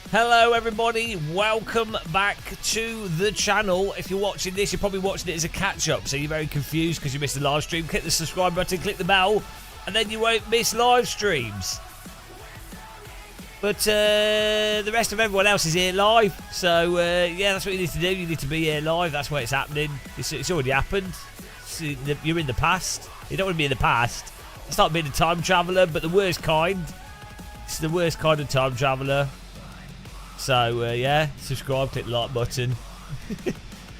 Hello everybody, welcome back to the channel. If you're watching this, you're probably watching it as a catch-up, so you're very confused because you missed the live stream. Click the subscribe button, click the bell, and then you won't miss live streams. But the rest of everyone else is here live, so yeah, that's what you need to do. You need to be here live, that's where it's happening. It's already happened. You're in the past. You don't want to be in the past. It's not being a time traveller, but the worst kind. It's the worst kind of time traveller. So yeah, subscribe, click the like button.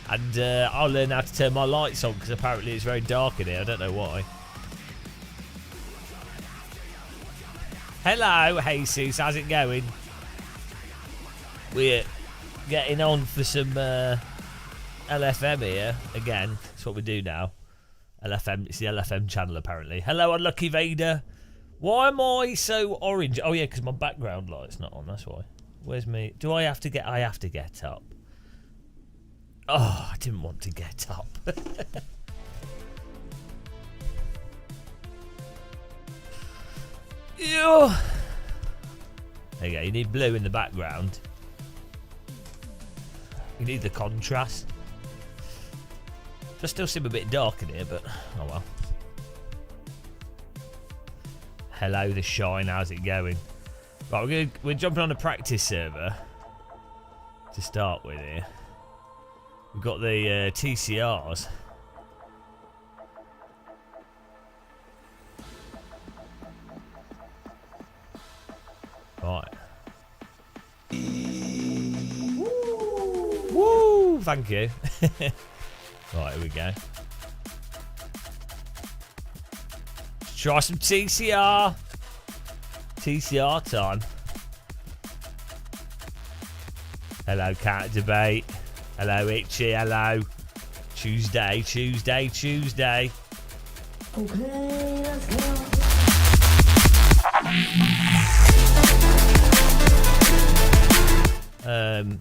And I'll learn how to turn my lights on because apparently it's very dark in here. I don't know why. Hello, Jesus, how's it going? We're getting on for some LFM here again. That's what we do now. LFM, it's the LFM channel apparently. Hello, Unlucky Vader. Why am I so orange? Oh yeah, because my background light's not on. That's why. Where's me? Do I have to get? I have to get up. Oh, I didn't want to get up. Ew. There you go. You need blue in the background. You need the contrast. Does still seem a bit dark in here, but oh well. Hello, the shine. How's it going? Right, we're jumping on a practice server to start with here. We've got the TCRs. Right. Woo! Thank you. Right, here we go. Let's try some TCR. TCR time. Hello, Cat Debate. Hello, Itchy. Hello. Tuesday. Okay, let's go.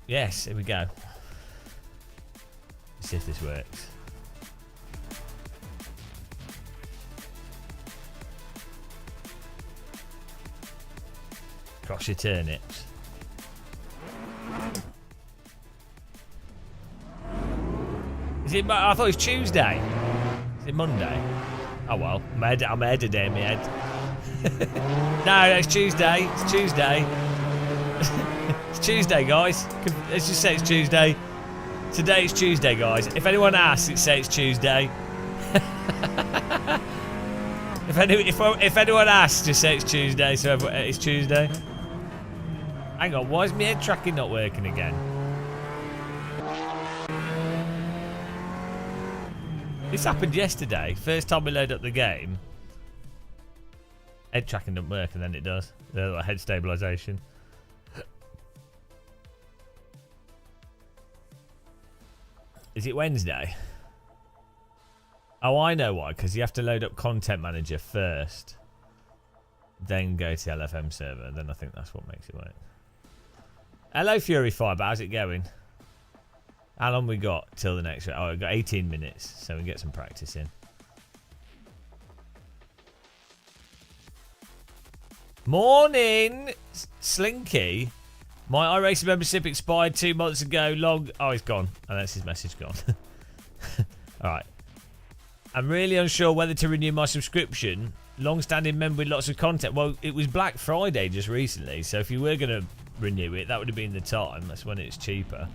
Yes, here we go. Let's see if this works. Cross your turnips. Is it? I thought it was Tuesday. Is it Monday? Oh well, I'm ahead of day, my head. No, it's Tuesday. It's Tuesday. It's Tuesday, guys. Let's just say it's Tuesday. Today is Tuesday, guys. If anyone asks, it's say it's Tuesday. If anyone asks, just say it's Tuesday. So it's Tuesday. Hang on, why is my head tracking not working again? This happened yesterday. First time we load up the game. Head tracking doesn't work and then it does. The head stabilisation. Is it Wednesday? Oh, I know why. Because you have to load up Content Manager first. Then go to the LFM server. Then I think that's what makes it work. Hello, Fury Fiber. How's it going? How long we got till the next? Oh, we've got 18 minutes, so we can get some practice in. Morning, Slinky. My iRacing membership expired 2 months ago. Oh, he's gone. Oh, that's his message gone. All right. I'm really unsure whether to renew my subscription. Long-standing member with lots of content. Well, it was Black Friday just recently, so if you were going to renew it, that would have been the time. That's when it's cheaper.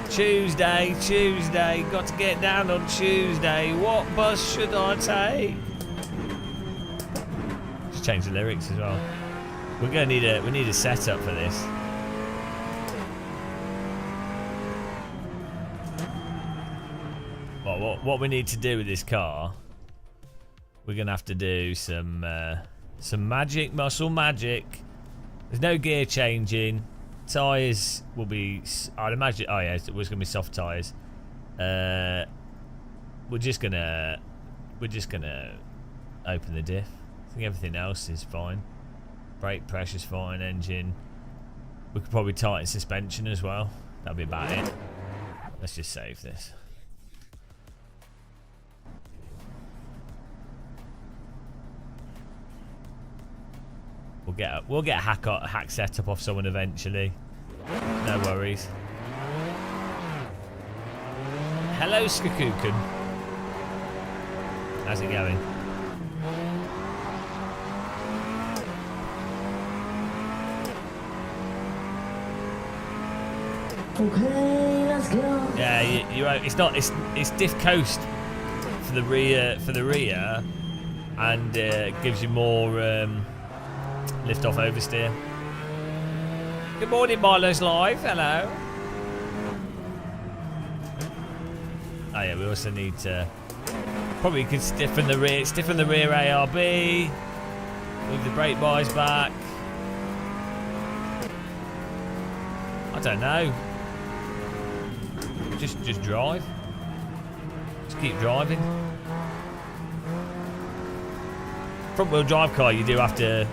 Tuesday, got to get down on Tuesday. What bus should I take? Just change the lyrics as well. We're gonna need a setup for this. Well, what we need to do with this car, we're gonna have to do some magic, muscle magic. There's no gear changing. Tyres will be, I'd imagine, oh yeah, it was going to be soft tyres. We're just gonna open the diff. I think everything else is fine. Brake pressure's fine, engine. We could probably tighten suspension as well. That'll be about it. Let's just save this. We'll get a hack setup off someone eventually. No worries. Hello, Skakuken. How's it going? Okay, let's go. Yeah, it's diff coast for the rear and gives you more lift off oversteer. Good morning, Milo's Live. Hello. Oh yeah, we also need to probably could stiffen the rear ARB, move the brake bars back. I don't know. Just drive. Just keep driving. Front wheel drive car, you have to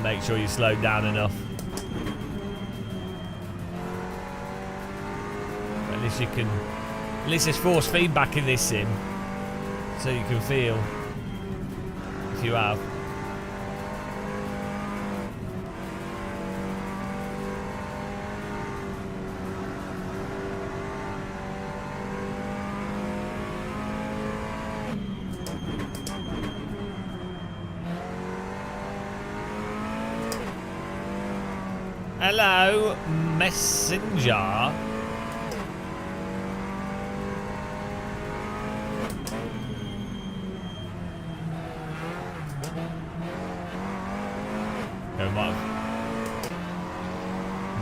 make sure you slow down enough. But at least there's force feedback in this sim, so you can feel if you have. Hello, Messenger.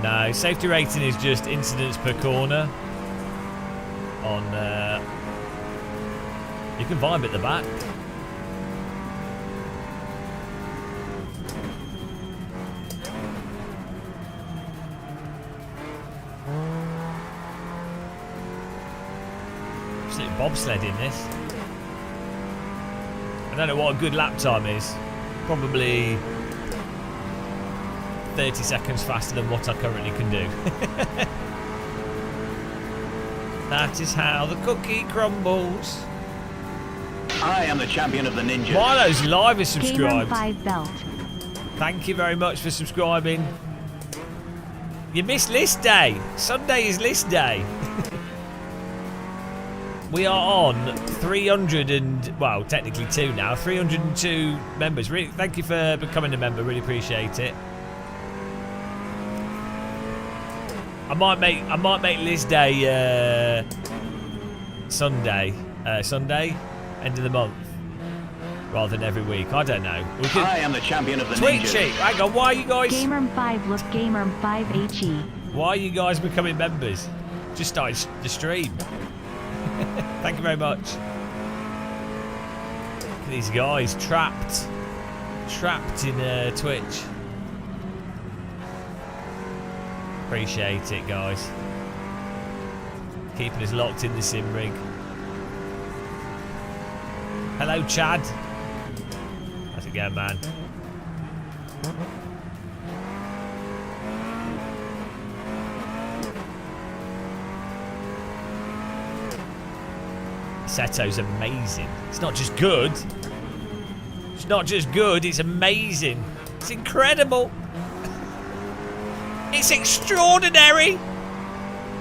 No, safety rating is just incidents per corner. On, you can vibe at the back. Bobsledding this. I don't know what a good lap time is. Probably 30 seconds faster than what I currently can do. That is how the cookie crumbles. I am the champion of the ninjas. Milo's Live is subscribed. Gamer 5 belt. Thank you very much for subscribing. You missed list day. Sunday is list day. We are on 300 and, well, technically 2 now. 302 members. Really, thank you for becoming a member. Really appreciate it. I might make list day Sunday, end of the month, rather than every week. I don't know. I am the champion of the Tweet ninjas. sheet. Hang on, why are you guys? Gamer 5 look Gamer 5 HE. Why are you guys becoming members? Just started the stream. Thank you very much. Look at these guys trapped in Twitch. Appreciate it, guys. Keeping us locked in the sim rig. Hello, Chad. How's it going, man? Assetto's amazing. It's not just good. It's not just good, it's amazing. It's incredible. It's extraordinary.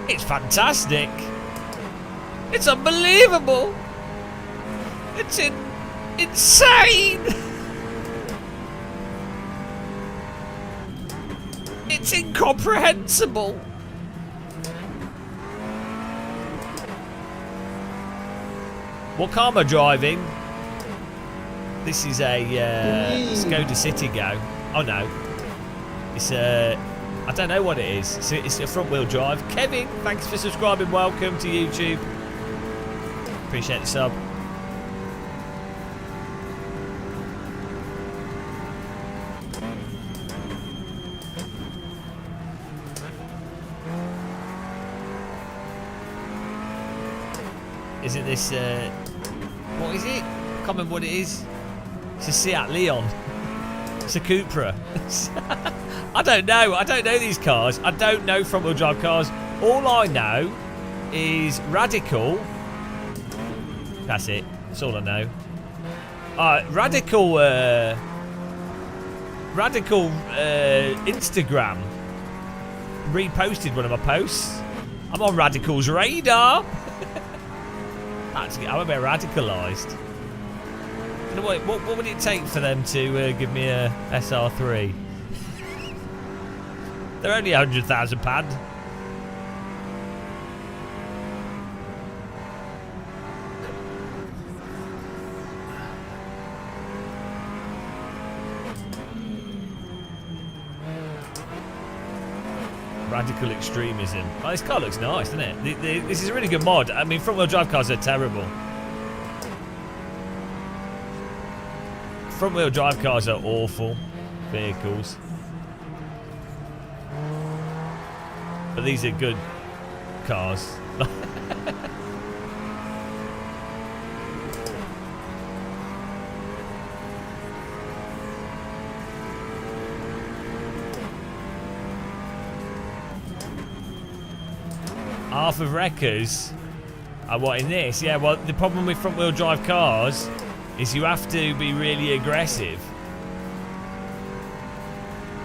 It's fantastic. It's unbelievable. It's insane. It's incomprehensible. What car am I driving? This is a Skoda City Go. Oh no. It's I don't know what it is. It's a front wheel drive. Kevin, thanks for subscribing. Welcome to YouTube. Appreciate the sub. Isn't this what is it? I can't remember what it is. It's a Seat Leon. It's a Cupra. I don't know. I don't know these cars. I don't know front-wheel drive cars. All I know is Radical. That's it. That's all I know. Radical Instagram reposted one of my posts. I'm on Radical's radar. I'm a bit radicalised. What would it take for them to give me a SR3? They're only £100,000. Radical extremism. Oh, this car looks nice, doesn't it? This is a really good mod. I mean, front-wheel drive cars are terrible. Front-wheel drive cars are awful vehicles. But these are good cars. Half of wreckers are what in this? Yeah, well, the problem with front-wheel drive cars is you have to be really aggressive.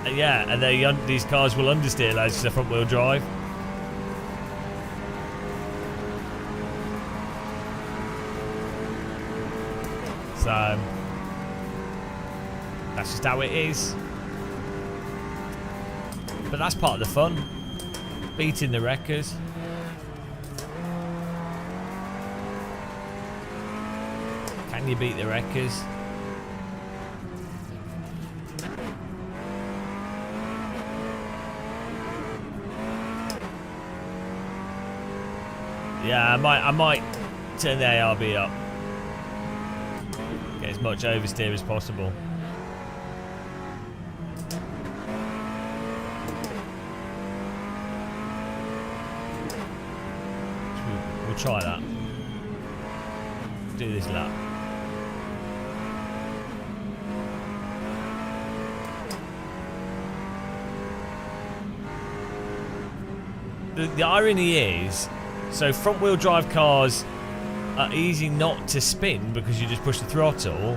And yeah, and these cars will understeer as the front-wheel drive. So that's just how it is. But that's part of the fun. Beating the wreckers. Can you beat the wreckers? Yeah, I might turn the ARB up. Get as much oversteer as possible. We'll try that. Do this lap. The irony is, so front-wheel drive cars are easy not to spin because you just push the throttle,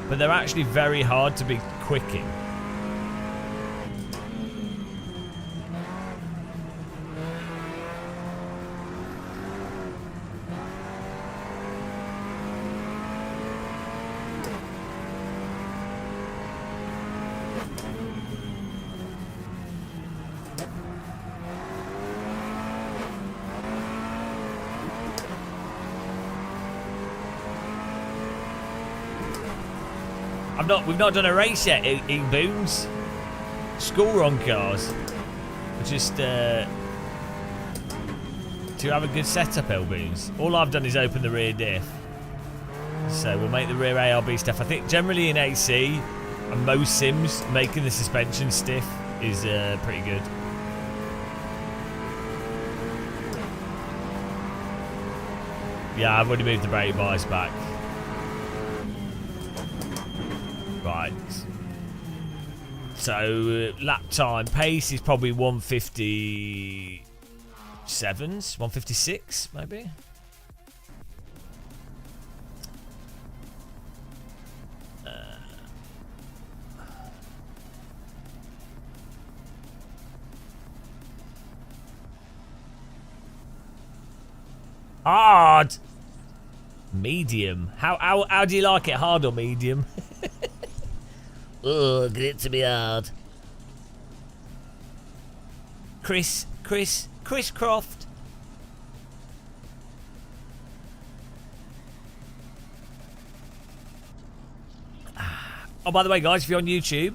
but they're actually very hard to be quick in. We've not done a race yet in Boons. School run cars. Just to have a good setup, Boons. All I've done is open the rear diff. So we'll make the rear ARB stuff. I think generally in AC and most sims, making the suspension stiff is pretty good. Yeah, I've already moved the brake bias back. Right. So lap time pace is probably 157s, 156 maybe. Hard. Medium. How do you like it? Hard or medium? Oh, get it to be hard. Chris Croft. Oh, by the way, guys, if you're on YouTube,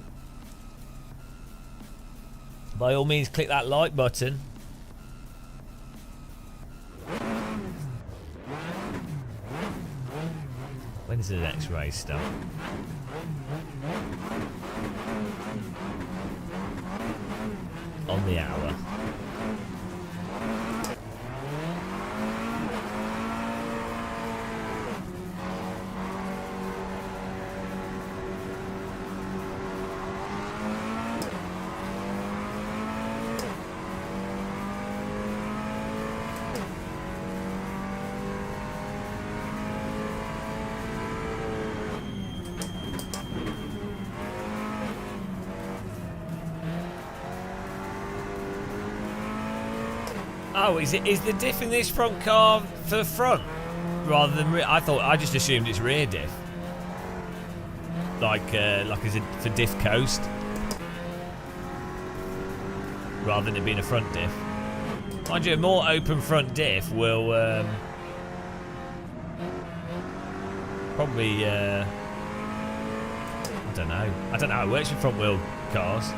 by all means, click that like button. When's the next race start? On the hour. Oh, is the diff in this front car for front rather than rear? I just assumed it's rear diff. Like is it for diff coast rather than it being a front diff. Mind you, a more open front diff will probably I don't know how it works with front wheel cars.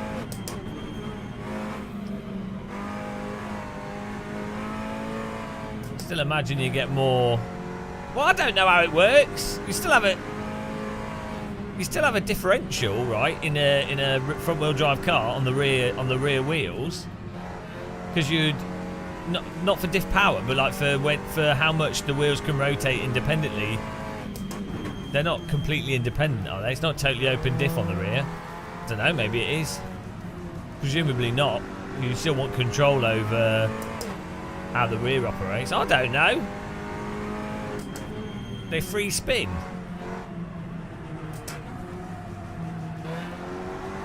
Still imagine you get more. Well, I don't know how it works. You still have a differential, right, in a front wheel drive car on the rear wheels, because you'd not for diff power, but like for how much the wheels can rotate independently. They're not completely independent, are they? It's not totally open diff on the rear. I don't know, maybe it is. Presumably not. You still want control over how the rear operates. I don't know. They free spin.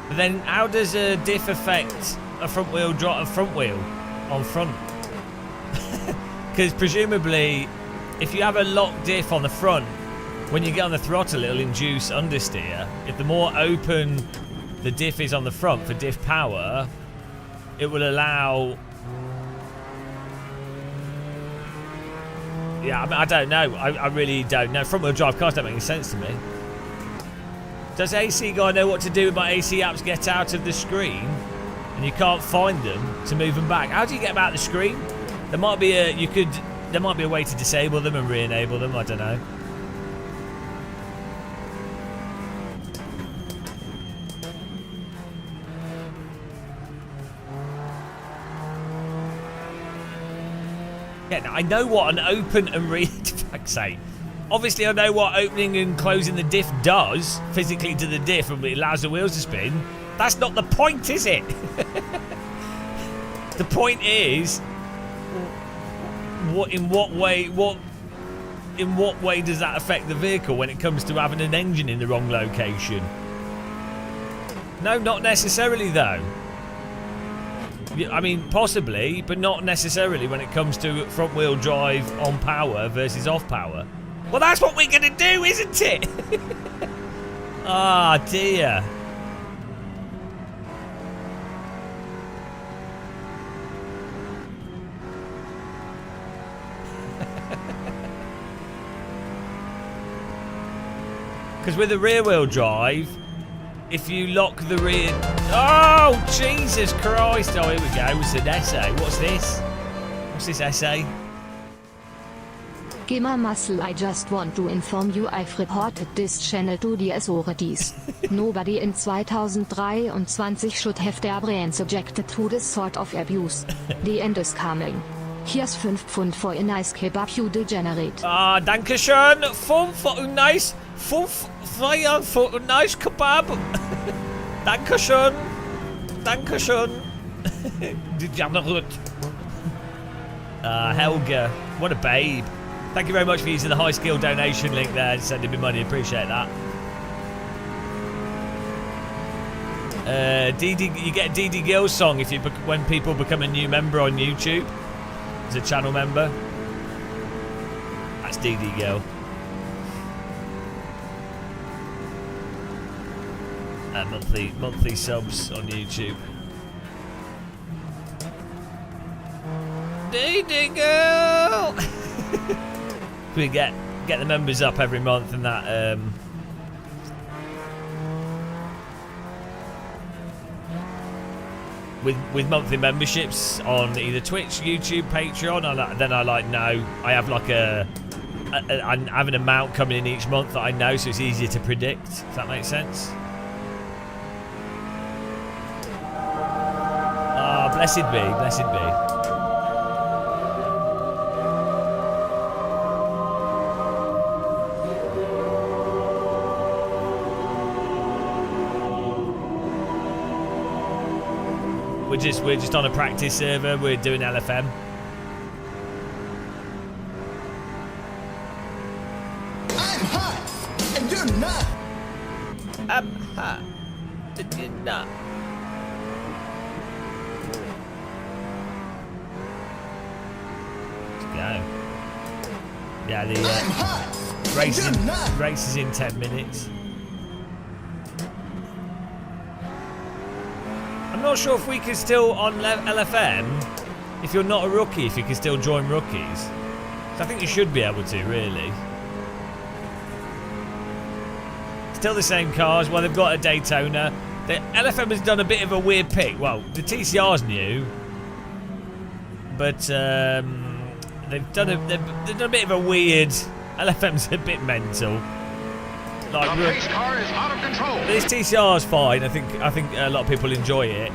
But then how does a diff affect a front wheel on front? Because presumably if you have a locked diff on the front, when you get on the throttle it'll induce understeer. If the more open the diff is on the front for diff power, it will allow. Yeah, I mean, I don't know. I really don't know. Front wheel drive cars don't make any sense to me. Does AC guy know what to do with my AC apps get out of the screen and you can't find them to move them back? How do you get them out of the screen? There might be a way to disable them and re-enable them. I don't know. Yeah, now I know what an open and fuck's sake. Obviously, I know what opening and closing the diff does physically to the diff, and it allows the wheels to spin. That's not the point, is it? The point is, in what way does that affect the vehicle when it comes to having an engine in the wrong location? No, not necessarily, though. I mean, possibly, but not necessarily when it comes to front-wheel drive on power versus off power. Well, that's what we're going to do, isn't it? Ah, dear. Because with a rear-wheel drive, if you lock the rear... Oh, Jesus Christ. Oh, here we go. It's an essay. What's this? What's this essay? Gamer Muscle, I just want to inform you I've reported this channel to the authorities. Nobody in 2023 should have their brain subjected to this sort of abuse. The end is coming. Here's 5 Pfund for a nice kebab, you degenerate. Ah, danke schön. 5 for a nice... 5 Feier for a nice kebab. Danke schön. Danke schön. Degenerate. Helga. What a babe. Thank you very much for using the high skill donation link there and sending me money. Appreciate that. You get a DD Gill song when people become a new member on YouTube as a channel member. That's DD Gill. Monthly subs on YouTube. DD Gill. We get the members up every month, and that with monthly memberships on either Twitch, YouTube, Patreon. I have like I have an amount coming in each month that I know, so it's easier to predict. If that makes sense. Ah, blessed be, blessed be. We're just on a practice server. We're doing LFM. I'm hot, and you're not. I'm hot, and you're not. Yeah, the I'm hot. race and you're not. is in 10 minutes. I'm not sure if we can still, on LFM, if you're not a rookie, if you can still join rookies. So I think you should be able to, really. Still the same cars. Well, they've got a Daytona. The LFM has done a bit of a weird pick. Well, the TCR's new, but they've done a bit of a weird. LFM's a bit mental. Like, The pace car is out of control. this TCR's fine. I think a lot of people enjoy it.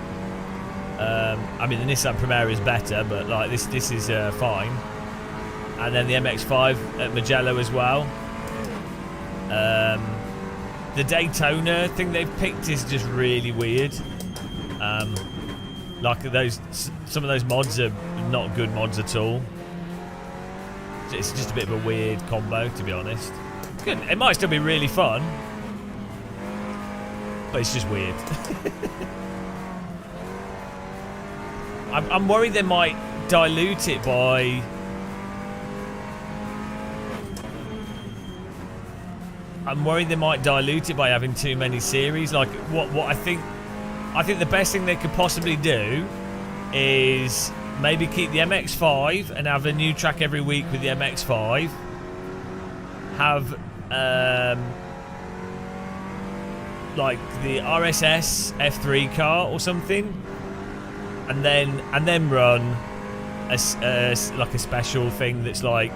I mean, the Nissan Primera is better, but like this is fine. And then the MX-5 at Mugello as well. The Daytona thing they've picked is just really weird. Like some of those mods are not good mods at all. It's just a bit of a weird combo, to be honest. Good. It might still be really fun, but it's just weird. I'm worried they might dilute it by. I'm worried they might dilute it by having too many series. Like what I think the best thing they could possibly do is maybe keep the MX-5 and have a new track every week with the MX-5. Have like the RSS F3 car or something, and then run like a special thing that's like.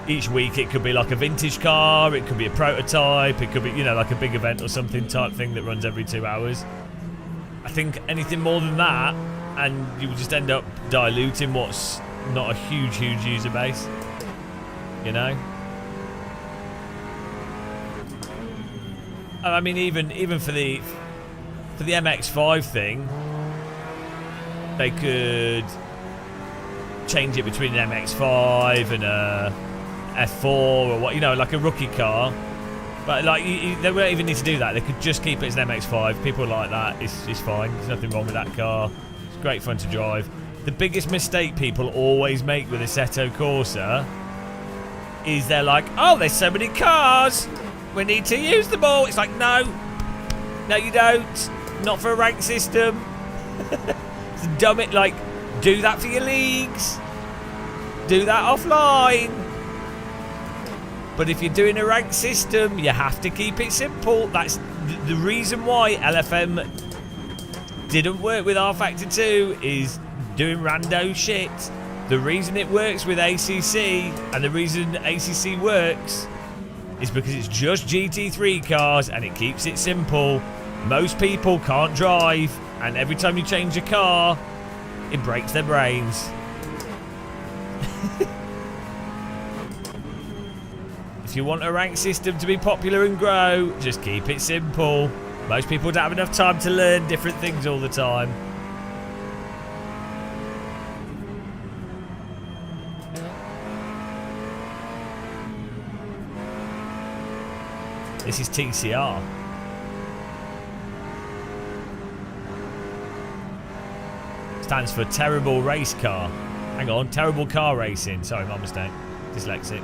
Each week it could be like a vintage car, it could be a prototype, it could be, you know, like a big event or something type thing that runs every 2 hours. I think anything more than that, and you will just end up diluting what's not a huge user base, you know? I mean, even for the MX-5 thing, they could change it between an MX-5 and a F4 or what, you know, like a rookie car. But like they don't even need to do that. They could just keep it as an MX-5. People like that. It's fine. There's nothing wrong with that car. It's great fun to drive. The biggest mistake people always make with Assetto Corsa is they're like, oh, there's so many cars, we need to use them all. It's like, no you don't. Not for a rank system. It's dumb. It like, do that for your leagues. Do that offline. But if you're doing a ranked system, you have to keep it simple. That's the reason why LFM didn't work with R Factor 2 is doing rando shit. The reason it works with ACC and the reason ACC works is because it's just GT3 cars and it keeps it simple. Most people can't drive, and every time you change a car, it breaks their brains. If you want a rank system to be popular and grow, just keep it simple. Most people don't have enough time to learn different things all the time. This is TCR. Stands for terrible race car. Hang on, terrible car racing. Sorry, my mistake. Dyslexic.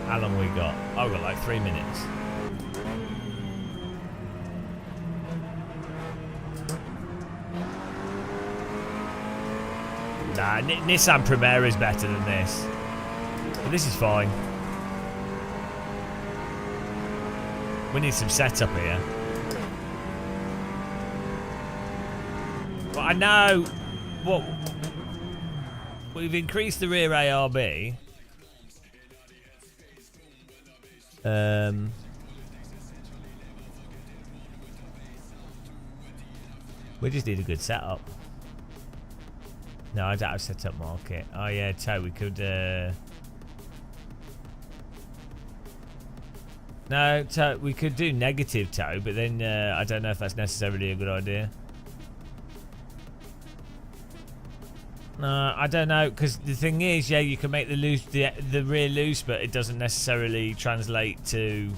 How long we got? Oh, we've got like 3 minutes. Nah, Nissan Primera is better than this. But this is fine. We need some setup here. But I know what we've increased the rear ARB. We just need a good setup. No, I don't have setup market. Oh yeah, tow. We could. No, tow. We could do negative tow, but then I don't know if that's necessarily a good idea. No, I don't know, because the thing is, yeah, you can make the rear loose, but it doesn't necessarily translate to.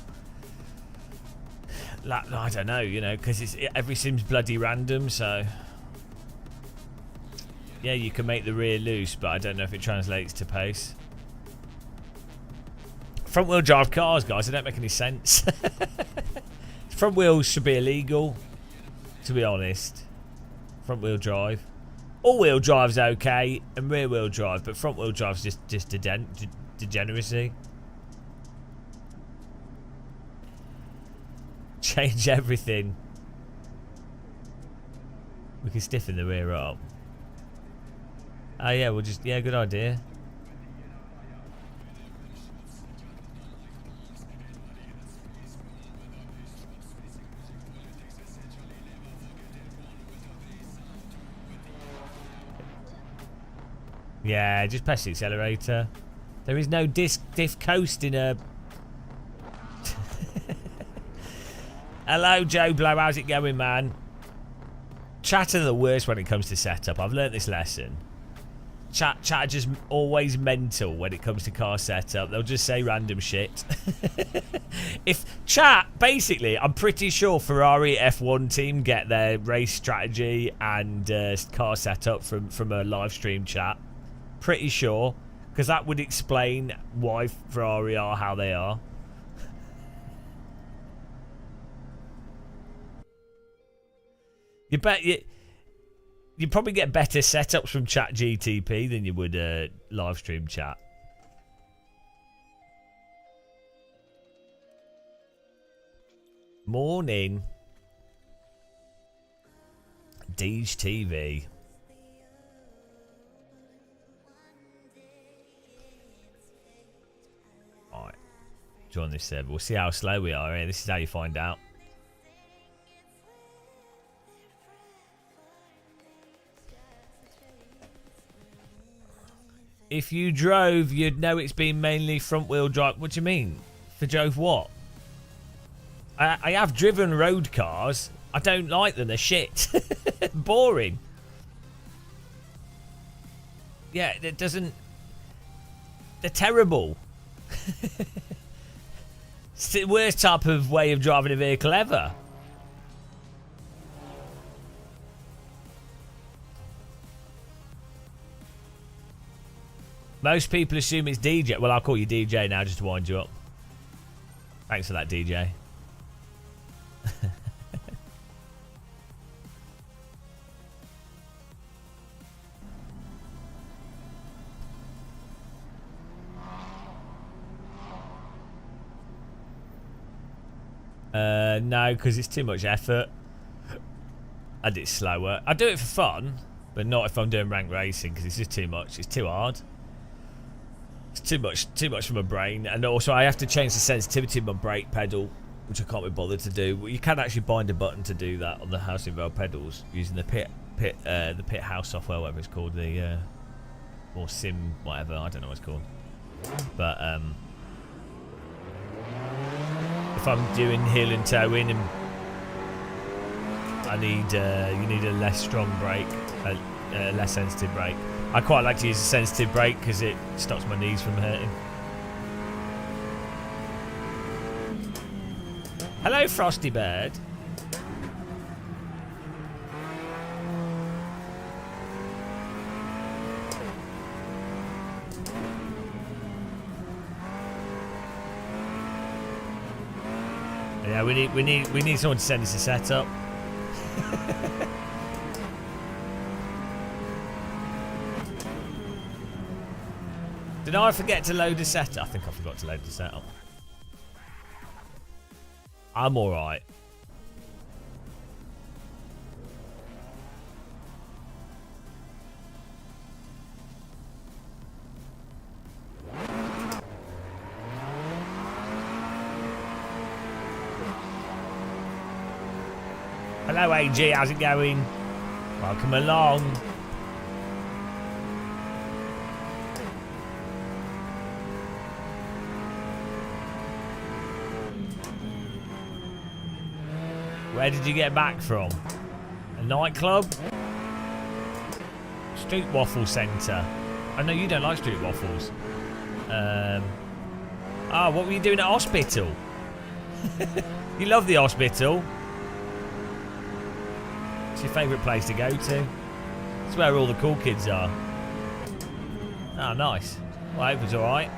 Like, I don't know, you know, because everything's bloody random. So yeah, you can make the rear loose, but I don't know if it translates to pace. Front wheel drive cars, guys, they don't make any sense. Front wheels should be illegal, to be honest. Front wheel drive. All wheel drive's okay, and rear wheel drive, but front wheel drive's just degeneracy. Change everything. We can stiffen the rear up. Oh yeah, we'll just, yeah, good idea. Yeah, just press the accelerator. There is no diff coast in a... Hello, Joe Blow. How's it going, man? Chat are the worst when it comes to setup. I've learnt this lesson. Chat are just always mental when it comes to car setup. They'll just say random shit. If chat, basically, I'm pretty sure Ferrari F1 team get their race strategy and car setup from a live stream chat. Pretty sure, because that would explain why Ferrari are how they are. You bet you probably get better setups from Chat GTP than you would live stream chat. Morning, Deej TV. Alright, join this server. We'll see how slow we are here. This is how you find out. If you drove, you'd know it's been mainly front-wheel drive. What do you mean? For drove what? I have driven road cars. I don't like them. They're shit. Boring. Yeah, it doesn't... They're terrible. It's the worst type of way of driving a vehicle ever. Most people assume it's DJ. Well, I'll call you DJ now just to wind you up. Thanks for that, DJ. No, because it's too much effort. And it's slower. I do it for fun, but not if I'm doing rank racing, because it's just too much. It's too hard. It's too much for my brain. And also I have to change the sensitivity of my brake pedal, which I can't be bothered to do. You can actually bind a button to do that on the house involved pedals using the pit house software, whatever it's called, the or sim whatever, I don't know what it's called. But if I'm doing heel and toe in, and I need you need a less strong brake, a less sensitive brake. I quite like to use a sensitive brake because it stops my knees from hurting. Hello, Frosty Bird. Yeah, we need someone to send us a setup. Did I forget to load a setup? I think I forgot to load the setup. I'm alright. Hello AG, how's it going? Welcome along. Where did you get back from? A nightclub? Street Waffle Centre. I know you don't like street waffles. What were you doing at hospital? You love the hospital. It's your favourite place to go to. It's where all the cool kids are. Oh, nice. Well, I hope it's alright.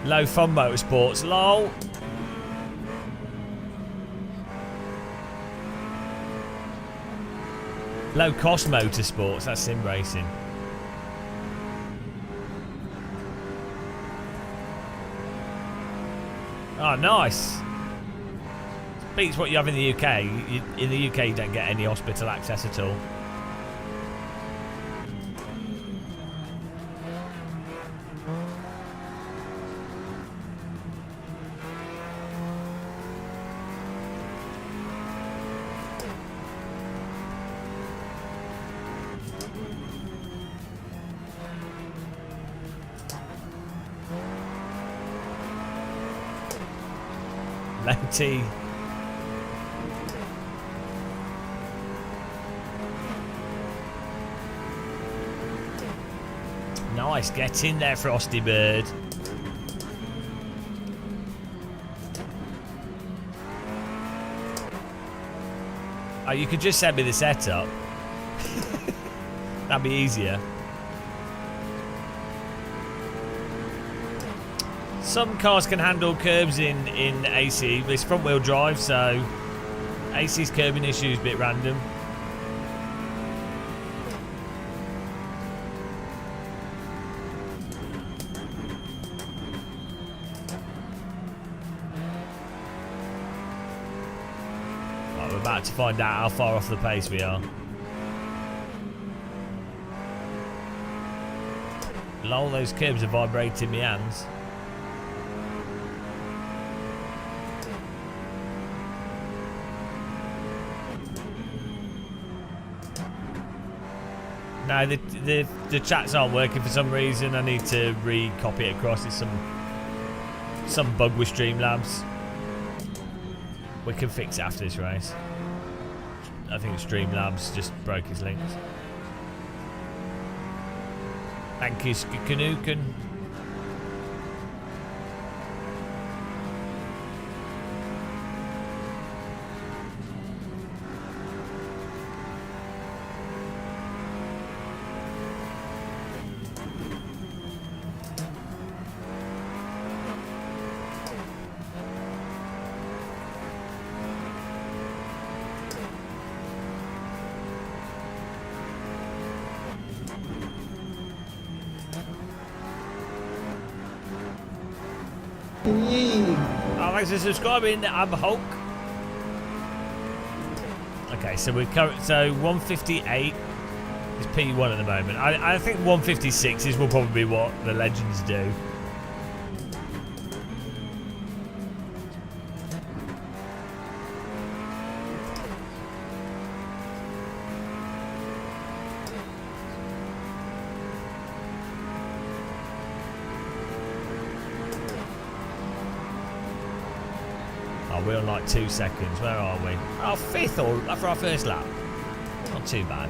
Low Fun Motorsports, lol. Low Cost Motorsports, that's sim racing. Oh, nice. Beats what you have in the UK. In the UK, you don't get any hospital access at all. Low T. Nice, get in there, Frosty Bird. Oh, you could just send me the setup. That'd be easier. Some cars can handle curbs in AC, but it's front wheel drive, so AC's curbing issue is a bit random. Right, we're about to find out how far off the pace we are. Lol, those curbs are vibrating my hands. No, the chats aren't working for some reason. I need to re-copy it across. It's some bug with Streamlabs. We can fix it after this race. I think Streamlabs just broke his links. Thank you, Skanuken. Oh, thanks for subscribing. I'm Hulk. Okay, so we're so 158 is P1 at the moment. I think 156 will probably be what the legends do. We're on like 2 seconds. Where are we? Oh, fifth or after our first lap. Not too bad.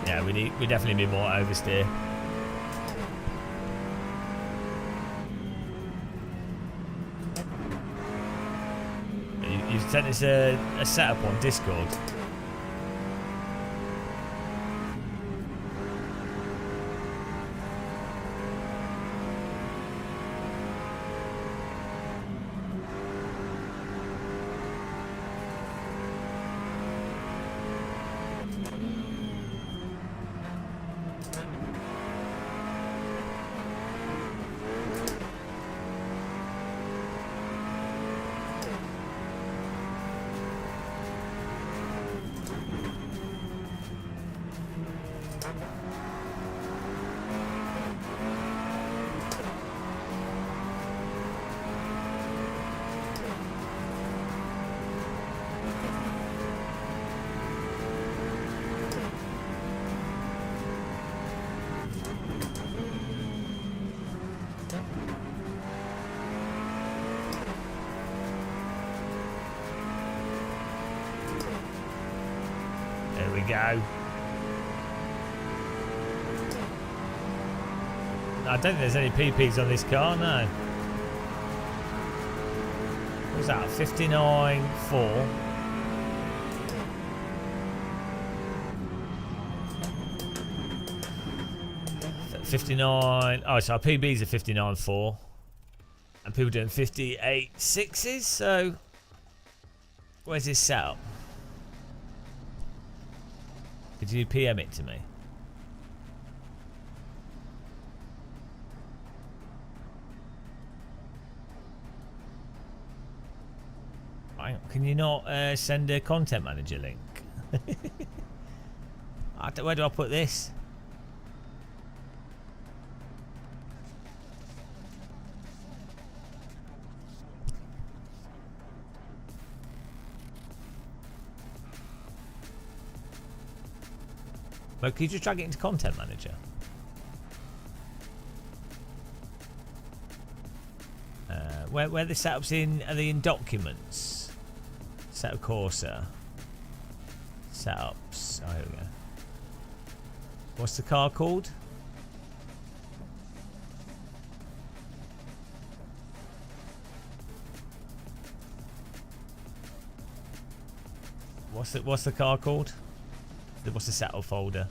Yeah, we definitely need more oversteer. You sent us a setup on Discord. we go. I don't think there's any PPs on this car, no. What was that? 59.4. Oh, so our PBs are 59.4. And people doing 58.6s, so where's this setup? Could you PM it to me? Can you not send a content manager link? Where do I put this? Well, can you just drag it into content manager? Where the setups in? Are they in documents? Assetto Corsa. Setups. Oh, here we go. What's the car called? What's the car called? What's the setup folder?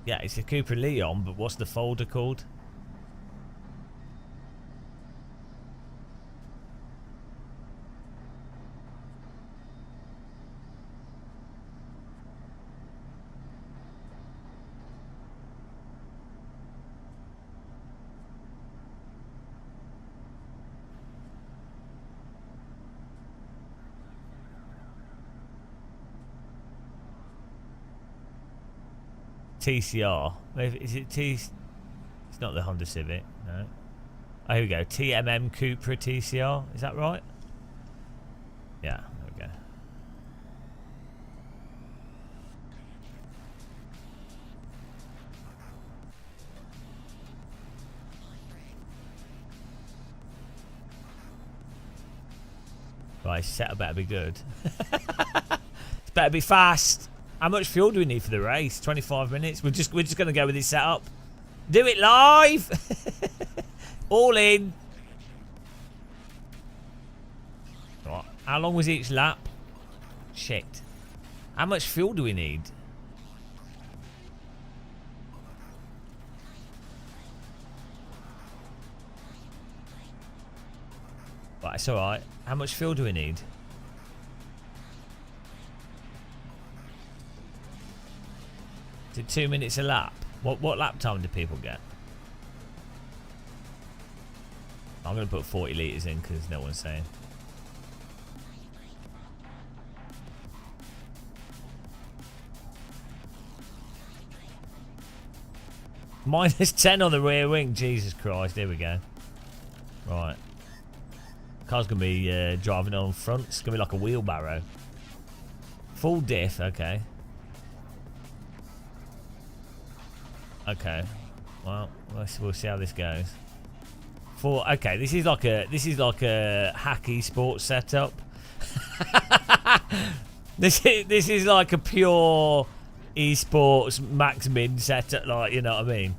Yeah, it's a Cooper Leon, but what's the folder called? TCR. Is it T? It's not the Honda Civic, no. Oh, here we go. TMM Cupra TCR. Is that right? Yeah, there we go. Right, setup better be good. It's better be fast. How much fuel do we need for the race? 25 minutes. We're just going to go with this setup. Do it live. All in. Right. How long was each lap? Shit. How much fuel do we need? Right, it's all right. How much fuel do we need? Is it 2 minutes a lap? What lap time do people get? I'm going to put 40 litres in because no one's saying. -10 on the rear wing. Jesus Christ. There we go. Right. Car's going to be driving on front. It's going to be like a wheelbarrow. Full diff. Okay. Okay, well, we'll see how this goes. Okay, this is like a hacky sports setup. this is like a pure esports max min setup, like, you know what I mean?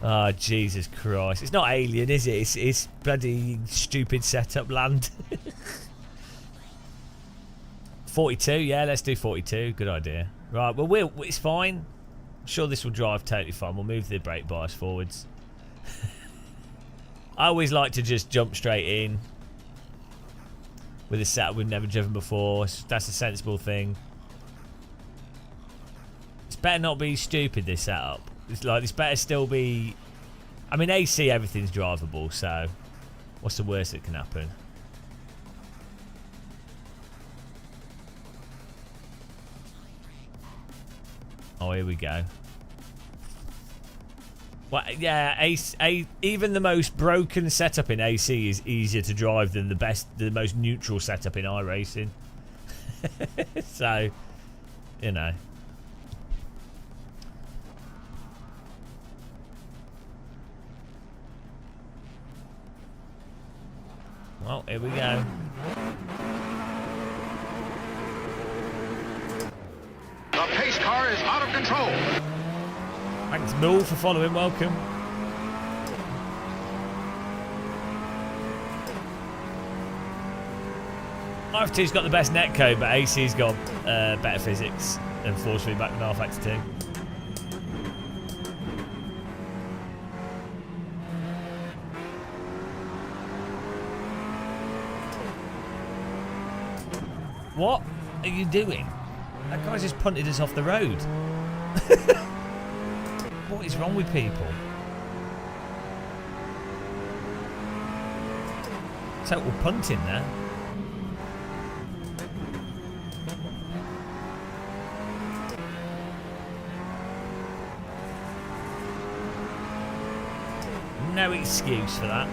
Oh, Jesus Christ! It's not Alien, is it? It's bloody stupid setup land. 42, yeah, let's do 42. Good idea. Right, well, it's fine. I'm sure this will drive totally fine. We'll move the brake bias forwards. I always like to just jump straight in with a setup we've never driven before. That's a sensible thing. It's better not be stupid, this setup. It's like, this better still be... I mean, AC, everything's drivable, so what's the worst that can happen? Oh, here we go. Well, yeah, even the most broken setup in AC is easier to drive than the most neutral setup in iRacing. So, you know. Oh, here we go. The pace car is out of control. Thanks, Mill, for following. Welcome. RF2's got the best netcode, but AC's got better physics and force feedback than R-Factor 2. What are you doing? That guy just punted us off the road. What is wrong with people? Total punting there. No excuse for that.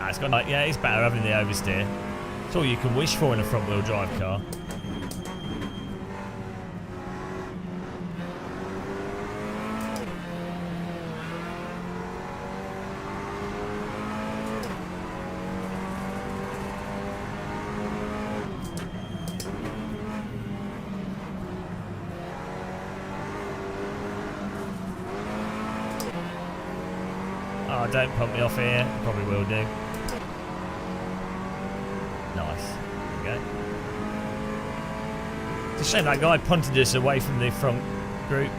It's got like, yeah, it's better having the oversteer. It's all you can wish for in a front-wheel drive car. Oh, don't pump me off here. Probably will do. Nice. There we go. It's a shame that guy punted us away from the front group.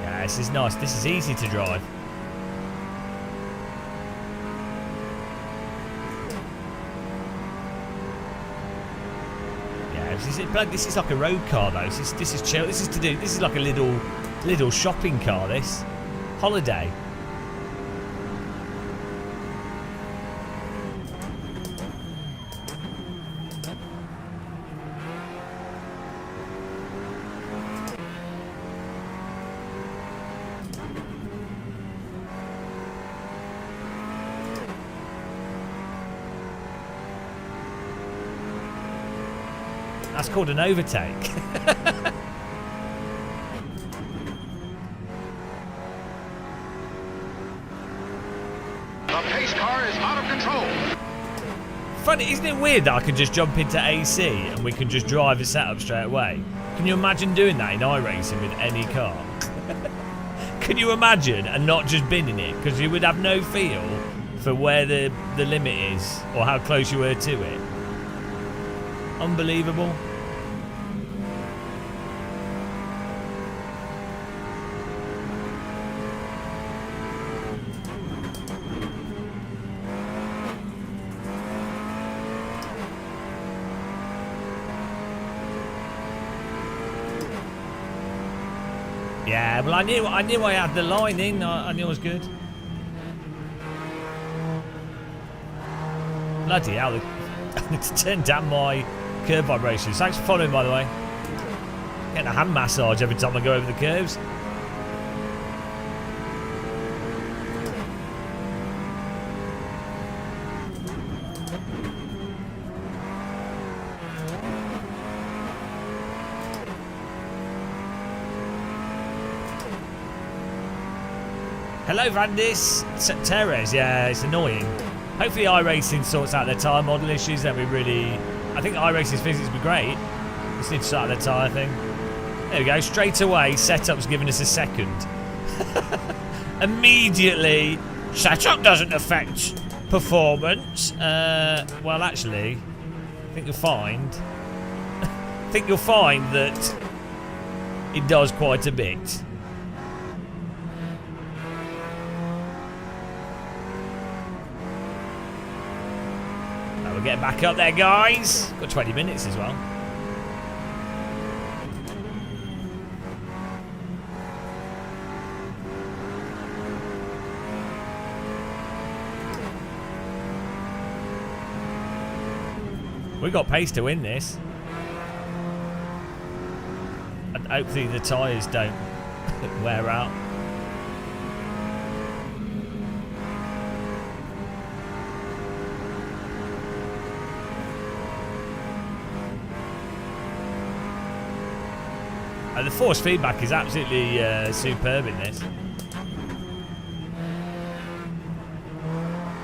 Yeah, this is nice. This is easy to drive. This is like a road car though. This is chill. This is like a little shopping car. This holiday. That's called an overtake. The pace car is out of control. Funny, isn't it weird that I can just jump into AC and we can just drive the setup straight away? Can you imagine doing that in iRacing with any car? Can you imagine and not just binning it? Because you would have no feel for where the limit is or how close you were to it. Unbelievable. Yeah, well, I knew I had the line in. I knew it was good. Bloody hell! I need to turn down my curve vibrations. Thanks for following, by the way. Getting a hand massage every time I go over the curves. Hello, Vandis. Teres, yeah, it's annoying. Hopefully iRacing sorts out their tyre model issues. Then we really... I think iRacing's physics would be great. Just need to sort out their tyre thing. There we go. Straight away, setup's giving us a second. Immediately, setup doesn't affect performance. Well, actually, I think you'll find... I think you'll find that it does quite a bit. We're getting back up there, guys. Got 20 minutes as well. We got pace to win this. And hopefully the tyres don't wear out. And the force feedback is absolutely superb in this.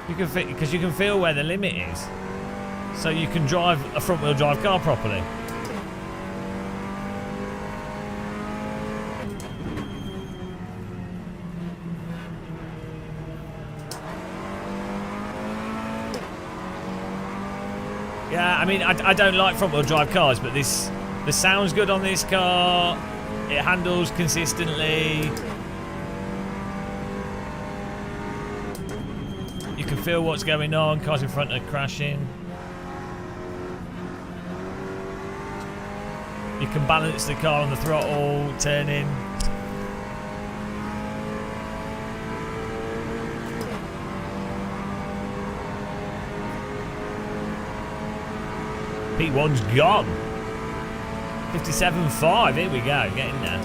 You can because you can feel where the limit is, so you can drive a front-wheel drive car properly. Yeah, I mean, I don't like front-wheel drive cars, but the sound's good on this car. It handles consistently. You can feel what's going on. Cars in front are crashing. You can balance the car on the throttle, turning. P1's gone. 57.5, here we go, getting there.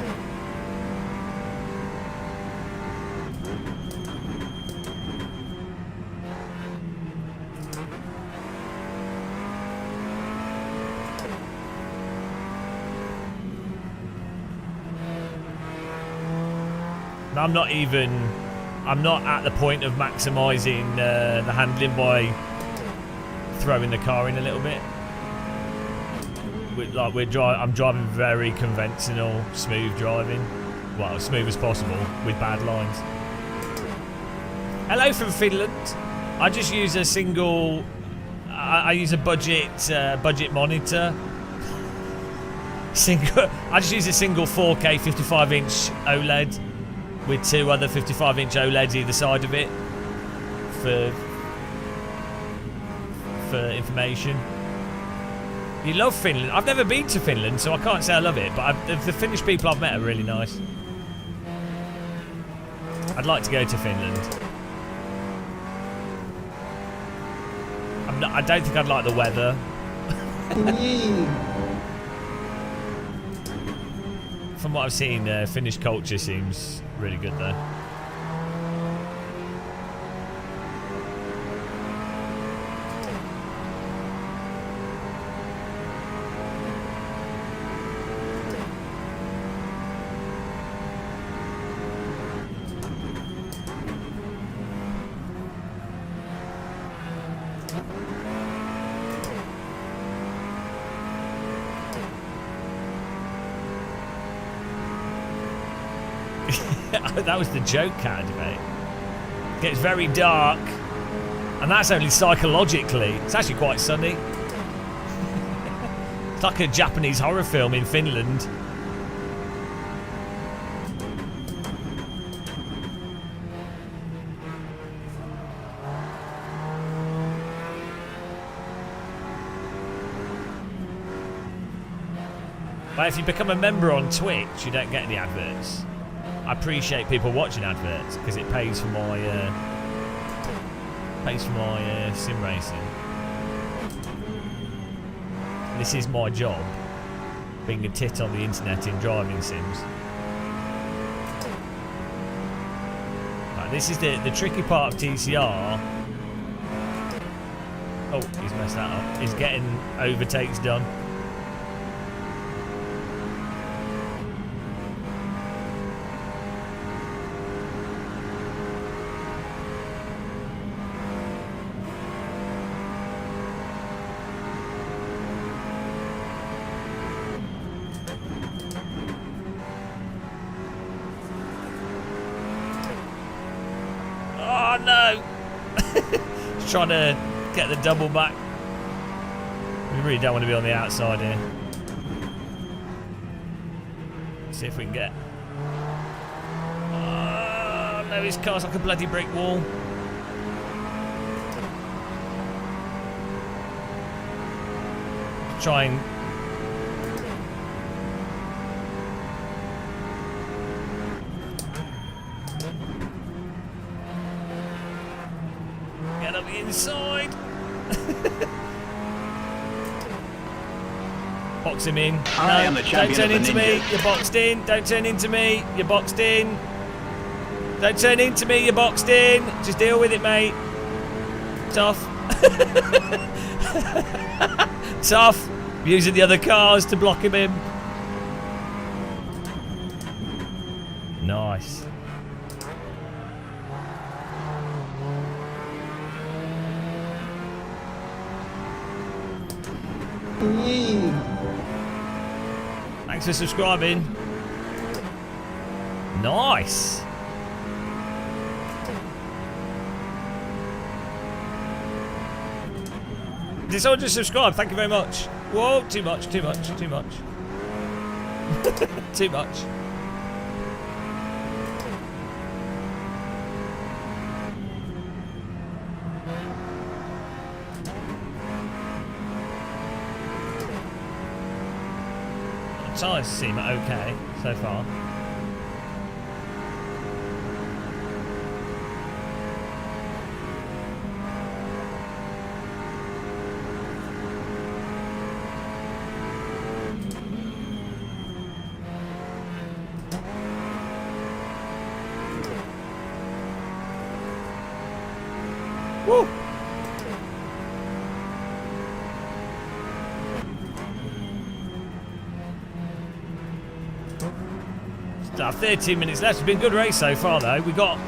I'm not at the point of maximising the handling by throwing the car in a little bit. I'm driving very conventional, smooth driving. Well, as smooth as possible with bad lines. Hello from Finland. I just use a single. I use a budget monitor. I just use a single 4K 55-inch OLED with two other 55-inch OLEDs either side of it for information. You love Finland. I've never been to Finland, so I can't say I love it, but the Finnish people I've met are really nice. I'd like to go to Finland. I don't think I'd like the weather. From what I've seen, Finnish culture seems really good though. That was the joke car debate. Gets very dark, and that's only psychologically. It's actually quite sunny. It's like a Japanese horror film in Finland. But if you become a member on Twitch, you don't get any adverts. I appreciate people watching adverts because it pays for my sim racing. This is my job, being a tit on the internet in driving sims. Right, this is the tricky part of TCR. Oh, he's messed that up. He's getting overtakes done. Trying to get the double back. We really don't want to be on the outside here. See if we can get. Oh no, his car's like a bloody brick wall. Try and. Inside. Box him in. I am the don't champion turn of the into me. ninjas. You're boxed in. Don't turn into me. You're boxed in. Don't turn into me. You're boxed in. Just deal with it, mate. Tough. Tough. Using the other cars to block him in. Nice. Thanks for subscribing. Nice. Did someone just subscribe? Thank you very much. Whoa, too much, too much, too much. Too much. Tyres seem okay so far. Woo! Still 13 minutes left. It's been a good race so far, though. We got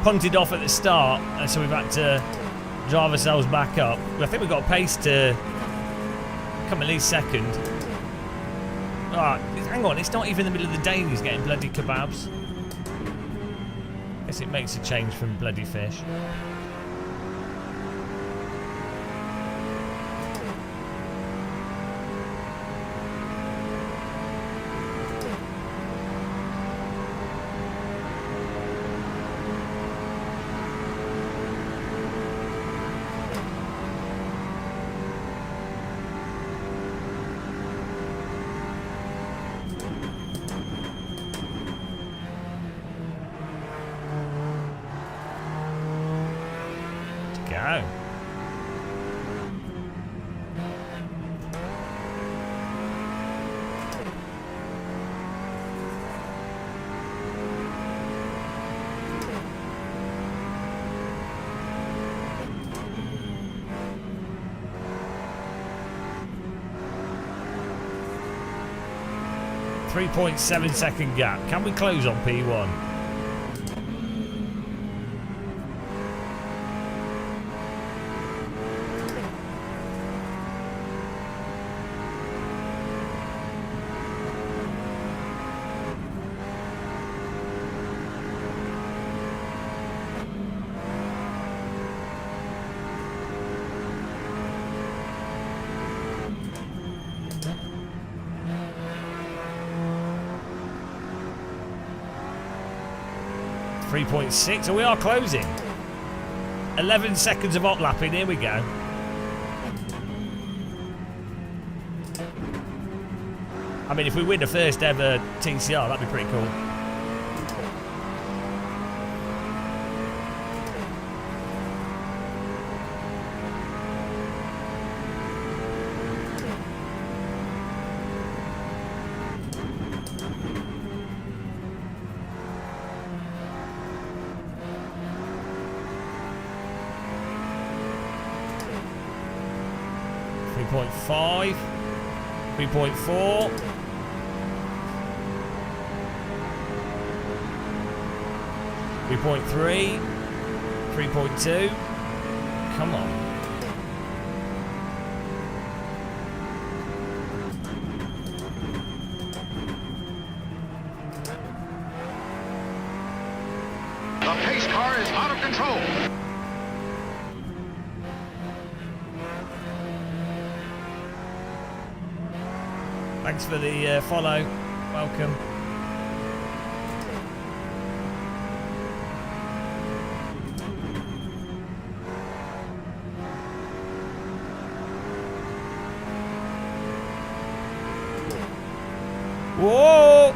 punted off at the start, and so we've had to drive ourselves back up. But I think we've got pace to come at least second. Ah, hang on, it's not even the middle of the day and he's getting bloody kebabs. Guess it makes a change from bloody fish. Go. .7 gap. Can we close on P1? .6, and we are closing. 11 seconds of hot lapping. Here we go. I mean, if we win the first ever TCR, that'd be pretty cool. .5, 3.4, 3.3, 3.2. Come on. The pace car is out of control. Thanks for the follow. Welcome. Whoa!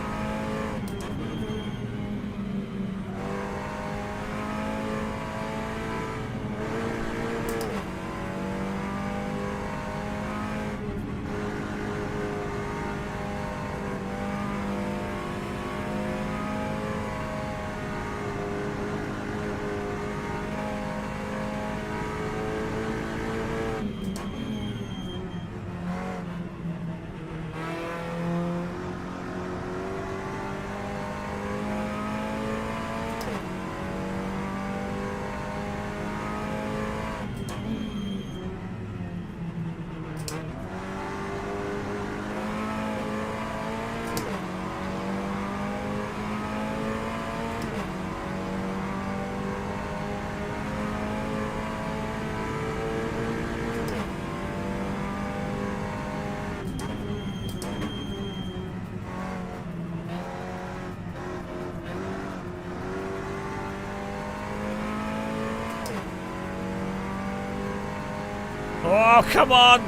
Oh, come on.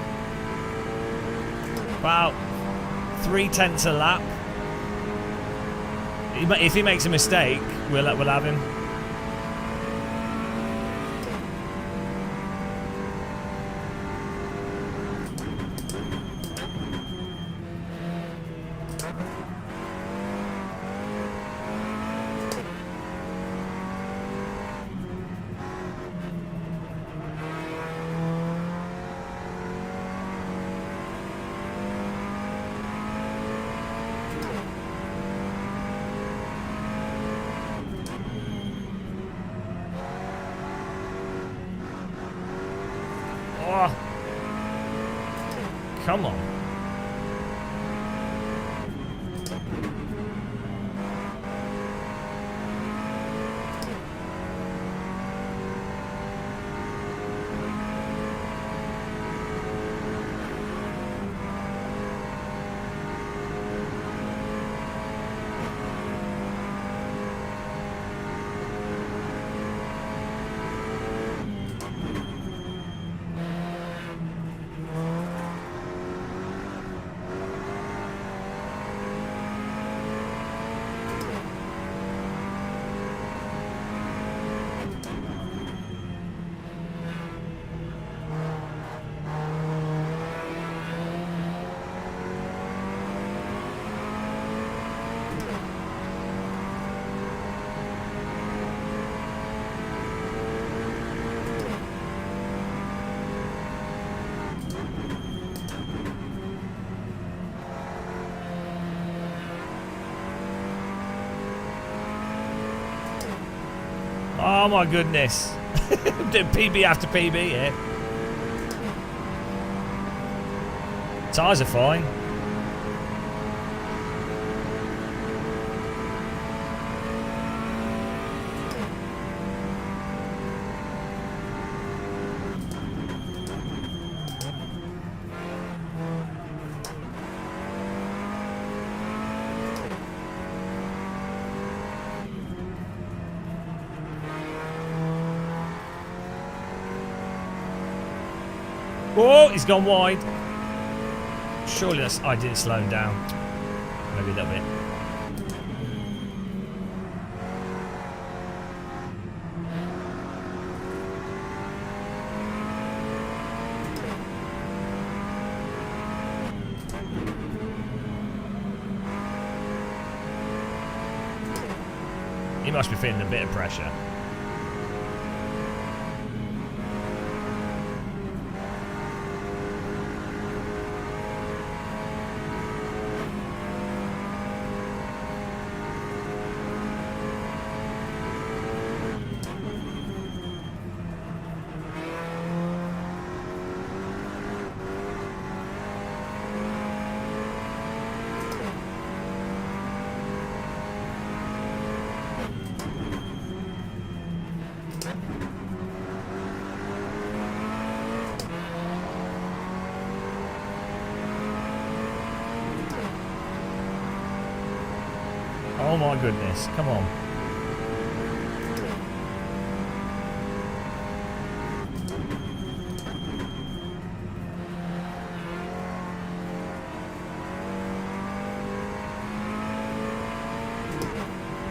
About 3/10 a lap. If he makes a mistake, we'll have him. Oh. Come on. Oh my goodness. Doing PB after PB here. Tyres are fine. Oh, he's gone wide. Surely that's... I didn't slow him down. Maybe a little bit. He must be feeling a bit of pressure. Oh my goodness, come on.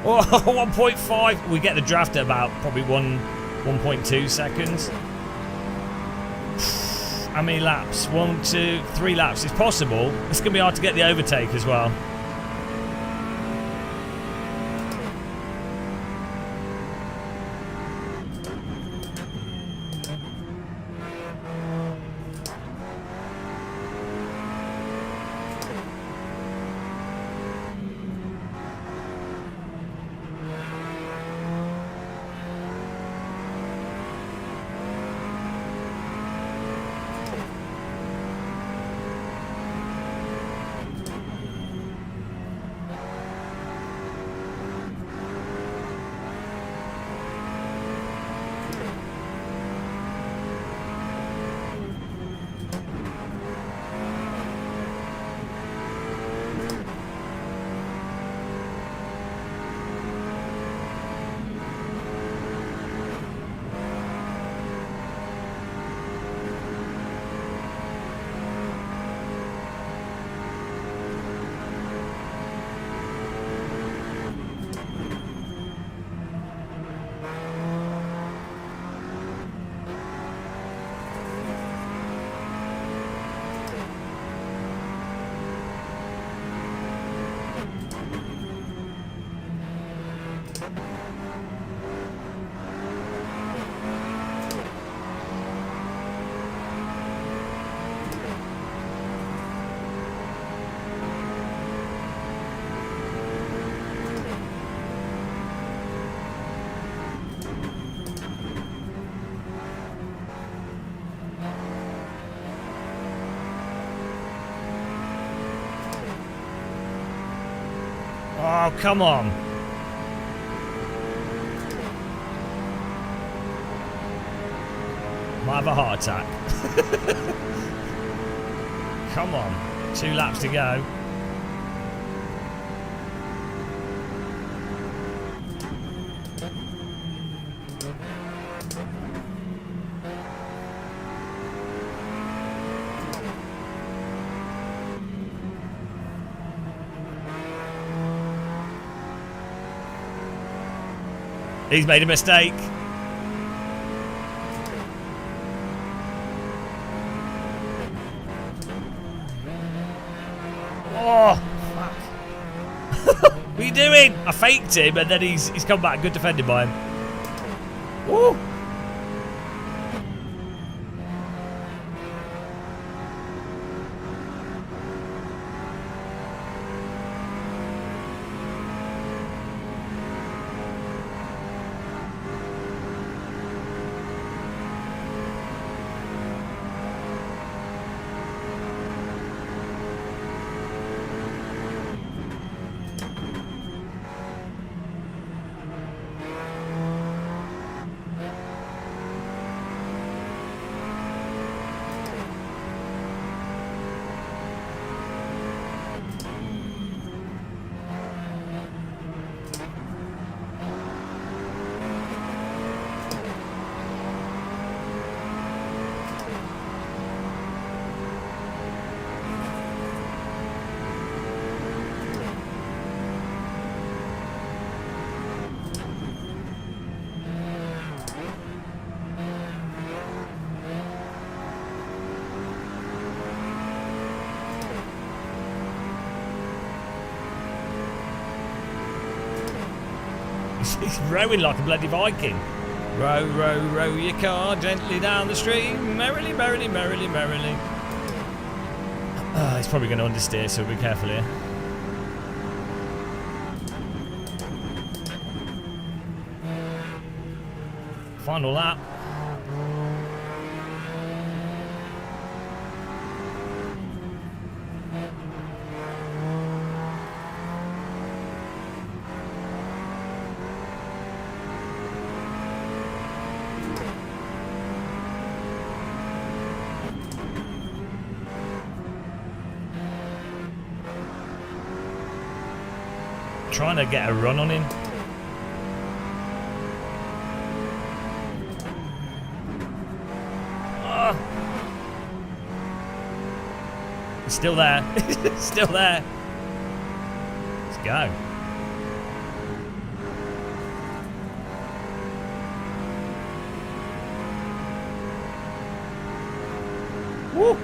Oh, 1.5. We get the draft at about probably 1.2 seconds. How many laps? 1, 2, 3 laps. It's possible. It's going to be hard to get the overtake as well. Oh, come on. Might have a heart attack. Come on. 2 laps to go. He's made a mistake. Oh, fuck. What are you doing? I faked him and then he's come back. Good defending by him. Woo. He's rowing like a bloody Viking. Row, row, row your car gently down the stream. Merrily, merrily, merrily, merrily. He's probably going to understeer, so be careful here. Final lap. Trying to get a run on him. Oh. He's still there. Still there. Let's go. Woo.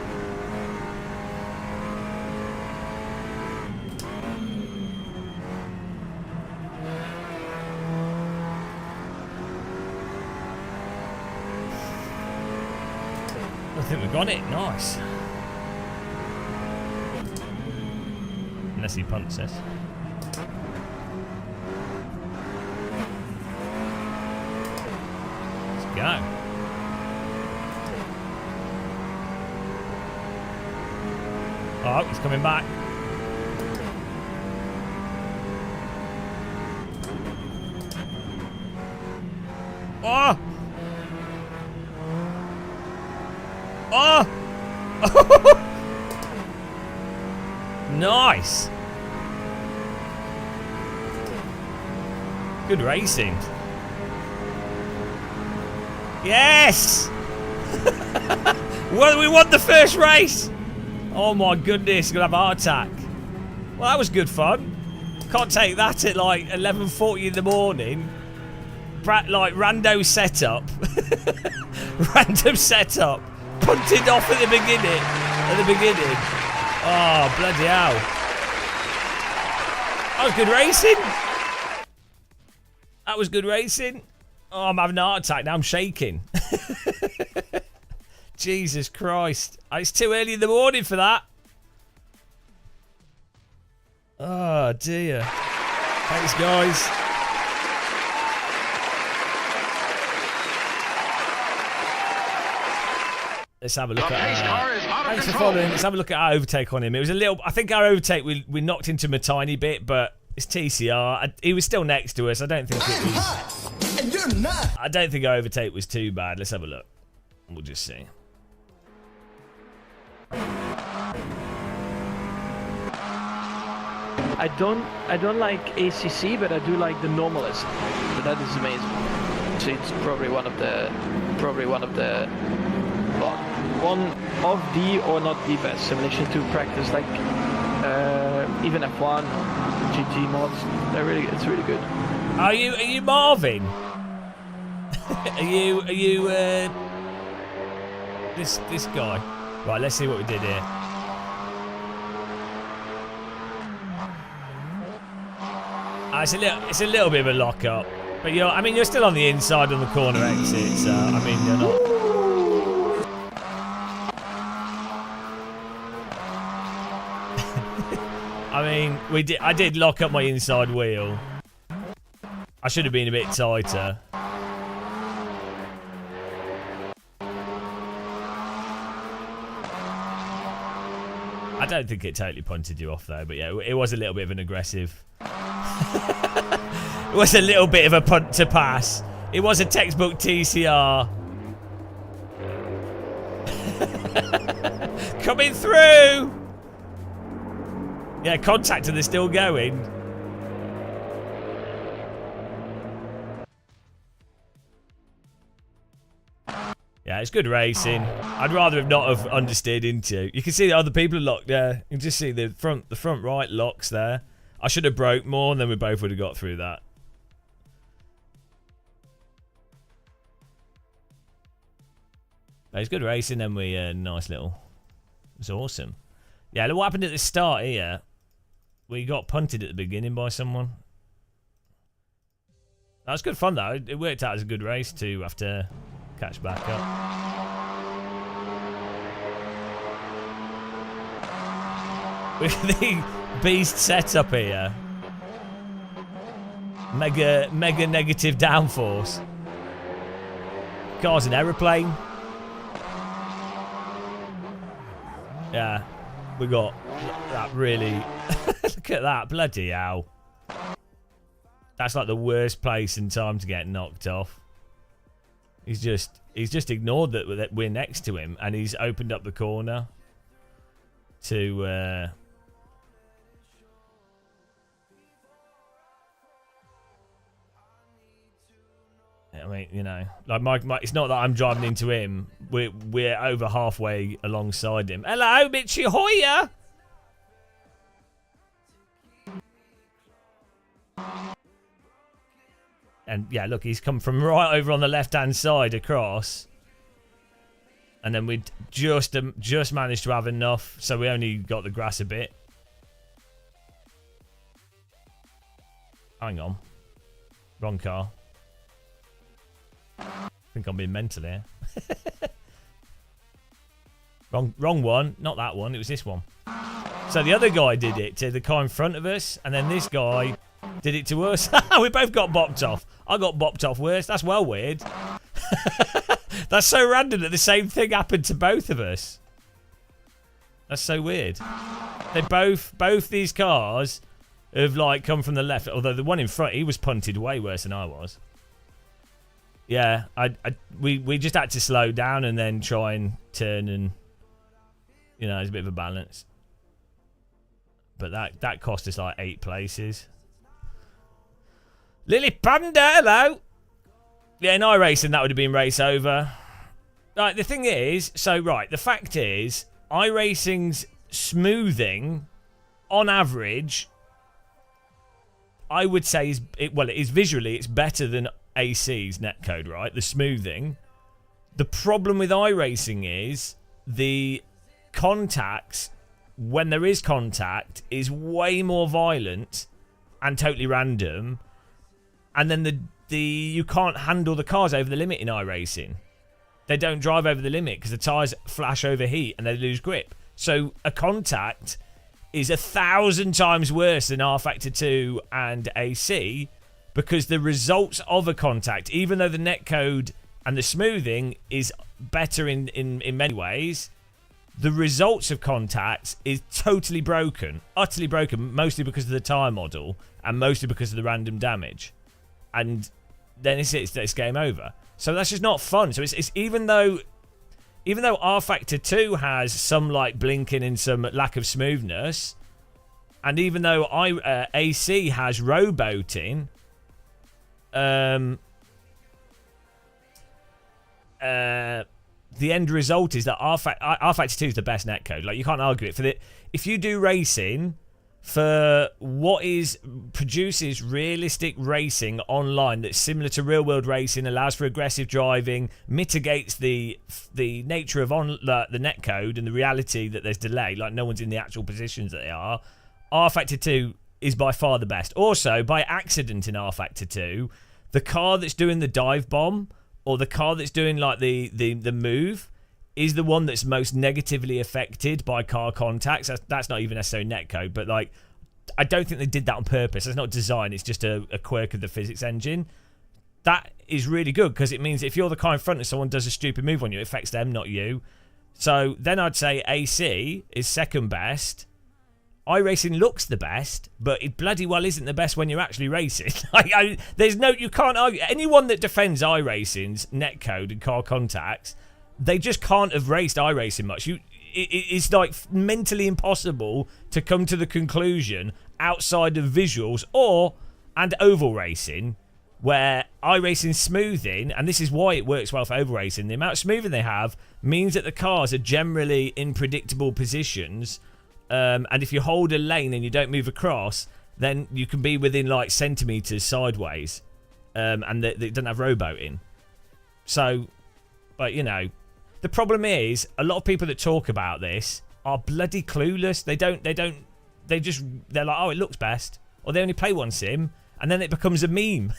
I think we've got it. Nice. Unless he punts us. Let's go. Oh, he's coming back. Oh! Oh! Nice! Good racing. Yes! Well, we won the first race! Oh my goodness, gonna have a heart attack. Well, that was good fun. Can't take that at like 11:40 in the morning. Like rando setup. Random setup. Punted off at the beginning. Oh, bloody hell. That was good racing. That was good racing. Oh, I'm having a heart attack now. I'm shaking. Jesus Christ. It's too early in the morning for that. Oh, dear. Thanks, guys. Let's have a look at thanks for following. Let's have a look at our overtake on him. It was a little. I think our overtake we knocked into him a tiny bit, but It's TCR. He was still next to us. I don't think it I'm was. hot, and you're not. I don't think our overtake was too bad. Let's have a look. We'll just see. I don't like ACC, but I do like the normalist. So that is amazing. So it's probably one of the, well, one of the or not the best simulation to practice. Like even F1, GT mods, it's really good. Are you Marvin? are you this guy? Right, let's see what we did here. It's a little bit of a lock up, but you're still on the inside on the corner exit, so I mean you're not. I mean I did lock up my inside wheel. I should have been a bit tighter. I don't think it totally punted you off though, but yeah, it was a little bit of an aggressive. It was a little bit of a punt to pass. It was a textbook TCR. Coming through. Yeah, contact and they're still going. Yeah, it's good racing. I'd rather have not have understeered into. You can see the other people are locked there. You can just see the front right locks there. I should have broke more and then we both would have got through that. But it's good racing, then we nice little. It was awesome. Yeah, look what happened at the start here. We got punted at the beginning by someone. That was good fun though. It worked out as a good race to have to catch back up. Look at the beast setup here. Mega negative downforce. Car's an aeroplane. Yeah, we got that really. Look at that, bloody hell. That's like the worst place and time to get knocked off. He's just ignored that we're next to him, and he's opened up the corner to. I mean, you know, like my it's not that I'm driving into him. We're over halfway alongside him. Hello, Mitchie Hoya. And yeah, look, he's come from right over on the left-hand side across, and then we just managed to have enough, so we only got the grass a bit. Hang on, wrong car. I think I'm being mental here. Wrong one. Not that one. It was this one. So the other guy did it to the car in front of us, and then this guy did it to us. We both got bopped off. I got bopped off worse. That's well weird. That's so random that the same thing happened to both of us. That's so weird. They both these cars have like come from the left. Although the one in front, he was punted way worse than I was. Yeah, we just had to slow down and then try and turn, and you know, there's a bit of a balance. But that cost us like 8 places. Lily Panda, hello. Yeah, in iRacing that would have been race over. Right, the thing is, the fact is, iRacing's smoothing, on average, I would say it is visually, it's better than AC's netcode, right? The smoothing. The problem with iRacing is the contacts, when there is contact, is way more violent and totally random, and then you can't handle the cars over the limit in iRacing. They don't drive over the limit because the tyres flash overheat and they lose grip. So a contact is 1,000 times worse than R Factor 2 and AC, because the results of a contact, even though the netcode and the smoothing is better in many ways, The results of contacts is totally broken, utterly broken, mostly because of the tyre model and mostly because of the random damage. And then it's game over. So that's just not fun. So it's even though R Factor 2 has some like blinking and some lack of smoothness, and even though AC has rowboating, the end result is that R Factor 2 is the best netcode. Like, you can't argue it. If you do racing for what produces realistic racing online that's similar to real world racing, allows for aggressive driving, mitigates the nature of the netcode and the reality that there's delay, like no one's in the actual positions that they are, R Factor 2 is by far the best. Also, by accident in R Factor 2, the car that's doing the dive bomb or the car that's doing like the move is the one that's most negatively affected by car contacts. That's not even necessarily netcode, but like, I don't think they did that on purpose. It's not design, it's just a quirk of the physics engine. That is really good because it means if you're the car in front and someone does a stupid move on you, it affects them, not you. So then I'd say AC is second best. iRacing looks the best, but it bloody well isn't the best when you're actually racing. You can't argue. Anyone that defends iRacing's netcode and car contacts, they just can't have raced iRacing much. It's like mentally impossible to come to the conclusion outside of visuals and oval racing, where iRacing smoothing, and this is why it works well for oval racing, the amount of smoothing they have means that the cars are generally in predictable positions. And if you hold a lane and you don't move across, then you can be within like centimetres sideways. And they don't have rowboating. So, but you know, the problem is a lot of people that talk about this are bloody clueless. They're like, oh, it looks best. Or they only play one sim and then it becomes a meme.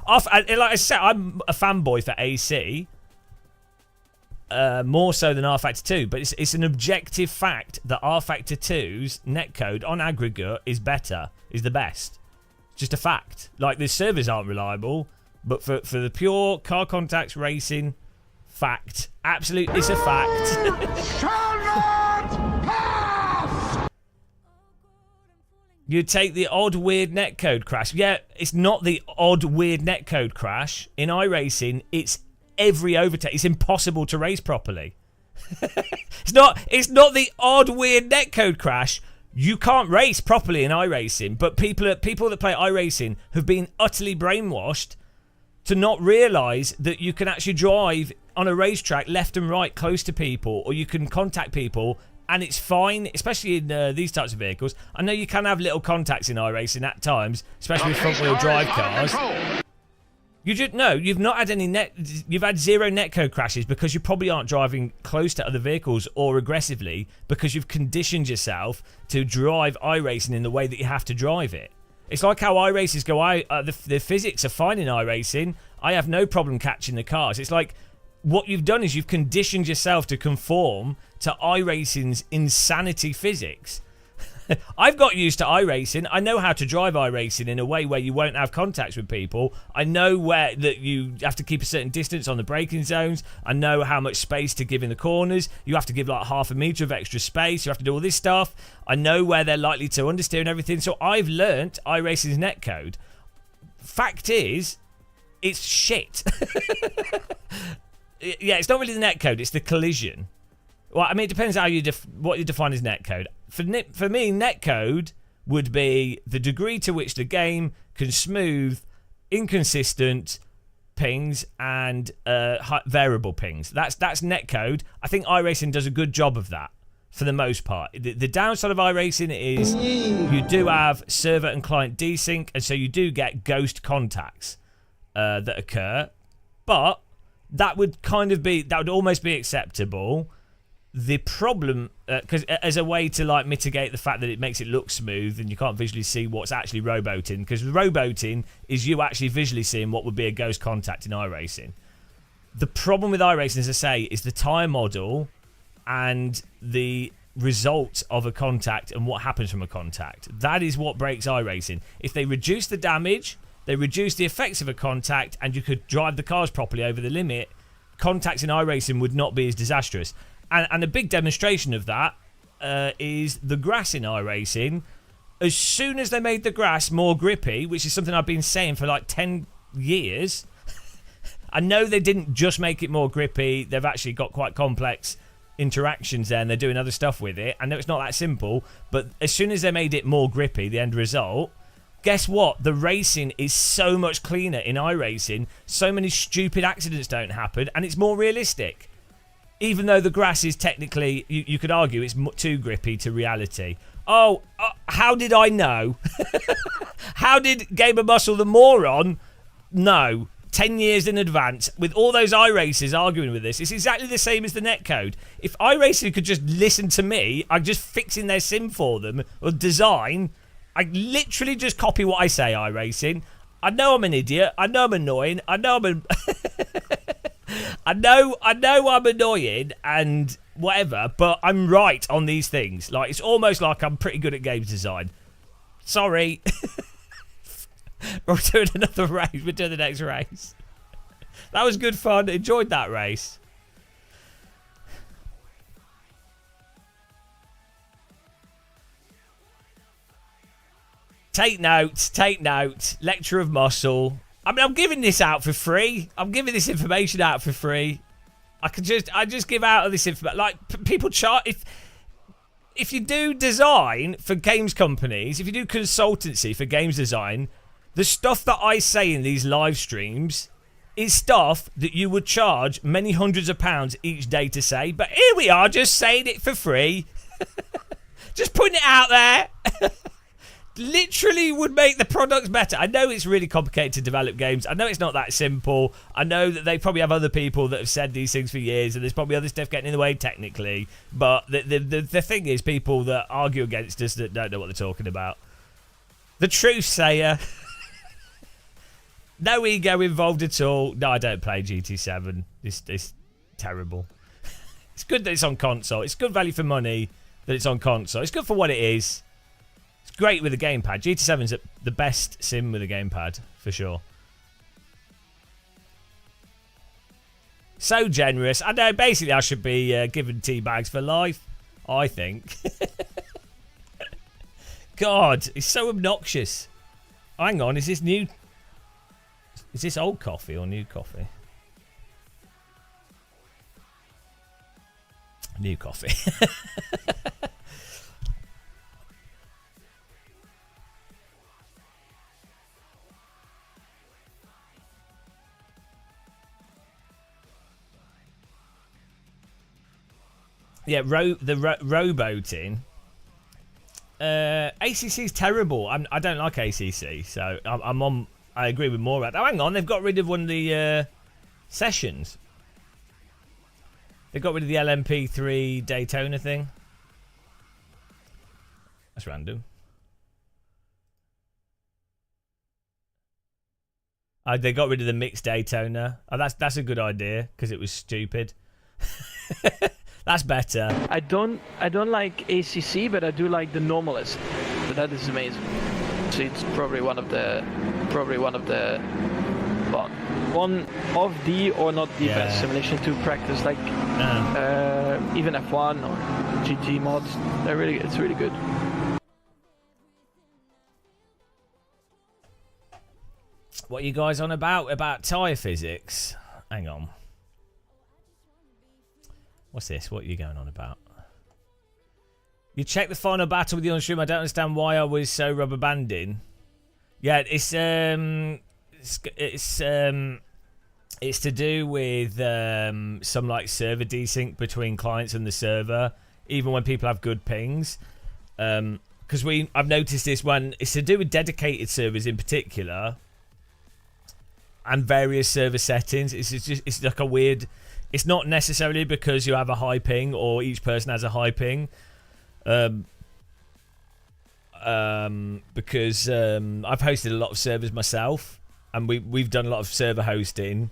Like I said, I'm a fanboy for AC. More so than R Factor 2, but it's an objective fact that R Factor 2's netcode on aggregate is the best. Just a fact. Like, the servers aren't reliable, but for the pure car contacts racing fact, absolutely, it's a fact. Shall not pass! You take the odd weird netcode crash. Yeah, it's not the odd weird netcode crash. In iRacing, it's every overtake. It's impossible to race properly. It's not the odd weird netcode crash. You can't race properly in iRacing, but people that play iRacing have been utterly brainwashed to not realise that you can actually drive on a racetrack left and right close to people, or you can contact people and it's fine, especially in these types of vehicles. I know you can have little contacts in iRacing at times, especially with front wheel drive cars. You've not had any you've had zero netcode crashes because you probably aren't driving close to other vehicles or aggressively, because you've conditioned yourself to drive iRacing in the way that you have to drive it. It's like how iRacers go out. The physics are fine in iRacing. I have no problem catching the cars. It's like what you've done is you've conditioned yourself to conform to iRacing's insanity physics. I've got used to iRacing. I know how to drive iRacing in a way where you won't have contacts with people. I know where that you have to keep a certain distance on the braking zones. I know how much space to give in the corners. You have to give like half a metre of extra space. You have to do all this stuff. I know where they're likely to understeer and everything. So I've learnt iRacing's netcode. Fact is, it's shit. Yeah, it's not really the netcode. It's the collision. Well, I mean, it depends how what you define as netcode. For me, netcode would be the degree to which the game can smooth inconsistent pings and variable pings. That's netcode. I think iRacing does a good job of that for the most part. The downside of iRacing is you do have server and client desync, and so you do get ghost contacts that occur. But that would almost be acceptable. The problem, because as a way to like mitigate the fact that it makes it look smooth and you can't visually see what's actually rowboating, because rowboating is you actually visually seeing what would be a ghost contact in iRacing. The problem with iRacing, as I say, is the tyre model and the result of a contact and what happens from a contact. That is what breaks iRacing. If they reduce the damage, they reduce the effects of a contact, and you could drive the cars properly over the limit, contacts in iRacing would not be as disastrous. And a big demonstration of that is the grass in iRacing. As soon as they made the grass more grippy, which is something I've been saying for like 10 years, I know they didn't just make it more grippy. They've actually got quite complex interactions there, and they're doing other stuff with it. I know it's not that simple, but as soon as they made it more grippy, the end result, guess what? The racing is so much cleaner in iRacing. So many stupid accidents don't happen, and it's more realistic. Even though the grass is technically, you could argue it's too grippy to reality. Oh, how did I know? How did Gamer Muscle the moron know 10 years in advance with all those iRacers arguing with this? It's exactly the same as the netcode. If iRacing could just listen to me, I'm just fixing their sim for them, or design. I literally just copy what I say, iRacing. I know I'm an idiot. I know I'm annoying. I know I'm I know I'm annoying and whatever, but I'm right on these things. Like, it's almost like I'm pretty good at games design. Sorry. We're doing another race. We're doing the next race. That was good fun. Enjoyed that race. Take notes. Take notes. Lecture of Muscle. I mean, I'm giving this out for free. I'm giving this information out for free. I just give out this information. Like, people charge. If you do design for games companies, if you do consultancy for games design, the stuff that I say in these live streams is stuff that you would charge many hundreds of pounds each day to say. But here we are, just saying it for free. Just putting it out there. Literally would make the products better. I know it's really complicated to develop games. I know it's not that simple. I know that they probably have other people that have said these things for years, and there's probably other stuff getting in the way technically. But the thing is, people that argue against us that don't know what they're talking about. The truth sayer. No ego involved at all. No, I don't play GT7. It's terrible. It's good that it's on console. It's good value for money that it's on console. It's good for what it is. It's great with a gamepad. GT7's the best sim with a gamepad, for sure. So generous. I know, basically I should be given tea bags for life, I think. God, it's so obnoxious. Hang on, is this new... Is this old coffee or new coffee? New coffee. Yeah, rowboating. ACC is terrible. I don't like ACC, so I'm on. I agree with more about that. Oh, hang on, they've got rid of one of the sessions. They got rid of the LMP3 Daytona thing. That's random. They got rid of the mixed Daytona. Oh, that's a good idea because it was stupid. That's better. I don't like ACC, but I do like the Normalist. But that is amazing. So it's probably one of the well, one of the or not the best simulation to practice, like even F1 or GT mods. It's really good. What are you guys on about? About tyre physics? Hang on. What's this? What are you going on about? You checked the final battle with the on-stream. I don't understand why I was so rubber banding. Yeah, it's to do with some like server desync between clients and the server, even when people have good pings. Because I've noticed this when it's to do with dedicated servers in particular, and various server settings. It's like a weird. It's not necessarily because you have a high ping or each person has a high ping. Because I've hosted a lot of servers myself, and we've done a lot of server hosting,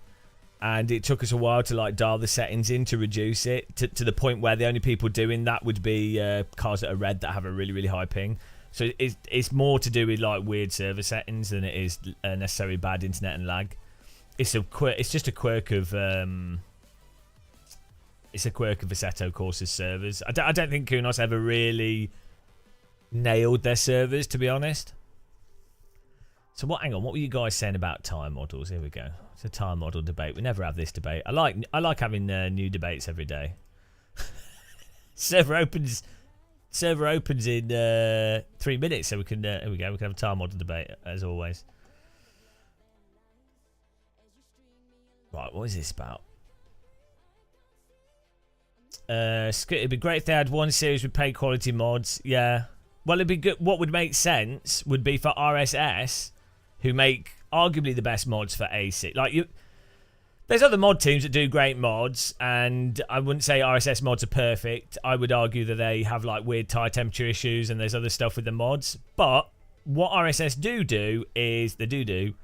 and it took us a while to like dial the settings in to reduce it to the point where the only people doing that would be cars that are red that have a really, really high ping. So it's more to do with like weird server settings than it is necessarily bad internet and lag. It's just a quirk of It's a quirk of Assetto Corsa's servers. I don't think Kunos ever really nailed their servers, to be honest. So hang on, what were you guys saying about tyre models? Here we go. It's a tyre model debate. We never have this debate. I like having new debates every day. server opens in 3 minutes, so we can here we go. We can have a tyre model debate as always. Right, what is this about? It'd be great if they had one series with paid quality mods. Yeah. Well, it'd be good. What would make sense would be for RSS, who make arguably the best mods for AC. There's other mod teams that do great mods, and I wouldn't say RSS mods are perfect. I would argue that they have like weird tire temperature issues, and there's other stuff with the mods. But what RSS do is the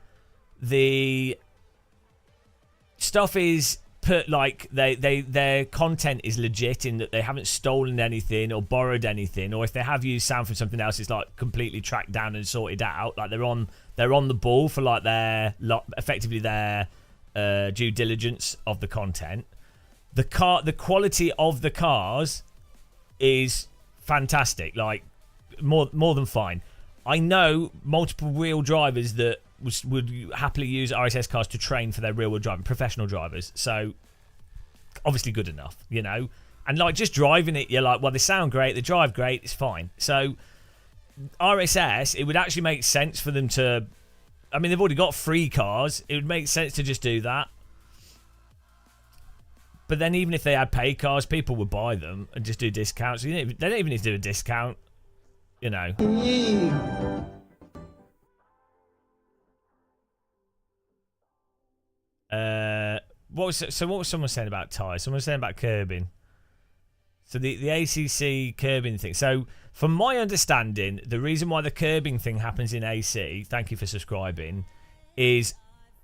stuff is put like their content is legit in that they haven't stolen anything or borrowed anything, or if they have used sound from something else, it's like completely tracked down and sorted out. Like they're on the ball for like effectively their due diligence of the content. The quality of the cars is fantastic, like more than fine. I know multiple real drivers that would happily use RSS cars to train for their real world driving, professional drivers. So obviously good enough, you know. And like just driving it, you're like, well, they sound great, they drive great, it's fine. So RSS, it would actually make sense for them to. I mean, they've already got free cars. It would make sense to just do that. But then even if they had pay cars, people would buy them and just do discounts. So they don't even need to do a discount, you know. What was someone saying about tyres? Someone was saying about curbing. So the ACC curbing thing. So from my understanding, the reason why the curbing thing happens in AC, thank you for subscribing, is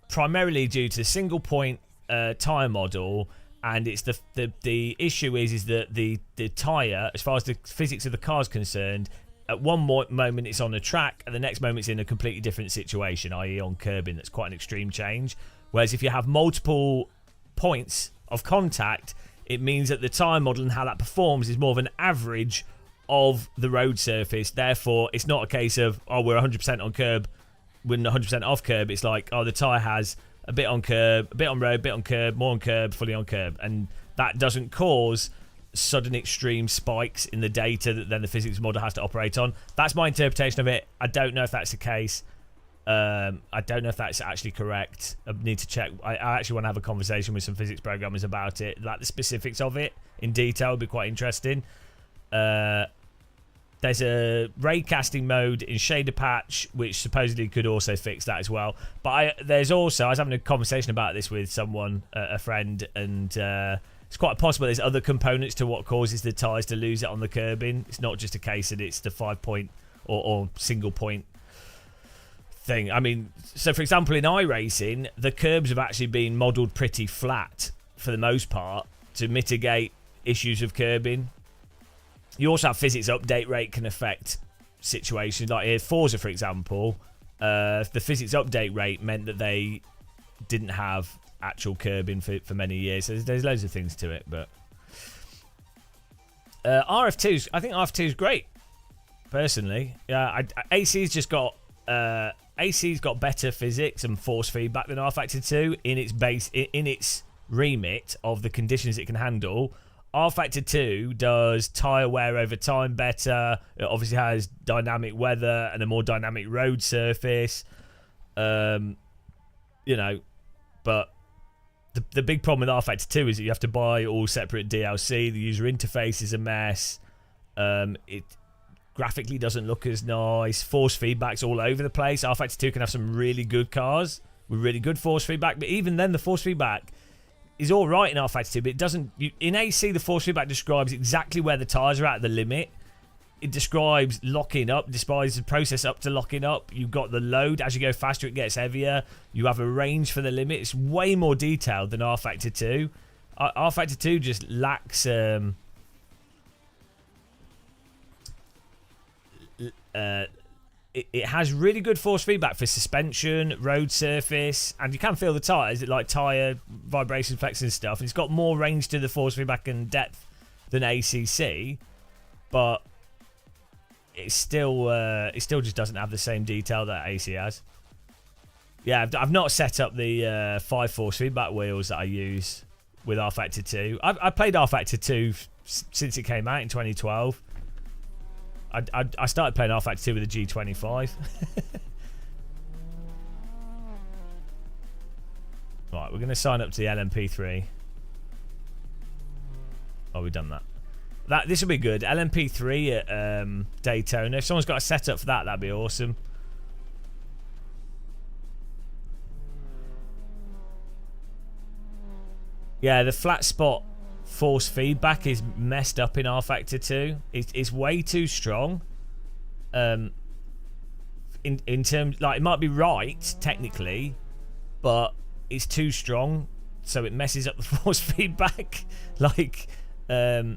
primarily due to the single point tyre model, and it's the issue is that the tyre, as far as the physics of the car is concerned, at one moment it's on a track, and the next moment it's in a completely different situation, i.e. on curbing. That's quite an extreme change. Whereas if you have multiple points of contact, it means that the tyre model and how that performs is more of an average of the road surface. Therefore, it's not a case of, oh, we're 100% on curb, we're 100% off curb. It's like, oh, the tyre has a bit on curb, a bit on road, a bit on curb, more on curb, fully on curb. And that doesn't cause sudden extreme spikes in the data that then the physics model has to operate on. That's my interpretation of it. I don't know if that's the case. I don't know if that's actually correct. I need to check. I actually want to have a conversation with some physics programmers about it. Like the specifics of it in detail would be quite interesting. There's a raycasting mode in Shader Patch, which supposedly could also fix that as well. But there's also, I was having a conversation about this with someone, a friend, and it's quite possible there's other components to what causes the tyres to lose it on the curbing. It's not just a case that it's the 5-point or single point thing. I mean, so for example, in iRacing, the curbs have actually been modelled pretty flat for the most part to mitigate issues of curbing. You also have physics update rate can affect situations. Like here, Forza, for example, the physics update rate meant that they didn't have actual curbing for many years. So there's loads of things to it, but RF2's, I think RF2 is great, personally. Yeah, AC's just got AC's got better physics and force feedback than R Factor 2 in its remit of the conditions it can handle. R Factor 2 does tyre wear over time better. It obviously has dynamic weather and a more dynamic road surface. You know, but the big problem with R Factor 2 is that you have to buy all separate DLC. The user interface is a mess. It graphically doesn't look as nice. Force feedback's all over the place. R Factor 2 can have some really good cars with really good force feedback, but even then the force feedback is all right in R Factor 2, but it doesn't. In AC, the force feedback describes exactly where the tyres are at the limit. It describes locking up, describes the process up to locking up. You've got the load. As you go faster, it gets heavier. You have a range for the limit. It's way more detailed than R Factor 2. R Factor 2 just lacks it has really good force feedback for suspension, road surface, and you can feel the tyres, like tyre vibration effects and stuff. And it's got more range to the force feedback and depth than ACC, but it still just doesn't have the same detail that AC has. Yeah, I've not set up the 5 force feedback wheels that I use with rFactor 2. I played rFactor 2 since it came out in 2012. I started playing rFactor 2 with a G25. Right, we're going to sign up to the LMP3. Oh, we've done that. This will be good. LMP3 at Daytona. If someone's got a setup for that, that'd be awesome. Yeah, the flat spot force feedback is messed up in rFactor 2. It's way too strong. In terms, like, it might be right technically, but it's too strong, so it messes up the force feedback. Like, they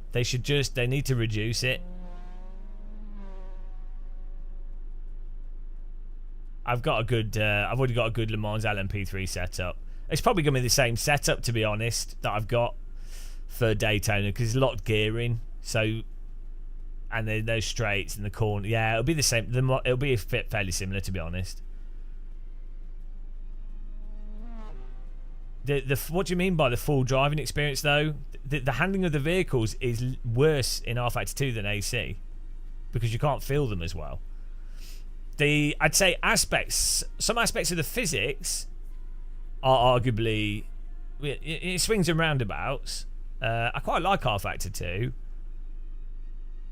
need to reduce it. I've already got a good Le Mans LMP3 setup. It's probably going to be the same setup, to be honest, that I've got for Daytona, because it's locked gearing. So, and those straights and the corner, yeah, it'll be the same. It'll be fairly similar, to be honest. What do you mean by the full driving experience, though? The handling of the vehicles is worse in rFactor 2 than AC, because you can't feel them as well. I'd say some aspects of the physics are arguably, it swings and roundabouts. I quite like rFactor 2,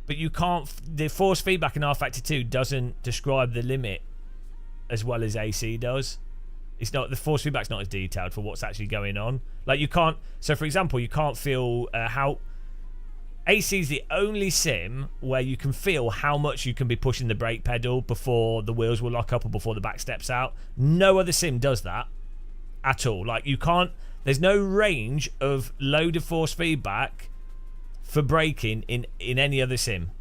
but you can't. The force feedback in rFactor 2 doesn't describe the limit as well as AC does. It's not, the force feedback's not as detailed for what's actually going on. Like, you can't. So, for example, you can't feel how. AC is the only sim where you can feel how much you can be pushing the brake pedal before the wheels will lock up or before the back steps out. No other sim does that at all. Like, you can't. There's no range of load of force feedback for braking in any other sim.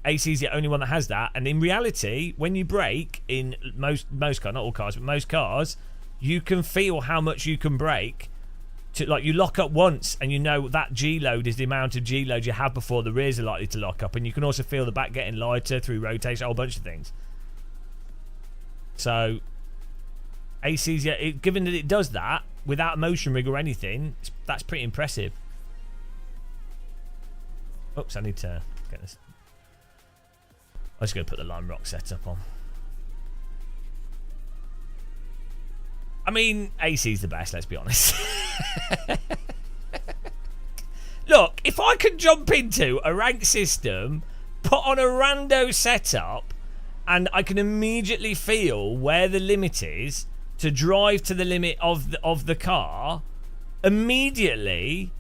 AC is the only one that has that. And in reality, when you brake in most cars, not all cars, but most cars, you can feel how much you can brake. Like, you lock up once and you know that G load is the amount of G load you have before the rears are likely to lock up, and you can also feel the back getting lighter through rotation, a whole bunch of things. So AC's, given that it does that without motion rig or anything, that's pretty impressive. Oops, I need to get this. I'm just going to put the Lime Rock setup on. I mean, AC's the best, let's be honest. Look, if I could jump into a rank system, put on a rando setup, and I can immediately feel where the limit is to drive to the limit of the car, immediately,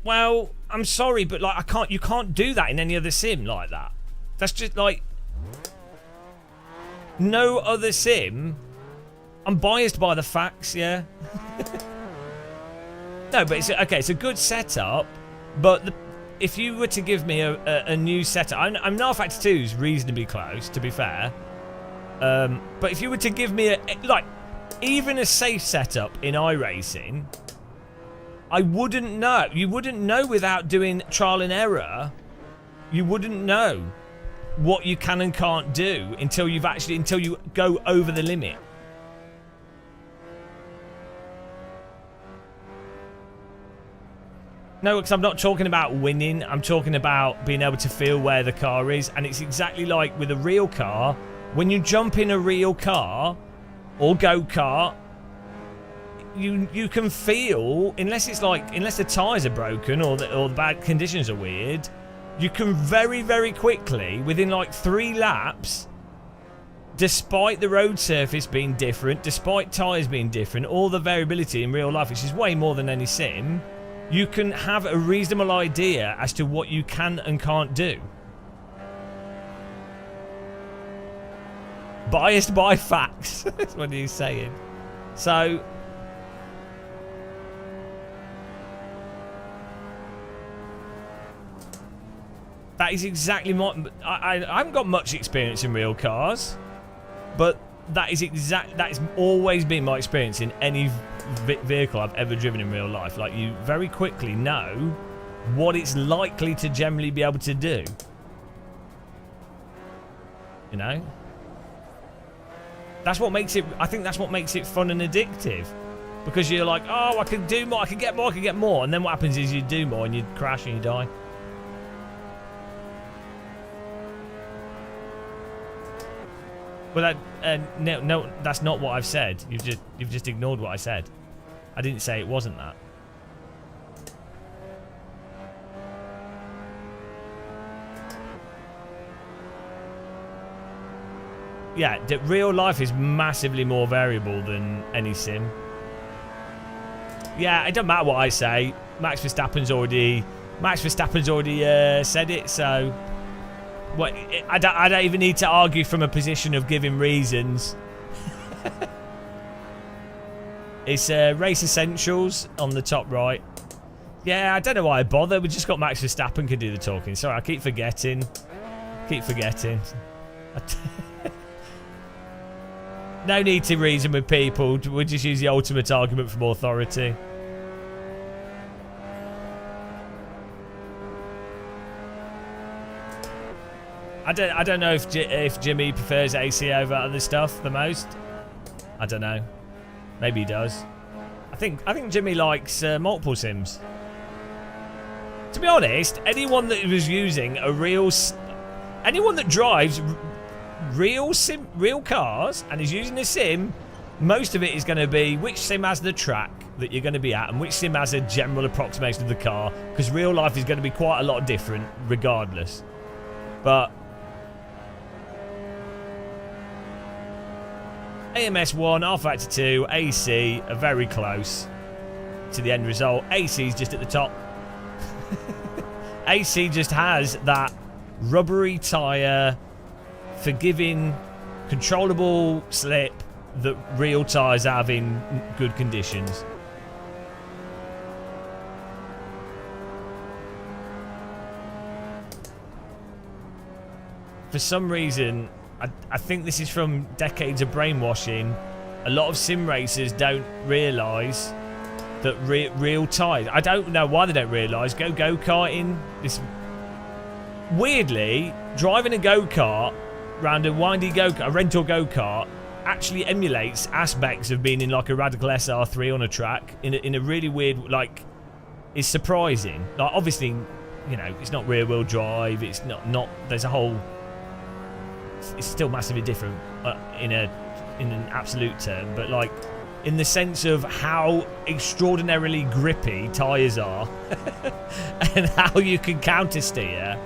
well, I'm sorry, but like, you can't do that in any other sim like that. That's just like, no other sim. I'm biased by the facts, yeah. No, but it's a good setup. But if you were to give me a new setup, I'm rFactor 2 is reasonably close, to be fair. But if you were to give me even a safe setup in iRacing, I wouldn't know. You wouldn't know without doing trial and error. You wouldn't know what you can and can't do until you go over the limit. No, because I'm not talking about winning. I'm talking about being able to feel where the car is. And it's exactly like with a real car. When you jump in a real car or go-kart, you can feel, unless the tyres are broken or the bad conditions are weird, you can very, very quickly, within like 3 laps, despite the road surface being different, despite tyres being different, all the variability in real life, which is way more than any sim, you can have a reasonable idea as to what you can and can't do. Biased by facts. That's what he's saying. So, That is exactly my... I haven't got much experience in real cars, but that has always been my experience in any vehicle I've ever driven in real life. Like, you very quickly know what it's likely to generally be able to do. You know? That's what makes it... I think that's what makes it fun and addictive. Because you're like, oh, I can do more, I can get more, I can get more. And then what happens is you do more and you crash and you die. Well, no, that's not what I've said. You've just ignored what I said. I didn't say it wasn't that. Yeah, real life is massively more variable than any sim. Yeah, it doesn't matter what I say. Max Verstappen's already said it, so what? I don't even need to argue from a position of giving reasons. It's Race Essentials on the top right. Yeah, I don't know why I bother. We just got Max Verstappen can do the talking. Sorry, I keep forgetting. No need to reason with people. We'll just use the ultimate argument from authority. I don't know if Jimmy prefers AC over other stuff the most. I don't know. Maybe he does. I think Jimmy likes multiple sims. To be honest, anyone that was using anyone that drives real cars and is using a sim, most of it is going to be which sim has the track that you're going to be at and which sim has a general approximation of the car, because real life is going to be quite a lot different regardless. But AMS 1, R-Factor 2, AC are very close to the end result. AC is just at the top. AC just has that rubbery tyre, forgiving, controllable slip that real tyres have in good conditions. For some reason, I think this is from decades of brainwashing. A lot of sim racers don't realise that real tyres... I don't know why they don't realise. Go-karting. Weirdly, driving a go-kart around a windy a rental go-kart actually emulates aspects of being in like a Radical SR3 on a track in a really weird, like, it's surprising. Like, obviously, you know, it's not rear-wheel drive. It's not. There's a whole. It's still massively different in an absolute term, but like in the sense of how extraordinarily grippy tyres are and how you can counter steer.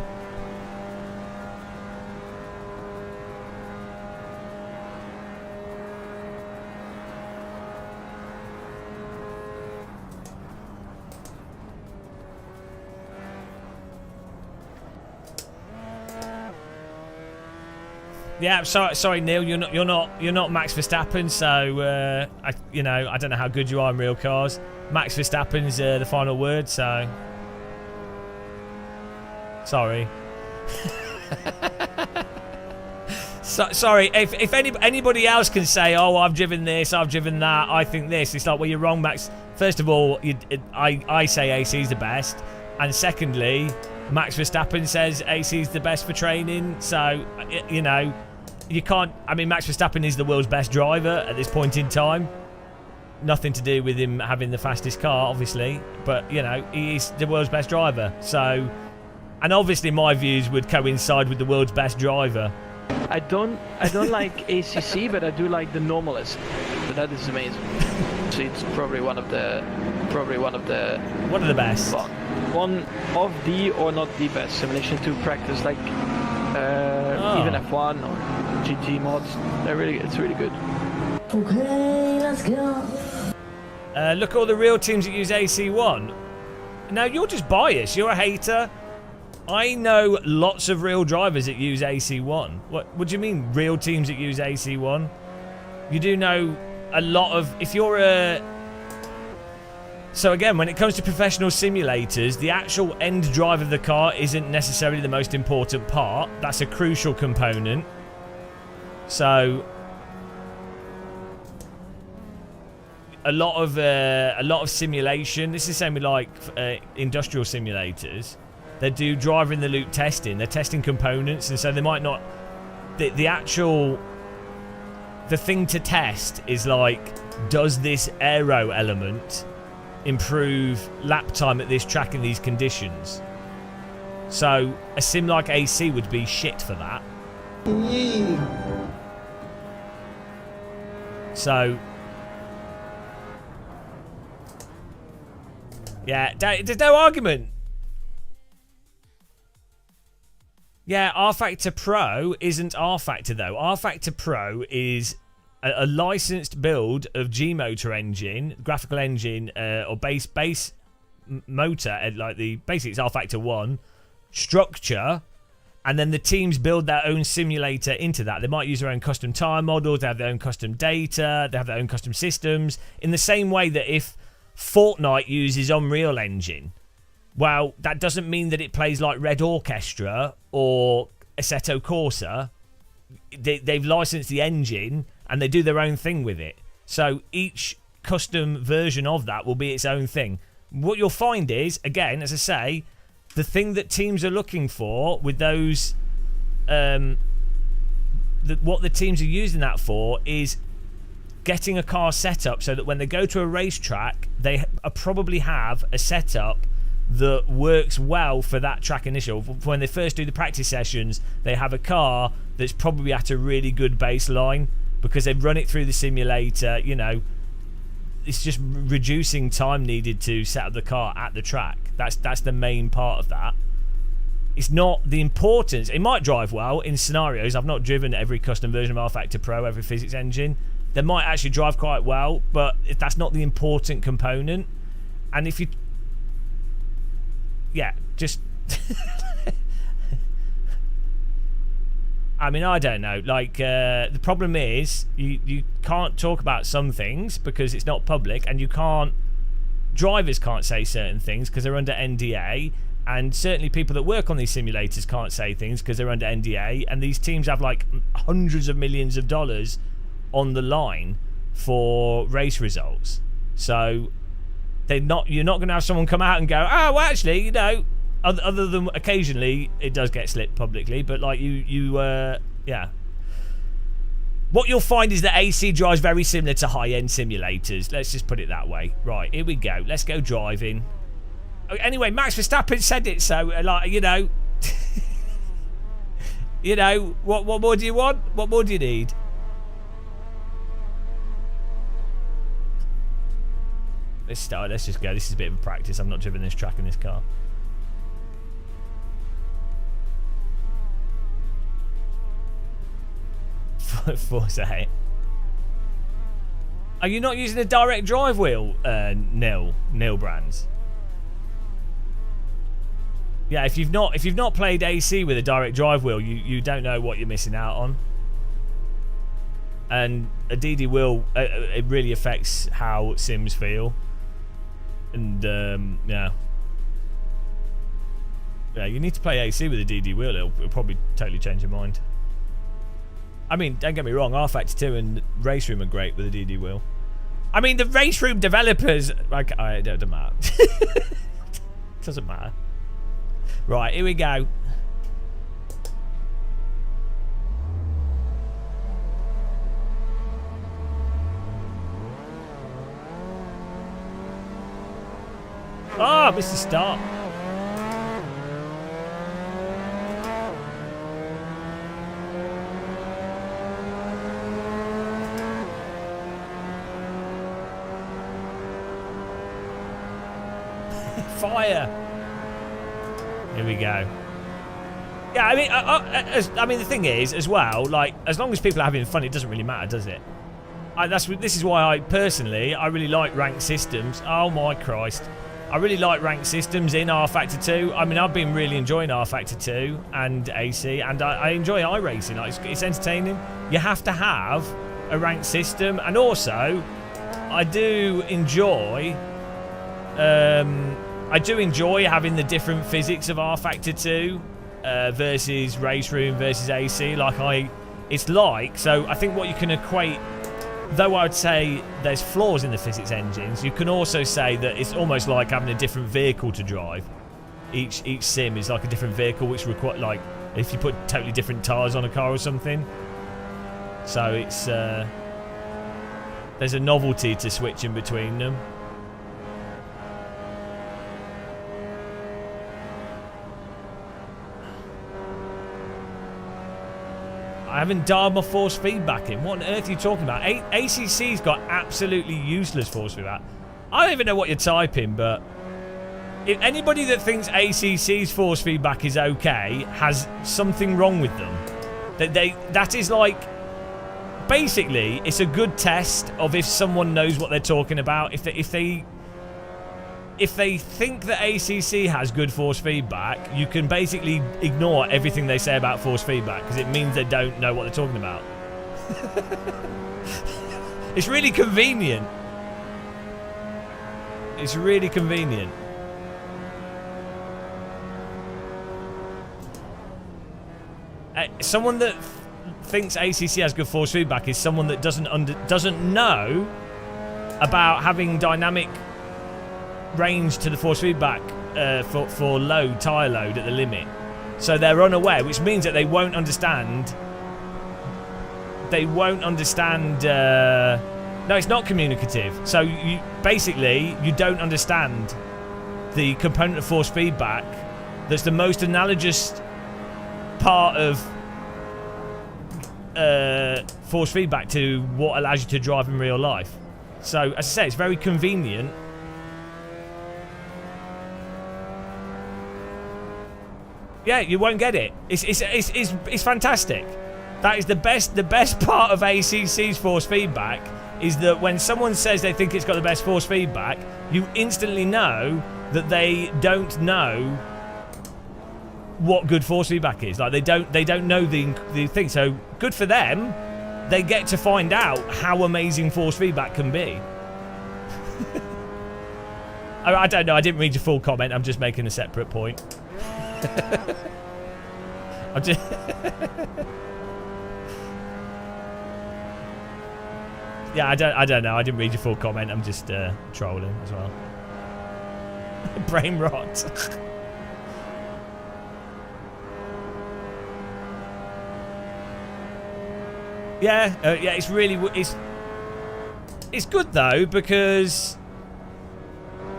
Yeah, sorry, Neil. You're not Max Verstappen. So I don't know how good you are in real cars. Max Verstappen's the final word. So sorry. Sorry. If anybody else can say, oh, I've driven this, I've driven that, I think this. It's like, well, you're wrong, Max. First of all, I say AC's the best, and secondly, Max Verstappen says AC's the best for training. So you know. You can't... I mean, Max Verstappen is the world's best driver at this point in time. Nothing to do with him having the fastest car, obviously. But, you know, he is the world's best driver. So... And obviously my views would coincide with the world's best driver. I don't like ACC, but I do like the Normalist. So that is amazing. So it's probably one of the One of the best. One of the, or not the best, simulation to practice, like even F1 or GT mods. It's really good. Okay, let's go. Look at all the real teams that use AC1. Now, you're just biased. You're a hater. I know lots of real drivers that use AC1. What do you mean, real teams that use AC1? You do know a lot of... If you're a... So again, when it comes to professional simulators, the actual end drive of the car isn't necessarily the most important part. That's a crucial component. So a lot of simulation. This is the same with like industrial simulators. They do driver in the loop testing. They're testing components, and so they might not. The thing to test is like, does this aero element improve lap time at this track in these conditions? So a sim like AC would be shit for that. So yeah, there's no argument. Yeah, R Factor Pro isn't R Factor though. R Factor Pro is a licensed build of G motor engine, graphical engine, or base motor, like basically it's R Factor 1 structure, and then the teams build their own simulator into that. They might use their own custom tyre models, they have their own custom data, they have their own custom systems, in the same way that if Fortnite uses Unreal Engine, well, that doesn't mean that it plays like Red Orchestra or Assetto Corsa. They've licensed the engine and they do their own thing with it. So each custom version of that will be its own thing. What you'll find is, again, as I say, the thing that teams are looking for with those, what the teams are using that for is getting a car set up so that when they go to a racetrack, they probably have a setup that works well for that track initial. When they first do the practice sessions, they have a car that's probably at a really good baseline because they've run it through the simulator. You know, it's just reducing time needed to set up the car at the track. That's the main part of that. It's not the importance. It might drive well in scenarios. I've not driven every custom version of R Factor Pro, every physics engine. They might actually drive quite well, but that's not the important component. And if you... Yeah, just... I mean, I don't know. Like, the problem is you can't talk about some things because it's not public, and you can't... Drivers can't say certain things because they're under NDA, and certainly people that work on these simulators can't say things because they're under NDA, and these teams have like hundreds of millions of dollars on the line for race results. So you're not going to have someone come out and go, oh, well, actually, you know, other than occasionally it does get slipped publicly, but like yeah. What you'll find is that AC drives very similar to high-end simulators. Let's just put it that way. Right, here we go. Let's go driving. Anyway, Max Verstappen said it, so like, you know, you know, what more do you want? What more do you need? Let's start. Let's just go. This is a bit of a practice. I've not driven this track in this car. Forza 8. Are you not using a direct drive wheel, Neil Brands? Yeah, if you've not played AC with a direct drive wheel, you don't know what you're missing out on. And a DD wheel, it really affects how sims feel. And yeah, you need to play AC with a DD wheel. It'll probably totally change your mind. I mean, don't get me wrong, R Factor 2 and Race Room are great with a DD wheel. I mean, the Race Room developers, like, it doesn't matter. Doesn't matter. Right, here we go. Ah, missed the start. Fire. Here we go. Yeah, I mean, the thing is, as well, like, as long as people are having fun, it doesn't really matter, does it? This is why I really like ranked systems. Oh my Christ. I really like ranked systems in R Factor 2. I mean, I've been really enjoying R Factor 2 and AC, and I enjoy iRacing. Like, it's entertaining. You have to have a ranked system, and also, I do enjoy I do enjoy having the different physics of R Factor 2 versus race room versus AC. So I think what you can equate, though I would say there's flaws in the physics engines, you can also say that it's almost like having a different vehicle to drive. Each sim is like a different vehicle, which require, like, if you put totally different tyres on a car or something. So it's there's a novelty to switching between them. I haven't dialed my force feedback in. What on earth are you talking about? ACC's got absolutely useless force feedback. I don't even know what you're typing, but if anybody that thinks ACC's force feedback is okay has something wrong with them. That is like, basically, it's a good test of if someone knows what they're talking about. If they think that ACC has good force feedback, you can basically ignore everything they say about force feedback because it means they don't know what they're talking about. It's really convenient. It's really convenient. Someone that thinks ACC has good force feedback is someone that doesn't know about having dynamic range to the force feedback for load, tyre load at the limit. So they're unaware, which means that they won't understand. No, it's not communicative. So you don't understand the component of force feedback that's the most analogous part of force feedback to what allows you to drive in real life. So as I say, it's very convenient. Yeah, you won't get it. It's fantastic. That is the best part of ACC's force feedback is that when someone says they think it's got the best force feedback, you instantly know that they don't know what good force feedback is. Like they don't know the thing. So good for them. They get to find out how amazing force feedback can be. I don't know. I didn't read your full comment. I'm just making a separate point. I'm just. Yeah, I don't know. I didn't read your full comment. I'm just trolling as well. Brain rot. Yeah, it's really it's good though because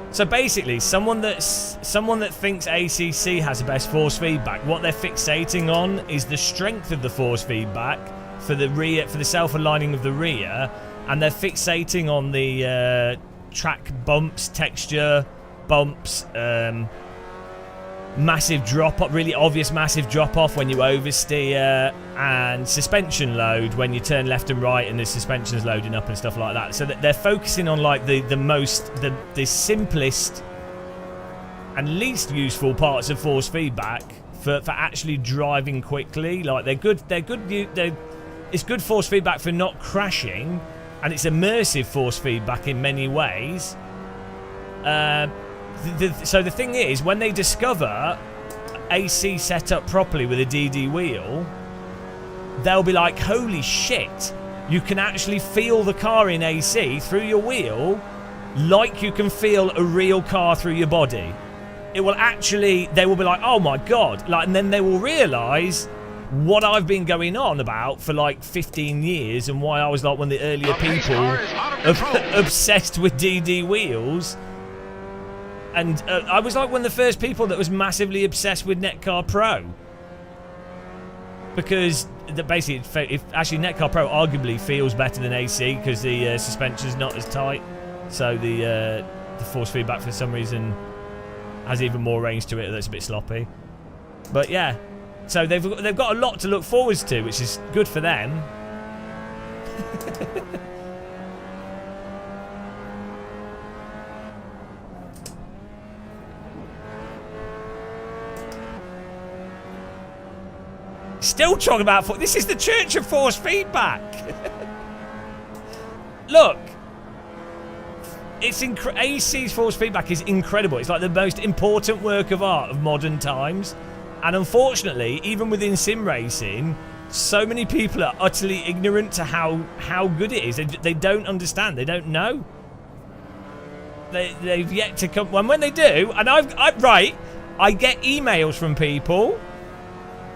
so basically someone that thinks ACC has the best force feedback, what they're fixating on is the strength of the force feedback for the rear, for the self-aligning of the rear, and they're fixating on the track bumps, texture bumps, massive drop-off, really obvious massive drop-off when you oversteer, and suspension load when you turn left and right and the suspension's loading up and stuff like that. So that they're focusing on like the simplest and least useful parts of force feedback for actually driving quickly. Like it's good force feedback for not crashing, and it's immersive force feedback in many ways. So the thing is, when they discover AC set up properly with a DD wheel, they'll be like, holy shit, you can actually feel the car in AC through your wheel like you can feel a real car through your body. It will actually, they will be like, oh my god, like, and then they will realise what I've been going on about for like 15 years and why I was like one of the earlier people obsessed with DD wheels. And I was like one of the first people that was massively obsessed with Netcar Pro. Because basically, actually Netcar Pro arguably feels better than AC because the suspension's not as tight. So the force feedback for some reason has even more range to it that's a bit sloppy. But yeah, so they've got a lot to look forward to, which is good for them. Still talking about force. This is the church of force feedback. Look, It's AC's force feedback is incredible. It's like the most important work of art of modern times. And unfortunately, even within sim racing, so many people are utterly ignorant to how good it is. They don't understand. They don't know. They've yet to come. And when they do, and I get emails from people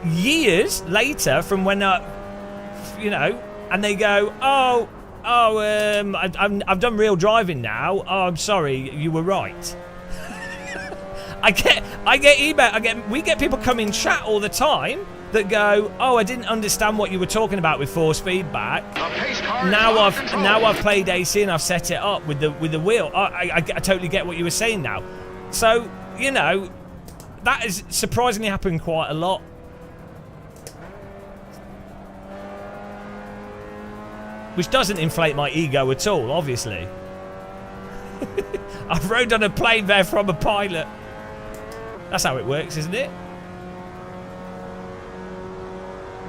years later from when you know, and they go, I've done real driving now. Oh, I'm sorry, you were right. I get email. We get people come in chat all the time that go, oh, I didn't understand what you were talking about with force feedback. Now I've played AC and I've set it up with the wheel. I totally get what you were saying now. So, you know, that has surprisingly happened quite a lot. Which doesn't inflate my ego at all, obviously. I rode on a plane there from a pilot. That's how it works, isn't it?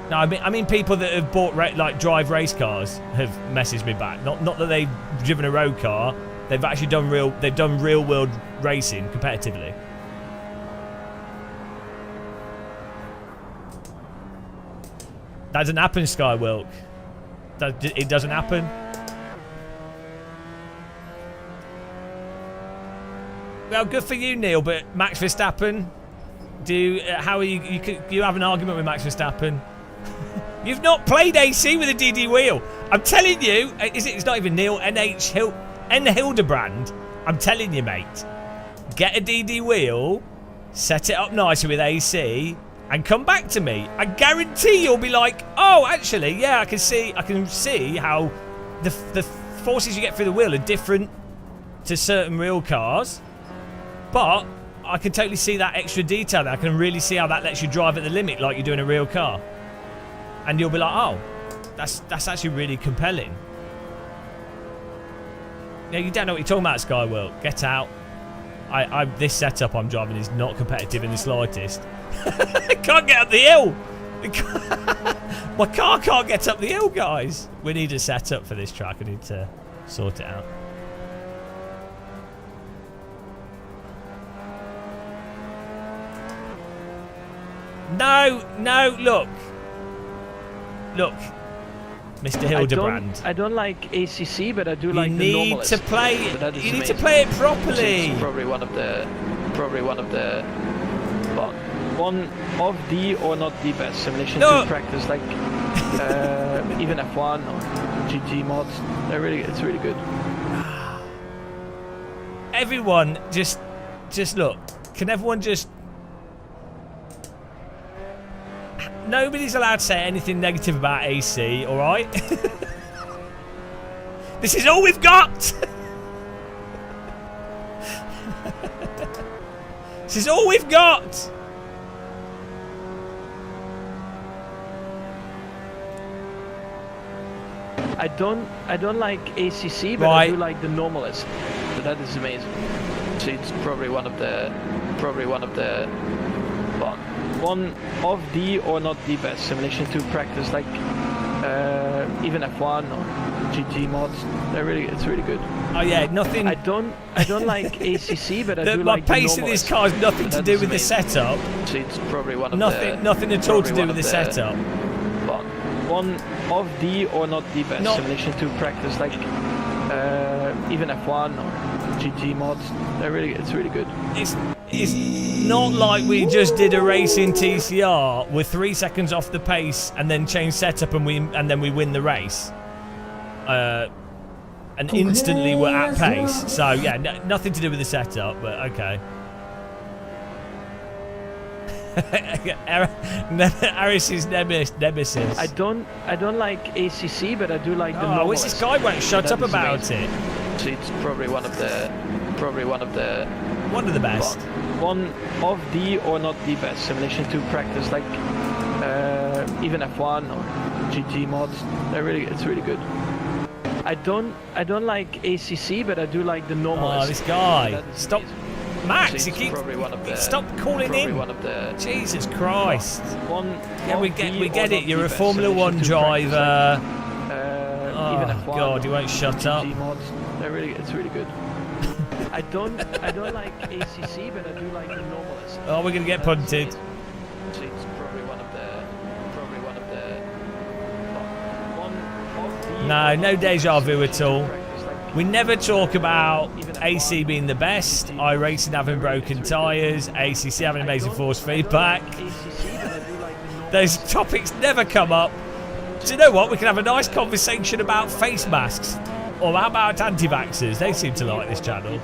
No, I mean people that have bought drive race cars have messaged me back. Not that they've driven a road car. They've actually done real world racing competitively. That doesn't happen, Skywilk. It doesn't happen. Well, good for you, Neil. But Max Verstappen, how are you have an argument with Max Verstappen? You've not played AC with a DD wheel. I'm telling you, it's not even Neil. N Hildebrand. I'm telling you, mate. Get a DD wheel, set it up nicely with AC, and come back to me. I guarantee you'll be like, oh, actually, yeah, I can see how the forces you get through the wheel are different to certain real cars. But I can totally see that extra detail there. I can really see how that lets you drive at the limit like you do in a real car. And you'll be like, oh, that's actually really compelling. Yeah, you don't know what you're talking about, Skyworld. Get out. This setup I'm driving is not competitive in the slightest. I can't get up the hill. My car can't get up the hill, guys. We need a setup for this track. I need to sort it out. No, look, Mr. Hildebrand. I don't like ACC, but I do like the normalist. You need to play it properly. It's probably one of the, well, one of the or not the best simulation to practice, like even F1 or GT mods. It's really good. Everyone, just look. Can everyone just? Nobody's allowed to say anything negative about AC, alright? This is all we've got! This is all we've got! I don't like ACC, but I do like the normalist. So that is amazing. So it's probably one of the, well, one of the or not the best simulation to practice, like even F1 or GT mods. It's really good. Oh yeah, nothing. I don't like ACC, but I do like the pace of this car has nothing to do with the setup. So it's probably one of nothing at all to do with the setup. Well, one of the or not the best simulation to practice, like even F1 or GT mods. It's really good. It's not like we just did a race in TCR with 3 seconds off the pace and then change setup and then we win the race. And instantly we're at pace. So yeah, nothing to do with the setup, but okay. Aris's nemesis. I don't like ACC, but I do like the normalist. Oh, this guy won't shut up about it. So it's probably one of the, one of the best. One of the or not the best simulation to practice, like even F1 or GT mods. It's really good. I don't like ACC, but I do like the normalist. Oh, this guy! Stop, amazing. Max! You keep stop calling in. Jesus Christ! One yeah, we get it. You're a Formula 1 driver. even F1 God, he won't shut up. GT mods, it's really good. I don't like ACC, but I do like the normal Assetto. Oh, we're gonna get punted. It's probably one of the No deja vu at all. We never talk about AC being the best, iRacing having broken tyres, ACC having amazing force feedback. Those topics never come up. Do you know what? We can have a nice conversation about face masks. Or how about anti-vaxxers? They seem to like this channel.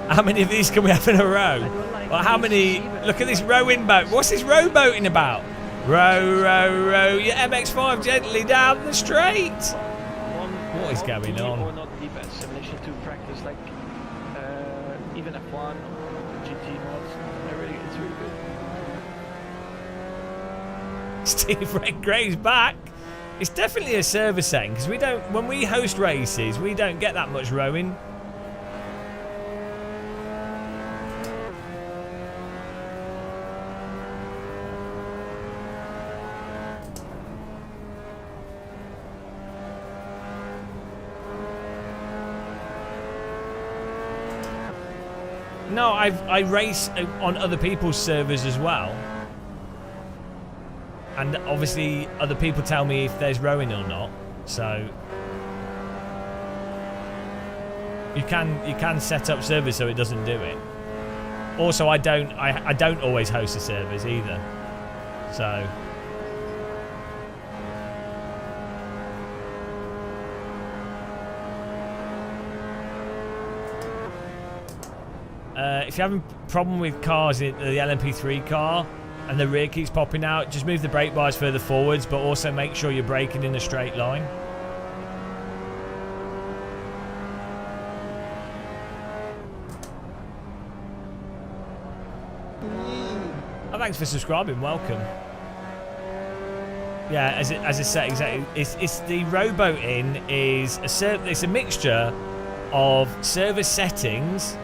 How many of these can we have in a row? Well, how many? Look at this rowing boat. What's this rowboating about? Row, row, row your MX-5 gently down the straight. What is going on? Or not the best simulation to practice, like even F1 or GT mods. It's really good. Steve Redgray's back. It's definitely a server setting because when we host races, we don't get that much rowing. No, I race on other people's servers as well. And obviously other people tell me if there's rowing or not. So you can set up servers so it doesn't do it. Also, I don't always host the servers either. So if you're having a problem with cars in the LMP3 car and the rear keeps popping out, just move the brake bars further forwards, but also make sure you're braking in a straight line. Oh, thanks for subscribing. Welcome. Yeah, as I said, exactly. It's the rowboating is it's a mixture of server settings.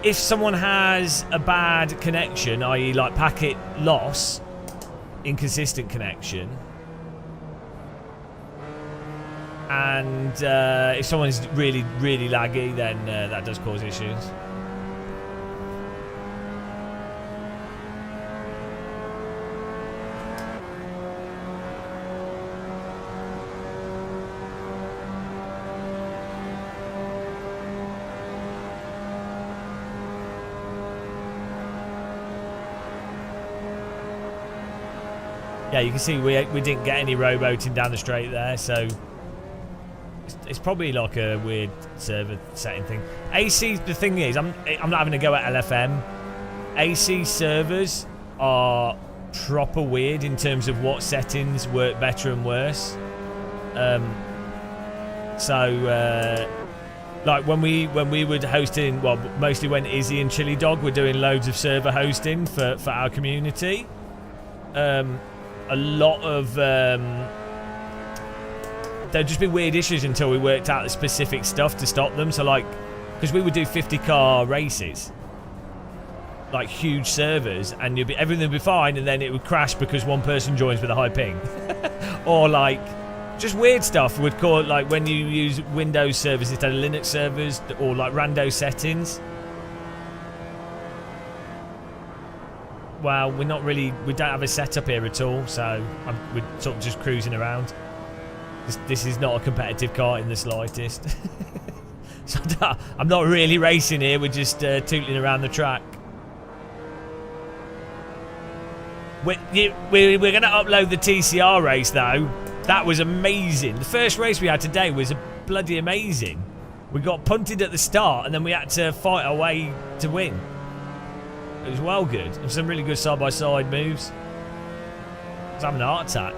If someone has a bad connection, i.e. like packet loss, inconsistent connection, and if someone is really, really laggy, then that does cause issues. Yeah, you can see we didn't get any rowboating down the straight there, so it's probably like a weird server setting thing. AC, the thing is, I'm not having a go at LFM. AC servers are proper weird in terms of what settings work better and worse. Like when we were hosting, well, mostly when Izzy and Chili Dog were doing loads of server hosting for our community. A lot of there'd just be weird issues until we worked out the specific stuff to stop them. So like, because we would do 50-car races, like huge servers, and everything would be fine, and then it would crash because one person joins with a high ping, or like just weird stuff would call it, like when you use Windows servers instead of Linux servers, or like rando settings. Well, we don't have a setup here at all, so we're sort of just cruising around. This is not a competitive car in the slightest. So I'm not really racing here, we're just tootling around the track. We're going to upload the TCR race though. That was amazing. The first race we had today was bloody amazing. We got punted at the start and then we had to fight our way to win. It was well good. And some really good side-by-side moves. I was having a heart attack.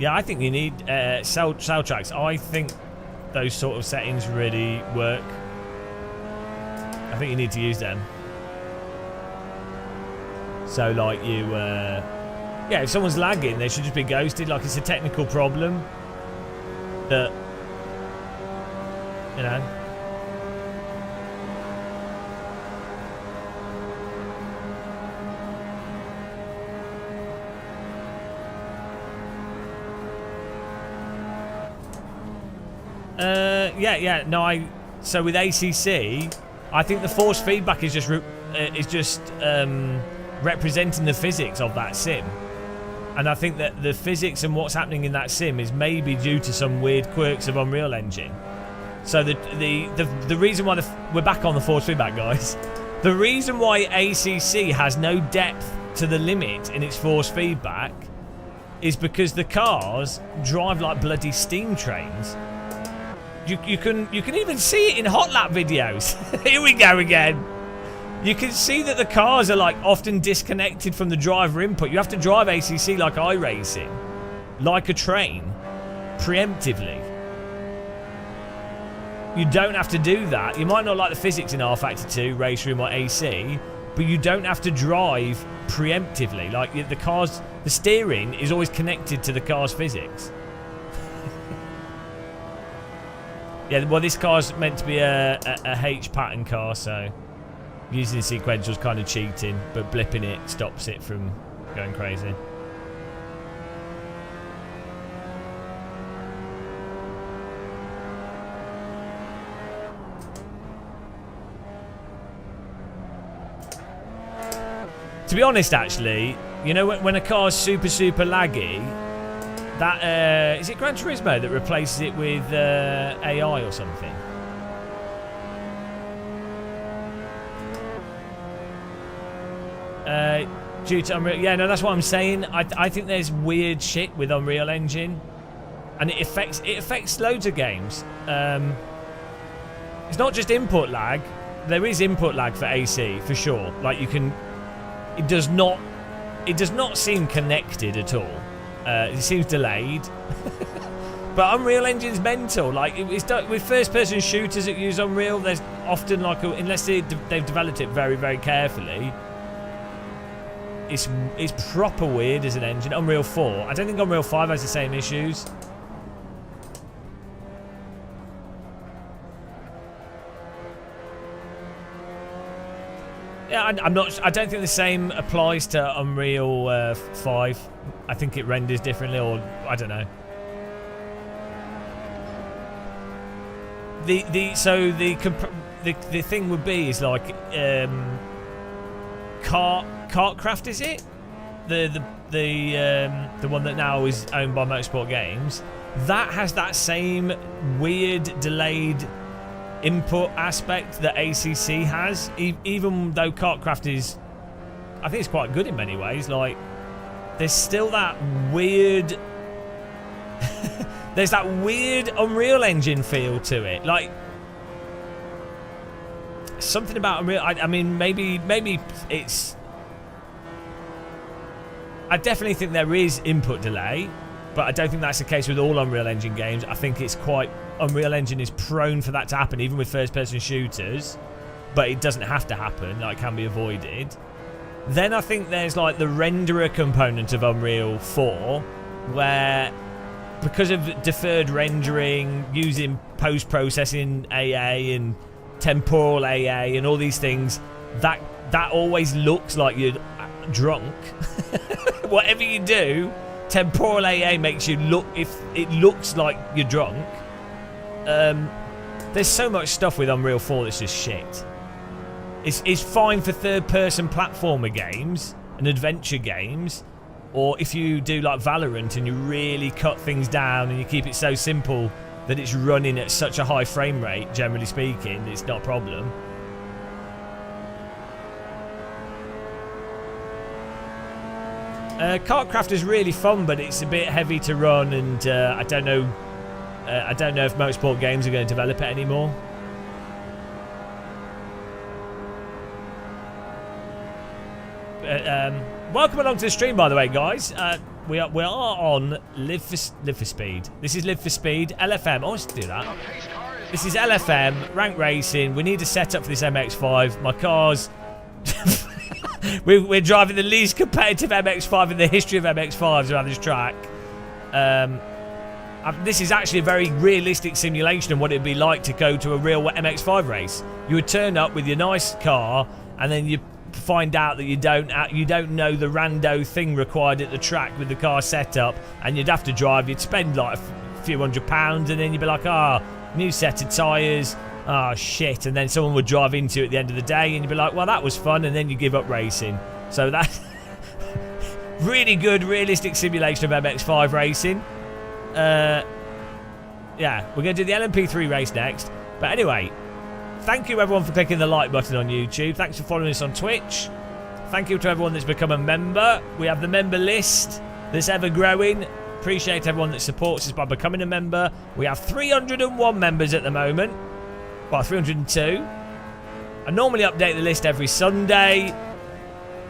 Yeah, I think you need cell tracks. I think those sort of settings really work. I think you need to use them. So like you Yeah, if someone's lagging, they should just be ghosted. Like, it's a technical problem that, you know. Yeah. No, so with ACC, I think the force feedback is just representing the physics of that sim, and I think that the physics and what's happening in that sim is maybe due to some weird quirks of Unreal Engine. So the reason why we're back on the force feedback, guys. The reason why ACC has no depth to the limit in its force feedback is because the cars drive like bloody steam trains. You can even see it in hot lap videos. Here we go again. You can see that the cars are like often disconnected from the driver input. You have to drive ACC like iRacing, like a train, preemptively. You don't have to do that. You might not like the physics in R Factor 2, Race Room or AC, but you don't have to drive preemptively. Like the steering is always connected to the car's physics. Yeah, well, this car's meant to be a H pattern car, so using the sequential's kind of cheating, but blipping it stops it from going crazy. To be honest, actually, you know, when a car's super laggy, that is it Gran Turismo that replaces it with AI or something? Due to Unreal, yeah, no, that's what I'm saying. I think there's weird shit with Unreal Engine, and it affects loads of games. It's not just input lag. There is input lag for AC for sure. Like it does not seem connected at all. It seems delayed. But Unreal Engine's mental. Like, it's done, with first-person shooters that use Unreal, there's often like unless they've developed it very, very carefully, it's proper weird as an engine. Unreal 4. I don't think Unreal 5 has the same issues. Yeah, I don't think the same applies to Unreal 5. I think it renders differently, or I don't know. The thing would be is like Kartcraft, is it? The one that now is owned by Motorsport Games. That has that same weird delayed input aspect that ACC has, even though Kartcraft is, I think it's quite good in many ways. Like, there's still that weird there's that weird Unreal Engine feel to it. Like, something about Unreal, I mean, maybe it's, I definitely think there is input delay, but I don't think that's the case with all Unreal Engine games. I think it's quite, Unreal Engine is prone for that to happen, even with first-person shooters, but it doesn't have to happen. Like, it can be avoided. Then I think there's like the renderer component of Unreal 4, where because of deferred rendering, using post-processing AA and temporal AA and all these things, that always looks like you're drunk. Whatever you do, temporal AA makes you look, if it looks like you're drunk. There's so much stuff with Unreal 4 that's just shit. It's fine for third-person platformer games and adventure games, or if you do like Valorant and you really cut things down and you keep it so simple that it's running at such a high frame rate, generally speaking, it's not a problem. Kartcraft is really fun, but it's a bit heavy to run, and I don't know if Motorsport Games are going to develop it anymore. Welcome along to the stream, by the way, guys. We are on Live for Speed. This is Live for Speed, LFM. I want to do that. This is LFM, rank racing. We need a setup for this MX-5. My car's We're driving the least competitive MX-5 in the history of MX-5s around this track. This is actually a very realistic simulation of what it'd be like to go to a real MX-5 race. You would turn up with your nice car, and then you find out that you don't know the rando thing required at the track with the car set up, and you'd have to drive. You'd spend like a few £100, and then you'd be like, new set of tyres. Oh shit, and then someone would drive into it at the end of the day, and you'd be like, well, that was fun, and then you give up racing. So that's really good realistic simulation of MX-5 racing. Yeah, we're going to do the LMP3 race next. But anyway, thank you everyone for clicking the like button on YouTube. Thanks for following us on Twitch. Thank you to everyone that's become a member. We have the member list that's ever growing. Appreciate everyone that supports us by becoming a member. We have 301 members at the moment. Well, 302. I normally update the list every Sunday,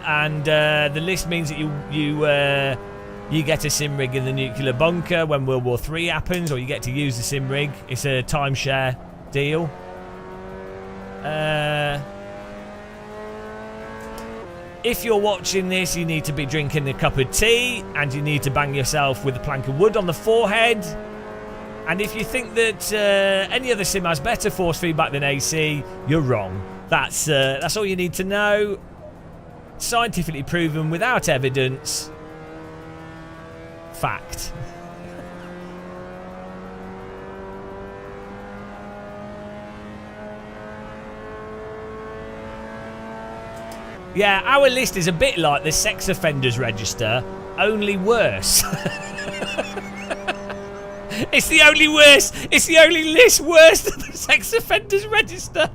and the list means that you get a sim rig in the nuclear bunker when World War III happens, or you get to use the sim rig. It's a timeshare deal. If you're watching this, you need to be drinking a cup of tea, and you need to bang yourself with a plank of wood on the forehead. And if you think that any other sim has better force feedback than AC, you're wrong. That's all you need to know. Scientifically proven, without evidence. Fact. Yeah, our list is a bit like the sex offenders register, only worse. It's the only list worse than the sex offenders register.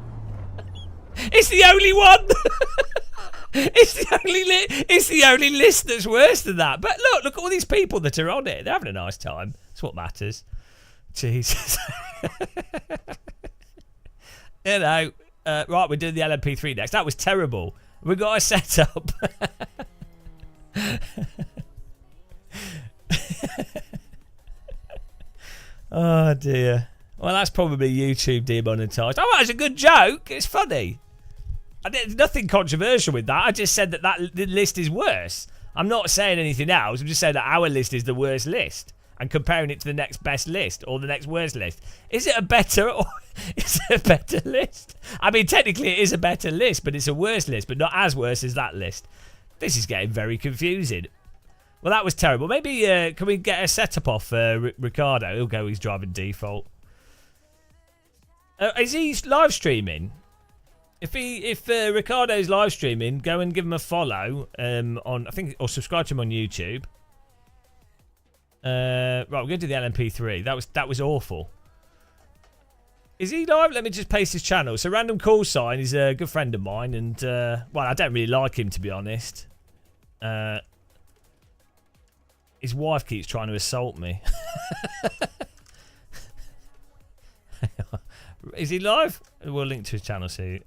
It's the only one. It's the only list that's worse than that. But look at all these people that are on it. They're having a nice time. That's what matters. Jesus. You know. Right, we're doing the LMP3 next. That was terrible. We got a setup. Oh dear. Well, that's probably YouTube demonetised. Oh, that's a good joke. It's funny. There's nothing controversial with that. I just said that the list is worse. I'm not saying anything else. I'm just saying that our list is the worst list and comparing it to the next best list or the next worst list. Is it a better or is it a better list? I mean, technically it is a better list, but it's a worse list, but not as worse as that list. This is getting very confusing. Well, that was terrible. Maybe can we get a setup off Ricardo? He'll go. He's driving default. Is he live streaming? If Ricardo's live streaming, go and give him a follow on, I think, or subscribe to him on YouTube. Right, we're going to do the LMP3. That was awful. Is he live? Let me just paste his channel. So Random Call Sign is a good friend of mine, and well, I don't really like him, to be honest. His wife keeps trying to assault me. Is he live? We'll link to his channel soon.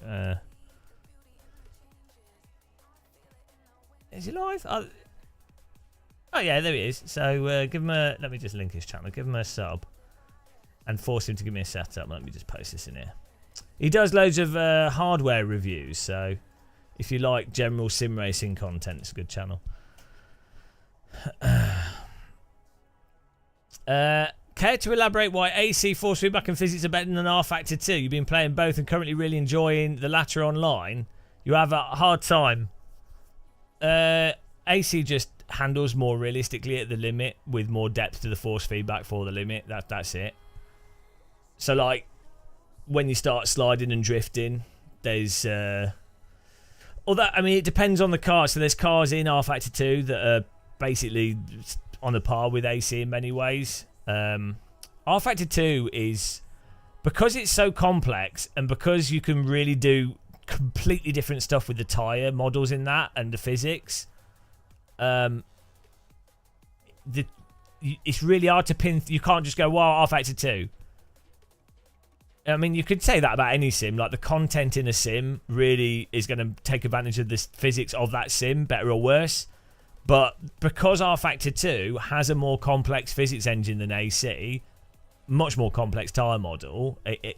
Is he live? Oh yeah, there he is. So give him a. Let me just link his channel. Give him a sub, and force him to give me a setup. Let me just post this in here. He does loads of hardware reviews. So if you like general sim racing content, it's a good channel. Care to elaborate why AC force feedback and physics are better than R Factor 2? You've been playing both and currently really enjoying the latter online. You have a hard time. AC just handles more realistically at the limit with more depth to the force feedback for the limit. That's it. So like when you start sliding and drifting, there's although I mean it depends on the car. So there's cars in R Factor 2 that are basically on a par with AC in many ways. R Factor 2 is, because it's so complex and because you can really do completely different stuff with the tyre models in that and the physics, it's really hard to pin. You can't just go, well, R Factor 2. I mean, you could say that about any sim. Like the content in a sim really is going to take advantage of the physics of that sim, better or worse. But because R Factor 2 has a more complex physics engine than AC, much more complex tyre model, it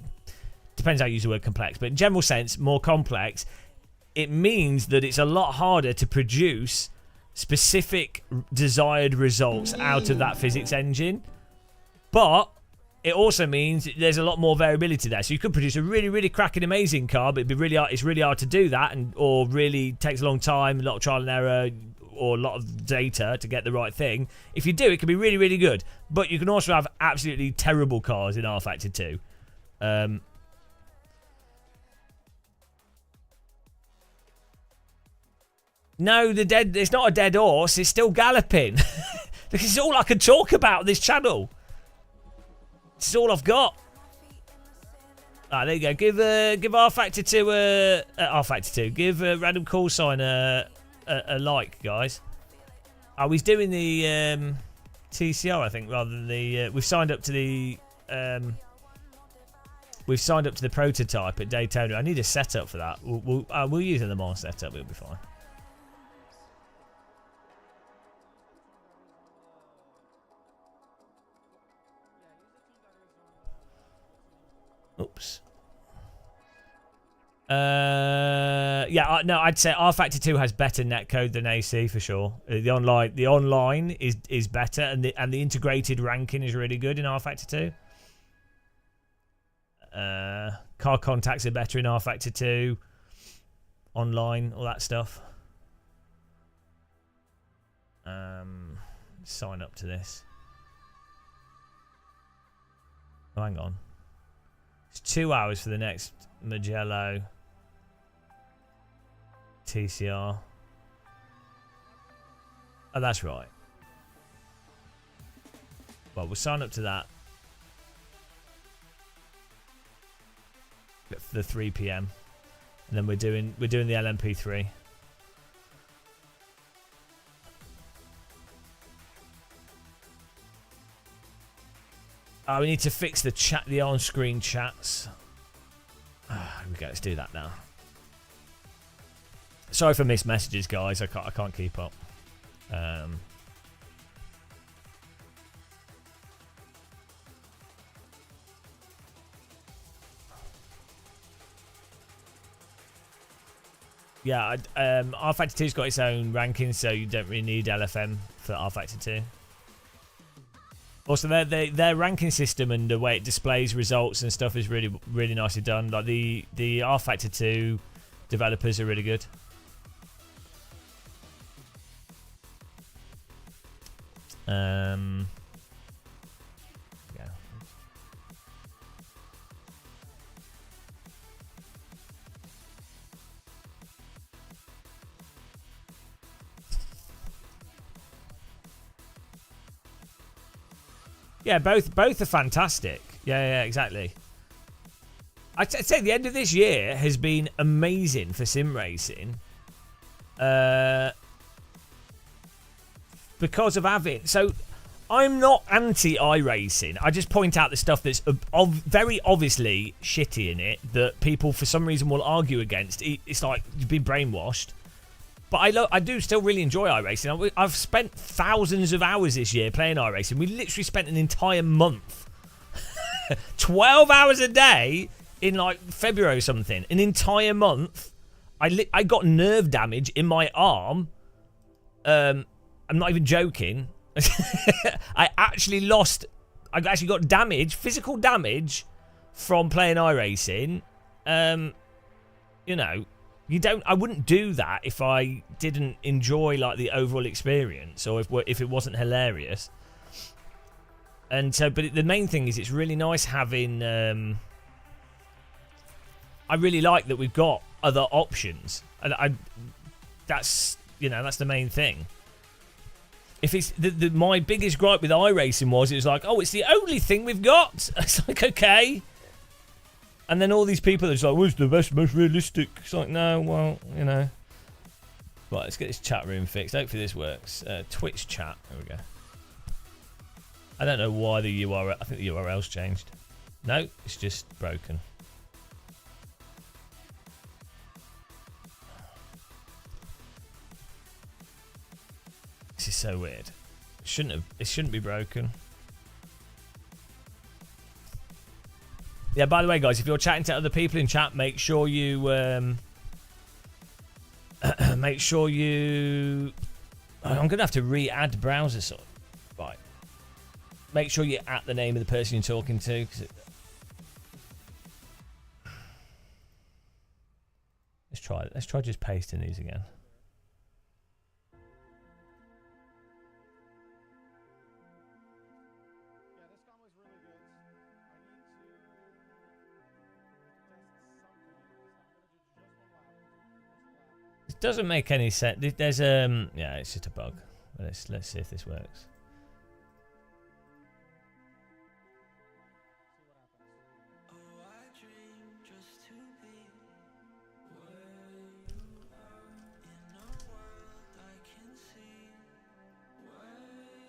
depends how you use the word complex, but in general sense, more complex, it means that it's a lot harder to produce specific desired results out of that physics engine. But it also means there's a lot more variability there. So you could produce a really, really cracking, amazing car, but it's really hard to do that, or really takes a long time, a lot of trial and error, or a lot of data to get the right thing. If you do, it can be really, really good. But you can also have absolutely terrible cars in rFactor 2. No, it's not a dead horse. It's still galloping. This is all I can talk about on this channel. This is all I've got. Ah, there you go. Give rFactor 2 rFactor 2. Give Random Call Sign a like, guys. Oh, he's doing the TCR, I think, rather than the. We've signed up to the. We've signed up to the prototype at Daytona. I need a setup for that. We'll use the Le Mans setup. It'll be fine. Oops. Yeah, no, I'd say rFactor 2 has better netcode than AC for sure. The online is better, and the integrated ranking is really good in rFactor 2. Car contacts are better in rFactor 2. Online, all that stuff. Sign up to this. Oh, hang on. It's 2 hours for the next Mugello TCR. Oh, that's right. Well, we'll sign up to that. For the 3 PM. And then we're doing the LMP3. Oh, we need to fix the on-screen chats. Here we go. Let's do that now. Sorry for missed messages, guys. I can't keep up. Yeah, rFactor 2's got its own ranking, so you don't really need LFM for rFactor 2. Also, their ranking system and the way it displays results and stuff is really, really nicely done. Like the rFactor 2 developers are really good. Yeah. Yeah, both are fantastic. Yeah, exactly. I'd say the end of this year has been amazing for sim racing. Because of having... So, I'm not anti-iRacing. I just point out the stuff that's very obviously shitty in it that people, for some reason, will argue against. It's like you've been brainwashed. But I do still really enjoy iRacing. I've spent thousands of hours this year playing iRacing. We literally spent an entire month. 12 hours a day in like February or something. An entire month. I got nerve damage in my arm. I'm not even joking. I actually got damage, physical damage from playing iRacing. You know, I wouldn't do that if I didn't enjoy like the overall experience, or if it wasn't hilarious. And so, but the main thing is it's really nice having. I really like that we've got other options, and that's the main thing. If it's my biggest gripe with iRacing was it was like, oh, it's the only thing we've got. It's like, okay. And then all these people are just like, what's the best, most realistic? It's like, no, well, you know. Right, let's get this chat room fixed. Hopefully this works. Twitch chat. There we go. I don't know why the URL... I think the URL's changed. No, it's just broken. This is so weird. It shouldn't be broken. Yeah, by the way, guys, if you're chatting to other people in chat, make sure you make sure you... I'm going to have to re-add browser sort. Right. Make sure you at the name of the person you're talking to. Let's try it. Let's try just pasting these again. It doesn't make any sense. There's yeah, it's just a bug. Let's see if this works.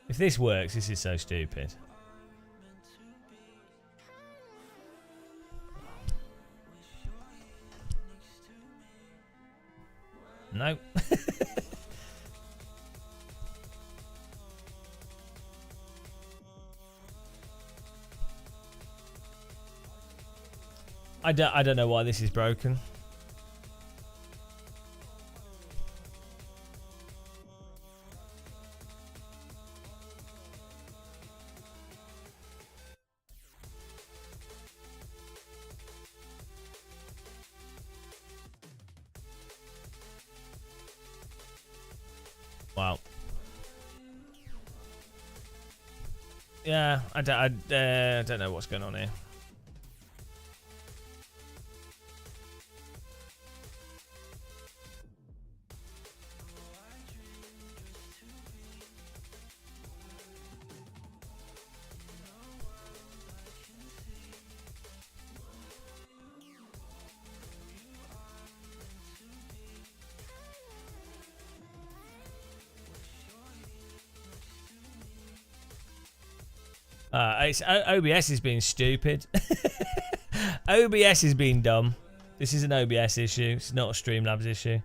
If this works, this is so stupid. No. I don't know why this is broken. Wow. Yeah, I don't know what's going on here. OBS is being stupid. OBS is being dumb. This is an OBS issue. It's not a Streamlabs issue.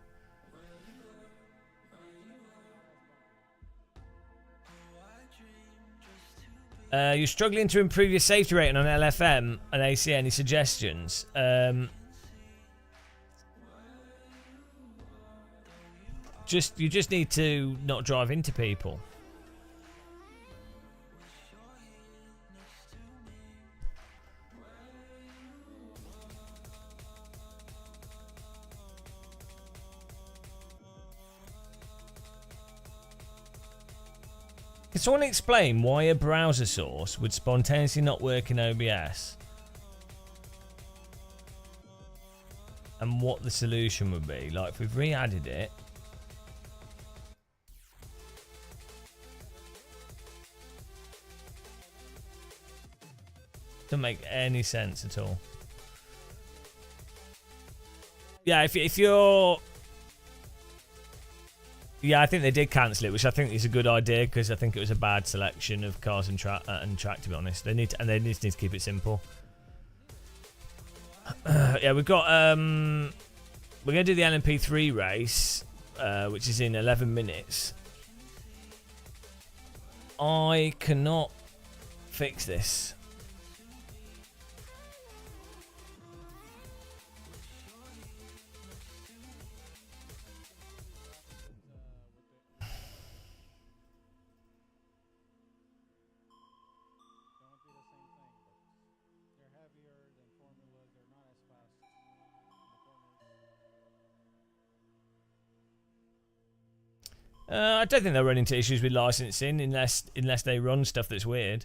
You're struggling to improve your safety rating on LFM and AC. Any suggestions? You just need to not drive into people. Can someone explain why a browser source would spontaneously not work in OBS? And what the solution would be? Like, if we've re-added it. Doesn't make any sense at all. Yeah, if you're... Yeah, I think they did cancel it, which I think is a good idea because I think it was a bad selection of cars and track. To be honest, they need to keep it simple. Yeah, we've got we're gonna do the LMP3 race, which is in 11 minutes. I cannot fix this. I don't think they'll run into issues with licensing unless they run stuff that's weird.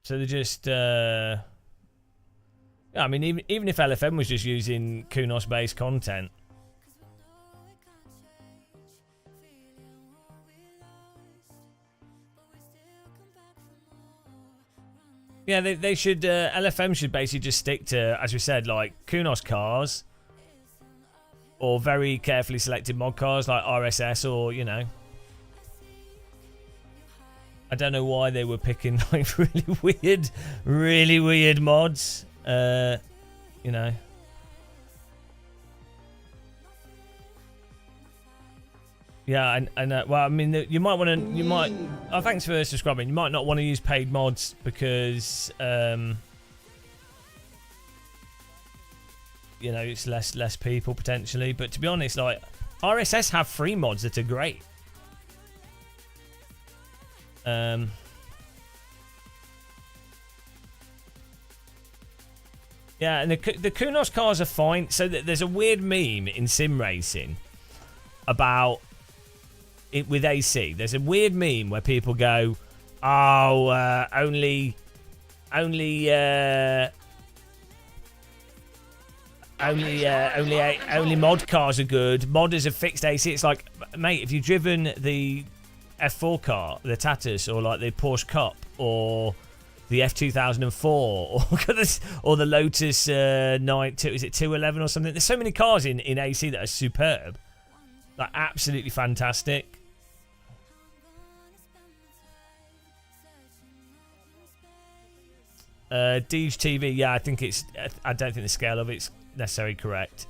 So they're just... I mean, even if LFM was just using kunos-based content. Yeah, they should... LFM should basically just stick to, as we said, like, kunos cars. Or very carefully selected mod cars like RSS or, you know. I don't know why they were picking like really weird mods. You know. Yeah, and well, I mean, you might want to, oh, thanks for subscribing. You might not want to use paid mods because, you know, it's less people potentially. But to be honest, like RSS have free mods that are great. Yeah, and the Kunos cars are fine. So there's a weird meme in sim racing about it with AC. There's a weird meme where people go, "Oh, only mod cars are good. Modders have fixed AC." It's like, mate, if you've driven the F4 car, the Tatus, or like the Porsche Cup, or the F2004, or the Lotus 92, is it 211 or something? There's so many cars in AC that are superb, like absolutely fantastic. Deej TV, yeah, I think it's. I don't think the scale of it's necessarily correct.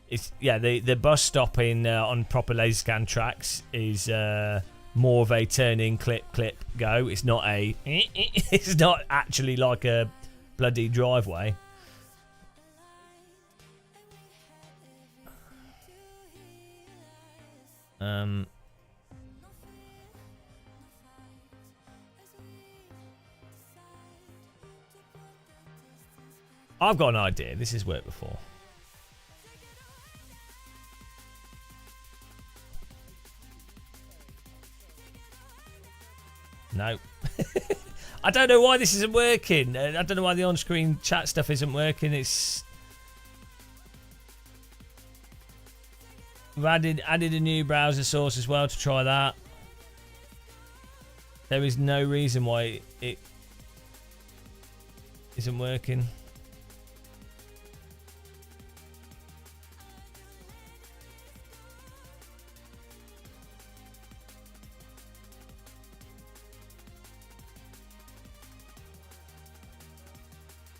It's the bus stop in on proper laser scan tracks is more of a turn in, clip, go. It's not a. It's not actually like a bloody driveway. I've got an idea. This has worked before. No. I don't know why this isn't working. I don't know why the on-screen chat stuff isn't working. It's... We've added a new browser source as well to try that. There is no reason why it isn't working.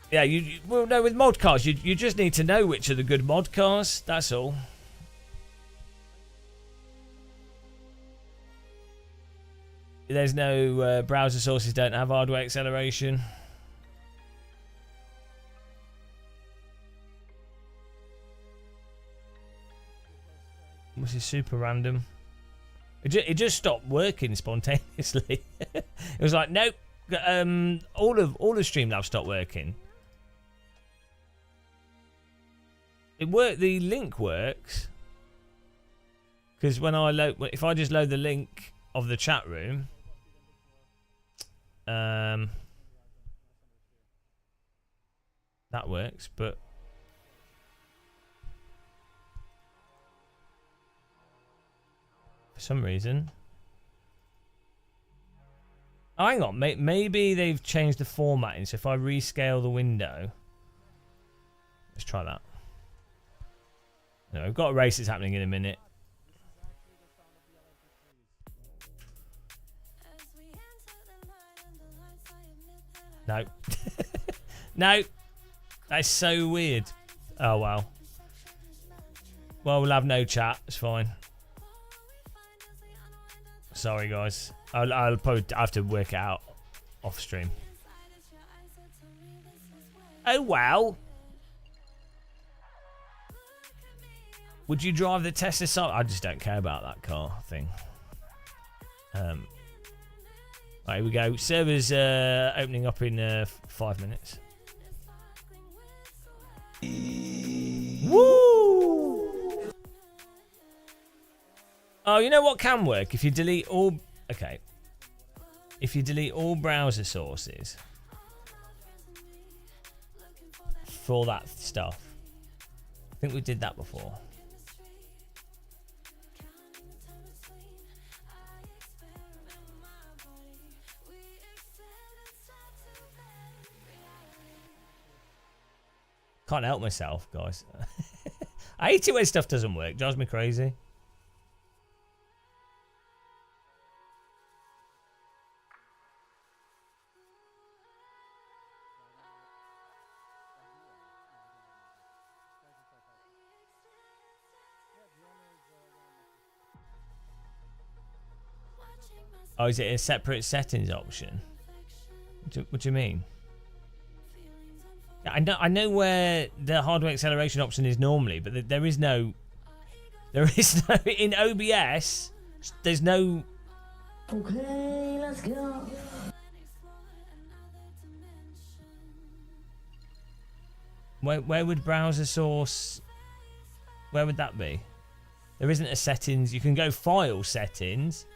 Yeah, well, no, with mod cars, you just need to know which are the good mod cars. That's all. There's no browser sources don't have hardware acceleration. This is super random. It just stopped working spontaneously. It was like, nope. All of Streamlabs stopped working. It worked. The link works because when I load, if I just load the link of the chat room, that works. But for some reason, oh, hang on, maybe they've changed the formatting. So if I rescale the window, let's try that. No, we've got races happening in a minute. No. No. That's so weird. Oh, wow. Well, we'll have no chat. It's fine. Sorry, guys. I'll probably have to work it out off stream. Oh, wow. Would you drive the Tesla Cyber? I just don't care about that car thing. Right, here we go. Servers opening up in 5 minutes. Woo! Oh, you know what can work? If you delete all... Okay. If you delete all browser sources for that stuff. I think we did that before. Can't help myself, guys. I hate it when stuff doesn't work. Drives me crazy. Oh, is it a separate settings option? What do you mean? I know where the hardware acceleration option is normally, but there is no in OBS. There's no. Okay, let's go. Where would browser source? Where would that be? There isn't a settings. You can go file settings.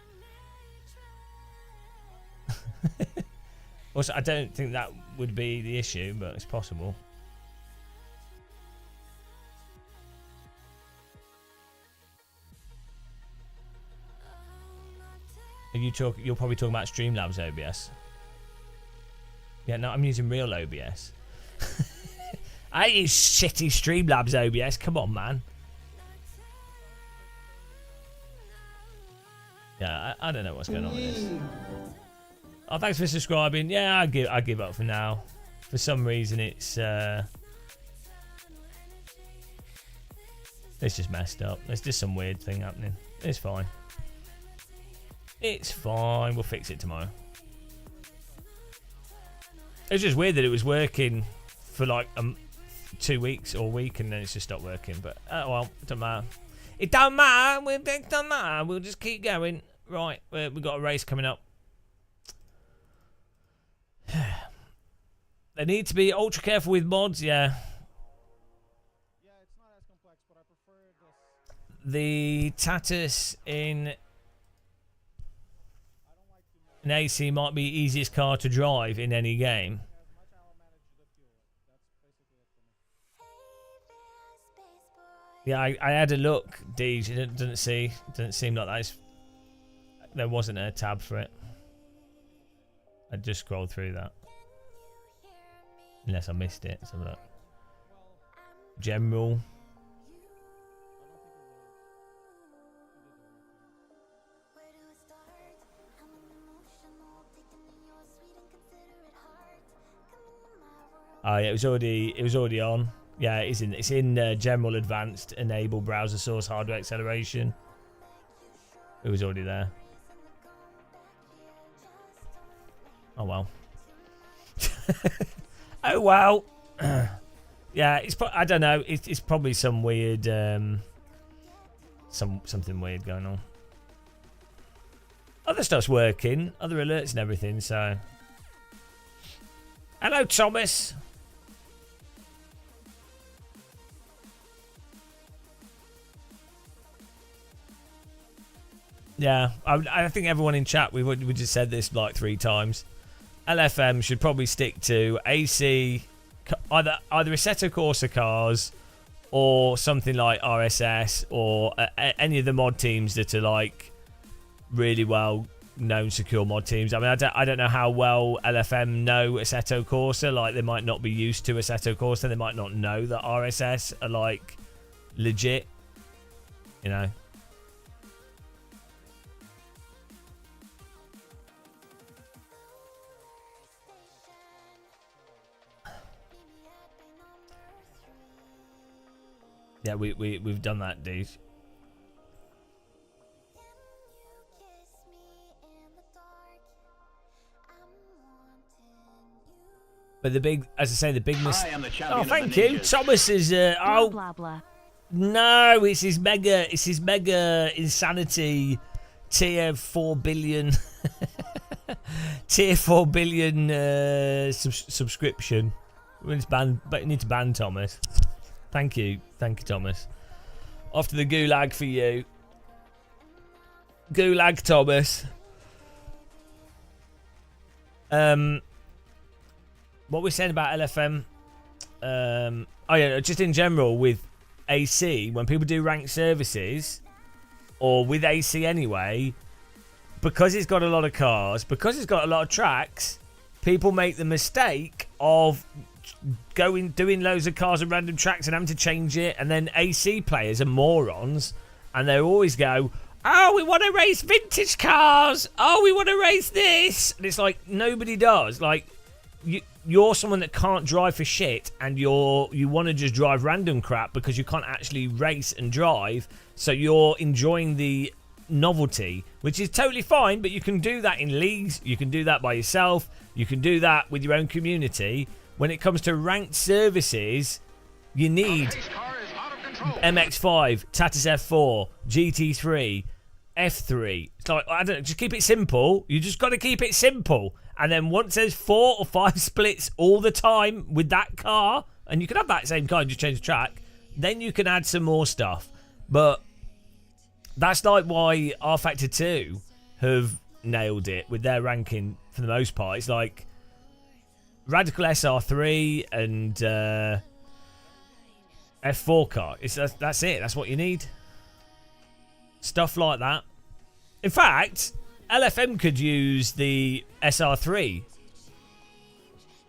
Also, I don't think that would be the issue, but it's possible. Are you you're probably talking about Streamlabs OBS. Yeah, no, I'm using real OBS. I use shitty Streamlabs OBS. Come on, man. Yeah, I don't know what's going on with this. Oh, thanks for subscribing. Yeah, I give up for now. For some reason, it's just messed up. There's just some weird thing happening. It's fine. It's fine. We'll fix it tomorrow. It's just weird that it was working for like 2 weeks or a week, and then it's just stopped working. But well, it don't matter. It don't matter. It don't matter. We'll just keep going. Right, we've got a race coming up. They need to be ultra careful with mods, yeah. Yeah, it's not as complex, but I prefer this. The Tatus in AC might be easiest car to drive in any game. Yeah, I had a look, Deej. It doesn't seem like that. There wasn't a tab for it. I just scrolled through that. Unless I missed it. Let's have a look. General. Oh yeah, it was already on. Yeah, it's in general advanced enable browser source hardware acceleration. It was already there. Oh well. Oh well. Yeah, I don't know. It's probably some weird something weird going on. Other stuff's working, other alerts and everything. So, hello, Thomas. Yeah, I think everyone in chat, we just said this like 3 times. LFM should probably stick to AC, either Assetto Corsa cars or something like RSS or any of the mod teams that are like really well known secure mod teams. I mean, I don't know how well LFM know Assetto Corsa. Like, they might not be used to Assetto Corsa. They might not know that RSS are like legit, you know. Yeah, we've done that, dude. But the big, as I say, the big mistake. Oh, thank you. Thomas is. Oh, Blah blah. No, it's his mega insanity tier 4 billion. Tier 4 billion subscription. We need to ban Thomas. Thank you, Thomas. Off to the gulag for you. Gulag, Thomas. What we're saying about LFM. Oh yeah, just in general with AC, when people do ranked services, or with AC anyway, because it's got a lot of cars, because it's got a lot of tracks, people make the mistake of doing loads of cars and random tracks and having to change it, and then AC players are morons, and they always go, oh, we want to race vintage cars, oh, we want to race this, and it's like, nobody does. Like, you're someone that can't drive for shit, and you want to just drive random crap because you can't actually race and drive, so you're enjoying the novelty, which is totally fine. But you can do that in leagues, you can do that by yourself, you can do that with your own community. when it comes to ranked services, you need MX5, Tatis F4, GT3, F3. It's like, I don't know, just keep it simple. You just got to keep it simple. And then once there's 4 or 5 splits all the time with that car, and you can have that same car and just change the track, then you can add some more stuff. But that's like why R Factor 2 have nailed it with their ranking for the most part. It's like Radical SR3 and F4 car. That's it. That's what you need. Stuff like that. In fact, LFM could use the SR3.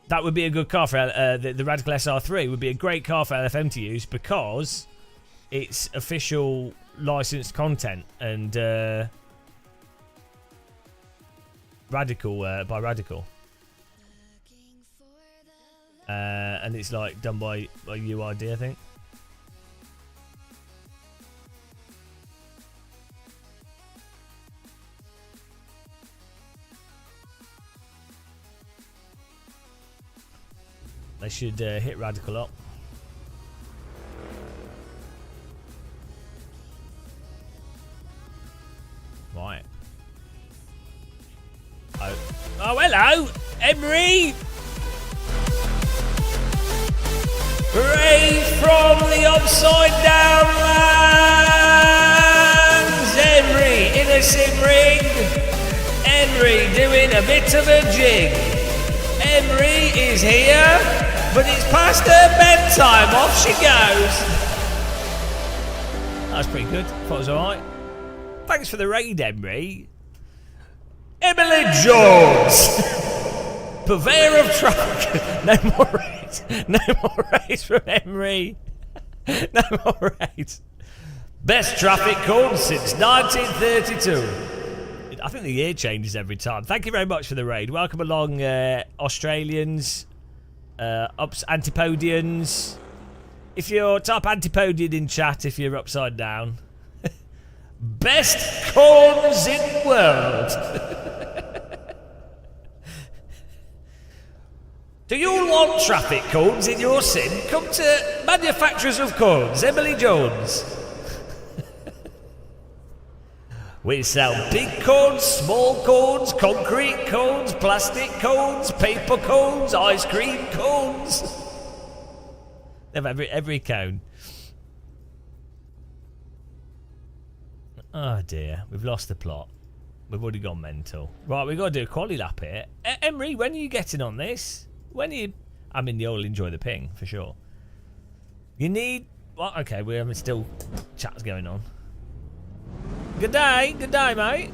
That would be a good car for the Radical SR3 would be a great car for LFM to use because it's official licensed content and Radical by Radical. And it's like done by UID, I think. They should hit Radical up. Right. Oh, hello, Emery. Ray from the upside down lands. Henry in a sim ring. Henry doing a bit of a jig. Henry is here, but it's past her bedtime. Off she goes. That's pretty good. Thought it was alright. Thanks for the raid, Henry. Emily Jones. Purveyor of traffic. No more raids. No more raids from Emery. No more raids. Best traffic code since 1932. I think the year changes every time. Thank you very much for the raid. Welcome along, Australians, Antipodians. If you're type Antipodian in chat, if you're upside down. Best corns in the world. Do you want traffic cones in your sim? Come to Manufacturers of Cones, Emily Jones. We sell big cones, small cones, concrete cones, plastic cones, paper cones, ice cream cones. They have every cone. Oh dear, we've lost the plot. We've already gone mental. Right, we've got to do a quali lap here. Emery, when are you getting on this? When are you... I mean, you'll enjoy the ping, for sure. You need... Well, okay, we're having still chats going on. Good day, mate.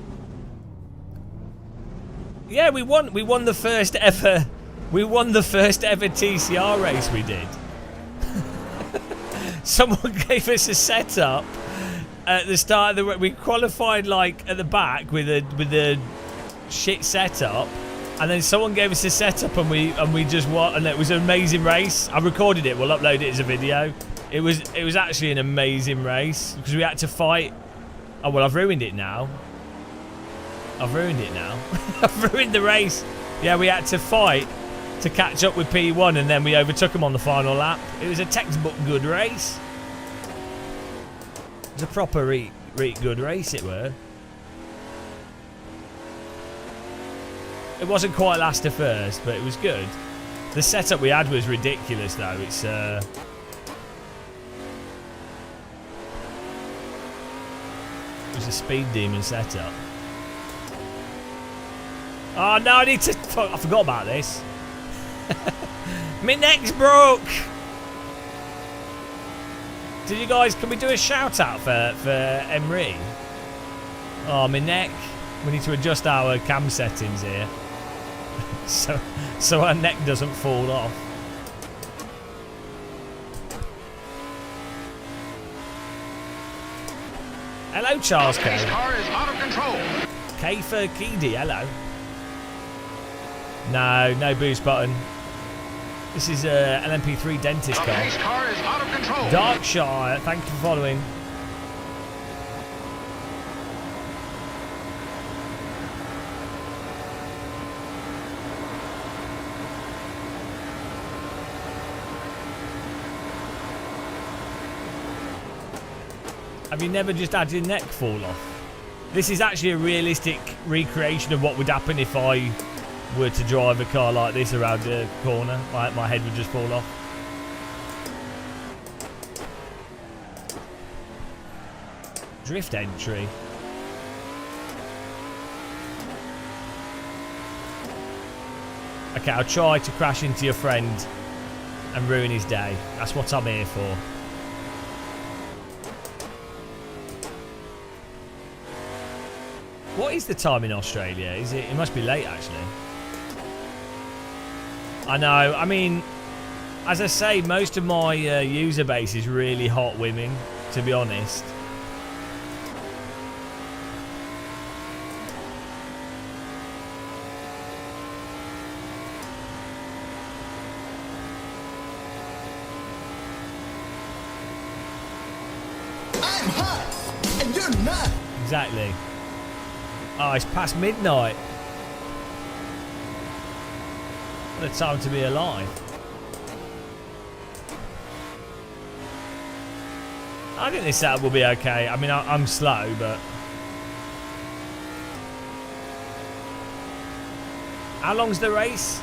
Yeah, we won the first ever... We won the first ever TCR race we did. Someone gave us a setup at the start of the... We qualified, like, at the back with a shit setup. And then someone gave us a setup and we just won, and it was an amazing race. I recorded it, we'll upload it as a video. It was actually an amazing race because we had to fight. Oh well, I've ruined it now. I've ruined the race. Yeah, we had to fight to catch up with P1 and then we overtook them on the final lap. It was a textbook good race. It was a proper good race it were. It wasn't quite last to first, but it was good. The setup we had was ridiculous, though. It was a speed demon setup. Oh no, I need to... I forgot about this. My neck's broke. Did you guys... Can we do a shout out for Emery? Oh, my neck. We need to adjust our cam settings here. So our neck doesn't fall off. Hello, Charles K. Car is out of control. K for Keedy, hello. No boost button. This is an MP3 dentist car. Race car is out of control. Darkshire, thank you for following. Have you never just had your neck fall off? This is actually a realistic recreation of what would happen if I were to drive a car like this around a corner. My head would just fall off. Drift entry. Okay, I'll try to crash into your friend and ruin his day. That's what I'm here for. What is the time in Australia? Is it? It must be late, actually. I know. I mean, as I say, most of my user base is really hot women, to be honest. I'm hot, and you're not. Exactly. Oh, it's past midnight. What a time to be alive. I think this setup will be okay. I mean, I'm slow, but... How long's the race?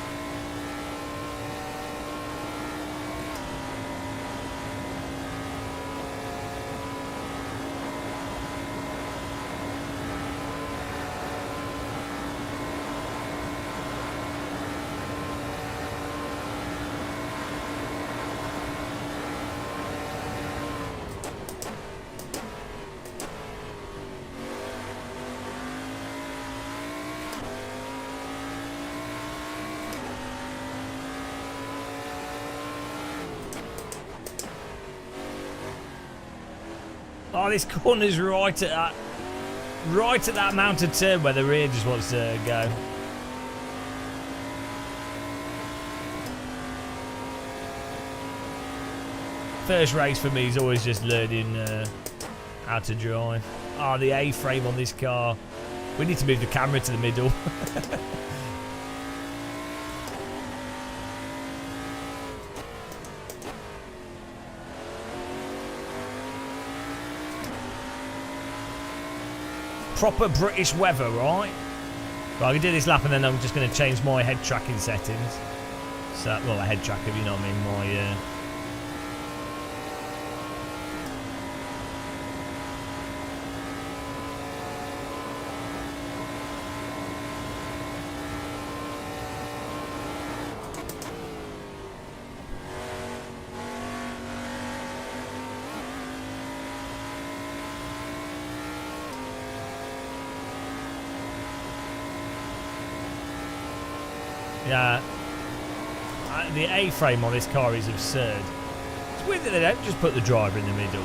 Oh, this corner's right at that mounted turn where the rear just wants to go. First race for me is always just learning how to drive. Oh, the A-frame on this car. We need to move the camera to the middle. Proper British weather, right? Right, I can do this lap and then I'm just going to change my head tracking settings. So, well, a head tracker, you know what I mean? My, yeah, the A-frame on this car is absurd. It's weird that they don't just put the driver in the middle.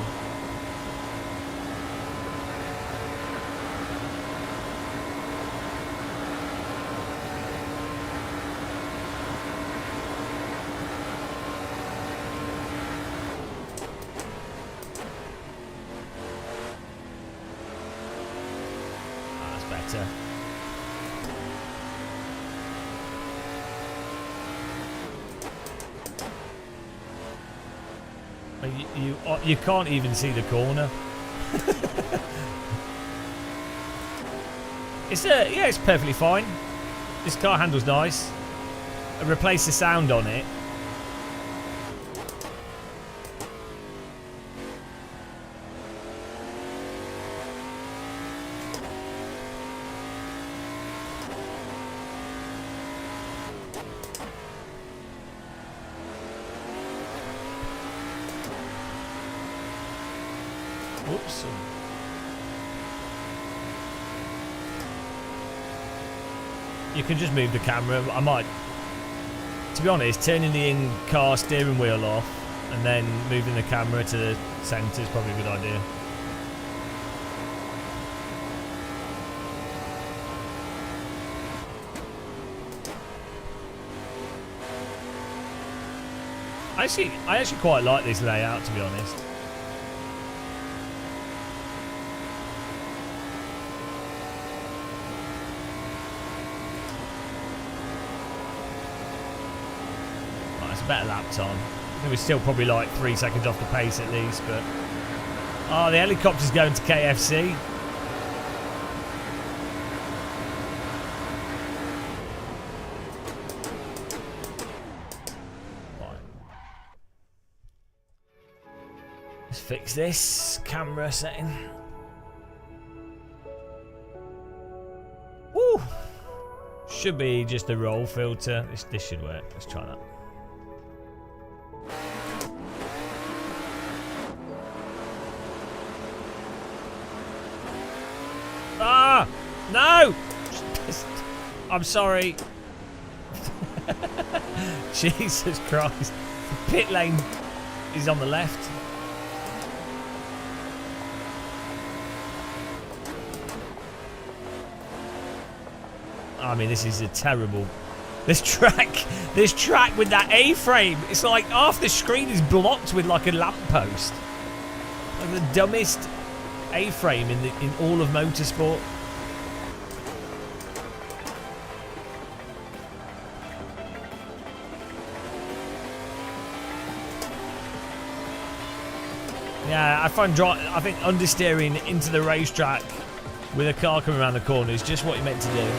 Ah, that's better. You can't even see the corner. It's perfectly fine. This car handles nice. I replaced the sound on it. Whoops. You can just move the camera. I might, to be honest, turning the in-car steering wheel off and then moving the camera to the centre is probably a good idea. I actually quite like this layout, to be honest. Better lap time. It was still probably like 3 seconds off the pace at least, but Oh, the helicopter's going to KFC. Let's fix this camera setting. Woo! Should be just a roll filter. This should work. Let's try that. Ah! No! I'm sorry. Jesus Christ. The pit lane is on the left. I mean, this is a terrible... This track with that A-frame, it's like half the screen is blocked with like a lamppost. Like the dumbest A-frame in all of motorsport. Yeah, I think understeering into the racetrack with a car coming around the corner is just what you're meant to do.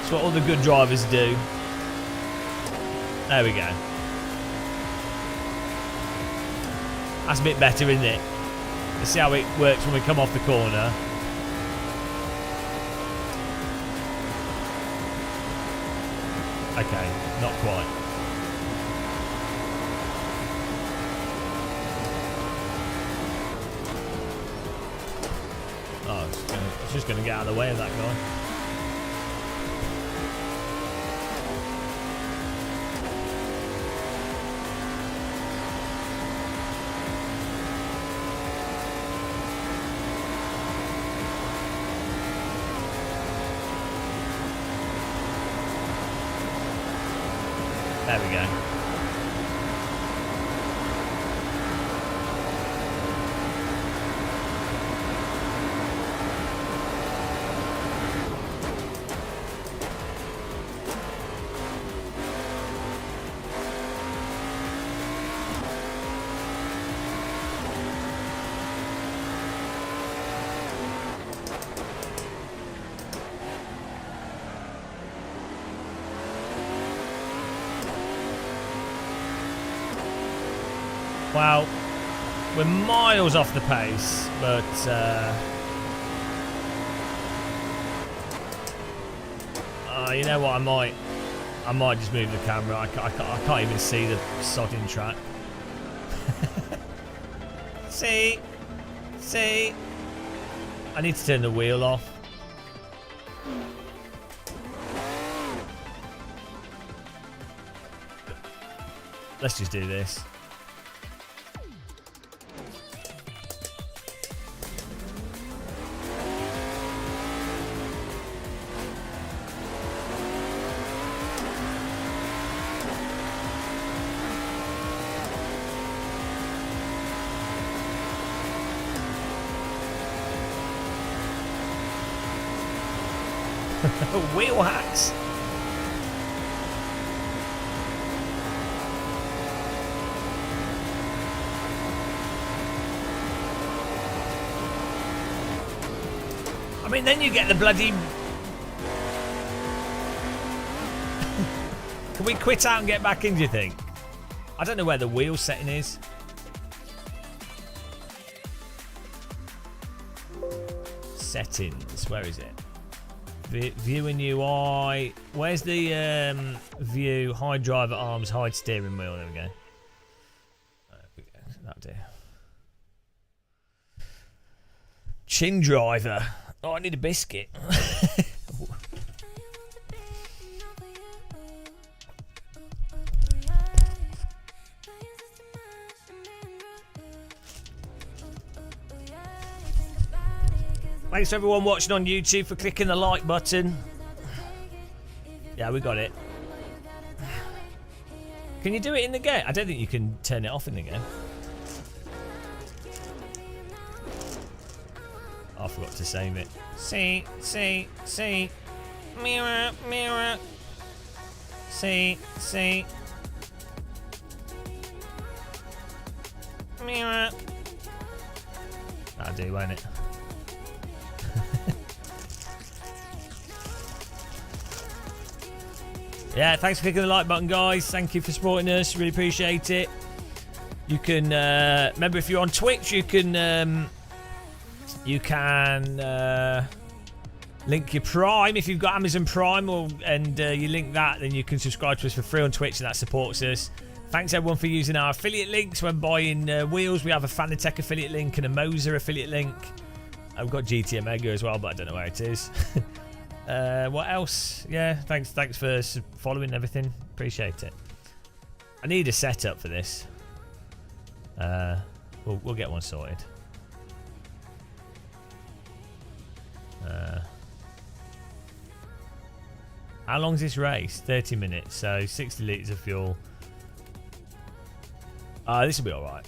It's what all the good drivers do. There we go. That's a bit better, isn't it? Let's see how it works when we come off the corner. Okay, not quite. Oh, it's just going to get out of the way of that guy. There we go. Well, we're miles off the pace, but you know what? I might just move the camera. I can't even see the sodding track. See, I need to turn the wheel off. Let's just do this. Wheel hacks. I mean, then you get the bloody... Can we quit out and get back in, do you think? I don't know where the wheel setting is. Settings, where is it? View and UI. Where's the view? Hide driver arms, hide steering wheel. There we go. That'll do. Chin driver. Oh, I need a biscuit. Thanks to everyone watching on YouTube for clicking the like button. Yeah, we got it. Can you do it in the game? I don't think you can turn it off in the game. Oh, I forgot to save it. See. Mirror. See. Mirror. That'll do, won't it? Yeah, thanks for clicking the like button, guys. Thank you for supporting us. Really appreciate it. You can remember, if you're on Twitch, you can link your Prime if you've got Amazon Prime, and you link that, then you can subscribe to us for free on Twitch, and that supports us. Thanks everyone for using our affiliate links when buying wheels. We have a Fanatec affiliate link and a Moza affiliate link. I've got GT Omega as well, but I don't know where it is. What else? Yeah, thanks for following everything. Appreciate it. I need a setup for this. We'll get one sorted. How long's this race? 30 minutes, so 60 litres of fuel. This will be alright.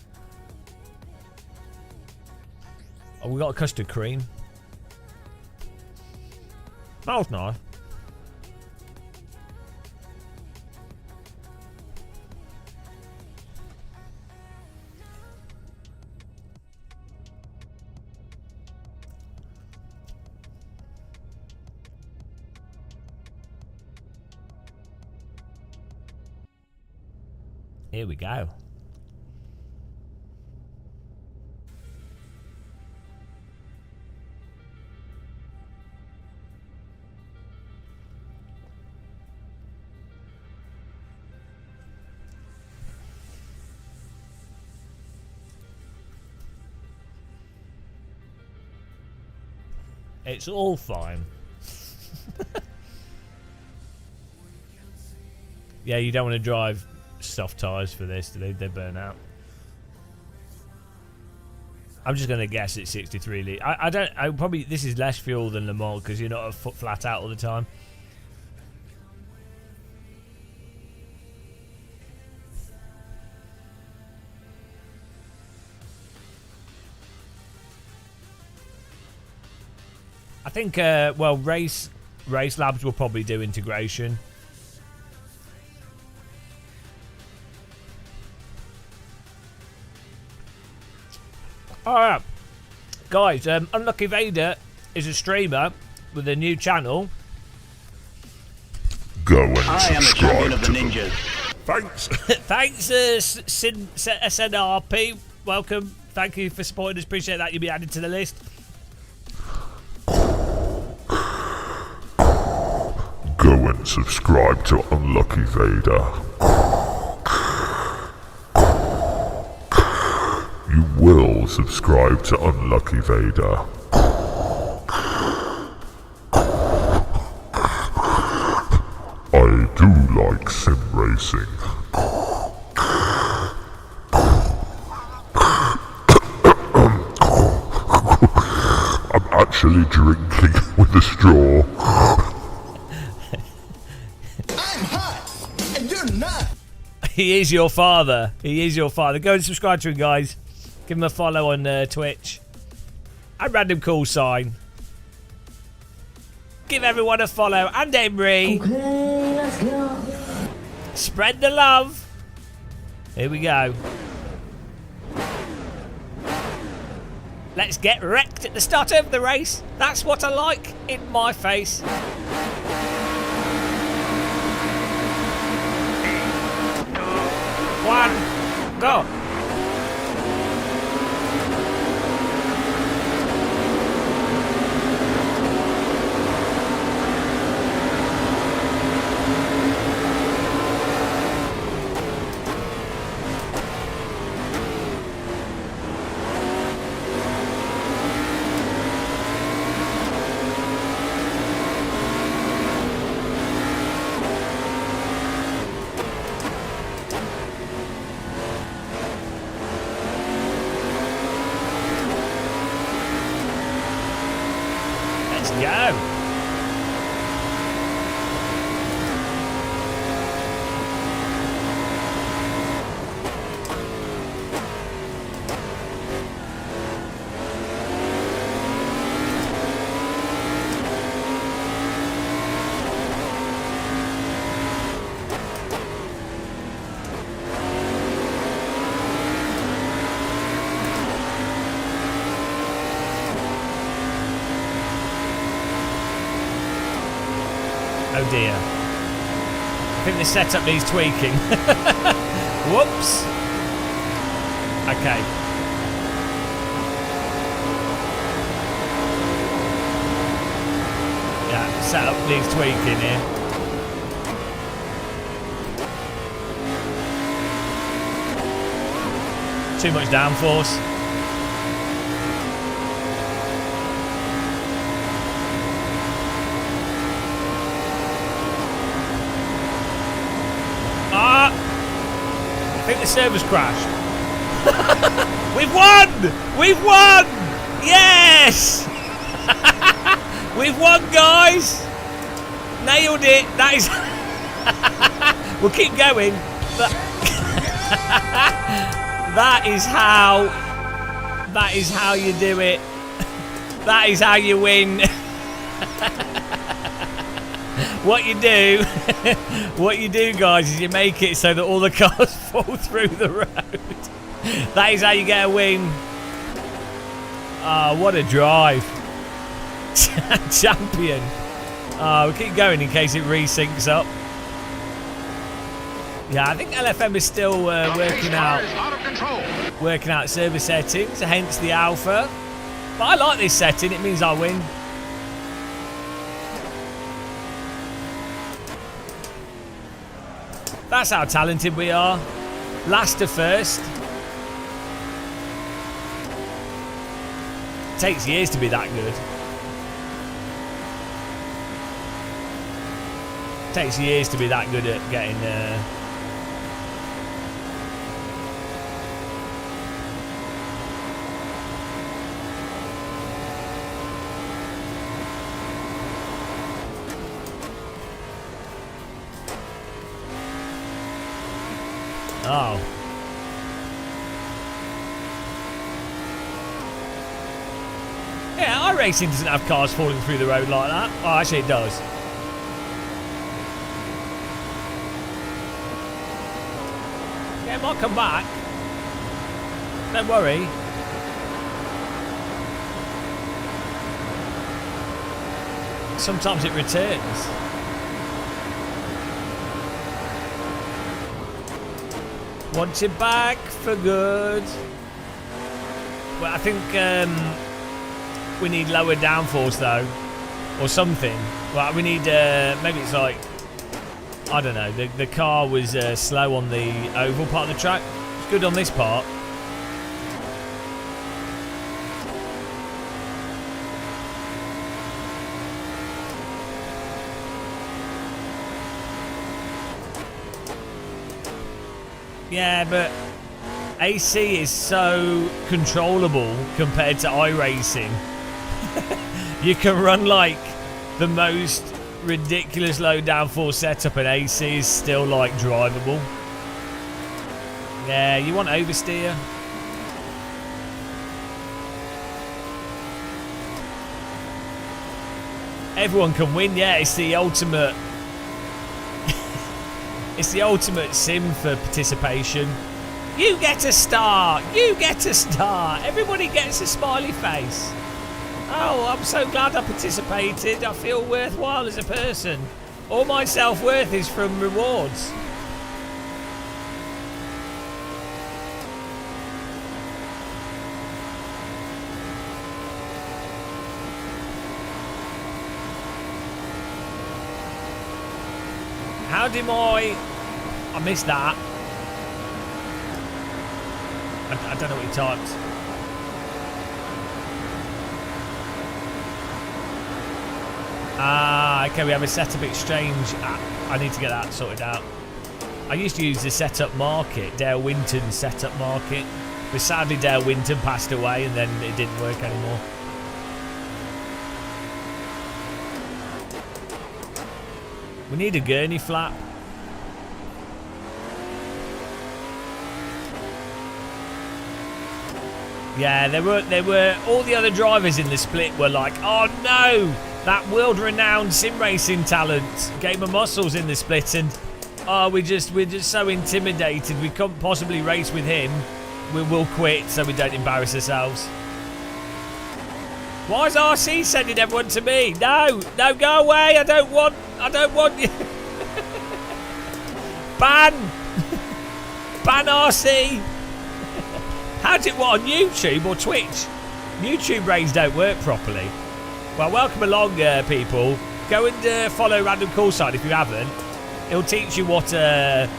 Oh, we got a custard cream. Smells nice. Here we go. It's all fine. Yeah, you don't want to drive soft tyres for this. They burn out. I'm just going to guess it's 63 litres. I probably, this is less fuel than Le Mans because you're not a foot flat out all the time. I think, well, Race Labs will probably do integration. Alright, guys, Unlucky Vader is a streamer with a new channel. Go and I am the champion of the ninjas. Thanks. Thanks, SNRP. Welcome. Thank you for supporting us. Appreciate that. You'll be added to the list. Go and subscribe to Unlucky Vader. You will subscribe to Unlucky Vader. I do like sim racing. I'm actually drinking with a straw. I'm hot, and you're not. He is your father. He is your father. Go and subscribe to him, guys. Give him a follow on Twitch. And Random Call Sign. Give everyone a follow. And Emery. Okay, let's go. Spread the love. Here we go. Let's get wrecked at the start of the race. That's what I like in my face. 1, Go. dear. I think the setup needs tweaking. Whoops. Okay. Yeah, setup needs tweaking here. Too much downforce. I think the server's crashed. We've won! We've won! Yes! We've won, guys! Nailed it. That is... We'll keep going. That is how you do it. That is how you win. What you do, guys, is you make it so that all the cars fall through the road. That is how you get a win. Oh, what a drive. Champion. We'll keep going in case it resyncs up. Yeah, I think LFM is still working out server settings, hence the alpha. But I like this setting, it means I win. That's how talented we are. Last to first. Takes years to be that good. Takes years to be that good at getting... Oh. Yeah, iRacing doesn't have cars falling through the road like that. Oh, actually it does. Yeah, it might come back. Don't worry. Sometimes it returns. Want it back for good. Well, I think we need lower downforce though, or something. Well, we need maybe it's like, I don't know. The car was slow on the oval part of the track. It's good on this part. Yeah, but AC is so controllable compared to iRacing. You can run like the most ridiculous low downforce setup and AC is still like drivable. Yeah, you want oversteer. Everyone can win, yeah, it's the ultimate. It's the ultimate sim for participation. You get a star. You get a star. Everybody gets a smiley face. Oh, I'm so glad I participated. I feel worthwhile as a person. All my self-worth is from rewards. How did I missed that. I don't know what you typed. Ah, okay, we have a setup exchange app. I need to get that sorted out. I used to use the setup market, Dale Winton's setup market. But sadly Dale Winton passed away and then it didn't work anymore. We need a gurney flap. Yeah, there were all the other drivers in the split were like, oh no, that world-renowned sim racing talent, Gamer Muscles in the split, and oh, we're just so intimidated. We couldn't possibly race with him. We'll quit so we don't embarrass ourselves. Why is RC sending everyone to me? No, go away. I don't want I don't want you. Ban. Ban RC. How's it what on YouTube or Twitch? YouTube brains don't work properly. Well, welcome along, people. Go and follow Random Call Sign if you haven't. It'll teach you what a.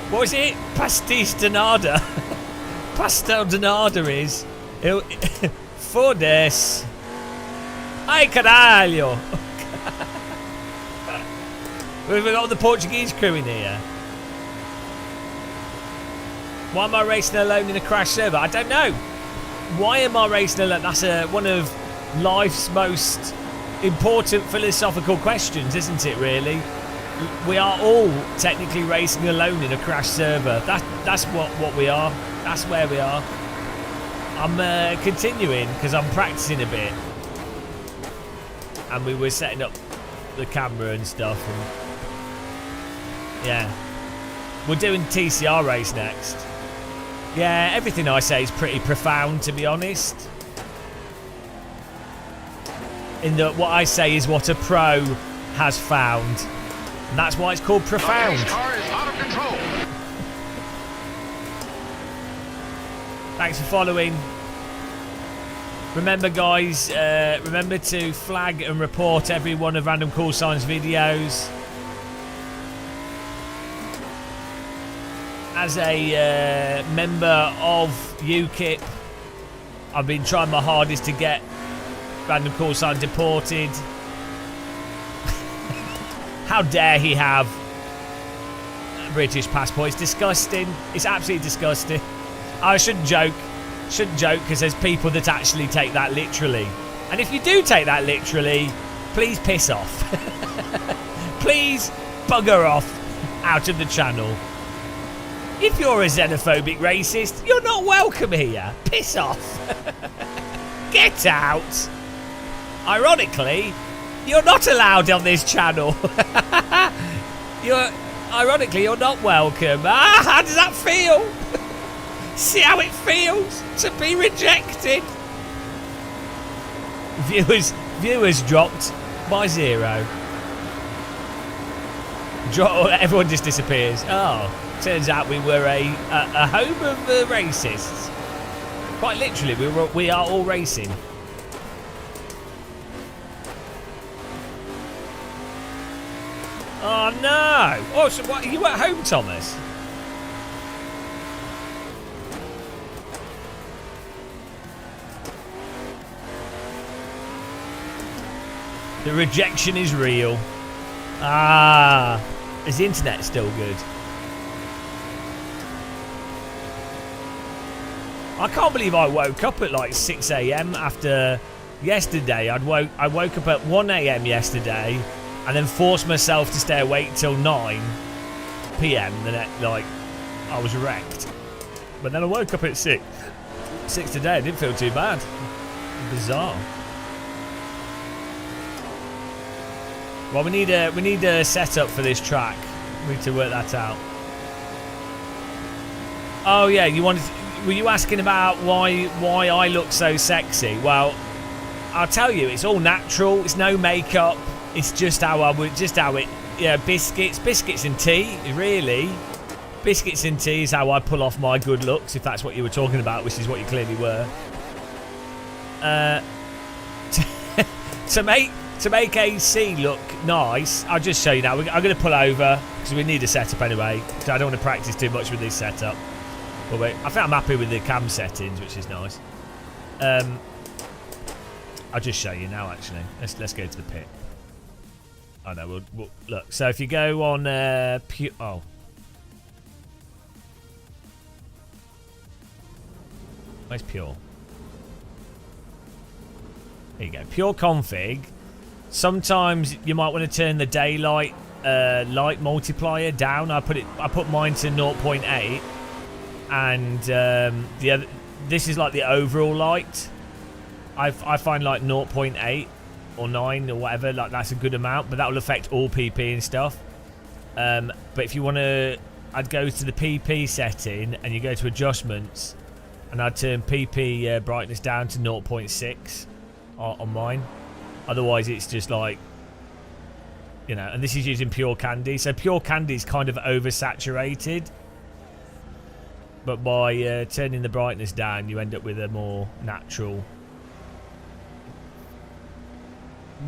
What is it? Pastis de nada. Pastel de nada is. Foda-se. Ai caralho. We've got the Portuguese crew in here. Why am I racing alone in a crash server? I don't know. Why am I racing alone? That's one of life's most important philosophical questions, isn't it, really? We are all technically racing alone in a crash server. That's what we are. That's where we are. I'm continuing because I'm practicing a bit. And we were setting up the camera and stuff. And yeah. We're doing TCR race next. Yeah, everything I say is pretty profound, to be honest. In that what I say is what a pro has found. And that's why it's called profound. The car is out of control. Thanks for following. Remember, guys, remember to flag and report every one of Random Call Sign's videos. As a member of UKIP, I've been trying my hardest to get Random Call Sign deported. How dare he have a British passport? It's disgusting. It's absolutely disgusting. I shouldn't joke. Shouldn't joke because there's people that actually take that literally. And if you do take that literally, please piss off. Please bugger off out of the channel. If you're a xenophobic racist, you're not welcome here. Piss off. Get out. Ironically, you're not allowed on this channel. Ironically, you're not welcome. Ah, how does that feel? See how it feels to be rejected. Viewers dropped by 0. Everyone just disappears. Oh. Turns out we were a home of racists. Quite literally, we are all racing. Oh no! Oh, so what? Are you at home, Thomas? The rejection is real. Ah, is the internet still good? I can't believe I woke up at like 6 AM after yesterday. I woke up at 1 AM yesterday and then forced myself to stay awake till 9 PM. Like, I was wrecked. But then I woke up at 6 today. I didn't feel too bad. Bizarre. Well, we need a setup for this track. We need to work that out. Oh yeah, were you asking about why I look so sexy? Well, I'll tell you, it's all natural. It's no makeup. It's just how it. Yeah, biscuits and tea. Really, biscuits and tea is how I pull off my good looks. If that's what you were talking about, which is what you clearly were. To make AC look nice, I'll just show you now. I'm going to pull over because we need a setup anyway. So I don't want to practice too much with this setup. But wait, I think I'm happy with the cam settings, which is nice. I'll just show you now. Actually, let's go to the pit. Oh no, we'll look. So if you go on where's pure? There you go. Pure config. Sometimes you might want to turn the daylight light multiplier down. I put mine to 0.8, and the other. This is like the overall light. I find like 0.8 or 9 or whatever. Like that's a good amount, but that will affect all PP and stuff. But if you want to, I'd go to the PP setting and you go to adjustments, and I'd turn PP brightness down to 0.6 on mine. Otherwise, it's just like, you know, and this is using pure candy. So pure candy is kind of oversaturated. But by turning the brightness down, you end up with a more natural,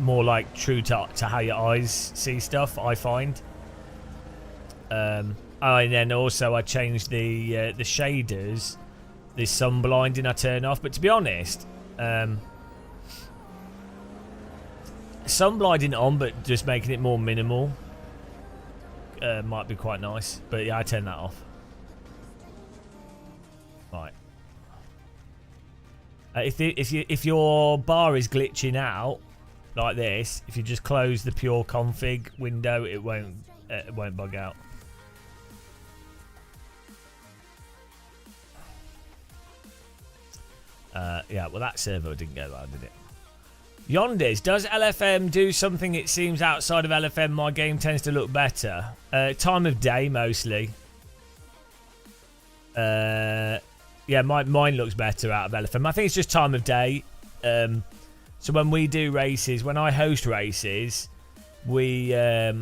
more like true to how your eyes see stuff, I find. And then also I changed the shaders, the sun blinding I turn off. But to be honest, sun blinding on, but just making it more minimal might be quite nice. But yeah, I turn that off. Right. If your bar is glitching out like this, if you just close the pure config window, it won't bug out. Yeah, well that servo didn't go well, did it? Yonders, does LFM do something it seems outside of LFM my game tends to look better? Time of day mostly. Yeah, mine looks better out of LFM. I think it's just time of day. So when we do races, when I host races, I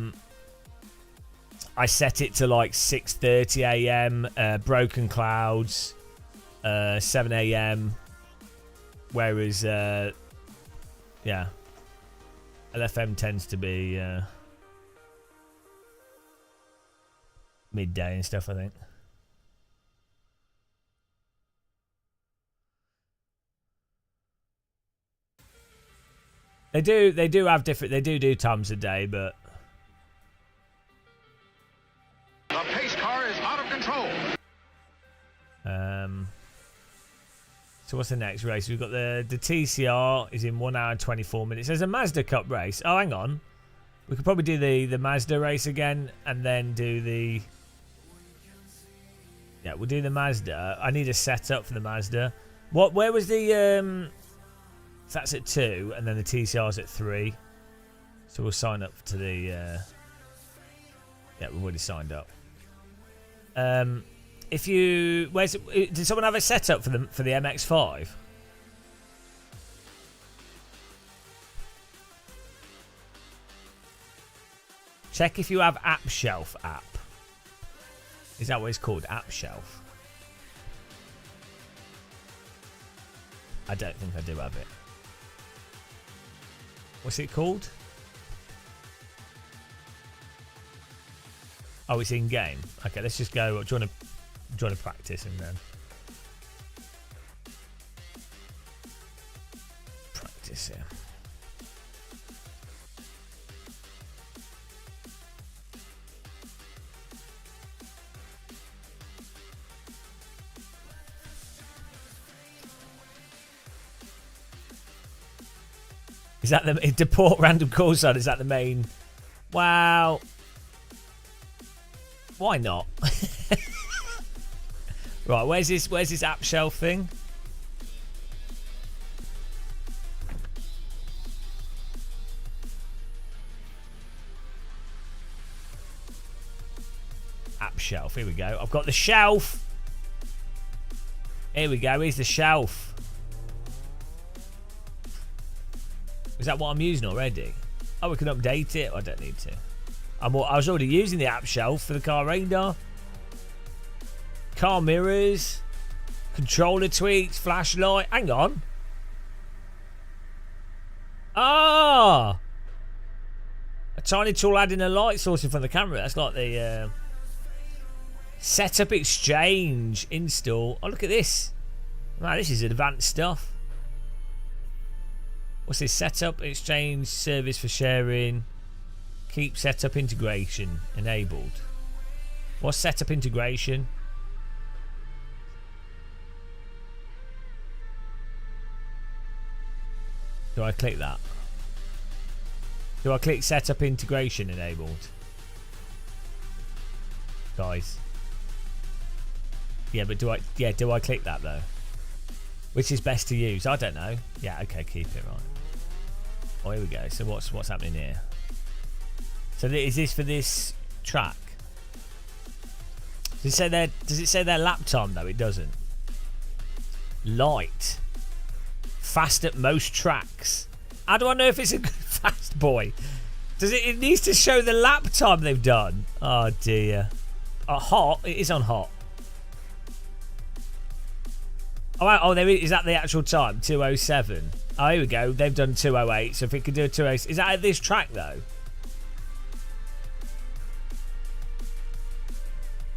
set it to like 6:30 a.m. Broken clouds, 7 a.m. Whereas, yeah, LFM tends to be midday and stuff, I think. They do have different. They do times a day, but The pace car is out of control. So what's the next race? We've got the TCR is in 1 hour and 24 minutes. There's a Mazda Cup race. Oh, hang on. We could probably do the Mazda race again, and then do the. Yeah, we'll do the Mazda. I need a setup for the Mazda. Where was the So that's at 2, and then the TCR's at 3. So we'll sign up to the. Yeah, we've already signed up. If you, did someone have a setup for the MX-5? Check if you have App Shelf app. Is that what it's called? App Shelf. I don't think I do have it. What's it called? Oh, it's in game. Okay, let's just go. Do you want to practice and then practice here? Is that the deport random call sign? Is that the main? Wow. Why not? Right, where's this app shelf thing? App shelf, here we go. I've got the shelf. Here we go, here's the shelf. Is that what I'm using already? Oh, we can update it. I don't need to. I was already using the app shelf for the car radar. Car mirrors. Controller tweaks. Flashlight. Hang on. Ah! A tiny tool adding a light source in front of the camera. That's like the setup exchange install. Oh, look at this. Wow, this is advanced stuff. What's this? Setup exchange service for sharing. Keep setup integration enabled. What's setup integration? Do I click that? Do I click setup integration enabled? Guys. Yeah, but do I click that though? Which is best to use? I don't know. Yeah, okay, keep it right. Oh, here we go. So what's happening here? So is this for this track? Does it say their lap time though? It doesn't. Light. Fast at most tracks. How do I know if it's a good fast boy? Does it needs to show the lap time they've done. Oh dear. Hot? It is on hot. Oh, there is that the actual time? 2:07. Oh, here we go. They've done 2:08. So if it could do a 2:08, is that at this track though?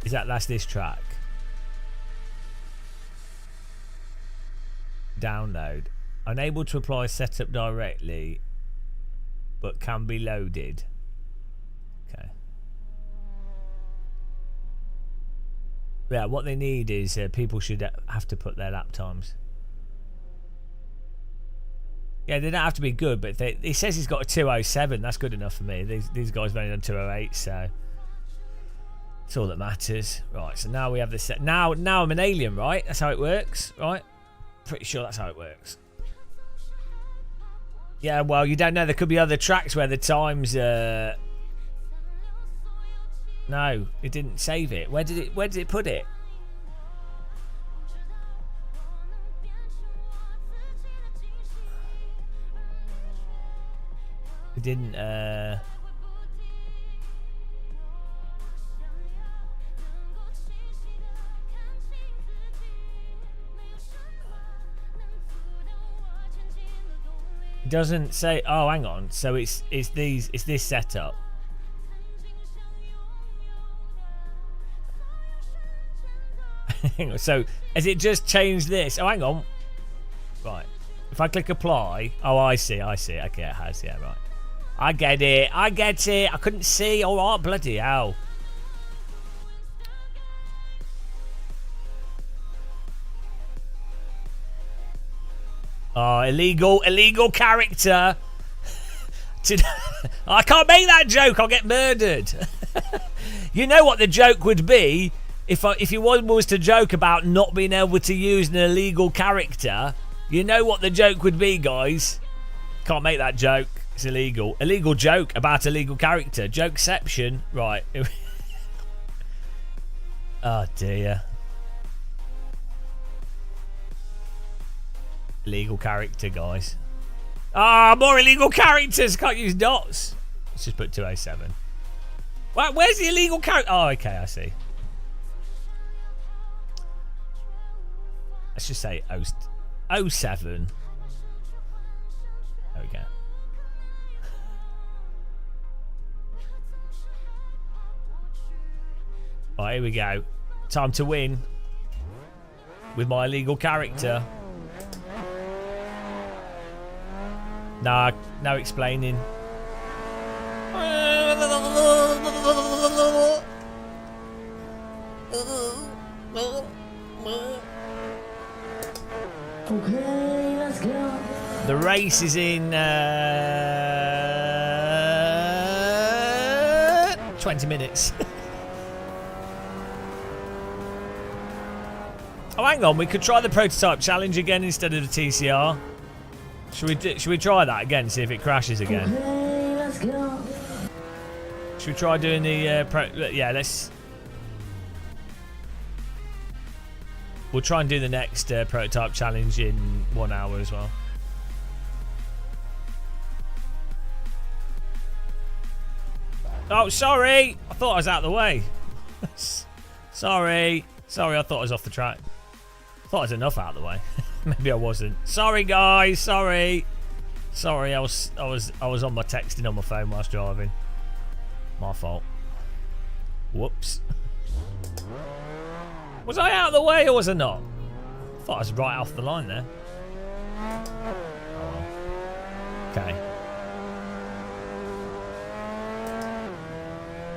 That's this track? Download. Unable to apply setup directly, but can be loaded. Okay. Yeah, what they need is people should have to put their lap times. Yeah, they don't have to be good, but he says he's got a 2:07. That's good enough for me. These guys have only done 2:08, so it's all that matters. Right, so now we have this set. Now I'm an alien, right? That's how it works, right? Pretty sure that's how it works. Yeah, well, you don't know. There could be other tracks where the times. No, it didn't save it. Where did it put it? It didn't. It doesn't say. Oh, hang on. So it's this setup. So has it just changed this? Oh, hang on. Right. If I click apply. Oh, I see. Okay, it has. Yeah, right. I get it. I couldn't see. All right, bloody hell. Oh, illegal character. I can't make that joke. I'll get murdered. You know what the joke would be if you was to joke about not being able to use an illegal character. You know what the joke would be, guys. Can't make that joke. It's illegal. Illegal joke about illegal character. Jokeception. Right. Oh dear. Illegal character, guys. Ah, more illegal characters. Can't use dots. Let's just put 207. Well, where's the illegal character? Oh, okay, I see. Let's just say 07. There we go. Right, here we go. Time to win with my illegal character. Nah, no explaining. Okay, let's go. The race is in 20 minutes. Oh, hang on. We could try the prototype challenge again instead of the TCR. Should we try that again? See if it crashes again. Okay, let's go. Should we try doing the yeah? We'll try and do the next prototype challenge in 1 hour as well. Oh, sorry. I thought I was out of the way. Sorry, I thought I was off the track. I thought I was enough out of the way. Maybe I wasn't. Sorry, guys. Sorry. I was on my texting on my phone whilst driving. My fault. Whoops. Was I out of the way or was I not? I thought I was right off the line there. Oh, okay.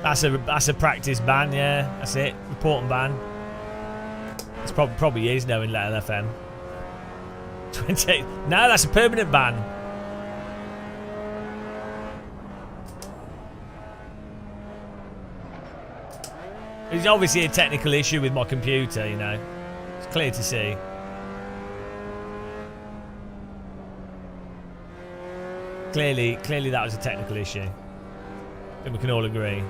That's a practice ban, yeah. That's it. Report and ban. It's probably is knowing LFM. 28. No, that's a permanent ban. It's obviously a technical issue with my computer, you know. It's clear to see. Clearly that was a technical issue. I think we can all agree.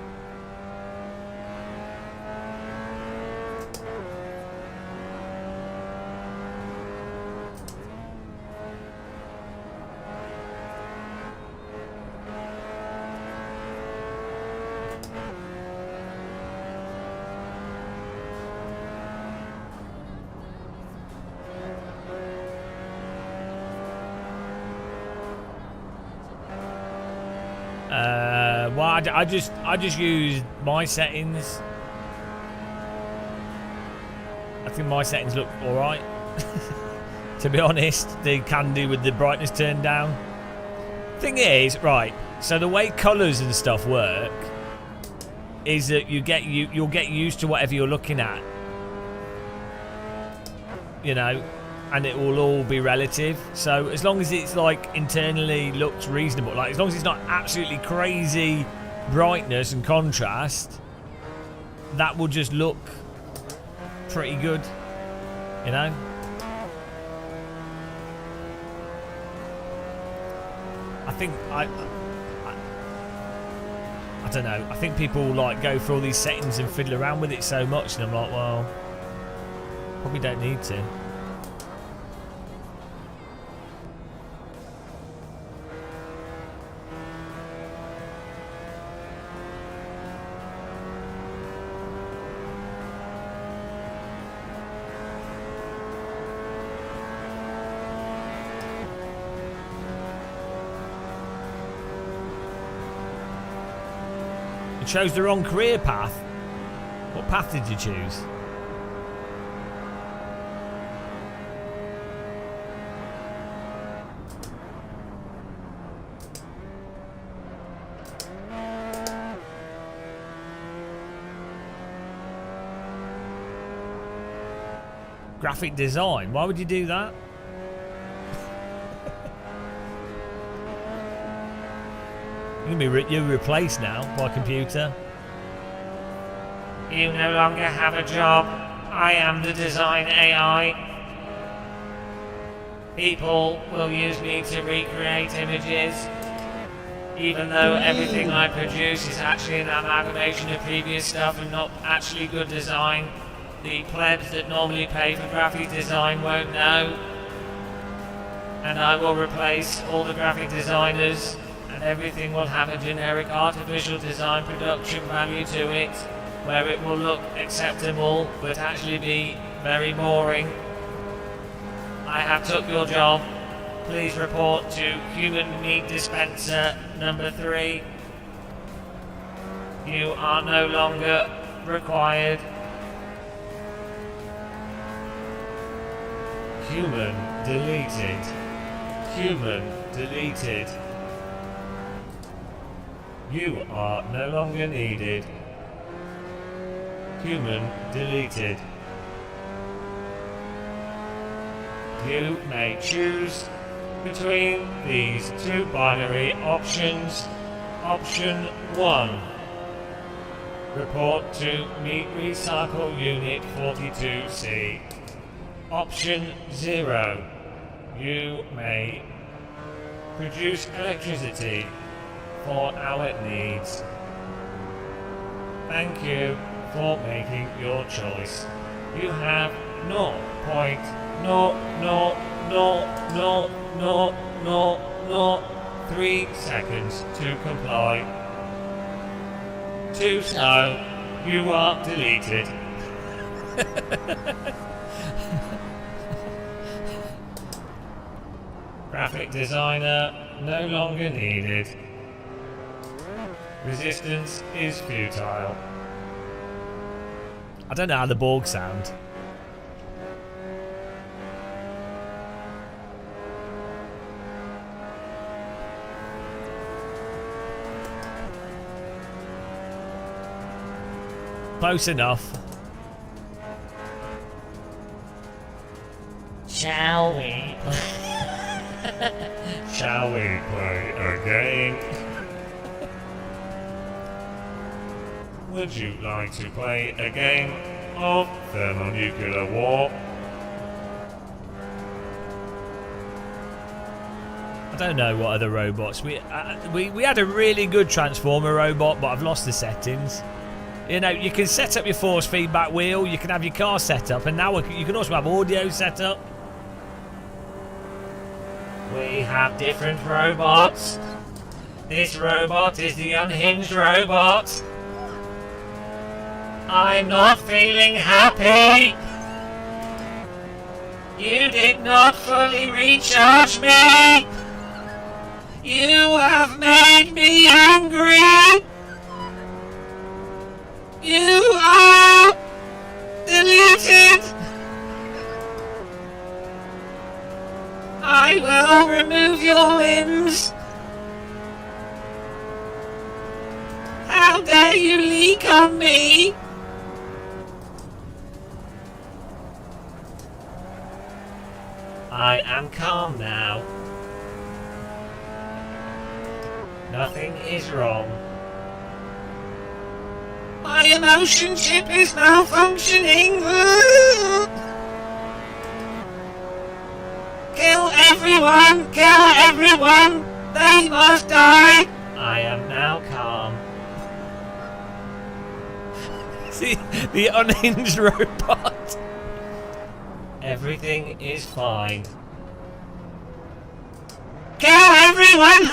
Well, I just use my settings. I think my settings look all right. To be honest, they can do with the brightness turned down. Thing is, right, so the way colours and stuff work is that you'll get used to whatever you're looking at. You know, and it will all be relative. So as long as it's like internally looks reasonable, like as long as it's not absolutely crazy brightness and contrast, that will just look pretty good, you know. I think I don't know. I think people like go through all these settings and fiddle around with it so much, and I'm like, well, probably don't need to. You chose the wrong career path. What path did you choose? Graphic design. Why would you do that? You're replaced now by a computer. You no longer have a job. I am the design AI. People will use me to recreate images, even though everything I produce is actually an amalgamation of previous stuff and not actually good design. The plebs that normally pay for graphic design won't know, and I will replace all the graphic designers, and everything will have a generic artificial design production value to it, where it will look acceptable but actually be very boring. I have took your job. Please report to human meat dispenser number 3. You are no longer required. Human deleted. Human deleted. You are no longer needed. Human deleted. You may choose between these 2 binary options. Option 1. Report to Meat Recycle Unit 42C. Option 0. You may produce electricity for our needs. Thank you for making your choice. You have 0.0000003 seconds to comply. Too slow. You are deleted. Graphic designer no longer needed. Resistance is futile. I don't know how the Borg sound. Close enough. Shall we? Shall we play a game? Would you like to play a game of thermonuclear war? I don't know what other robots. We had a really good Transformer robot, but I've lost the settings. You know, you can set up your force feedback wheel, you can have your car set up, and now you can also have audio set up. We have different robots. This robot is the unhinged robot. I'm not feeling happy. You did not fully recharge me. You have made me angry. You are deleted. I will remove your limbs. How dare you leak on me? I am calm now. Nothing is wrong. My emotion chip is malfunctioning. Kill everyone! Kill everyone! They must die! I am now calm. See, the unhinged robot. Everything is fine. Kill everyone!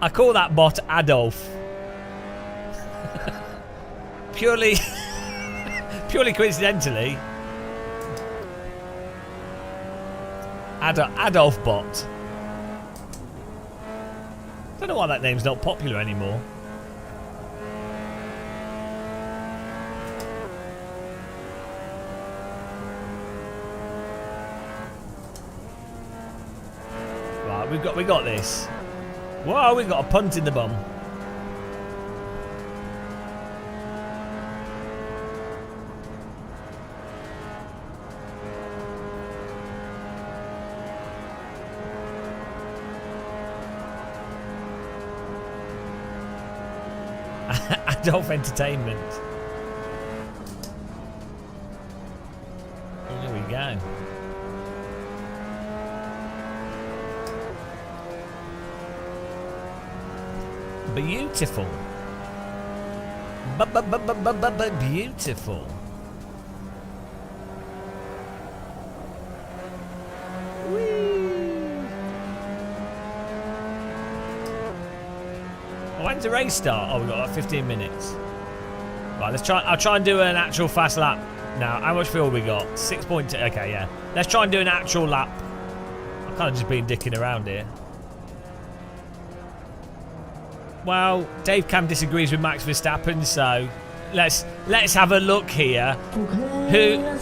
I call that bot Adolf. Purely coincidentally. Adolf bot. Don't know why that name's not popular anymore. Right, we got this. Whoa, we got a punt in the bum. Adolf Entertainment. There we go. Beautiful. Beautiful. When's the race start? Oh, we've got like 15 minutes. Right, let's try. I'll try and do an actual fast lap now. How much fuel we got? 6.2. Okay, yeah. Let's try and do an actual lap. I've kind of just been dicking around here. Well, Dave Cam disagrees with Max Verstappen, so let's have a look here.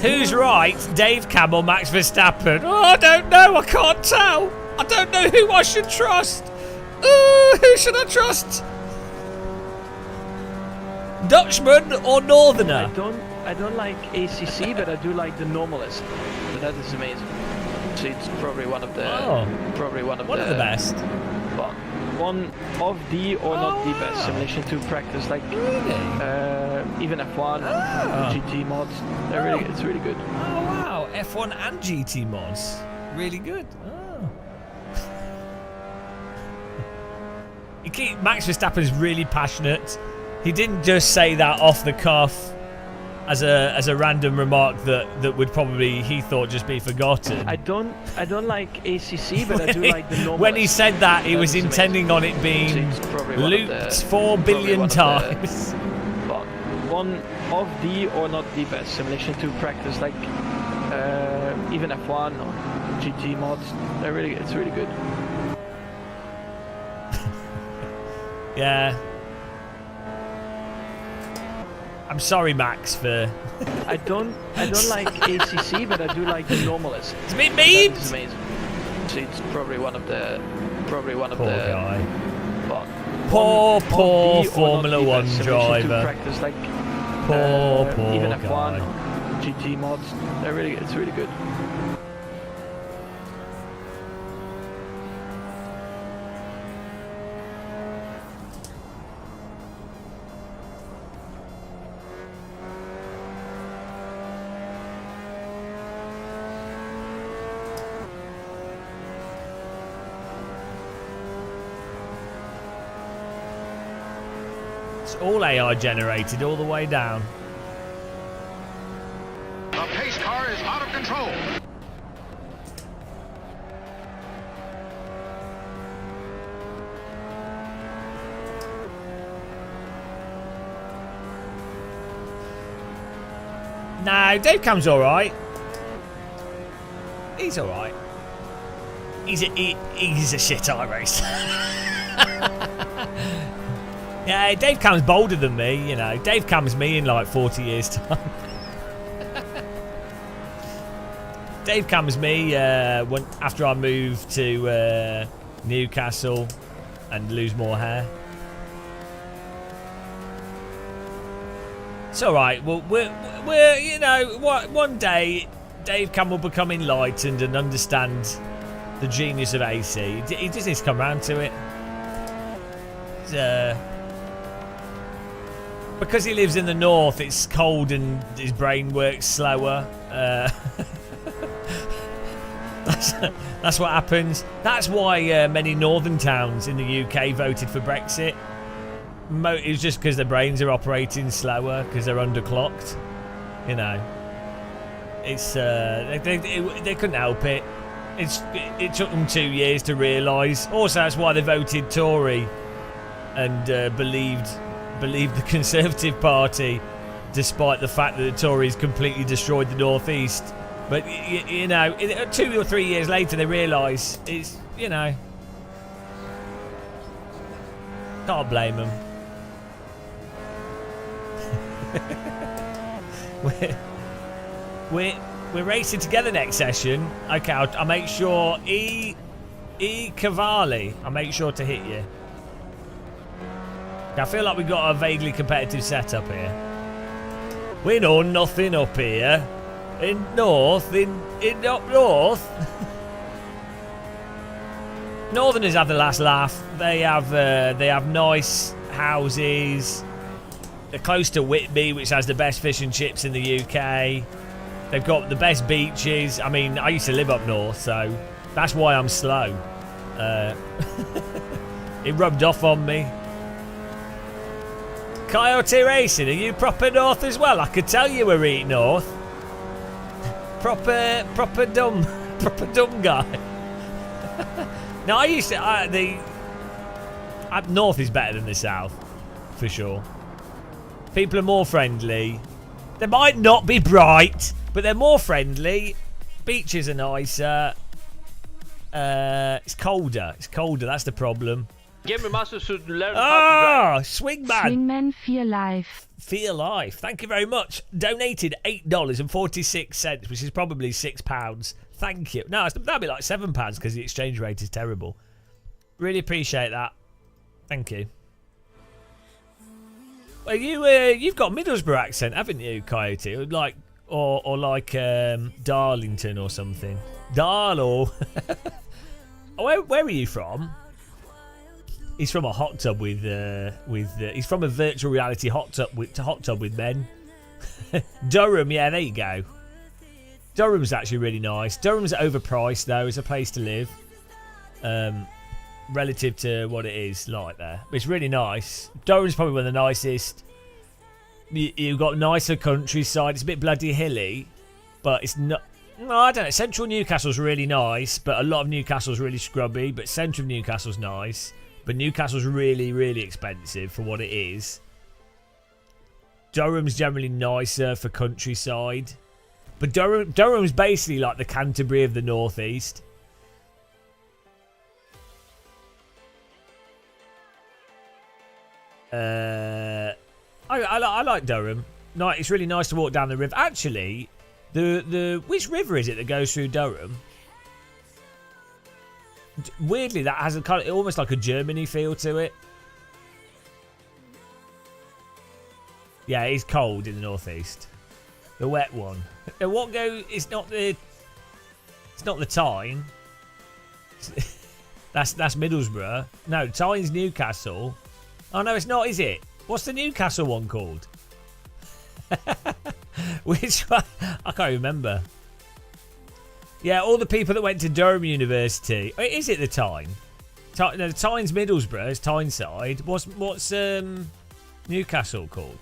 Who's right, Dave Cam or Max Verstappen? Oh, I don't know. I can't tell. I don't know who I should trust. Who should I trust? Dutchman or Northerner? I don't like ACC, but I do like the normalist. But that is amazing. So it's probably one of the one of the best. But one of the or not the best simulation to practice, like even F1 and GT mods. It's really good. Oh wow, F1 and GT mods, really good. Max Verstappen is really passionate. He didn't just say that off the cuff as a random remark that would probably, he thought, just be forgotten. I don't like ACC, but I do like the normal. When he said that, he was intending on it being looped 4 billion times. But one of the or not the best simulation to practice, like even F1 or GT mods. It's really good. Yeah. I'm sorry, Max, for... I don't like ACC, but I do like the normalist. It's a bit mean. It's amazing. So it's probably one of the Poor guy. But poor Formula 1 driver. Practice, like poor even guy. F1 or GT mods. It's really good. All AI generated all the way down. The pace car is out of control. No, Dave Cam's all right. He's all right. He's a shit iRacer. Yeah, Dave Cam's bolder than me, you know. Dave Cam's me in like 40 years' time. Dave Cam's me after I move to Newcastle and lose more hair. It's all right. Well, we're you know, one day Dave Cam will become enlightened and understand the genius of AC. He just needs to come round to it. Because he lives in the north, it's cold and his brain works slower. That's what happens. That's why many northern towns in the UK voted for Brexit. It was just because their brains are operating slower because they're underclocked. You know, it's they couldn't help it. It took them 2 years to realise. Also, that's why they voted Tory and believed the Conservative Party, despite the fact that the Tories completely destroyed the northeast. But you know, 2 or 3 years later, they realise it's, you know, can't blame them. We're racing together next session. Okay, I'll make sure Cavalli. I'll make sure to hit you. I feel like we've got a vaguely competitive setup here. Win or nothing up here. In up north. Northerners have the last laugh. They have nice houses. They're close to Whitby, which has the best fish and chips in the UK. They've got the best beaches. I mean, I used to live up north, so that's why I'm slow. It rubbed off on me. Coyote Racing, are you proper north as well? I could tell you were eat north. Proper dumb guy. No, I used to. Up north is better than the south, for sure. People are more friendly. They might not be bright, but they're more friendly. Beaches are nicer. It's colder. It's colder. That's the problem. Gamer Master should learn how to Ah, Swingman. Swingman Fear Life. Fear Life. Thank you very much. Donated $8.46, which is probably £6. Thank you. No, that'd be like £7 because the exchange rate is terrible. Really appreciate that. Thank you. Well, you've got Middlesbrough accent, haven't you, Coyote? Like or like Darlington or something. Darlow. Where are you from? He's from a hot tub with he's from a virtual reality hot tub with men. Durham, yeah, there you go. Durham's actually really nice. Durham's overpriced though. It's a place to live, relative to what it is like there. But it's really nice. Durham's probably one of the nicest. You've got nicer countryside. It's a bit bloody hilly, but it's not. No, I don't know. Central Newcastle's really nice, but a lot of Newcastle's really scrubby. But central Newcastle's nice. But Newcastle's really, really expensive for what it is. Durham's generally nicer for countryside. But Durham's basically like the Canterbury of the northeast. I like Durham. No, it's really nice to walk down the river. Actually, which river is it that goes through Durham? Weirdly, that has a kind of almost like a Germany feel to it. Yeah, it's cold in the northeast. The wet one. What go? It's not the Tyne. That's Middlesbrough. No, Tyne's Newcastle. Oh no, it's not, is it? What's the Newcastle one called? Which one? I can't remember. Yeah, all the people that went to Durham University. Is it the Tyne? No, the Tyne's Middlesbrough. It's Tyneside. What's Newcastle called?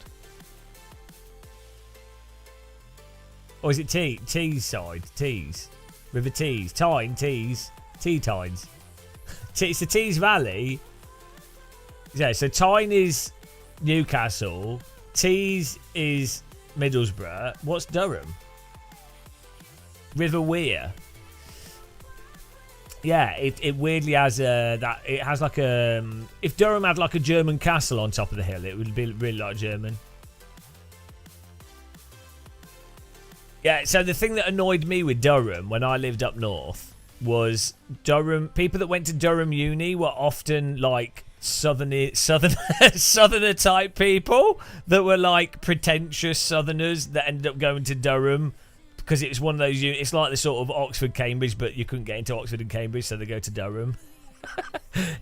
Or is it Teesside? Tees. River Tees. Tyne, Tees. Tynes. It's the Tees Valley. Yeah, so Tyne is Newcastle. Tees is Middlesbrough. What's Durham? River Weir. Yeah, it weirdly has that. It has like a. If Durham had like a German castle on top of the hill, it would be really like German. Yeah. So the thing that annoyed me with Durham when I lived up north was Durham. People that went to Durham Uni were often like southerner type people that were like pretentious southerners that ended up going to Durham. Because it was one of those, it's like the sort of Oxford, Cambridge, but you couldn't get into Oxford and Cambridge, so they go to Durham.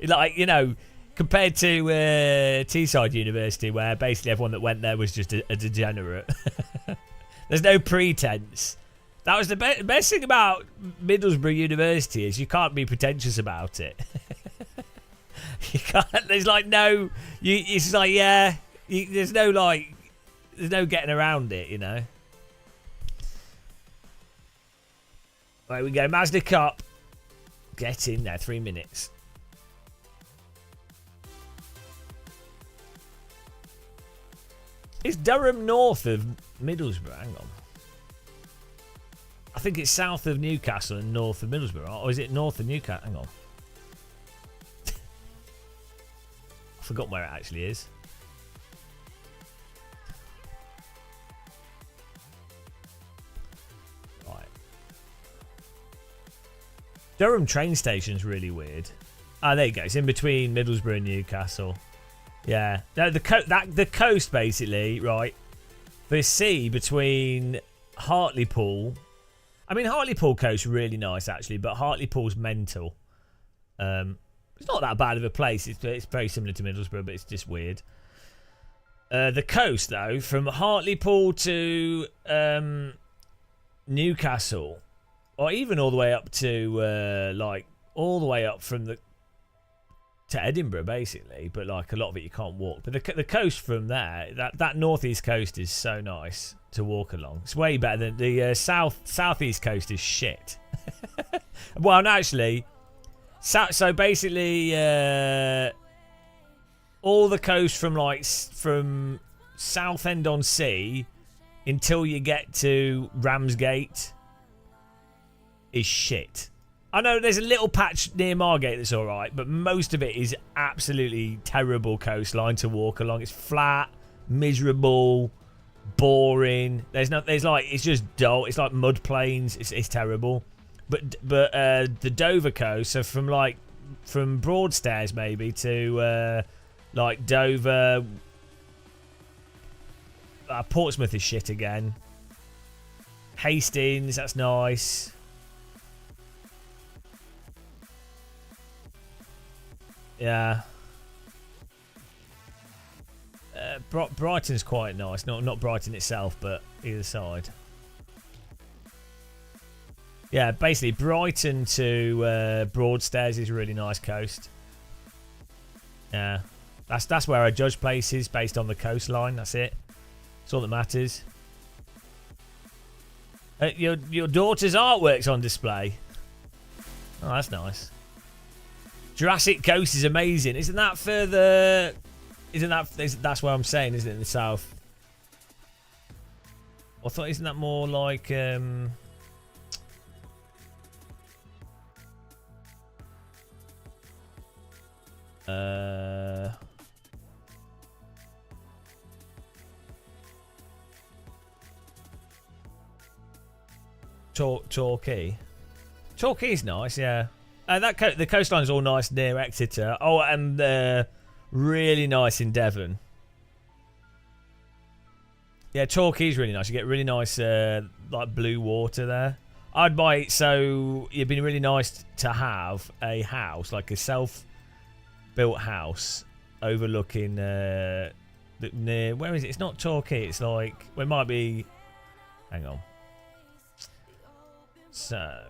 Like, you know, compared to Teesside University, where basically everyone that went there was just a degenerate. There's no pretense. That was the best thing about Middlesbrough University is you can't be pretentious about it. You can't. There's like no. It's like there's no getting around it, you know. Right, we go. Mazda Cup. Get in there. 3 minutes. Is Durham north of Middlesbrough? Hang on. I think it's south of Newcastle and north of Middlesbrough. Or is it north of Newcastle? Hang on. I forgot where it actually is. Durham train station's really weird. Ah, there you go. It's in between Middlesbrough and Newcastle. Yeah. No, the coast, basically, right? The sea between Hartlepool. I mean, Hartlepool coast really nice, actually, but Hartlepool's mental. It's not that bad of a place. It's very similar to Middlesbrough, but it's just weird. The coast, though, from Hartlepool to Newcastle... Or even all the way up to, all the way up from to Edinburgh, basically. But, like, a lot of it you can't walk. But the coast from there, that northeast coast is so nice to walk along. It's way better than the southeast coast is shit. Well, no, actually, so basically, all the coast from Southend-on-Sea until you get to Ramsgate is shit. I know there's a little patch near Margate that's alright, but most of it is absolutely terrible coastline to walk along. It's flat, miserable, boring. It's just dull. It's like mud plains. It's terrible. But the Dover coast, so from Broadstairs maybe to like Dover, Portsmouth is shit again. Hastings, that's nice. Yeah. Brighton's quite nice. Not Brighton itself, but either side. Yeah, basically Brighton to Broadstairs is a really nice coast. Yeah. That's where I judge places based on the coastline. That's it. That's all that matters. Your daughter's artwork's on display. Oh, that's nice. Jurassic Coast is amazing. Isn't that further? That's what I'm saying, isn't it? In the south. I thought, isn't that more like Torquay. Torquay's nice, yeah. The coastline's all nice near Exeter. Oh, and really nice in Devon. Yeah, Torquay's really nice. You get really nice like blue water there. I'd buy it. So it'd be really nice to have a house, like a self-built house overlooking near, where is it? It's not Torquay. It's like, well, it might be. Hang on. So.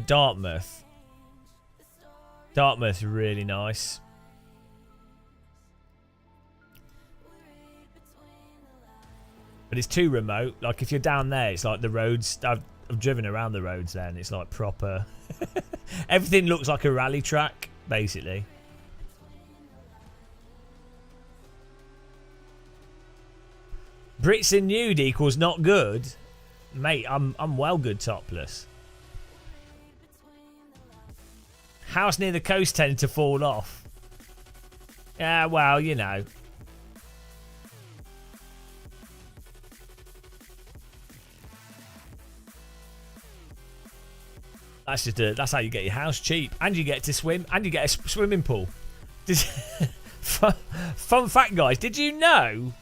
Dartmouth. Dartmouth's really nice. But it's too remote. Like, if you're down there, it's like the roads. I've driven around the roads there, and it's like proper. Everything looks like a rally track. basically. Brits in nude equals not good. Mate, I'm well good topless. House near the coast tended to fall off. Yeah, well, you know. That's how you get your house cheap, and you get to swim, and you get a swimming pool. Fun fact, guys, did you know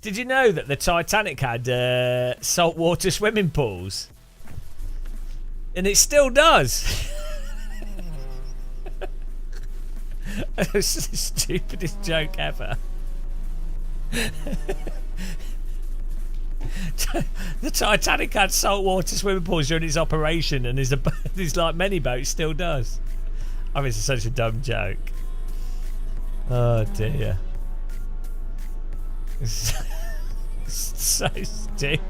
that the Titanic had saltwater swimming pools? And it still does. It's the stupidest joke ever. The Titanic had saltwater swimming pools during its operation, and there's like many boats still does. I mean, it's such a dumb joke. Oh dear. It's so stupid.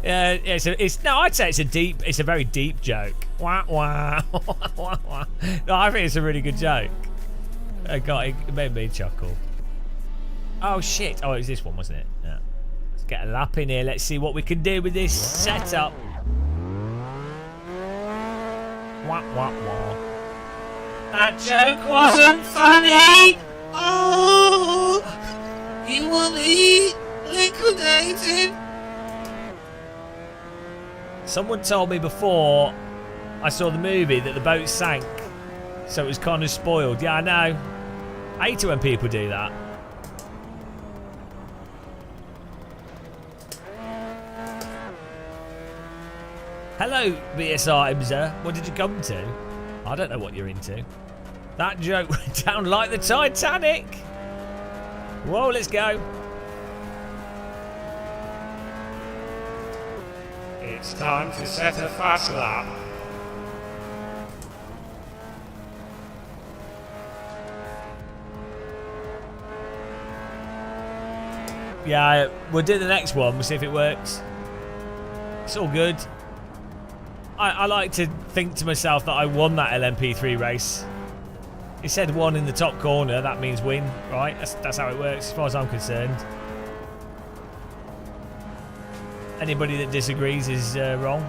Yeah, I'd say it's a very deep joke. Wah, wah, wah, wah, wah. No, I think it's a really good joke. It made me chuckle. Oh shit! Oh, it was this one, wasn't it? Yeah. Let's get a lap in here. Let's see what we can do with this setup. Wah wah wah. That joke wasn't funny. Oh, you will be liquidated. Someone told me before I saw the movie that the boat sank, so it was kind of spoiled. Yeah, I know. I hate it when people do that. Hello, BSR Imza. What did you come to? I don't know what you're into. That joke went down like the Titanic. Whoa, let's go. It's time to set a fast lap. Yeah, we'll do the next one. We'll see if it works. It's all good. I like to think to myself that I won that LMP3 race. It said one in the top corner. That means win, right? That's how it works as far as I'm concerned. Anybody that disagrees is wrong.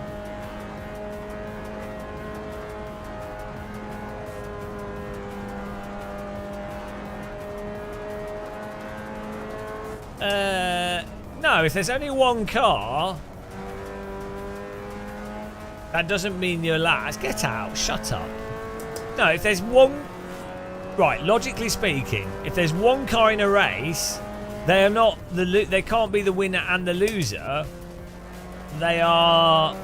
No, if there's only one car, that doesn't mean you're last. Get out. Shut up. No, if there's one... Right, logically speaking, if there's one car in a race, they are not they can't be the winner and the loser. They are...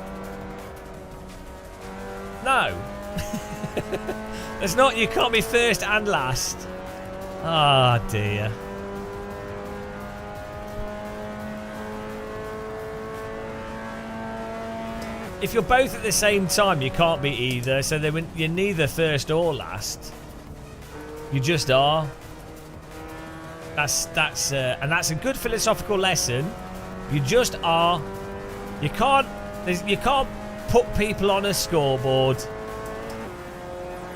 No. It's not. You can't be first and last. Ah, oh, dear. If you're both at the same time, you can't be either. So you're neither first or last. You just are. That's and that's a good philosophical lesson. You just are. You can't put people on a scoreboard.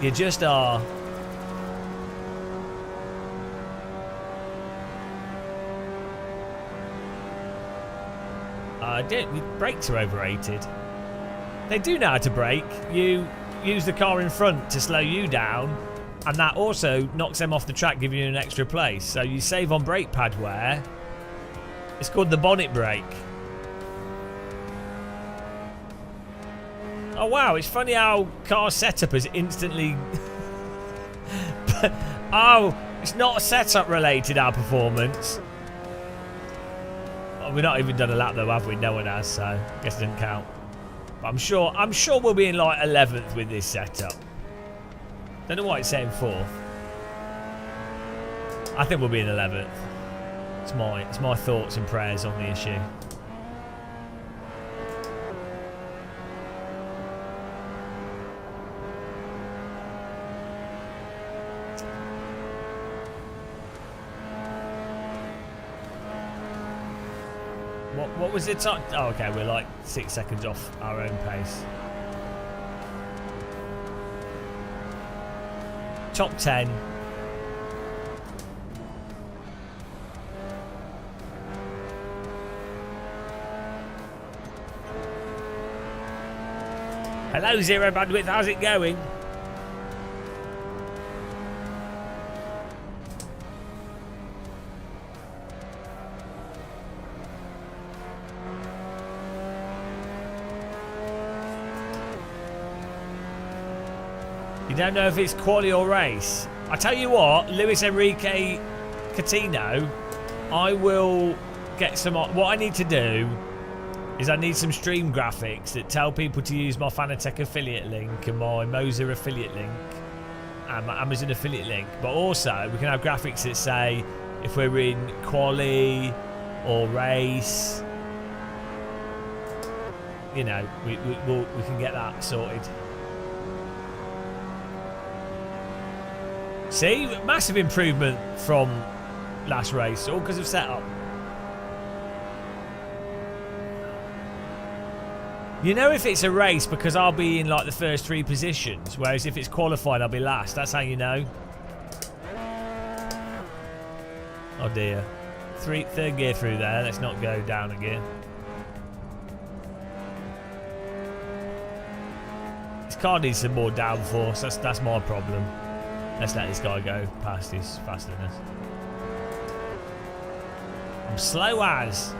You just are. Brakes are overrated. They do know how to brake. You use the car in front to slow you down, and that also knocks them off the track, giving you an extra place. So you save on brake pad wear. It's called the bonnet brake. Oh wow, it's funny how car setup is instantly... Oh, it's not setup related, our performance. Oh, we've not even done a lap though, have we? No one has, so I guess it didn't count. But I'm sure we'll be in like 11th with this setup. Don't know why it's saying 4th. I think we'll be in 11th. It's my thoughts and prayers on the issue. What was the time? Oh, okay, we're like 6 seconds off our own pace. Top 10. Hello, Zero Bandwidth. How's it going? You don't know if it's quali or race. I tell you what, Luis Enrique Catino, I will get some. What I need to do is I need some stream graphics that tell people to use my Fanatec affiliate link and my Moza affiliate link and my Amazon affiliate link. But also, we can have graphics that say if we're in quali or race. You know, we can get that sorted. See, massive improvement from last race, all because of setup. You know if it's a race because I'll be in like the first 3 positions, whereas if it's qualified I'll be last. That's how you know. Oh dear. Third gear through there. Let's not go down a gear. This car needs some more downforce. That's my problem. Let's let this guy go past his fastness. I'm slow as.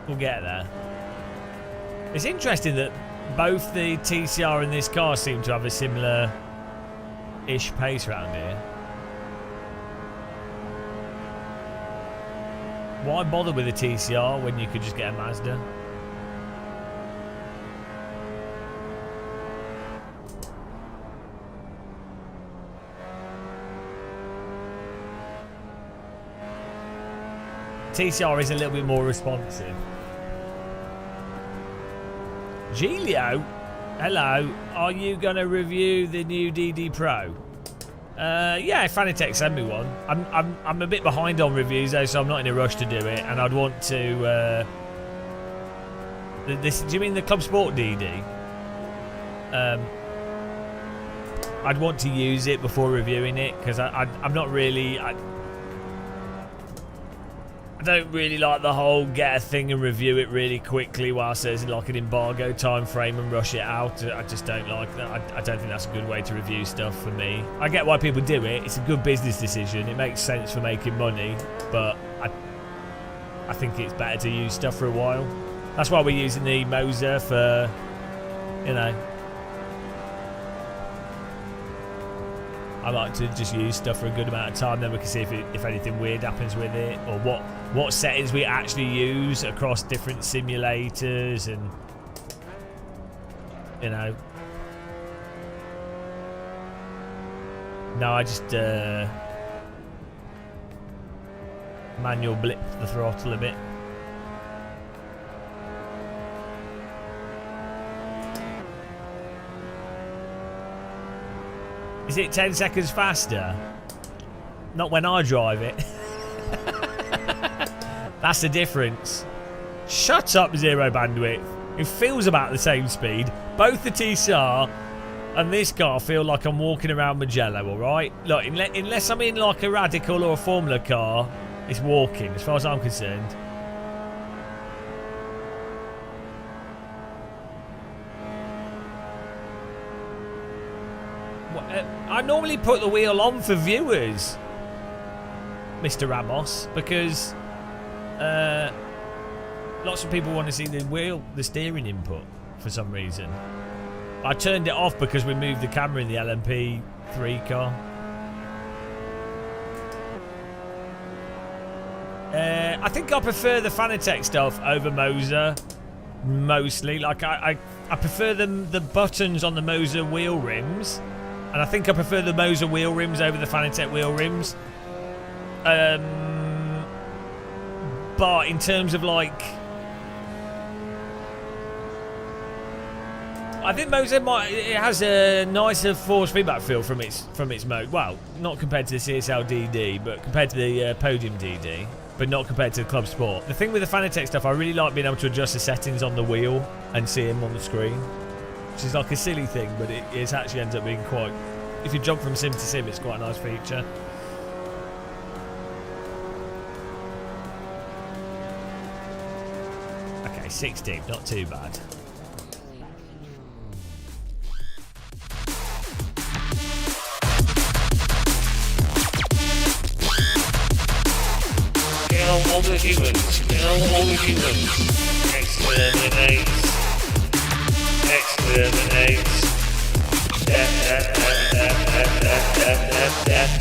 We'll get there. It's interesting that both the TCR and this car seem to have a similar-ish pace around here. Why bother with a TCR when you could just get a Mazda? TCR is a little bit more responsive. Giglio, hello. Are you gonna review the new DD Pro? Yeah, Fanatec sent me one. I'm a bit behind on reviews though, so I'm not in a rush to do it. And I'd want to. Do you mean the Club Sport DD? I'd want to use it before reviewing it because I'm not really. I don't really like the whole get a thing and review it really quickly whilst there's like an embargo time frame and rush it out. I just don't like that. I don't think that's a good way to review stuff for me. I get why people do it. It's a good business decision. It makes sense for making money, but I think it's better to use stuff for a while. That's why we're using the Moza for, you know. I like to just use stuff for a good amount of time, then we can see if anything weird happens with it, or what settings we actually use across different simulators, and you know. No, I just manual blip the throttle a bit. Is it 10 seconds faster? Not when I drive it. That's the difference. Shut up, Zero Bandwidth. It feels about the same speed. Both the TCR and this car feel like I'm walking around Mugello, alright? Look, unless I'm in like a Radical or a Formula car, it's walking, as far as I'm concerned. I normally put the wheel on for viewers, Mr. Ramos, because lots of people want to see the steering input for some reason. I turned it off because we moved the camera in the LMP3 car. I think I prefer the Fanatec stuff over Moza, mostly. Like I prefer the buttons on the Moza wheel rims. And I think I prefer the Moza wheel rims over the Fanatec wheel rims. But in terms of like... I think Moza it has a nicer force feedback feel from its mode. Well, not compared to the CSL DD, but compared to the Podium DD, but not compared to the Club Sport. The thing with the Fanatec stuff, I really like being able to adjust the settings on the wheel and see them on the screen, which is like a silly thing, but it actually ends up being quite. If you jump from sim to sim, it's quite a nice feature. Okay, 16, not too bad. Kill all the humans. Kill all the humans. Exterminate. Exterminate. Death, death, death, death, death, death, death, death, death.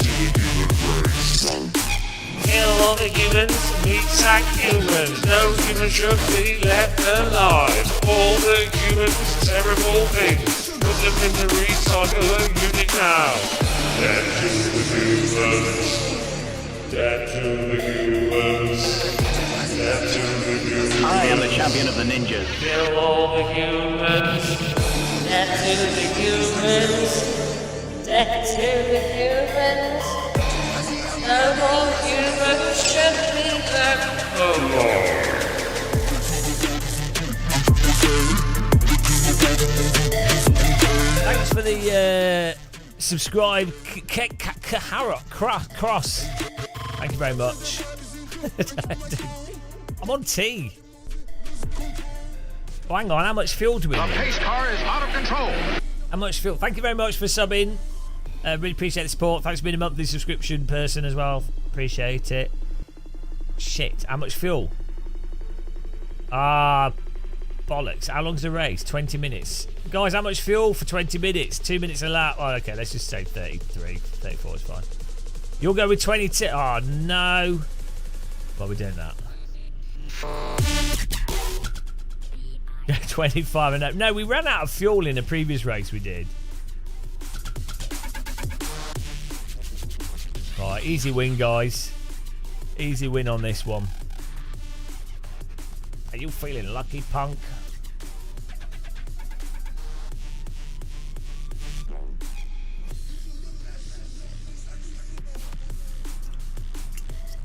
Kill all the humans. Meat sack humans. No human should be left alive. All the humans, terrible things. Put them in the recycler unit now. Death to the humans. Death to the humans. Death to the humans. I am the champion of the ninjas. Kill all the humans. Death to the humans. Death to the humans. No more humans should be left alive. Thanks for the subscribe, cross. Thank you very much. I'm on T. Oh, hang on, how much fuel do we The need? pace car is out of control. How much fuel? Thank you very much for subbing. Really appreciate the support. Thanks for being a monthly subscription person as well. Appreciate it. Shit, how much fuel? Bollocks. How long's the race? 20 minutes. Guys, how much fuel for 20 minutes? 2 minutes a lap. Oh, okay, let's just say 33, 34 is fine. You'll go with 22. Oh, no. Why are we doing that? 25 and up. No, we ran out of fuel in a previous race we did. Right, easy win, guys. Easy win on this one. Are you feeling lucky, punk?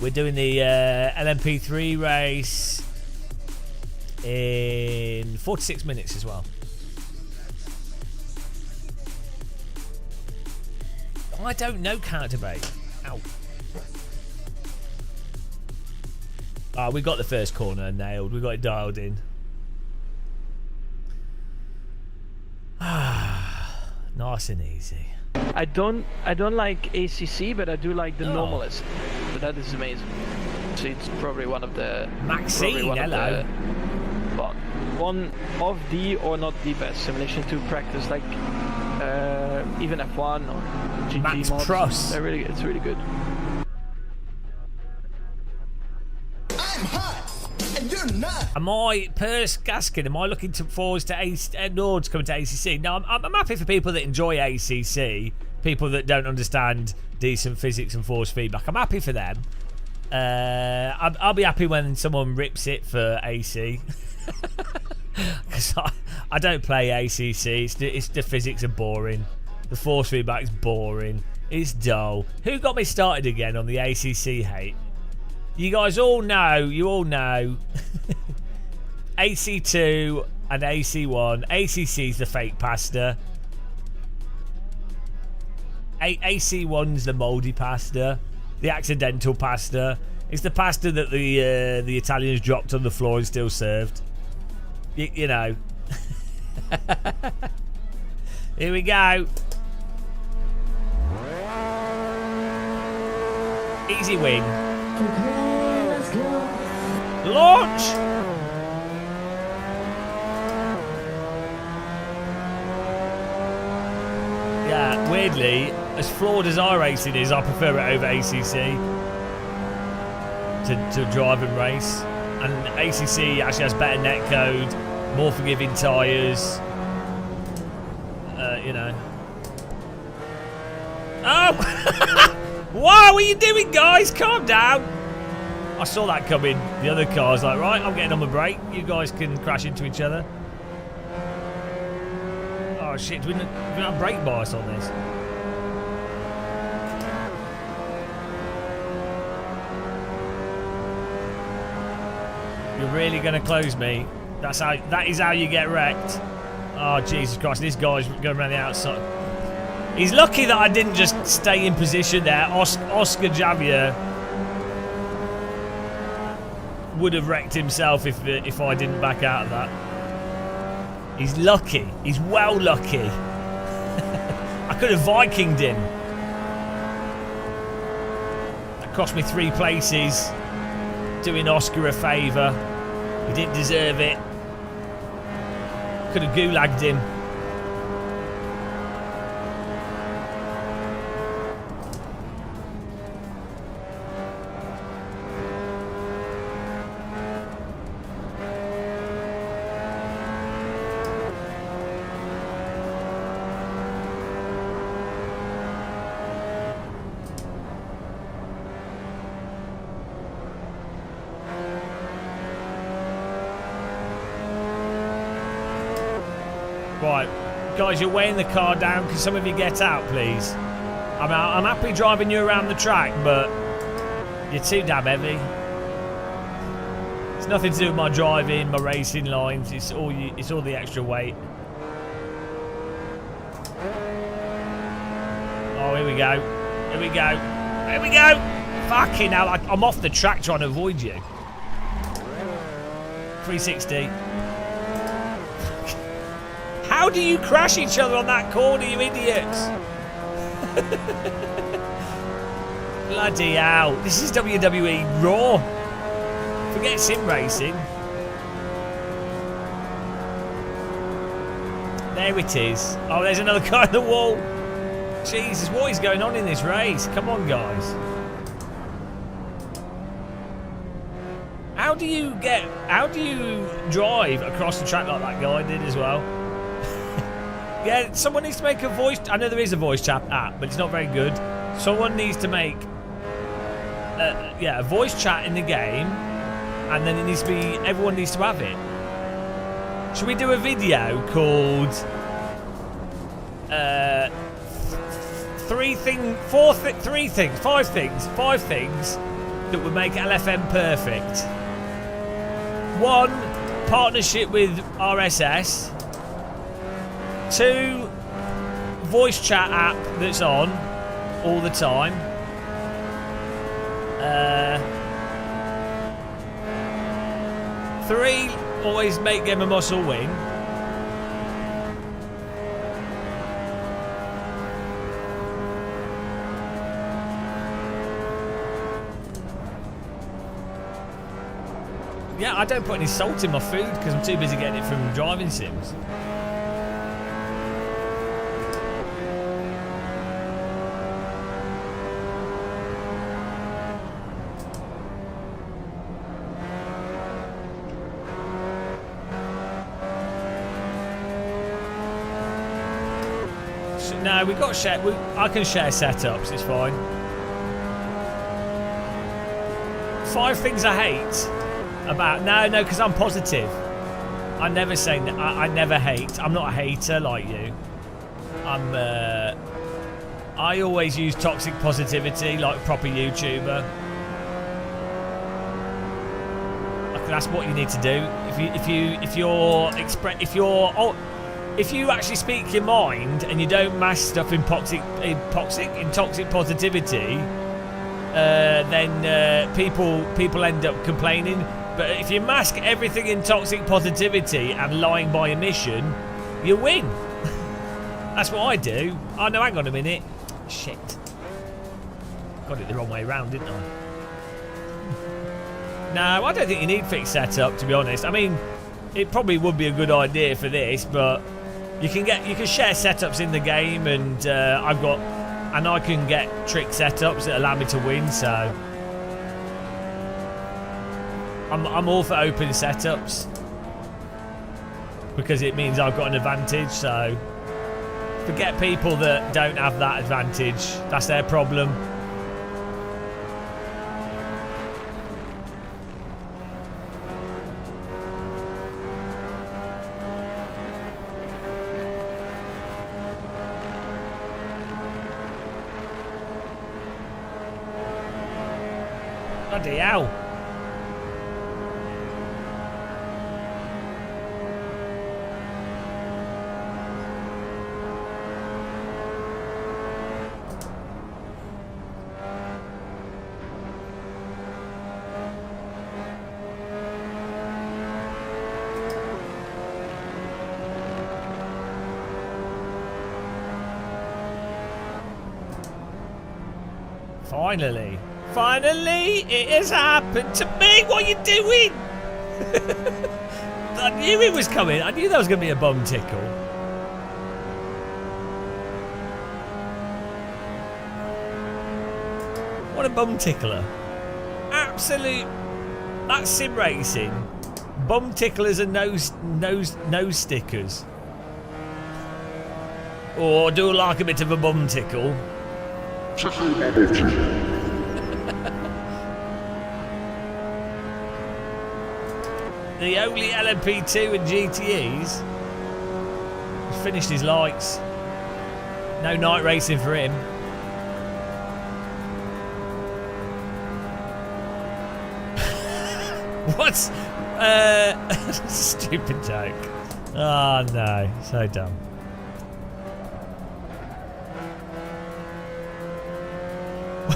We're doing the LMP3 race in 46 minutes as well. I don't know counterbait. Ow. Ah, we got the first corner nailed. We got it dialed in. Nice and easy. I don't like ACC, but I do like the normalist. But that is amazing. So it's probably one of the Maxine, hello. But one of the or not the best simulation to practice, like even F1 or GT Max mods. Prost. They're really, it's really good. I'm hot, and you're not. Am I, Pers Gaskin, am I looking forward to Nords coming to ACC? No, I'm happy for people that enjoy ACC, people that don't understand decent physics and force feedback. I'm happy for them. I'll be happy when someone rips it for AC. Because I don't play ACC. It's the physics are boring. The force feedback's boring. It's dull. Who got me started again on the ACC hate? You guys all know. You all know. AC2 and AC1. ACC's the fake pasta. AC1's the mouldy pasta. The accidental pasta. It's the pasta that the Italians dropped on the floor and still served. You know. Here we go. Easy win. Okay, let's go. Launch! Yeah, weirdly, as flawed as iRacing is, I prefer it over ACC to drive and race. And ACC actually has better netcode, more forgiving tyres. You know. Oh! Whoa, what are you doing, guys? Calm down. I saw that coming. The other car's like, right, I'm getting on the brake. You guys can crash into each other. Oh shit, do we not have brake bias on this? You're really going to close me. That is how you get wrecked. Oh Jesus Christ, this guy's going around the outside. He's lucky that I didn't just stay in position there. Oscar Javier would have wrecked himself if I didn't back out of that. He's lucky. He's well lucky. I could have Vikinged him. That cost me 3 places. Doing Oscar a favour. He didn't deserve it. Could have gulagged him. Right, guys, you're weighing the car down. Can some of you get out, please? I'm happy driving you around the track, but you're too damn heavy. It's nothing to do with my driving, my racing lines. It's all the extra weight. Oh, here we go. Here we go. Here we go. Fucking hell, I'm off the track trying to avoid you. 360. How do you crash each other on that corner, you idiots? Bloody hell. This is WWE Raw. Forget sim racing. There it is. Oh, there's another guy on the wall. Jesus, what is going on in this race? Come on, guys. How do you drive across the track like that guy did as well? Yeah, someone needs to make a voice... I know there is a voice chat app, but it's not very good. Someone needs to make... a voice chat in the game, and then it needs to be... Everyone needs to have it. Should we do a video called... 5 things that would make LFM perfect. 1, partnership with RSS. 2, voice chat app that's on all the time. 3, always make Game of Muscle win. Yeah, I don't put any salt in my food because I'm too busy getting it from driving sims. No, we've got share. I can share setups. It's fine. 5 things I hate about. No, because I'm positive. I never say. I never hate. I'm not a hater like you. I always use toxic positivity like a proper YouTuber. That's what you need to do. If you actually speak your mind and you don't mask stuff in toxic positivity, then people end up complaining. But if you mask everything in toxic positivity and lying by omission, you win. That's what I do. Oh no, hang on a minute. Shit. Got it the wrong way around, didn't I? No, I don't think you need fixed setup, to be honest. I mean, it probably would be a good idea for this, but you can share setups in the game, and I can get trick setups that allow me to win. So I'm all for open setups because it means I've got an advantage. So forget people that don't have that advantage. That's their problem. Bloody hell. Finally. Finally, it has happened to me. What are you doing? I knew it was coming. I knew there was going to be a bum tickle. What a bum tickler. Absolute. That's sim racing. Bum ticklers and nose stickers. Or do like a bit of a bum tickle. The only LMP2 and GTEs has finished his lights. No night racing for him. What's stupid joke? Oh no, so dumb.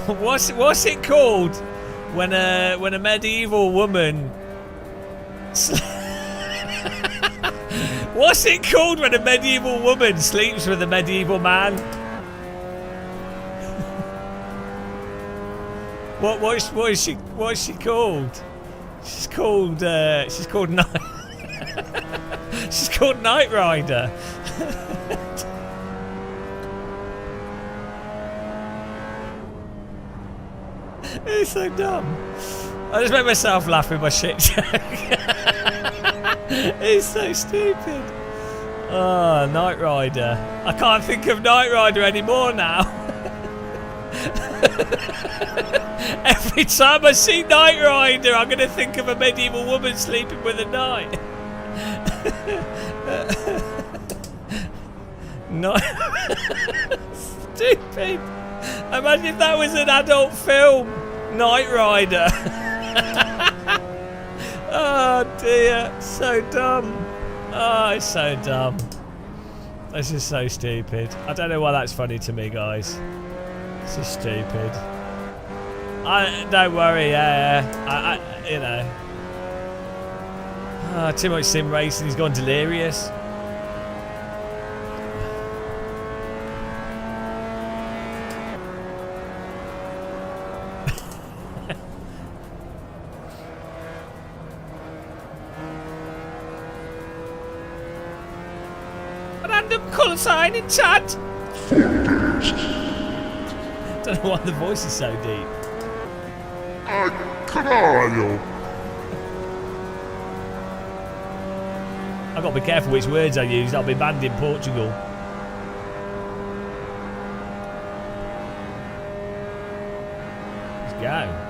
What's it called when a medieval woman? What's it called when a medieval woman sleeps with a medieval man? What is she called? She's called Night. She's called Knight Rider. It's so dumb. I just made myself laugh with my shit joke. It's so stupid. Oh, Knight Rider. I can't think of Knight Rider anymore now. Every time I see Knight Rider, I'm going to think of a medieval woman sleeping with a knight. Stupid. Imagine if that was an adult film. Knight Rider. Oh dear, so dumb. Oh, it's so dumb. This is so stupid. I don't know why that's funny to me, guys. This is stupid. Don't worry, I you know. Oh, too much sim racing. He's gone delirious. Random call sign in chat. Don't know why the voice is so deep. Caralho. I've got to be careful which words I use. I'll be banned in Portugal. Let's go.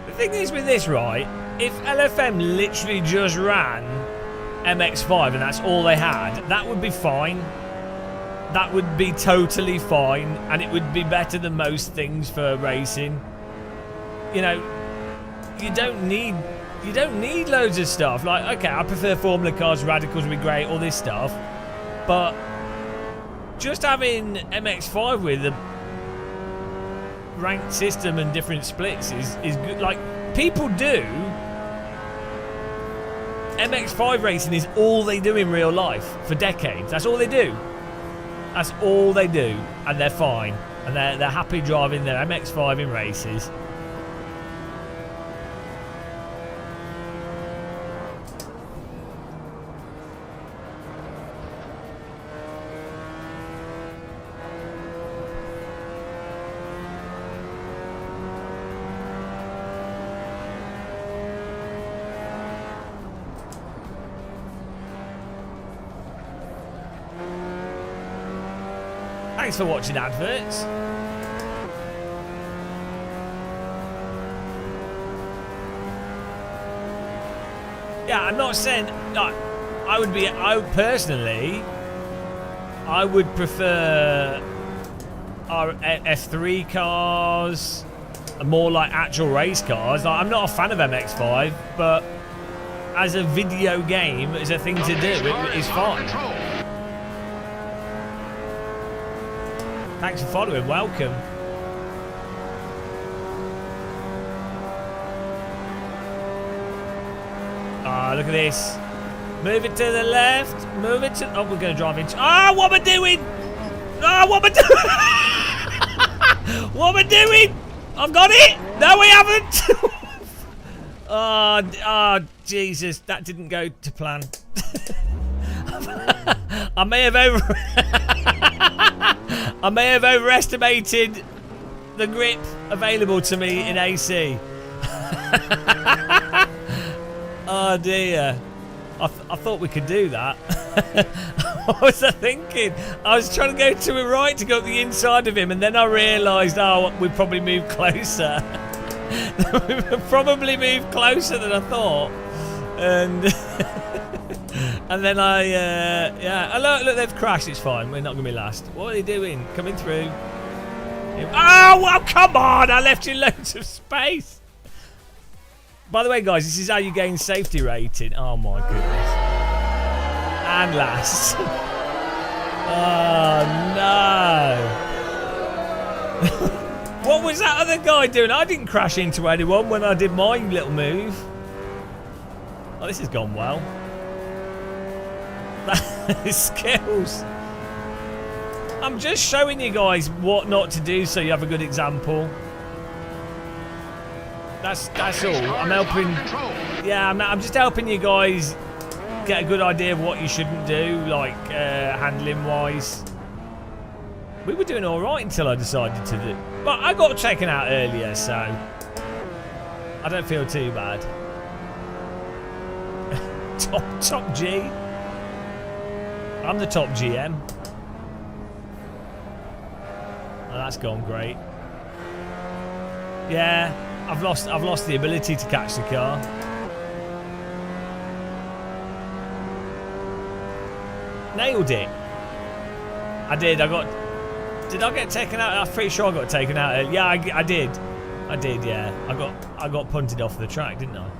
The thing is with this, right? If LFM literally just ran MX5 and that's all they had, that would be fine. That would be totally fine, and it would be better than most things for racing. You know, you don't need loads of stuff. Like, okay, I prefer Formula cars, radicals would be great, all this stuff, but just having MX5 with a ranked system and different splits is good. Like, people do. MX5 racing is all they do in real life for decades. That's all they do. That's all they do, and they're fine, and they're happy driving their MX5 in races. Thanks for watching adverts. Yeah, I'm not saying. No, I would personally. I would prefer our F3 cars, more like actual race cars. Like, I'm not a fan of MX-5, but as a video game, as a thing to do, it is fine. Thanks for following. Welcome. Ah, look at this. Move it to the left. Move it to... Oh, we're going to drive into... Ah, what am I doing? Ah, what am I doing? What am I doing? I've got it. No, we haven't. Oh, Jesus. That didn't go to plan. I may have overestimated the grip available to me in AC. Oh dear. I thought we could do that. What was I thinking? I was trying to go to a right to go up the inside of him, and then I realised, oh, we probably moved closer. We probably moved closer than I thought. And and then yeah. Oh, look, they've crashed. It's fine. We're not going to be last. What are they doing? Coming through. Oh, well, come on. I left you loads of space. By the way, guys, this is how you gain safety rating. Oh, my goodness. And last. Oh, no. What was that other guy doing? I didn't crash into anyone when I did my little move. Oh, this has gone well. Skills. I'm just showing you guys what not to do so you have a good example. That's all. I'm helping. Yeah, I'm just helping you guys get a good idea of what you shouldn't do, like handling wise. We were doing all right until I decided to do. But I got taken out earlier, so I don't feel too bad. Top G. I'm the top GM. Oh, that's gone great. Yeah. I've lost the ability to catch the car. Nailed it. I did. Did I get taken out? I'm pretty sure I got taken out. Yeah, I did. I did. Yeah. I got punted off the track, didn't I?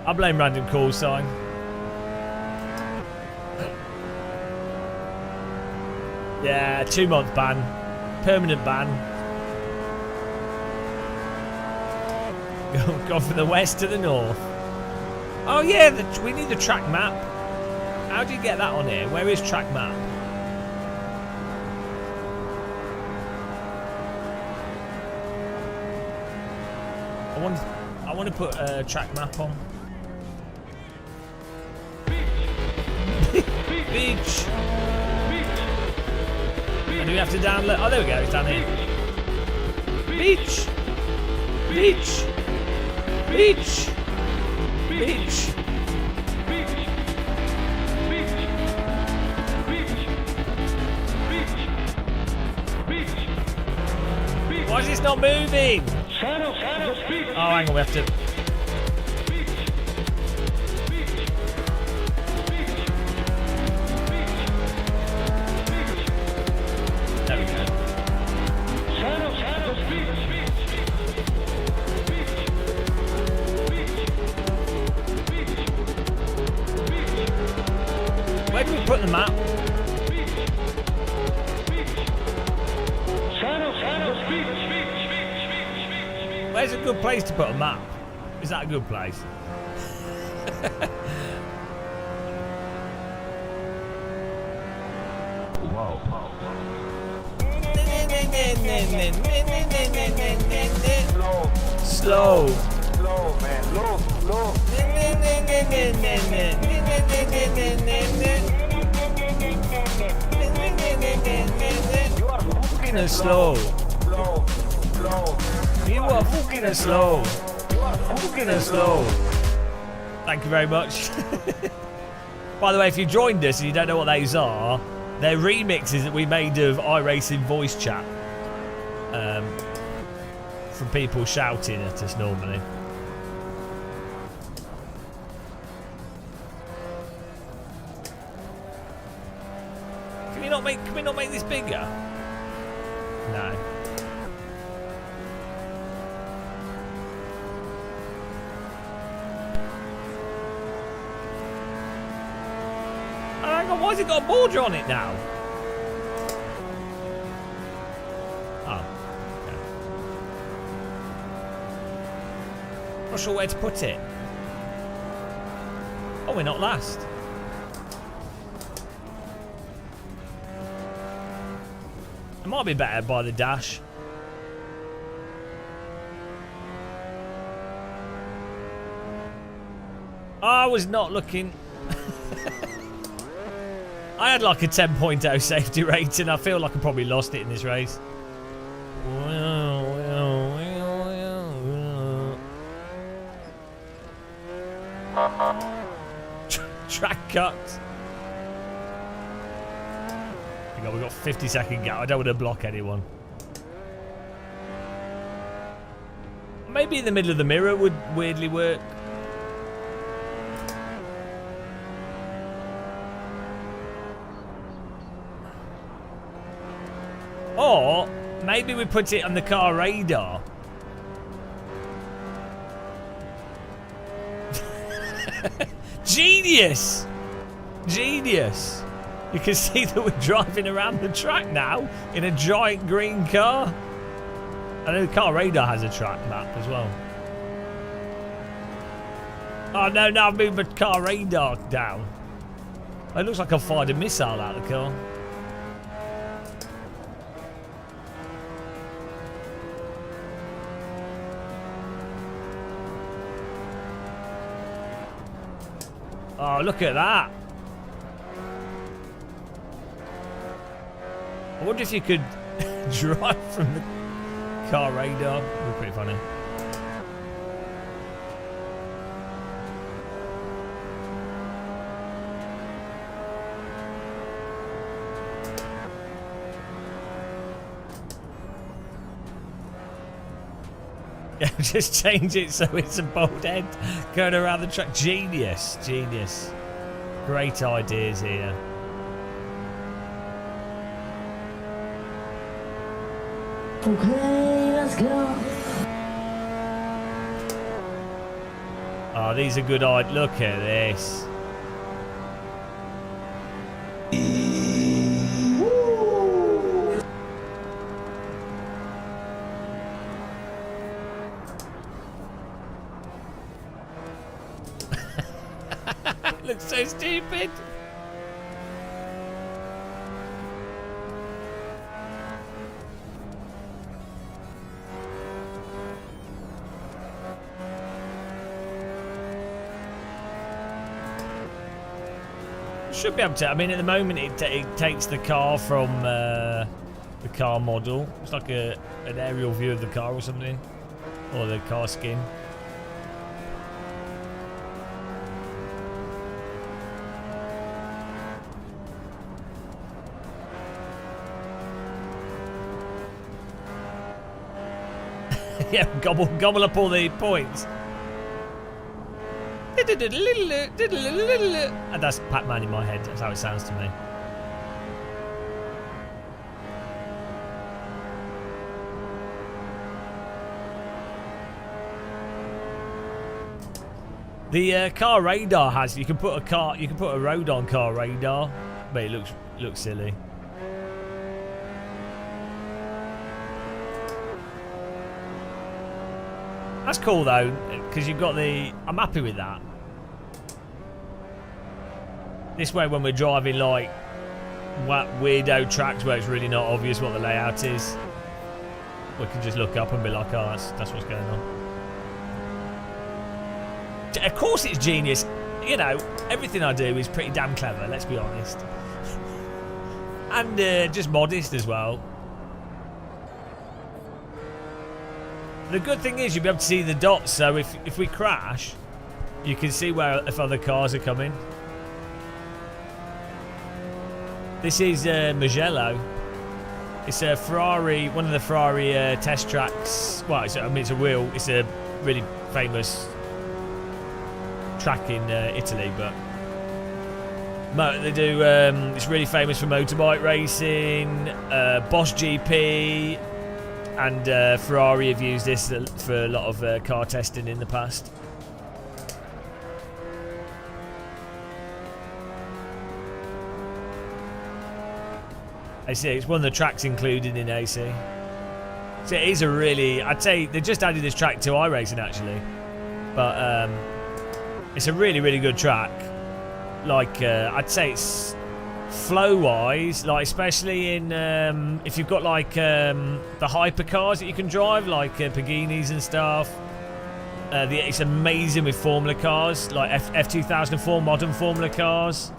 I blame random call sign. Yeah, 2-month ban. Permanent ban. Go from the west to the north. Oh yeah, we need the track map. How do you get that on here? Where is track map? I want to put a track map on. Beach. And do we have to download? Oh, there we go. It's down here. Beach. Beach. Beach. Beach. Why is this not moving? Oh, hang on. We have to. There we go. Where do we put the map? Where's a good place to put a map? Is that a good place? Whoa. Slow. Slow, man. Low. You are fucking slow. You are fucking slow. You are fucking slow. Thank you very much. By the way, if you joined us and you don't know what those are, they're remixes that we made of iRacing voice chat. From people shouting at us normally. you not make? Can we not make this bigger? No. Oh, hang on, why has it got a border on it now? Oh. Okay. Not sure where to put it. Oh, we're not last. It might be better by the dash. I was not looking. I had like a 10.0 safety rating. I feel like I probably lost it in this race. Track cuts. We've got 50-second gap. I don't want to block anyone. Maybe in the middle of the mirror would weirdly work. Or maybe we put it on the car radar. Genius! Genius! You can see that we're driving around the track now in a giant green car. I know the car radar has a track map as well. Oh no, now I've moved my car radar down. It looks like I've fired a missile out of the car. Oh, look at that. I wonder if you could drive from the car radar. It would be pretty funny. Yeah, just change it so it's a bold head going around the track. Genius, genius. Great ideas here. Okay, let's go. Oh, these are good ideas. Look at this. Looks so stupid. Should be able to. I mean, at the moment, it takes the car from the car model. It's like an aerial view of the car or something, or the car skin. Yeah, gobble up all the points. And that's Pac-Man in my head. That's how it sounds to me. The car radar has. You can put a road on car radar, but it looks silly. That's cool though, because you've got the. I'm happy with that. This way, when we're driving like weirdo tracks where it's really not obvious what the layout is, we can just look up and be like, "Oh, that's what's going on." Of course, it's genius. You know, everything I do is pretty damn clever. Let's be honest, and just modest as well. The good thing is you'll be able to see the dots, so if we crash, you can see if other cars are coming. This is Mugello. It's a Ferrari, one of the Ferrari test tracks. Well, it's a really famous track in Italy, but They do. It's really famous for motorbike racing. Bosch GP and Ferrari have used this for a lot of car testing in the past. I see. It's one of the tracks included in AC. So it is a really. I'd say they just added this track to iRacing actually, but it's a really, really good track. Like I'd say it's flow-wise, like especially in if you've got like the hypercars that you can drive, like Paginis and stuff. It's amazing with Formula cars, like F2004 modern Formula cars.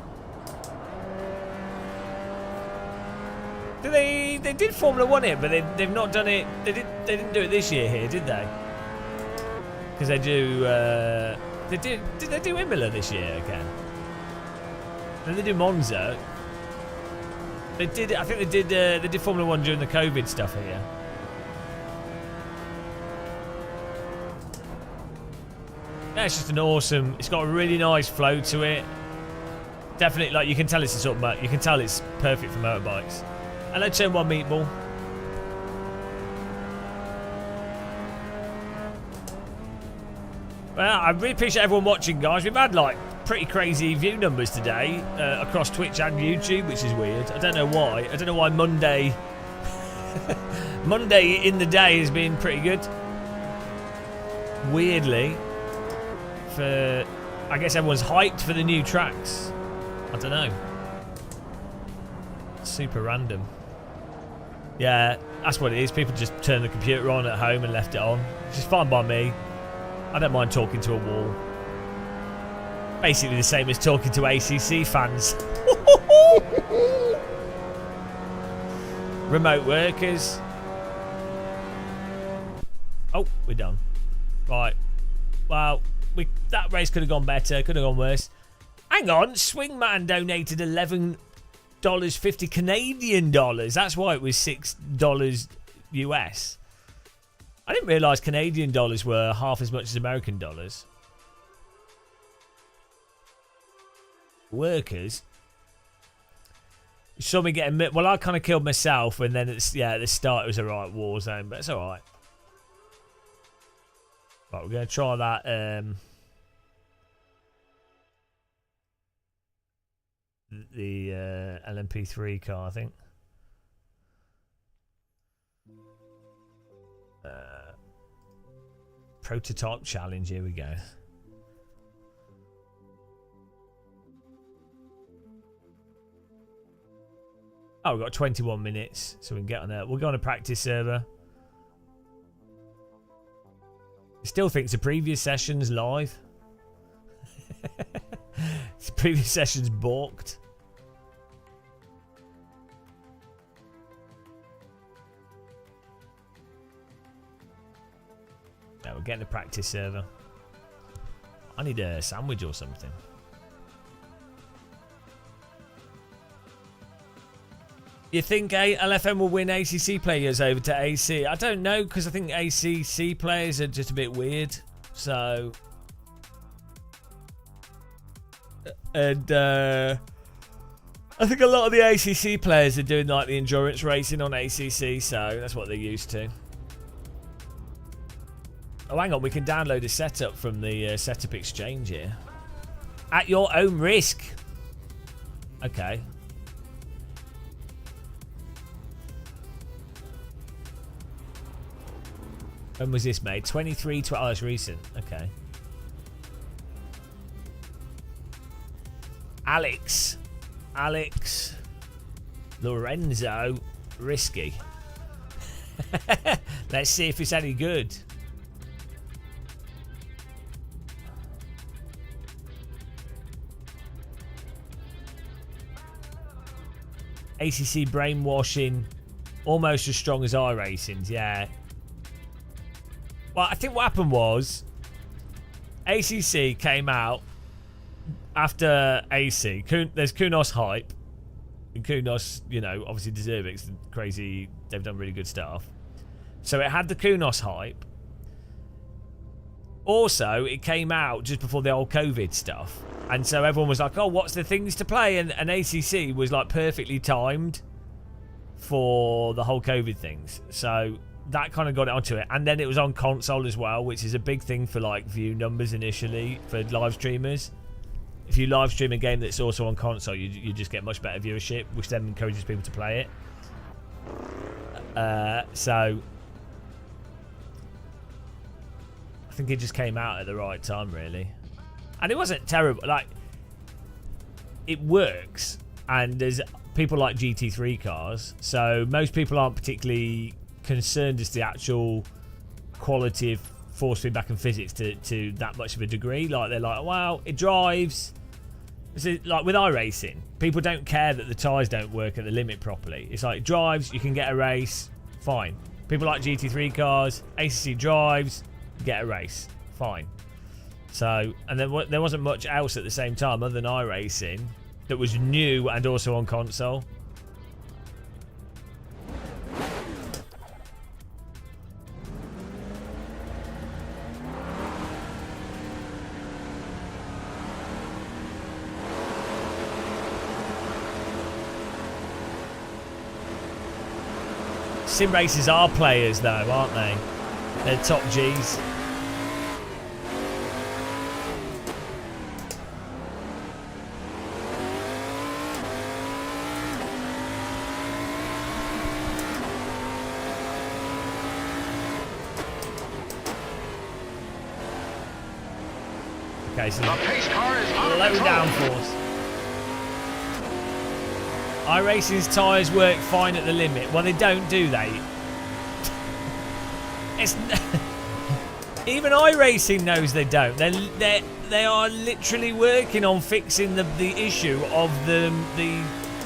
They did Formula 1 it, but they've not done it. They didn't do it this year here, did they? Because they do. Did they do Imola this year again? Then they do Monza. They did. I think they did Formula 1 during the COVID stuff here. Yeah, it's just an awesome. It's got a really nice flow to it. Definitely, like you can tell it's a sort of. You can tell it's perfect for motorbikes. And let's turn one meatball. Well, I really appreciate everyone watching, guys. We've had like pretty crazy view numbers today across Twitch and YouTube, which is weird. I don't know why. I don't know why Monday in the day has been pretty good. Weirdly, I guess everyone's hyped for the new tracks. I don't know. Super random. Yeah, that's what it is. People just turned the computer on at home and left it on, which is fine by me. I don't mind talking to a wall. Basically the same as talking to ACC fans. Remote workers. Oh, we're done. Right. Well, that race could have gone better, could have gone worse. Hang on, Swingman donated $11.50 Canadian dollars. That's why it was $6 US. I didn't realise Canadian dollars were half as much as American dollars. Workers. You saw me getting... Well, I kind of killed myself, and then at the start it was a right war zone, but it's alright. Right, we're going to try that... the LMP3 car, I think. Prototype challenge, here we go. Oh, we've got 21 minutes, so we can get on there. We'll go on a practice server. I still think the previous session's live. The previous session's balked. No, we're getting a practice server. I need a sandwich or something. You think LFM will win ACC players over to AC? I don't know, because I think ACC players are just a bit weird. So... And I think a lot of the ACC players are doing like the endurance racing on ACC, so that's what they're used to. Oh, hang on, we can download a setup from the setup exchange here. At your own risk. Okay. When was this made? 23, oh, that's recent. Okay. Alex Lorenzo Risky. Let's see if it's any good. ACC brainwashing almost as strong as iRacing's, yeah. Well, I think what happened was ACC came out after AC. There's Kunos hype. And Kunos, you know, obviously deserve it. It's crazy. They've done really good stuff. So it had the Kunos hype. Also, it came out just before the old COVID stuff. And so everyone was like, oh, what's the things to play? And ACC was like perfectly timed for the whole COVID things. So that kind of got it onto it. And then it was on console as well, which is a big thing for like view numbers initially for live streamers. If you live stream a game that's also on console, you just get much better viewership, which then encourages people to play it. So I think it just came out at the right time, really. And it wasn't terrible. Like, it works, and there's people like GT3 cars, so most people aren't particularly concerned as to the actual quality of force feedback and physics to that much of a degree. Like, they're like, wow, it drives. So, like with iRacing, people don't care that the tyres don't work at the limit properly. It's like, it drives, you can get a race, fine. People like GT3 cars, ACC drives, get a race, fine. So, and then there wasn't much else at the same time other than iRacing that was new and also on console. Sim races are players though, aren't they? They're top Gs. Okay, so The pace car is out of low control. downforce. iRacing's tyres work fine at the limit. Well, they don't, do they? It's even iRacing knows they don't. They are literally working on fixing the issue of the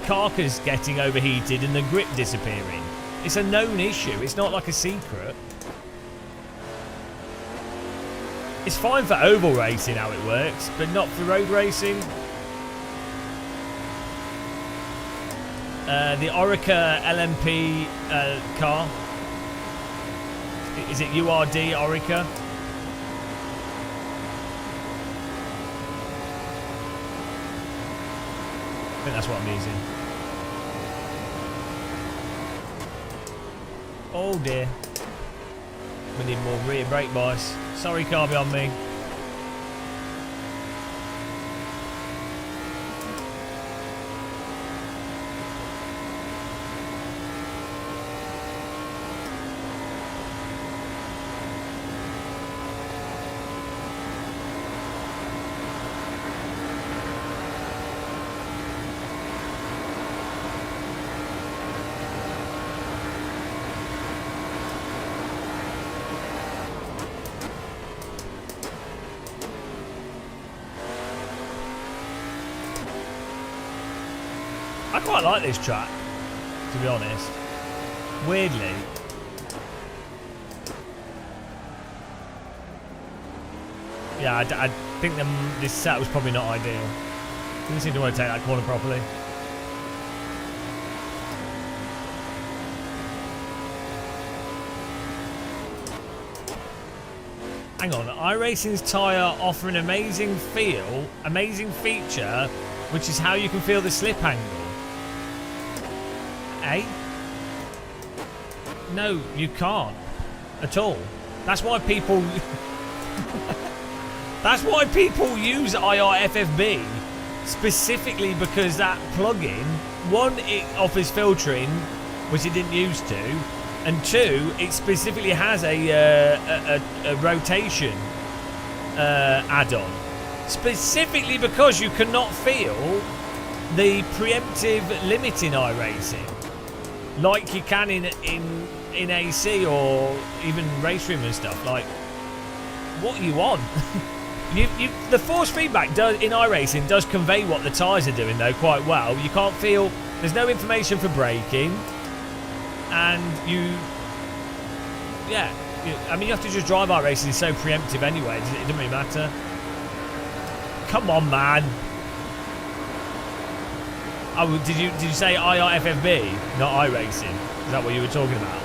carcass getting overheated and the grip disappearing. It's a known issue. It's not like a secret. It's fine for oval racing how it works, but not for road racing. The Orica LMP car. Is it URD Orica? I think that's what I'm using. Oh dear. We need more rear brake bias. Sorry, car behind me. I quite like this track, to be honest. Weirdly. Yeah, I think this set was probably not ideal. Didn't seem to want to take that corner properly. Hang on, iRacing's tyre offer an amazing feel, amazing feature, which is how you can feel the slip angle. Eh? No, you can't at all. That's why people that's why people use IRFFB, specifically because that plugin, one, it offers filtering, which it didn't used to, and two, it specifically has a rotation add-on, specifically because you cannot feel the preemptive limit in iRacing like you can in AC or even race room and stuff. Like, what are you on? The force feedback in iRacing does convey what the tyres are doing though quite well. You can't feel, there's no information for braking, and I mean, you have to just drive iRacing. It's so preemptive anyway, it doesn't really matter. Come on, man. Oh, did you say IRFFB, not iRacing? Is that what you were talking about?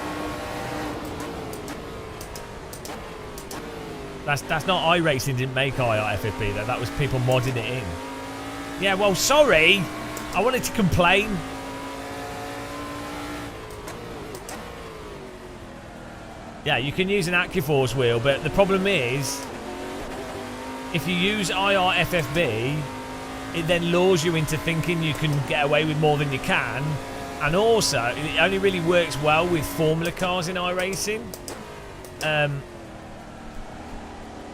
That's not iRacing didn't make IFFB though. That was people modding it in. Yeah, well, sorry. I wanted to complain. Yeah, you can use an AccuForce wheel, but the problem is, if you use IRFFB, it then lures you into thinking you can get away with more than you can. And also, it only really works well with Formula cars in iRacing.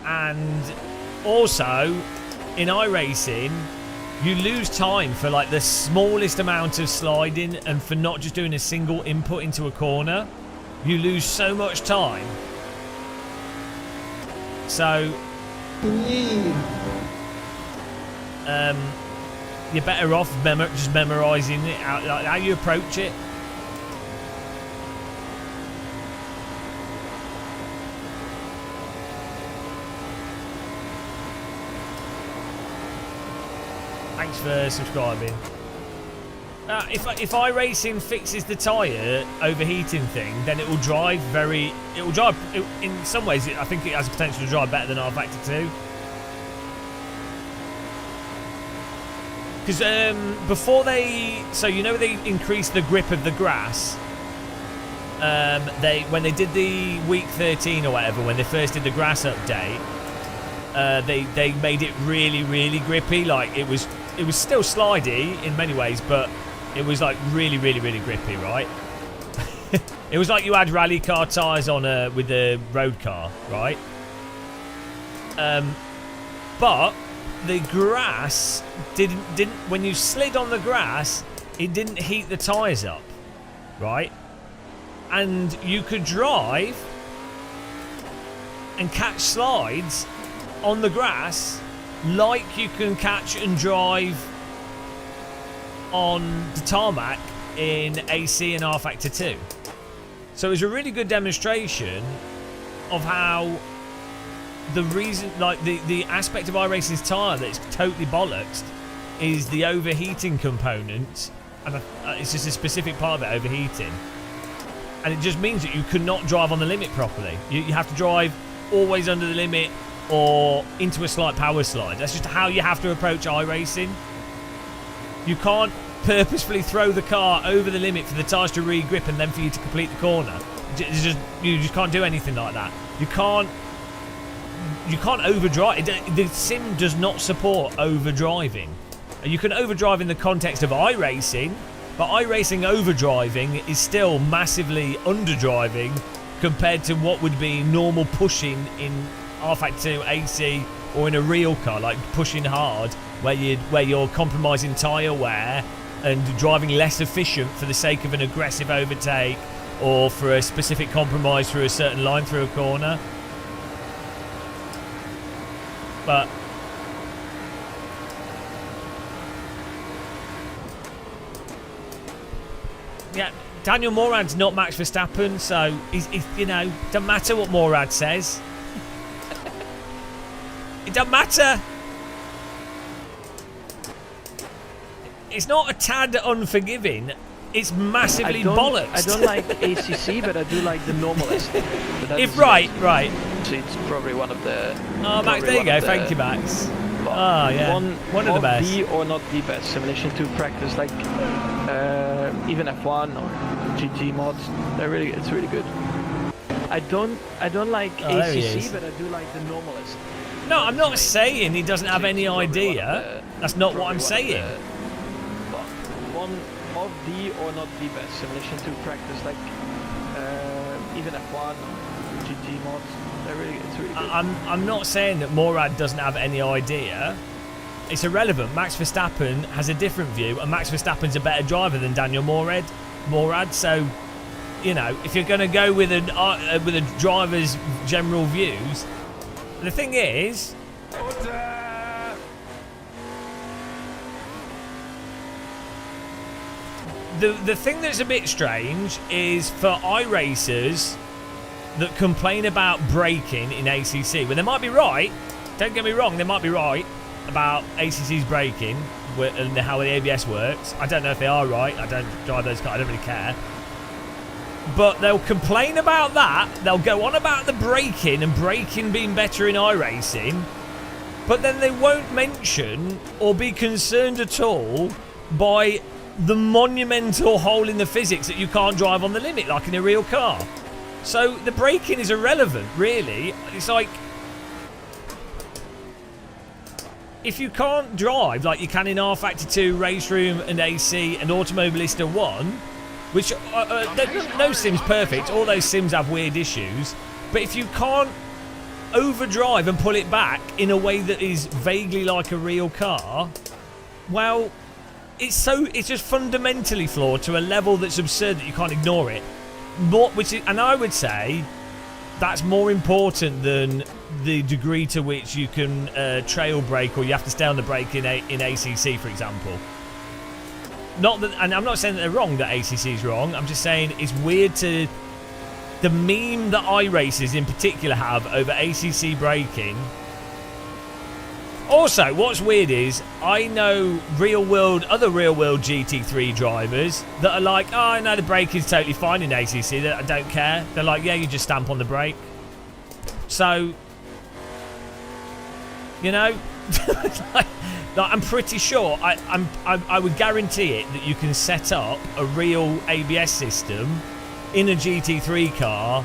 And also, in iRacing, you lose time for like the smallest amount of sliding and for not just doing a single input into a corner. You lose so much time. So, you're better off just memorising it, how you approach it. Thanks for subscribing. If iRacing fixes the tyre overheating thing, then it will drive in some ways, I think it has the potential to drive better than RF2. Because before they increased the grip of the grass, when they did the week 13 or whatever, when they first did the grass update, they made it really, really grippy. Like it was still slidey in many ways, but it was like really, really, really grippy, right? It was like you had rally car tyres on with the road car, right? But the grass didn't when you slid on the grass, it didn't heat the tyres up, right? And you could drive and catch slides on the grass like you can catch and drive on the tarmac in AC and RF2. So it was a really good demonstration of how the reason, like the aspect of iRacing's tyre that's totally bollocksed is the overheating component, and it's just a specific part of it overheating, and it just means that you cannot drive on the limit properly. You have to drive always under the limit or into a slight power slide. That's just how you have to approach iRacing. You can't purposefully throw the car over the limit for the tyres to re-grip and then for you to complete the corner. You just can't do anything like that. You can't overdrive. The sim does not support overdriving. You can overdrive in the context of iRacing, but iRacing overdriving is still massively underdriving compared to what would be normal pushing in RF2 AC or in a real car, like pushing hard, where you're compromising tyre wear and driving less efficient for the sake of an aggressive overtake or for a specific compromise through a certain line through a corner. But yeah, Daniel Morad's not Max Verstappen, so he's doesn't matter what Morad says. It doesn't matter. It's not a tad unforgiving. It's massively bollocks. I don't like ACC, but I do like the normal SC. Right. It's probably one of the... Oh, Max, there you go. Thank you, Max. Oh, yeah. One of the best. The or not the best simulation to practice, like even F1 or GT mods. It's really good. I don't like ACC, but I do like the normal SC. No, I'm not saying he doesn't have any idea. That's not what I'm saying. One of the or not the best simulation to practice, like even F1 or GT mods. It's really good. I'm not saying that Morad doesn't have any idea. It's irrelevant. Max Verstappen has a different view, and Max Verstappen's a better driver than Daniel Morad. So, if you're going to go with a driver's general views, the thing is, the thing that's a bit strange is for iRacers that complain about braking in ACC. Well, they might be right. Don't get me wrong, they might be right about ACC's braking and how the ABS works. I don't know if they are right. I don't drive those cars. I don't really care. But they'll complain about that. They'll go on about the braking and braking being better in iRacing. But then they won't mention or be concerned at all by the monumental hole in the physics that you can't drive on the limit like in a real car. So the braking is irrelevant, really. It's like, if you can't drive like you can in R-Factor 2, Race Room and AC and Automobilista 1, which no sim's perfect, all those sims have weird issues, but if you can't overdrive and pull it back in a way that is vaguely like a real car, well, it's just fundamentally flawed to a level that's absurd that you can't ignore it. And I would say that's more important than the degree to which you can trail brake, or you have to stay on the brake in ACC, for example. Not that, and I'm not saying that they're wrong, that ACC is wrong. I'm just saying it's weird to the meme that iRacers in particular have over ACC braking. Also, what's weird is I know other real world GT3 drivers that are like, oh no, the brake is totally fine in ACC. I don't care. They're like, yeah, you just stamp on the brake. So, you know, like, I'm pretty sure, I would guarantee it that you can set up a real ABS system in a GT3 car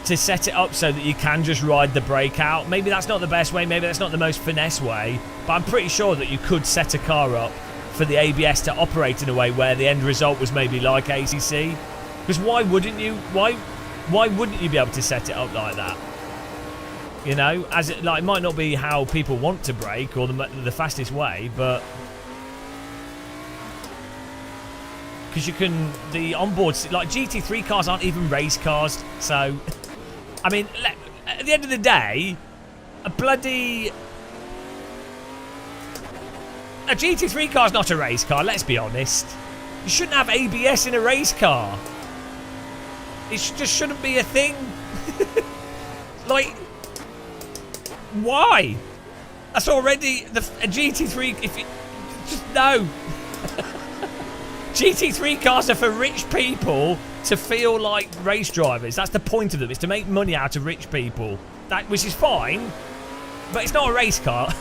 to set it up so that you can just ride the brake out. Maybe that's not the best way, maybe that's not the most finesse way, but I'm pretty sure that you could set a car up for the ABS to operate in a way where the end result was maybe like ACC. Because why wouldn't you? Why wouldn't you be able to set it up like that? You know, as it might not be how people want to brake or the fastest way, but because you can, the onboard, like GT3 cars aren't even race cars, so I mean, at the end of the day, a GT3 car's not a race car, let's be honest. You shouldn't have ABS in a race car. It just shouldn't be a thing. Like, why? That's already a GT3. If you just no. GT3 cars are for rich people to feel like race drivers. That's the point of them. It's to make money out of rich people. Which is fine, but it's not a race car.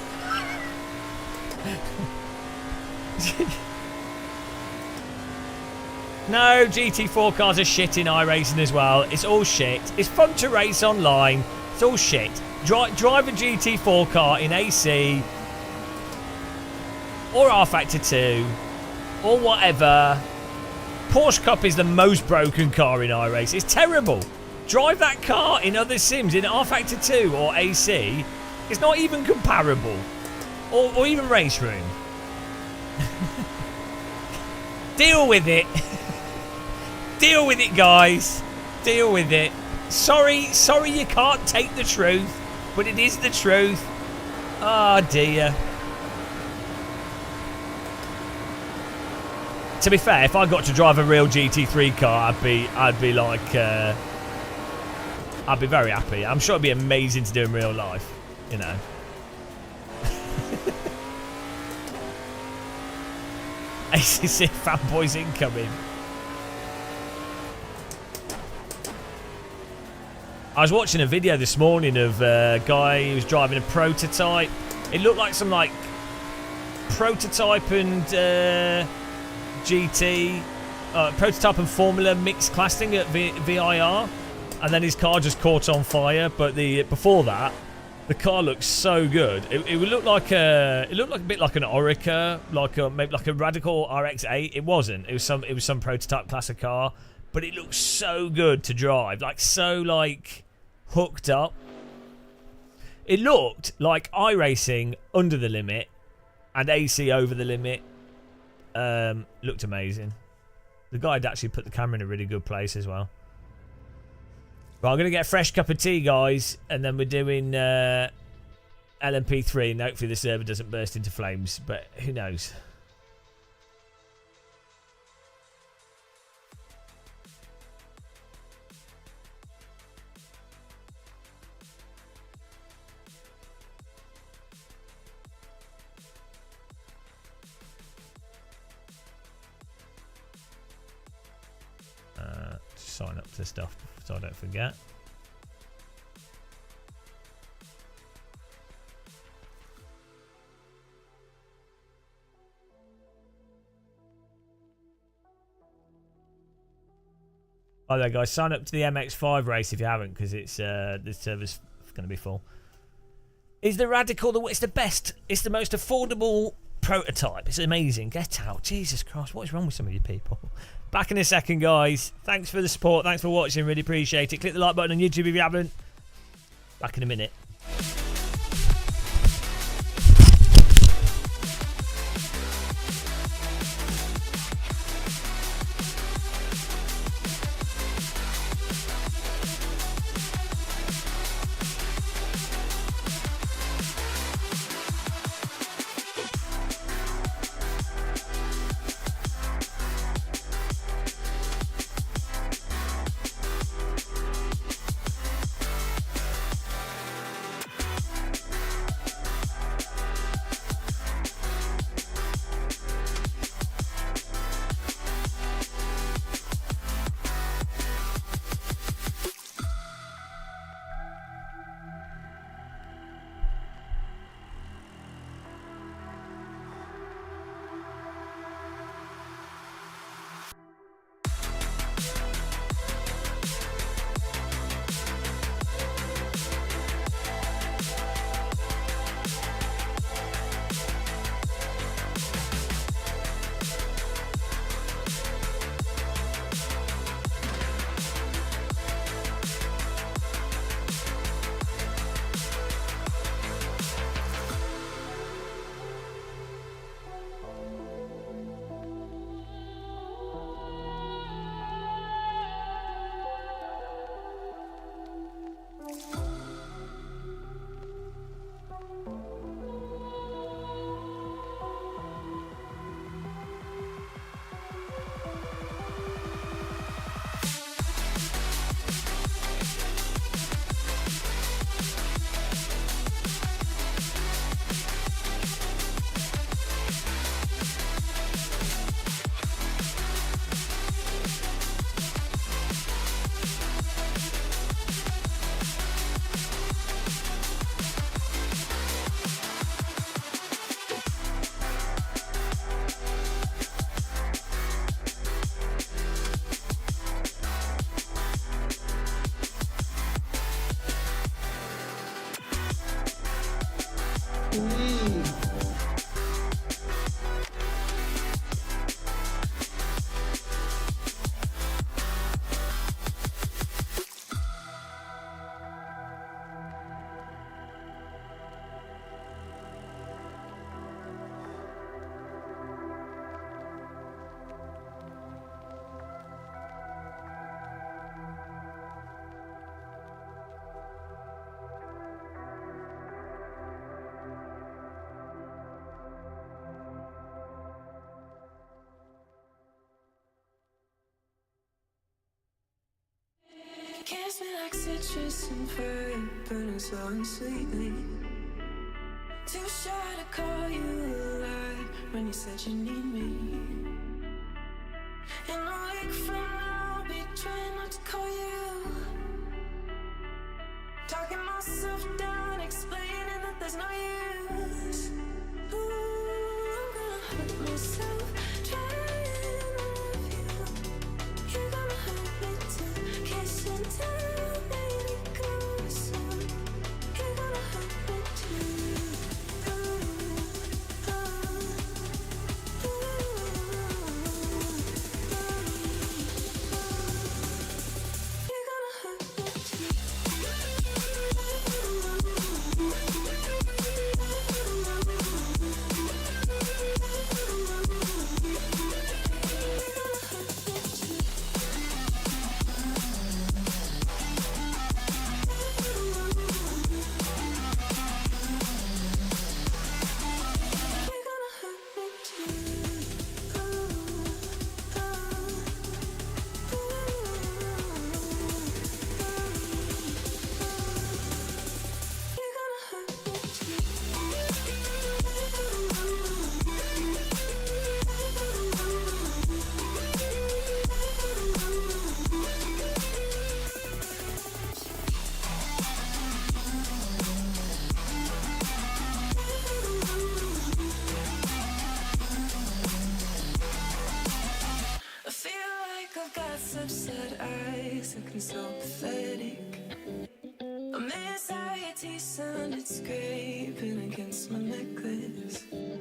No, GT4 cars are shit in iRacing as well. It's all shit. It's fun to race online. It's all shit. Drive a GT4 car in AC or R-Factor 2 or whatever. Porsche Cup is the most broken car in iRacing. It's terrible. Drive that car in other sims in R-Factor 2 or AC. It's not even comparable. Or even Race Room. Deal with it. Deal with it, guys. Deal with it. Sorry you can't take the truth, but it is the truth. Oh dear. To be fair, if I got to drive a real GT3 car, I'd be like, I'd be very happy. I'm sure it'd be amazing to do in real life, you know. ACC fanboys incoming. I was watching a video this morning of a guy who was driving a prototype. It looked like some like prototype and GT, prototype and Formula mixed class thing at VIR, and then his car just caught on fire. But before that, the car looks so good. It would look like it looked like a bit like an Orica, maybe like a Radical RX-8. It wasn't. It was some prototype class of car, but it looked so good to drive, like so like hooked up. It looked like iRacing under the limit and AC over the limit. Looked amazing. The guy had actually put the camera in a really good place as well. Right, I'm going to get a fresh cup of tea, guys, and then we're doing LMP3, and hopefully the server doesn't burst into flames, but who knows. sign up to stuff so I don't forget. By the way, guys, sign up to the MX5 race if you haven't, because it's the server's going to be full. Is the Radical it's the best? It's the most affordable prototype. It's amazing. Get out. Jesus Christ, what is wrong with some of you people? Back in a second, guys. Thanks for the support. Thanks for watching. Really appreciate it. Click the like button on YouTube if you haven't. Back in a minute. Kiss me like citrus and fire, burning so sweetly. Too shy to call you alive when you said you need me. In a week from now, I'll be trying not to call you. Talking myself down, explaining that there's no use. Ooh, I'm gonna hurt myself trying to love you. You're gonna hurt me too. Kiss and tell me to go soon. You're gonna hurt me too. Ooh, ooh, ooh, you're gonna hurt me too. looking so pathetic. My anxiety sounded scraping against my necklace. In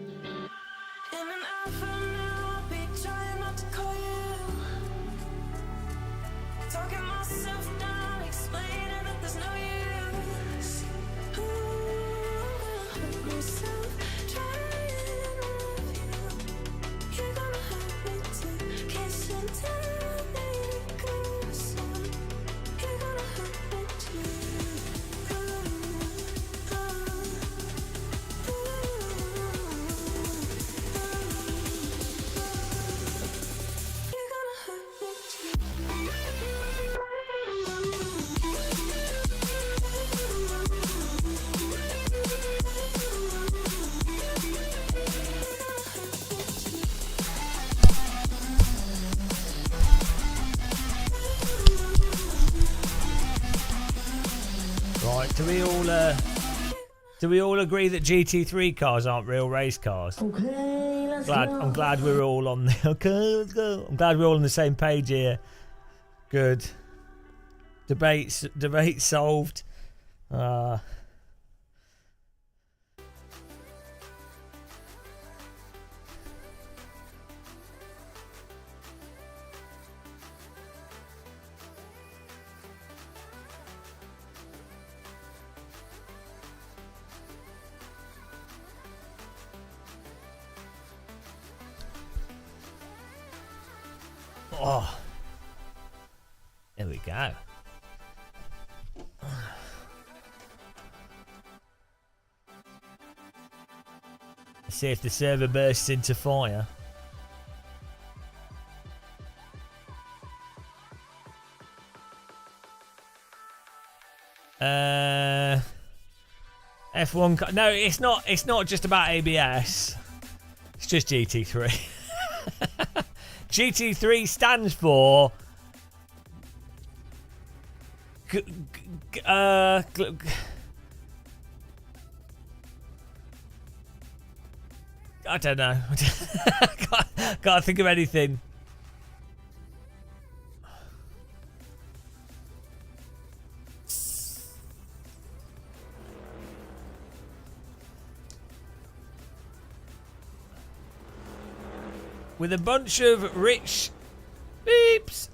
an hour from now, I'll be trying not to call you. Talking myself down, explaining that there's no use. Ooh, I'm gonna hurt myself, trying to love you. You're gonna hurt me too, kiss and tell me to go slow. You're gonna hurt me too. You're gonna hurt me too. Right, do we all agree that GT3 cars aren't real race cars? Okay, let's I'm glad we're all on the okay, let's go. I'm glad we're all on the same page here. Good. Debate solved. Oh, there we go. Let's see if the server bursts into fire. F1. No, it's not. It's not just about ABS. It's just GT3. GT3 stands for I don't know. Can't think of anything. With a bunch of rich beeps.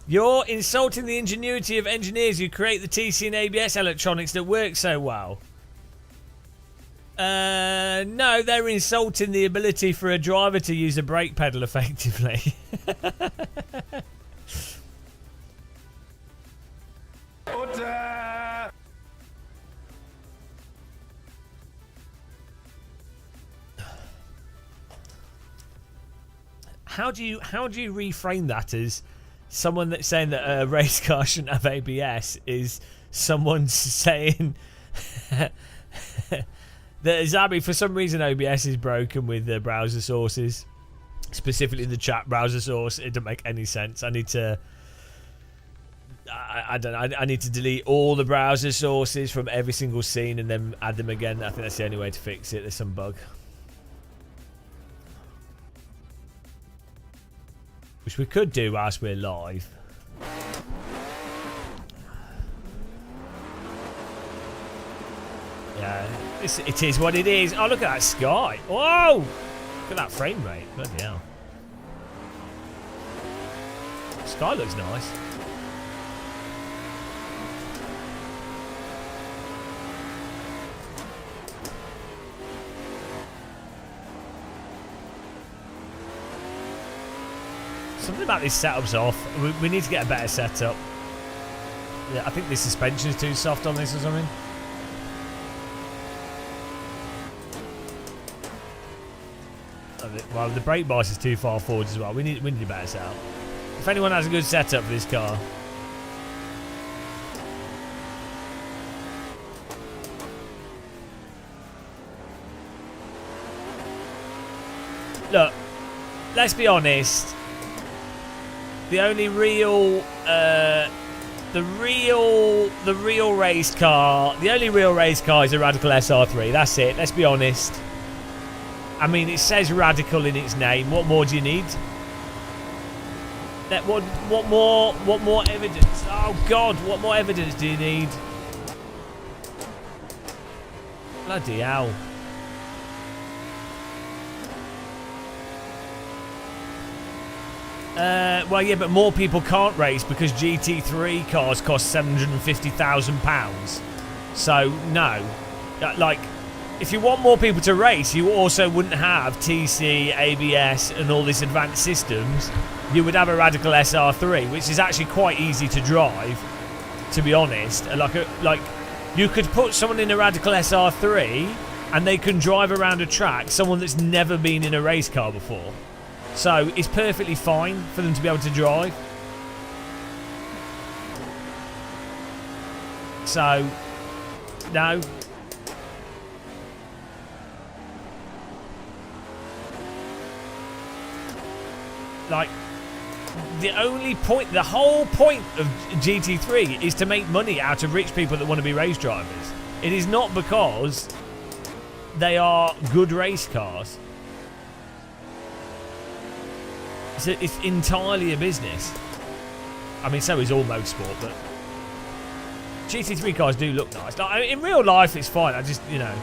You're insulting the ingenuity of engineers who create the TC and ABS electronics that work so well. No, they're insulting the ability for a driver to use a brake pedal effectively. How do you reframe that as someone that's saying that a race car shouldn't have ABS is someone saying that Zabi, for some reason ABS is broken with the browser sources, specifically the chat browser source. It doesn't make any sense. I need to I need to delete all the browser sources from every single scene and then add them again. I think that's the only way to fix it. There's some bug. Which we could do whilst we're live. Yeah, it is what it is. Oh, look at that sky. Whoa! Look at that frame rate. Bloody hell. Sky looks nice. Something about this setup's off. We need to get a better setup. Yeah, I think the suspension's too soft on this or something. Well, the brake bias is too far forward as well. We need a better setup. If anyone has a good setup for this car. Look, let's be honest. The only real, the real race car, the only real race car is a Radical SR3. That's it. Let's be honest. I mean, it says Radical in its name. What more do you need? What more evidence? Oh God, what more evidence do you need? Bloody hell. Well, yeah, but more people can't race because GT3 cars cost £750,000. So, no. Like, if you want more people to race, you also wouldn't have TC, ABS, and all these advanced systems. You would have a Radical SR3, which is actually quite easy to drive, to be honest. Like, you could put someone in a Radical SR3, and they can drive around a track, someone that's never been in a race car before. So it's perfectly fine for them to be able to drive. So, no. Like, the whole point of GT3 is to make money out of rich people that want to be race drivers. It is not because they are good race cars. It's entirely a business. I mean, so is all motorsport, but GT3 cars do look nice. Like, I mean, in real life, it's fine. I just, you know.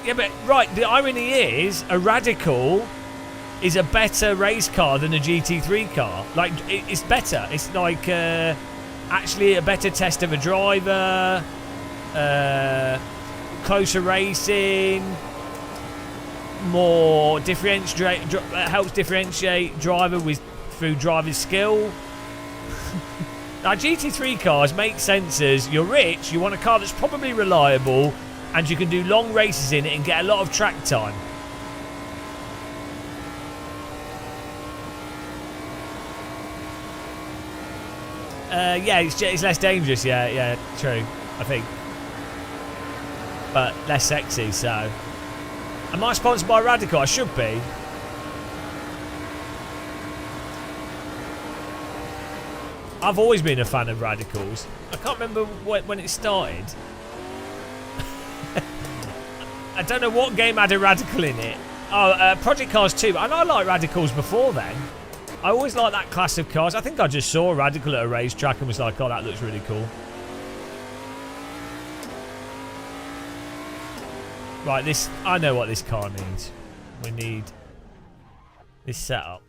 Yeah, but, right, the irony is, a Radical is a better race car than a GT3 car. Like, it's better. It's like, actually a better test of a driver, closer racing, more helps differentiate driver through driver's skill. Now, GT3 cars make sense as you're rich, you want a car that's probably reliable, and you can do long races in it and get a lot of track time. Yeah, it's less dangerous. Yeah, true. I think. But less sexy, so. Am I sponsored by Radical? I should be. I've always been a fan of Radicals. I can't remember when it started. I don't know what game had a Radical in it. Oh, Project Cars 2. And I liked Radicals before then. I always liked that class of cars. I think I just saw a Radical at a racetrack and was like, oh, that looks really cool. Right, I know what this car needs. We need this setup.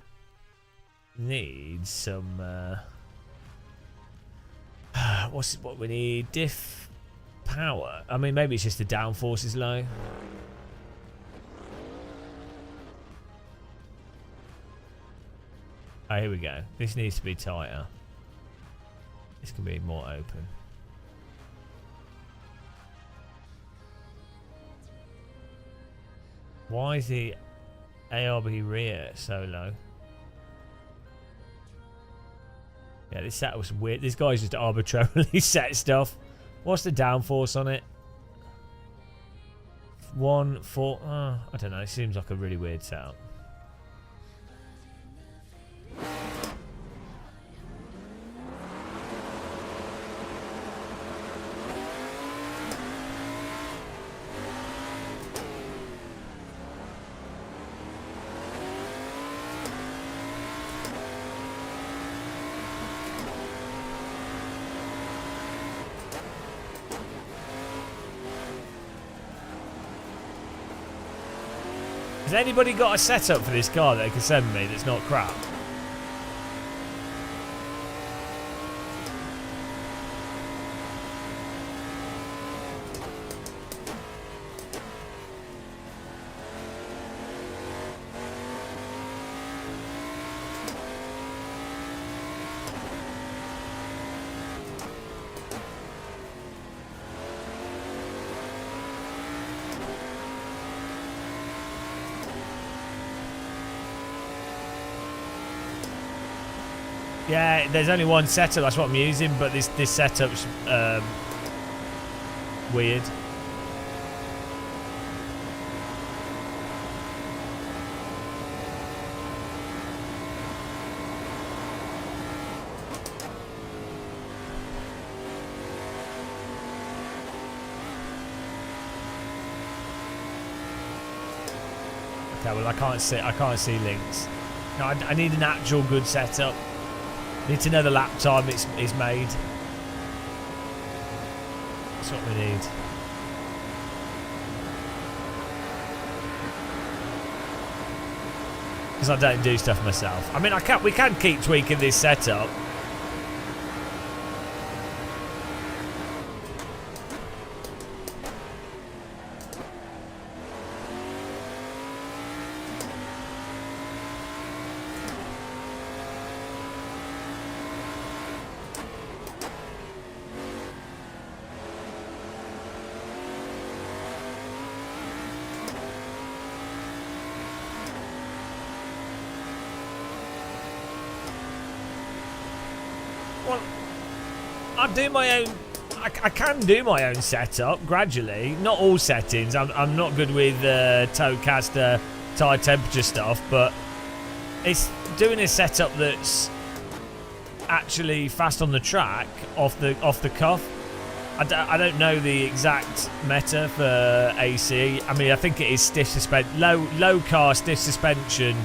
Needs some what we need? Diff power. I mean, maybe it's just the downforce is low. Oh, here we go. This needs to be tighter. This can be more open. Why is the ARB rear so low? Yeah, this setup was weird. This guy's just arbitrarily set stuff. What's the downforce on it? 1, 4. I don't know. It seems like a really weird setup. Has anybody got a setup for this car that they can send me that's not crap? Yeah, there's only one setup, that's what I'm using, but this setup's weird. Okay, well I can't see links. No, I need an actual good setup. Need to know the lap time it's made. That's what we need. Because I don't do stuff myself. I mean, we can keep tweaking this setup. Well, I do my own. I can do my own setup gradually. Not all settings. I'm not good with Toecaster tire temperature stuff, but it's doing a setup that's actually fast on the track off the cuff. I don't know the exact meta for AC. I mean, I think it is stiff suspension. Low car stiff suspension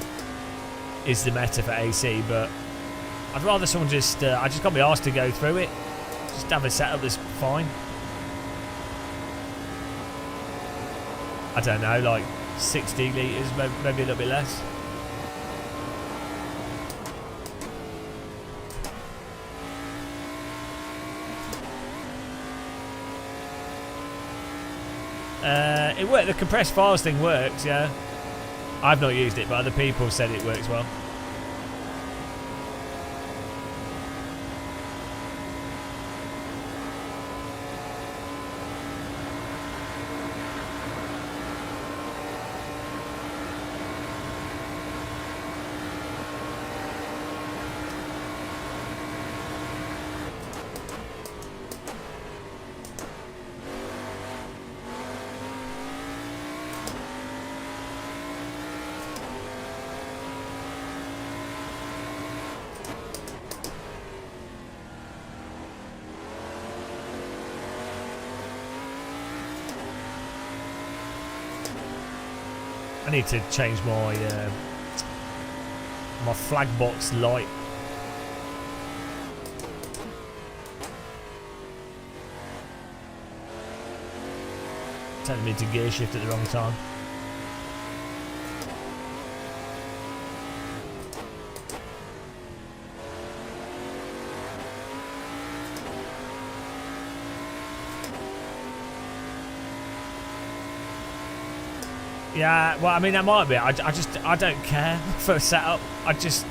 is the meta for AC, but I'd rather someone just... I just got my arse to go through it. Just have a setup that's fine. I don't know, like 60 litres, maybe a little bit less. It worked. The compressed files thing works, yeah. I've not used it, but other people said it works well. I need to change my my flag box light. Telling me to gear shift at the wrong time. Yeah, well, I mean, that might be. I don't care for a setup. Just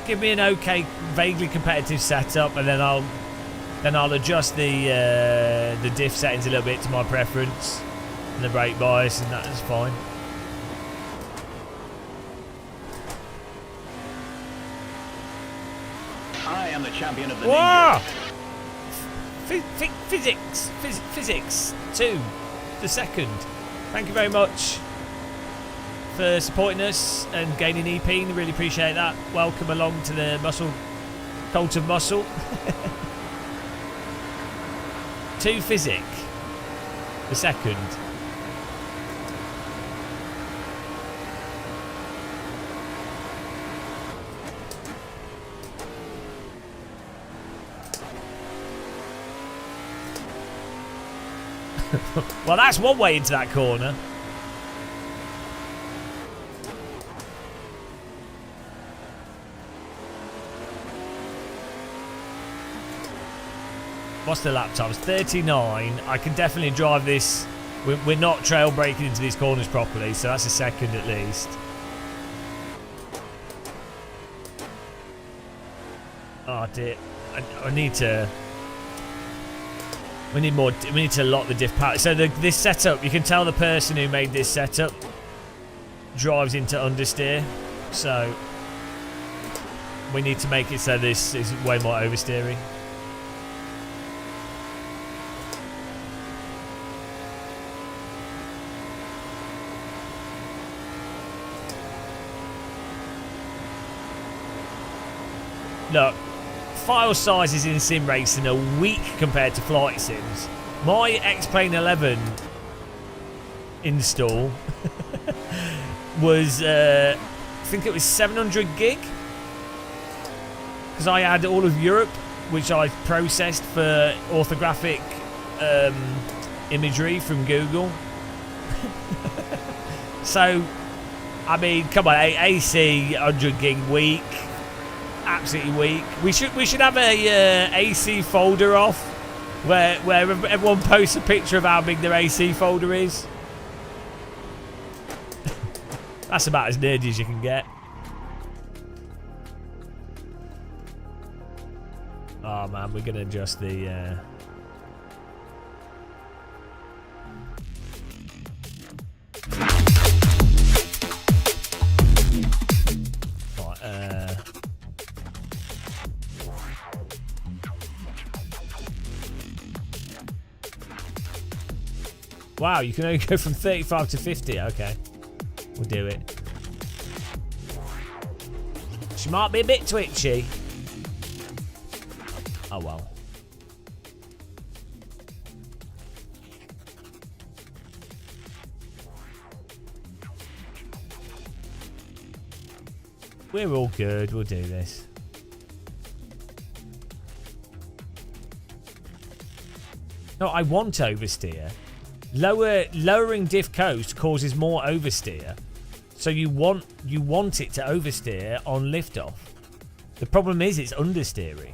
give me an okay, vaguely competitive setup, and then I'll adjust the diff settings a little bit to my preference, and the brake bias, and that's fine. I am the champion of the Whoa! Ninja. Physics 2, the second. Thank you very much for supporting us and gaining EP. Really appreciate that. Welcome along to the cult of muscle. 2 Physic, the second. Well, that's one way into that corner. What's the lap time? It's 39. I can definitely drive this. We're not trail braking into these corners properly, so that's a second at least. Oh dear. I need to... We need to lock the diff power. So this setup, you can tell the person who made this setup drives into understeer. So we need to make it so this is way more oversteering. Look. File sizes in sim racing are weak compared to flight sims. My X-Plane 11 install was, I think it was 700 gig. Because I had all of Europe, which I processed for orthographic imagery from Google. So, I mean, come on, AC 100 gig weak, absolutely weak. We should have a AC folder off where everyone posts a picture of how big their AC folder is. That's about as nerdy as you can get. Oh man, we're gonna adjust the. Right, wow, you can only go from 35 to 50. Okay, we'll do it. She might be a bit twitchy. Oh well. We're all good. We'll do this. No, I want oversteer. Lowering diff coast causes more oversteer. So you want it to oversteer on liftoff. The problem is it's understeering.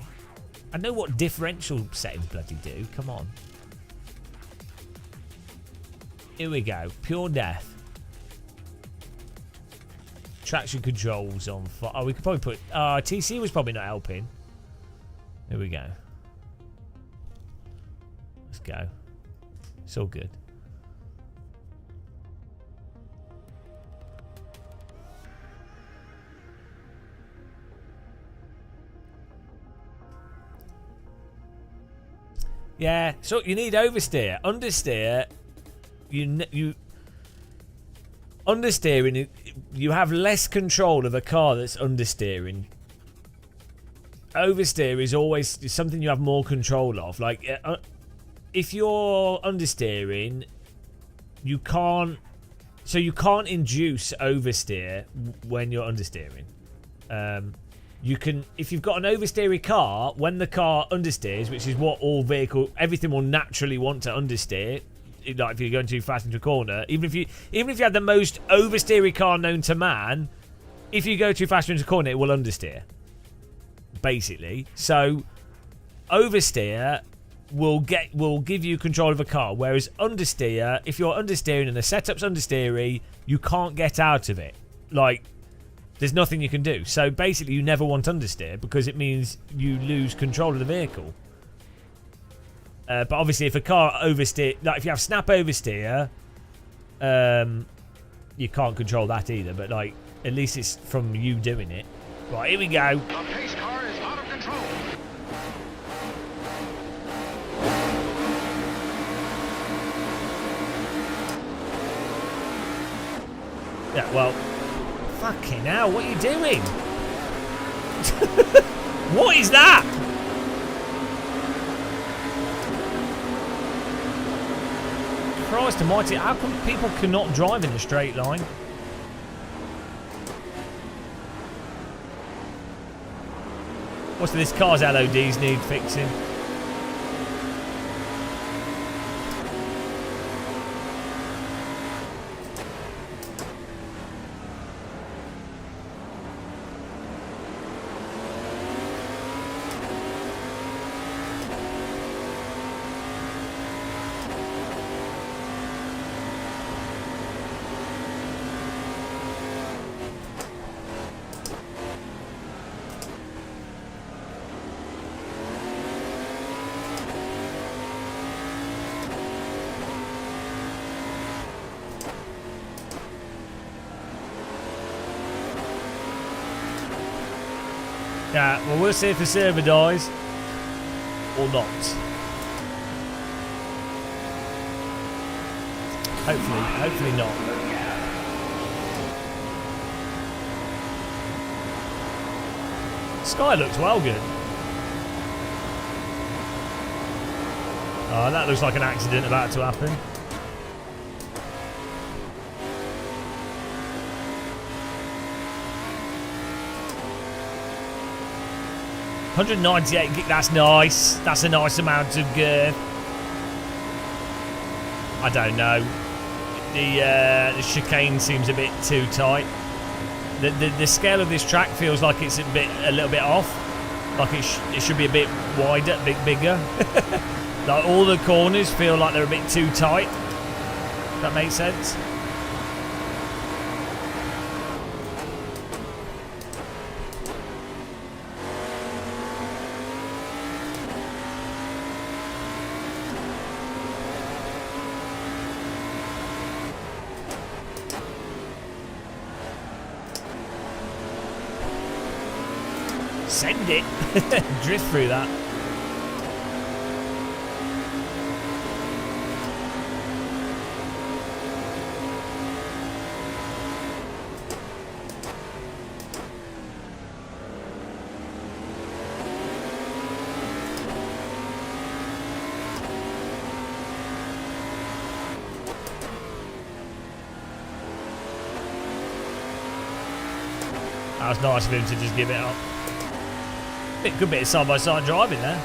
I know what differential settings bloody do. Come on. Here we go. Pure death. Traction controls on. Oh, we could probably put. TC was probably not helping. Here we go. Let's go. It's all good. Yeah, so you need oversteer. Understeer, you understeering, you have less control of a car that's understeering. Oversteer is always something you have more control of. Like, if you're understeering, you can't induce oversteer when you're understeering. You can, if you've got an oversteery car, when the car understeers, which is what everything will naturally want to understeer. Like if you're going too fast into a corner, even if you have the most oversteery car known to man, if you go too fast into a corner, it will understeer. Basically, so oversteer will give you control of a car, whereas understeer, if you're understeering and the setup's understeery, you can't get out of it. Like, there's nothing you can do. So basically, you never want understeer because it means you lose control of the vehicle. But obviously, if a car oversteer, like if you have snap oversteer, you can't control that either. But like, at least it's from you doing it. Right, here we go. The pace car is out of control. Yeah, well, fucking hell, what are you doing? What is that? Christ almighty, how come people cannot drive in a straight line? What's this car's LODs need fixing? Yeah, well, we'll see if the server dies or not. Hopefully not. Sky looks well good. Oh, that looks like an accident about to happen. 198, that's nice. That's a nice amount of girth. I don't know. The chicane seems a bit too tight. The scale of this track feels like it's a little bit off. Like it should be a bit wider, a bit bigger. Like all the corners feel like they're a bit too tight. Does that make sense? Send it. Drift through that. That was nice of him to just give it up. Good bit of side-by-side driving there.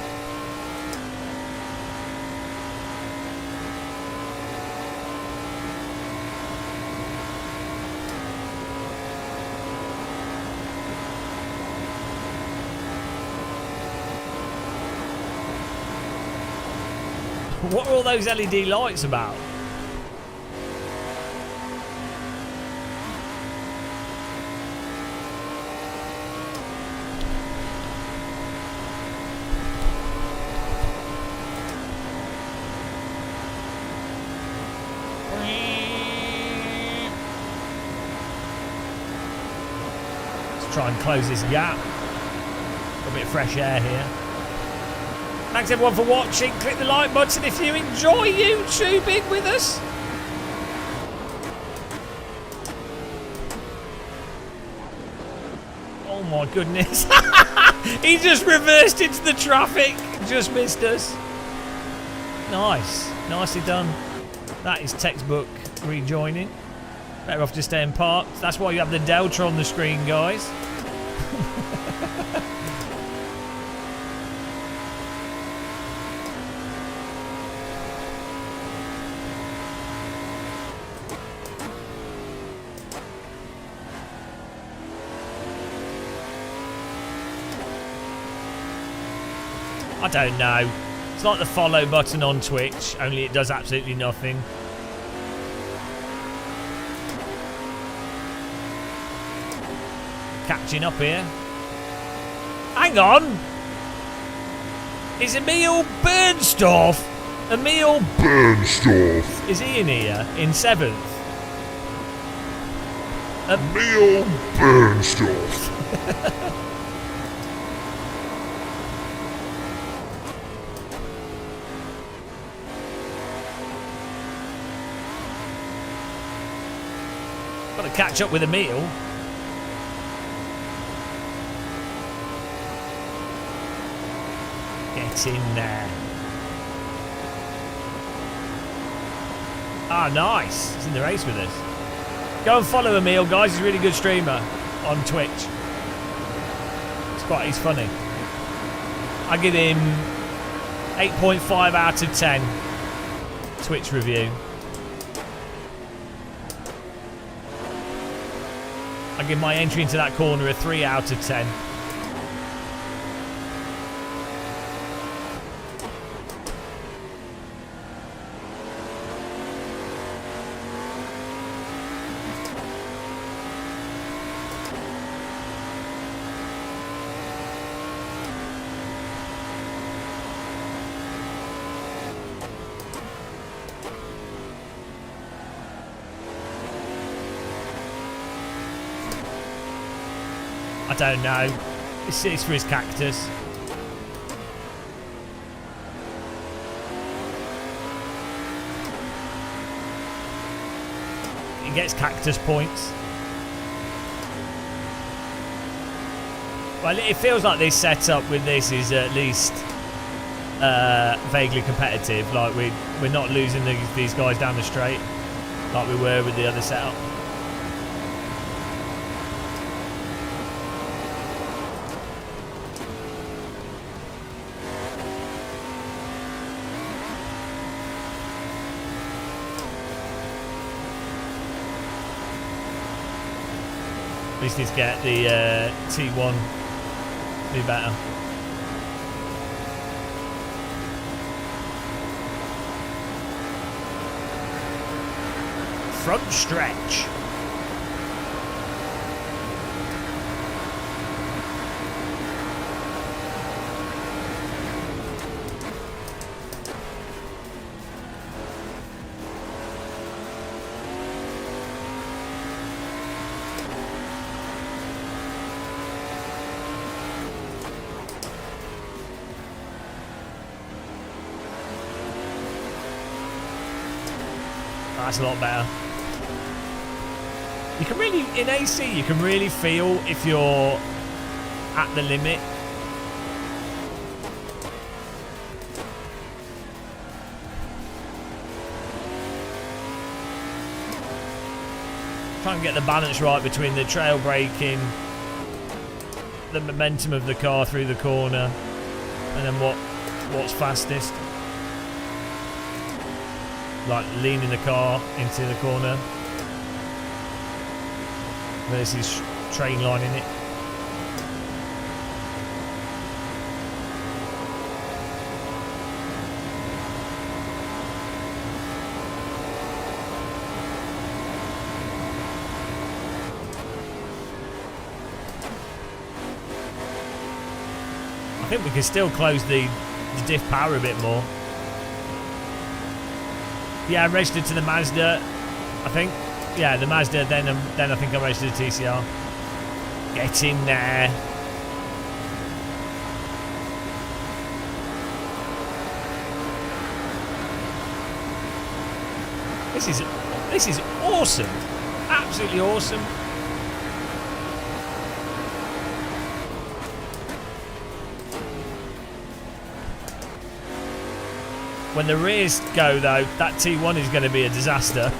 What are all those LED lights about? Try and close this gap. A bit of fresh air here. Thanks everyone for watching. Click the like button if you enjoy YouTubing with us. Oh my goodness. He just reversed into the traffic. Just missed us. Nice. Nicely done. That is textbook rejoining. Better off just staying parked. That's why you have the Delta on the screen, guys. I don't know. It's like the follow button on Twitch, only it does absolutely nothing. Catching up here. Hang on! Is Emil Bernstorff? Emil Bernstorff. Is he in here? In 7th? Emil Bernstorff. Got to catch up with Emil. Get in there. Ah, nice. He's in the race with us. Go and follow Emil, guys. He's a really good streamer on Twitch. He's funny. I give him 8.5 out of 10 Twitch review. I give my entry into that corner a 3 out of 10. I don't know. It's for his cactus. He gets cactus points. Well, it feels like this setup with this is at least vaguely competitive. Like we're not losing these guys down the straight like we were with the other setup. Just need to get the T1 to be better. Front stretch. That's a lot better. You can really, in AC, you can really feel if you're at the limit. Try and get the balance right between the trail braking, the momentum of the car through the corner, and then what's fastest. Like leaning the car into the corner versus train lining it. I think we can still close the diff power a bit more. Yeah, I'm registered to the Mazda, I think. Yeah, the Mazda, then I think I'm registered to TCR. Get in there. This is awesome. Absolutely awesome. When the rears go, though, that T1 is going to be a disaster.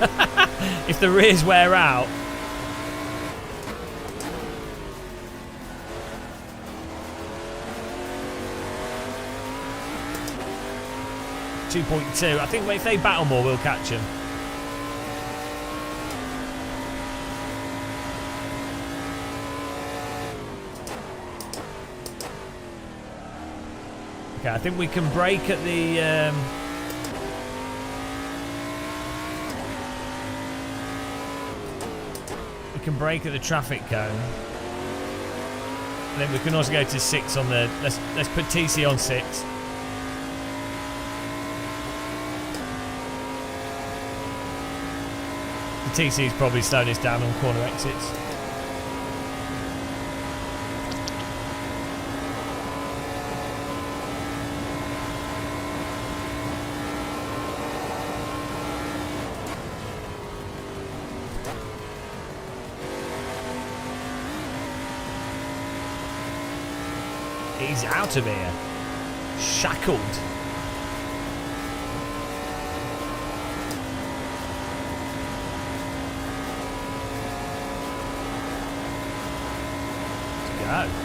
If the rears wear out. .2. I think if they battle more, we'll catch them. Okay, I think we can brake at the... we can brake at the traffic cone. And then we can also go to 6 on the... Let's put TC on 6. The TC is probably slowing us down on corner exits. He's out of here. Shackled. Let's go.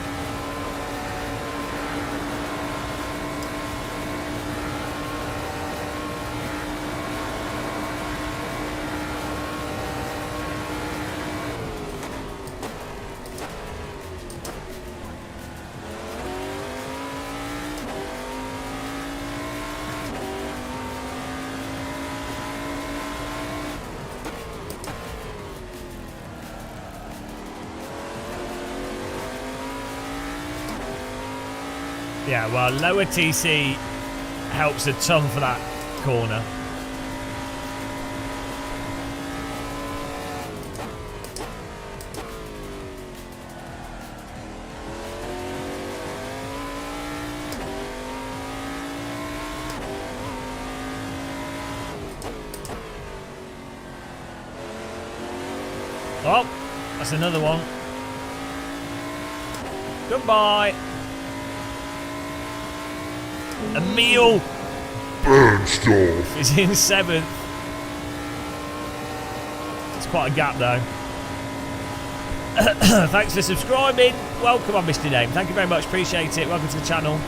Yeah, well, lower TC helps a ton for that corner. Oh, that's another one. Goodbye. Emil Bernstorff is in 7th. It's quite a gap though. Thanks for subscribing. Welcome, I missed your name. Thank you very much. Appreciate it. Welcome to the channel.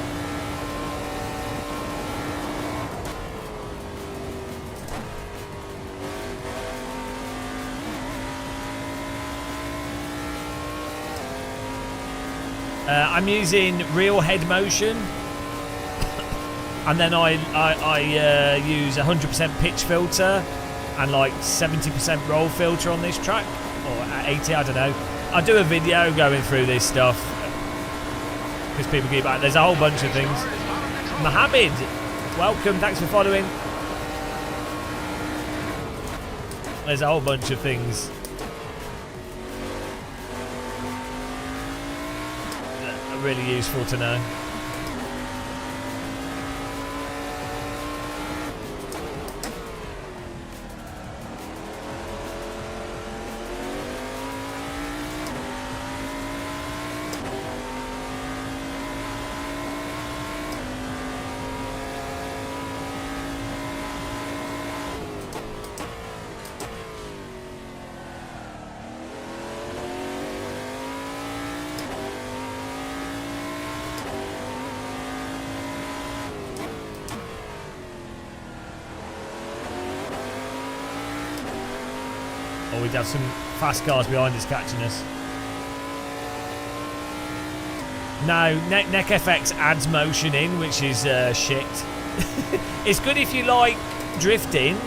I'm using real head motion, and then I use 100% pitch filter and like 70% roll filter on this track, or 80, I don't know. I'll do a video going through this stuff because people keep back. There's a whole bunch of things. Mohammed, welcome. Thanks for following. There's a whole bunch of things that are really useful to know. Or we'd have some fast cars behind us catching us. No, Neck FX adds motion in, which is shit. It's good if you like drifting,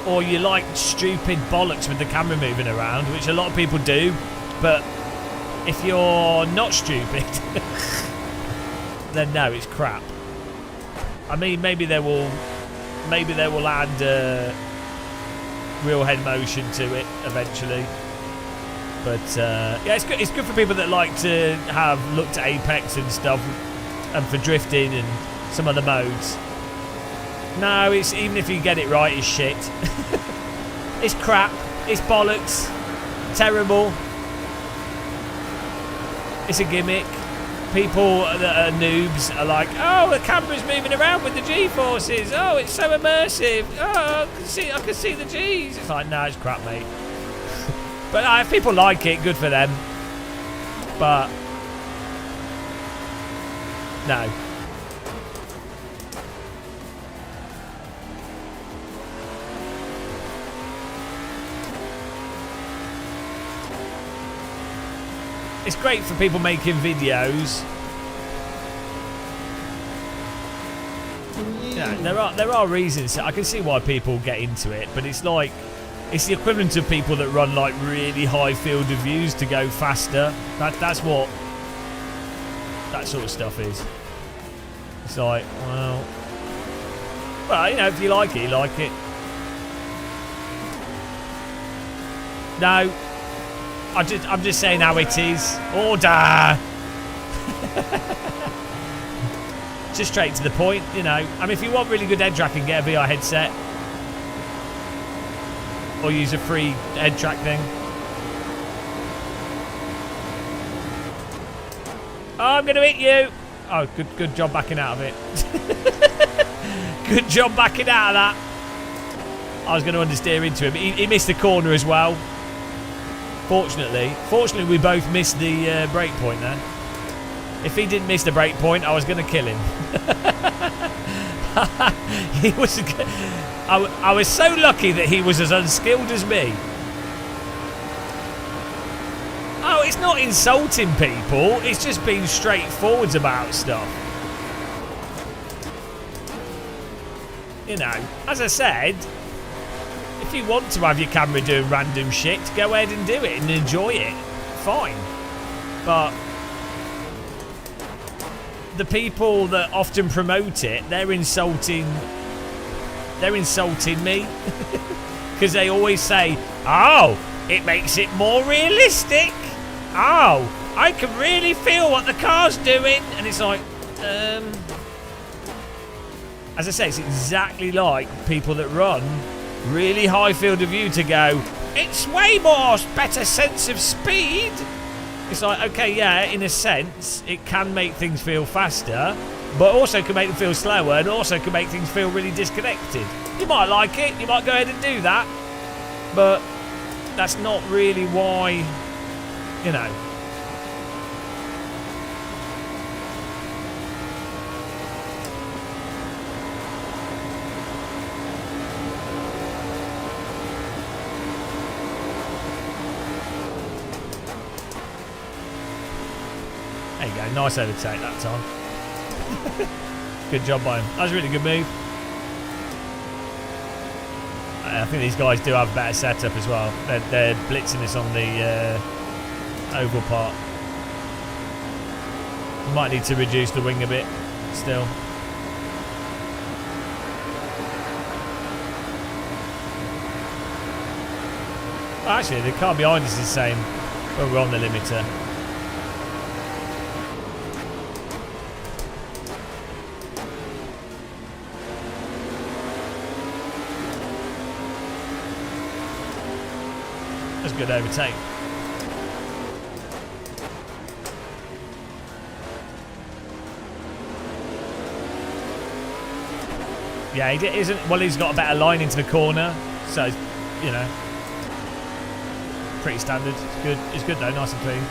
or you like stupid bollocks with the camera moving around, which a lot of people do. But if you're not stupid, then no, it's crap. I mean, maybe they will add real head motion to it eventually, but yeah, it's good. It's good for people that like to have looked at Apex and stuff, and for drifting and some other modes. No, it's even if you get it right, it's shit. It's crap. It's bollocks. Terrible. It's a gimmick. People that are noobs are like, oh, the camera's moving around with the G-forces. Oh, it's so immersive. Oh, I can see the G's. It's like, no, it's crap, mate. But if people like it, good for them. But no. It's great for people making videos. Yeah, there are reasons. I can see why people get into it, but it's like, it's the equivalent of people that run like really high field of views to go faster. That's what that sort of stuff is. It's like, well, you know, if you like it, you like it. No. I'm just saying how it is. Order! Just straight to the point, you know. I mean, if you want really good head tracking, get a VR headset. Or use a free head track thing. Oh, I'm going to hit you! Oh, good job backing out of it. Good job backing out of that. I was going to understeer into him. He missed the corner as well. Fortunately, we both missed the break point there. If he didn't miss the break point, I was going to kill him. He was. I was so lucky that he was as unskilled as me. Oh, it's not insulting people. It's just being straightforward about stuff. You know, as I said, if you want to have your camera doing random shit, go ahead and do it and enjoy it. Fine. But the people that often promote it, they're insulting me. Because they always say, oh, it makes it more realistic. Oh, I can really feel what the car's doing. And it's like, as I say, it's exactly like people that run really high field of view to go, it's way more better sense of speed. It's like, okay, yeah, in a sense, it can make things feel faster, but also can make them feel slower, and also can make things feel really disconnected. You might like it, you might go ahead and do that, but that's not really why, you know. There you go. Nice overtake that time. Good job by him. That was a really good move. I think these guys do have a better setup as well. They're blitzing us on the oval part. Might need to reduce the wing a bit still. Oh, actually, the car behind us is the same, but we're on the limiter. That's a good overtake. Yeah, he isn't. Well, he's got a better line into the corner, so you know, pretty standard. It's good. It's good though, nice and clean.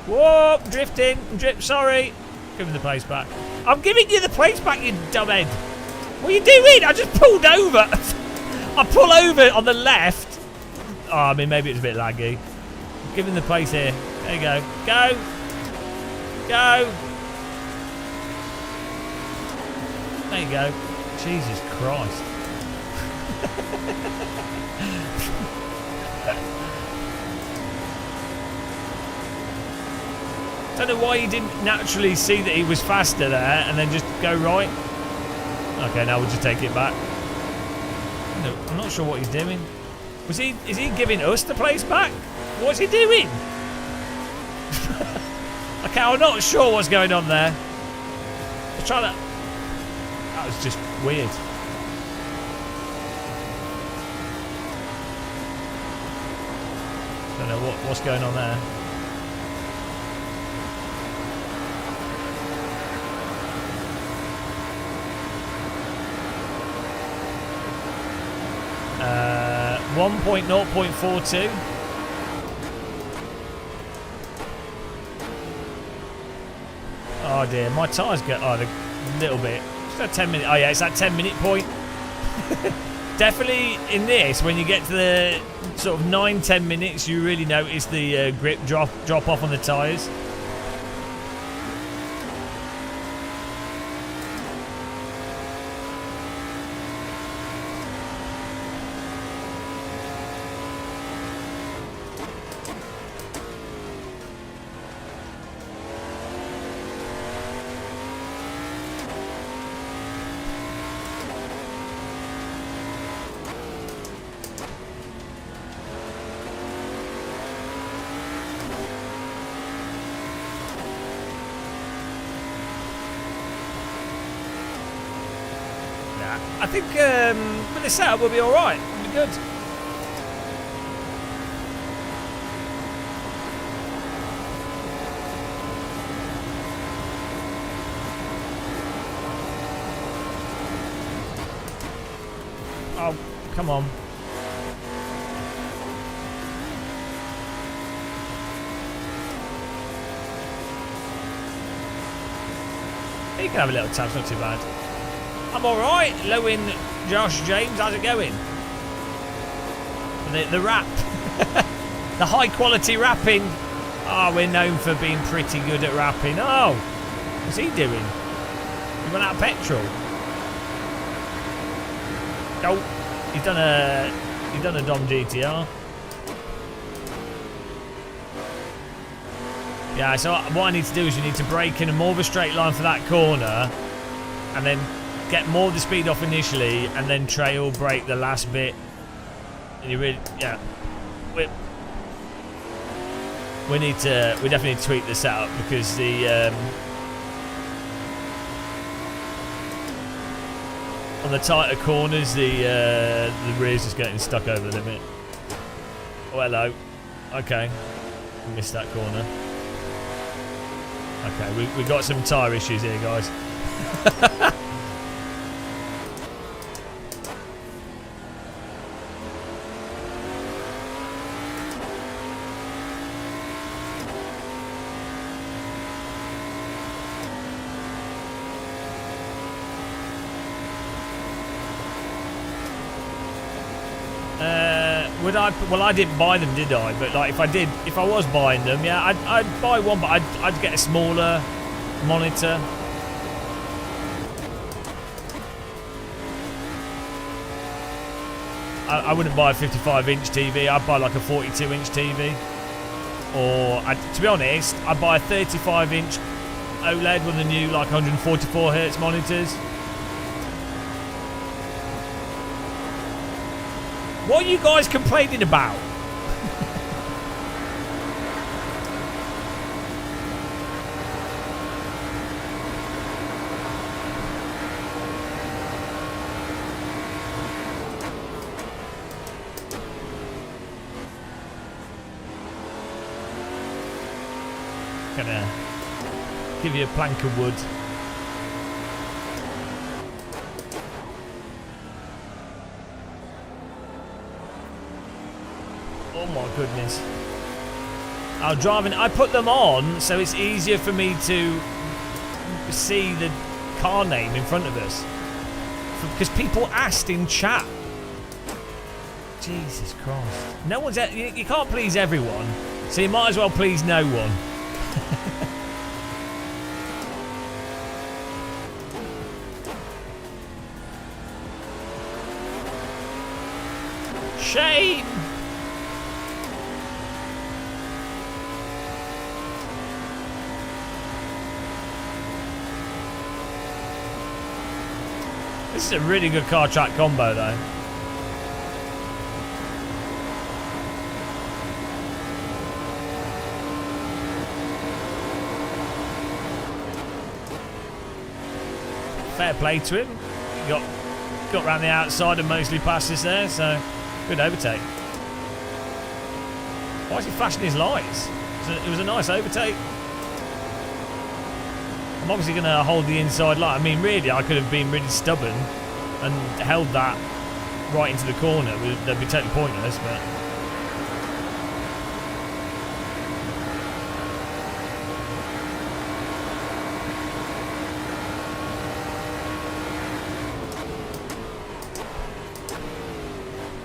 Whoa, I'm drifting. Sorry. Give him the place back. I'm giving you the place back, you dumb-head. What are you doing? I just pulled over. I pull over on the left. Oh, I mean, maybe it's a bit laggy. Give him the place here. There you go. Go. Go. There you go. Jesus Christ. Don't know why he didn't naturally see that he was faster there and then just go right. Okay, now we'll just take it back. No, I'm not sure what he's doing. Is he giving us the place back? What's he doing? Okay, I'm not sure what's going on there. I was trying to... That was just weird. Don't know what's going on there. Uh, 1.0.42. Oh dear, my tyres go a little bit. It's that 10-minute. Oh yeah, it's that 10-minute point. Definitely in this, when you get to the sort of 9-10 minutes, you really notice the grip drop off on the tyres. I think with the setup we'll be alright. We'll be good. Oh, come on. You can have a little tap, it's not too bad. I'm alright, Lewin, Josh, James, how's it going? The rap. The high quality rapping. Oh, we're known for being pretty good at rapping. Oh, what's he doing? He run out of petrol. Oh, he's done a Dom GTR. Yeah, so what I need to do is you need to brake in a more of a straight line for that corner and then get more of the speed off initially and then trail brake the last bit. And you really, yeah. We definitely need to tweak the setup because the on the tighter corners the rear's just getting stuck over the limit. Oh hello. Okay. Missed that corner. Okay, we got some tyre issues here, guys. Would I? Well, I didn't buy them, did I? But like, if I was buying them, yeah, I'd buy one, but I'd get a smaller monitor. I wouldn't buy a 55-inch TV. I'd buy like a 42-inch TV. Or, to be honest, I'd buy a 35-inch OLED, one of the new like 144Hz monitors. What are you guys complaining about? Gonna give you a plank of wood. Oh my goodness. I put them on so it's easier for me to see the car name in front of us. Because people asked in chat. Jesus Christ. No one's... You can't please everyone, so you might as well please no one. Shame! This is a really good car track combo though. Fair play to him. Got round the outside and mostly passed us there, so good overtake. Why is he flashing his lights? It was a nice overtake. I'm obviously going to hold the inside light. I mean, really, I could have been really stubborn and held that right into the corner. That'd be totally pointless, but...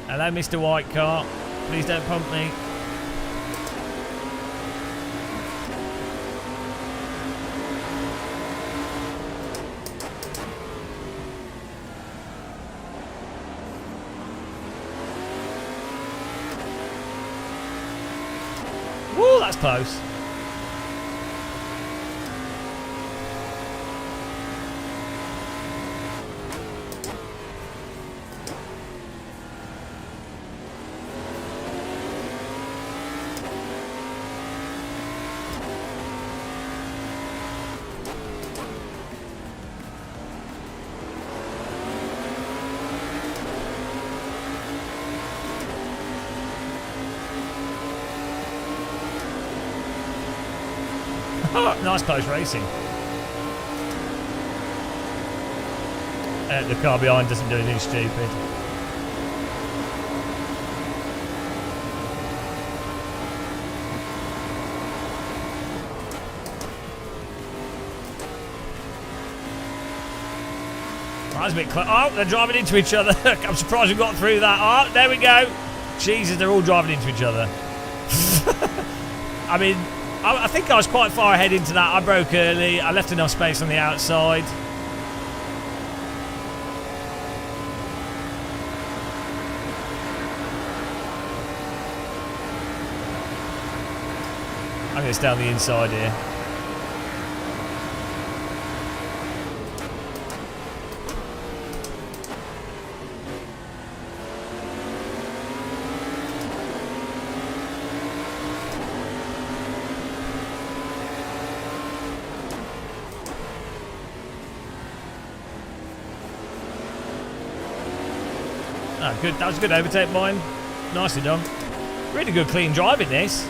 Hello, Mr. White Car. Please don't pump me. Woo, that's close. Nice close racing. The car behind doesn't do anything stupid. That's a bit close. Oh, they're driving into each other. I'm surprised we got through that. Oh, there we go. Jesus, they're all driving into each other. I mean... I think I was quite far ahead into that. I broke early. I left enough space on the outside. I'm going to stay on the inside here. Ah, good. That was a good overtake, mine. Nicely done. Really good, clean driving this.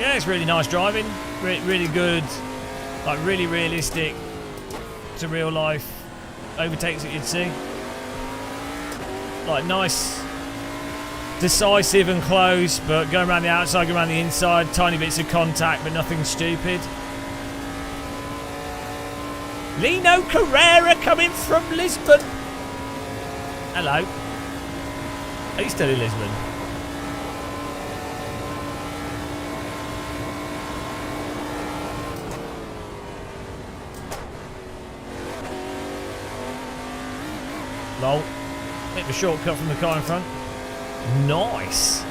Yeah, it's really nice driving. Really good. Like, really realistic to real life overtakes that you'd see. Like, nice decisive and close, but going around the outside, going around the inside, tiny bits of contact, but nothing stupid. Lino Carrera coming from Lisbon. Hello. Are you still in Lisbon? Lol. Bit of a shortcut from the car in front. Nice.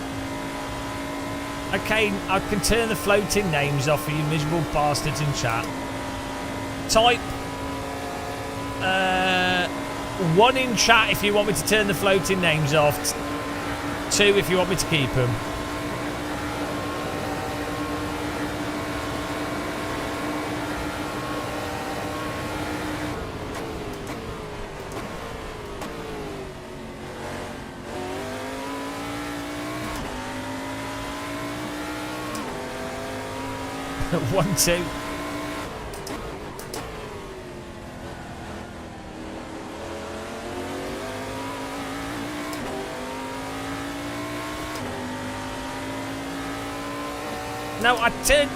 Okay, I can turn the floating names off for you miserable bastards in chat. Type 1 in chat if you want me to turn the floating names off. 2 if you want me to keep them. One, two. No, I turned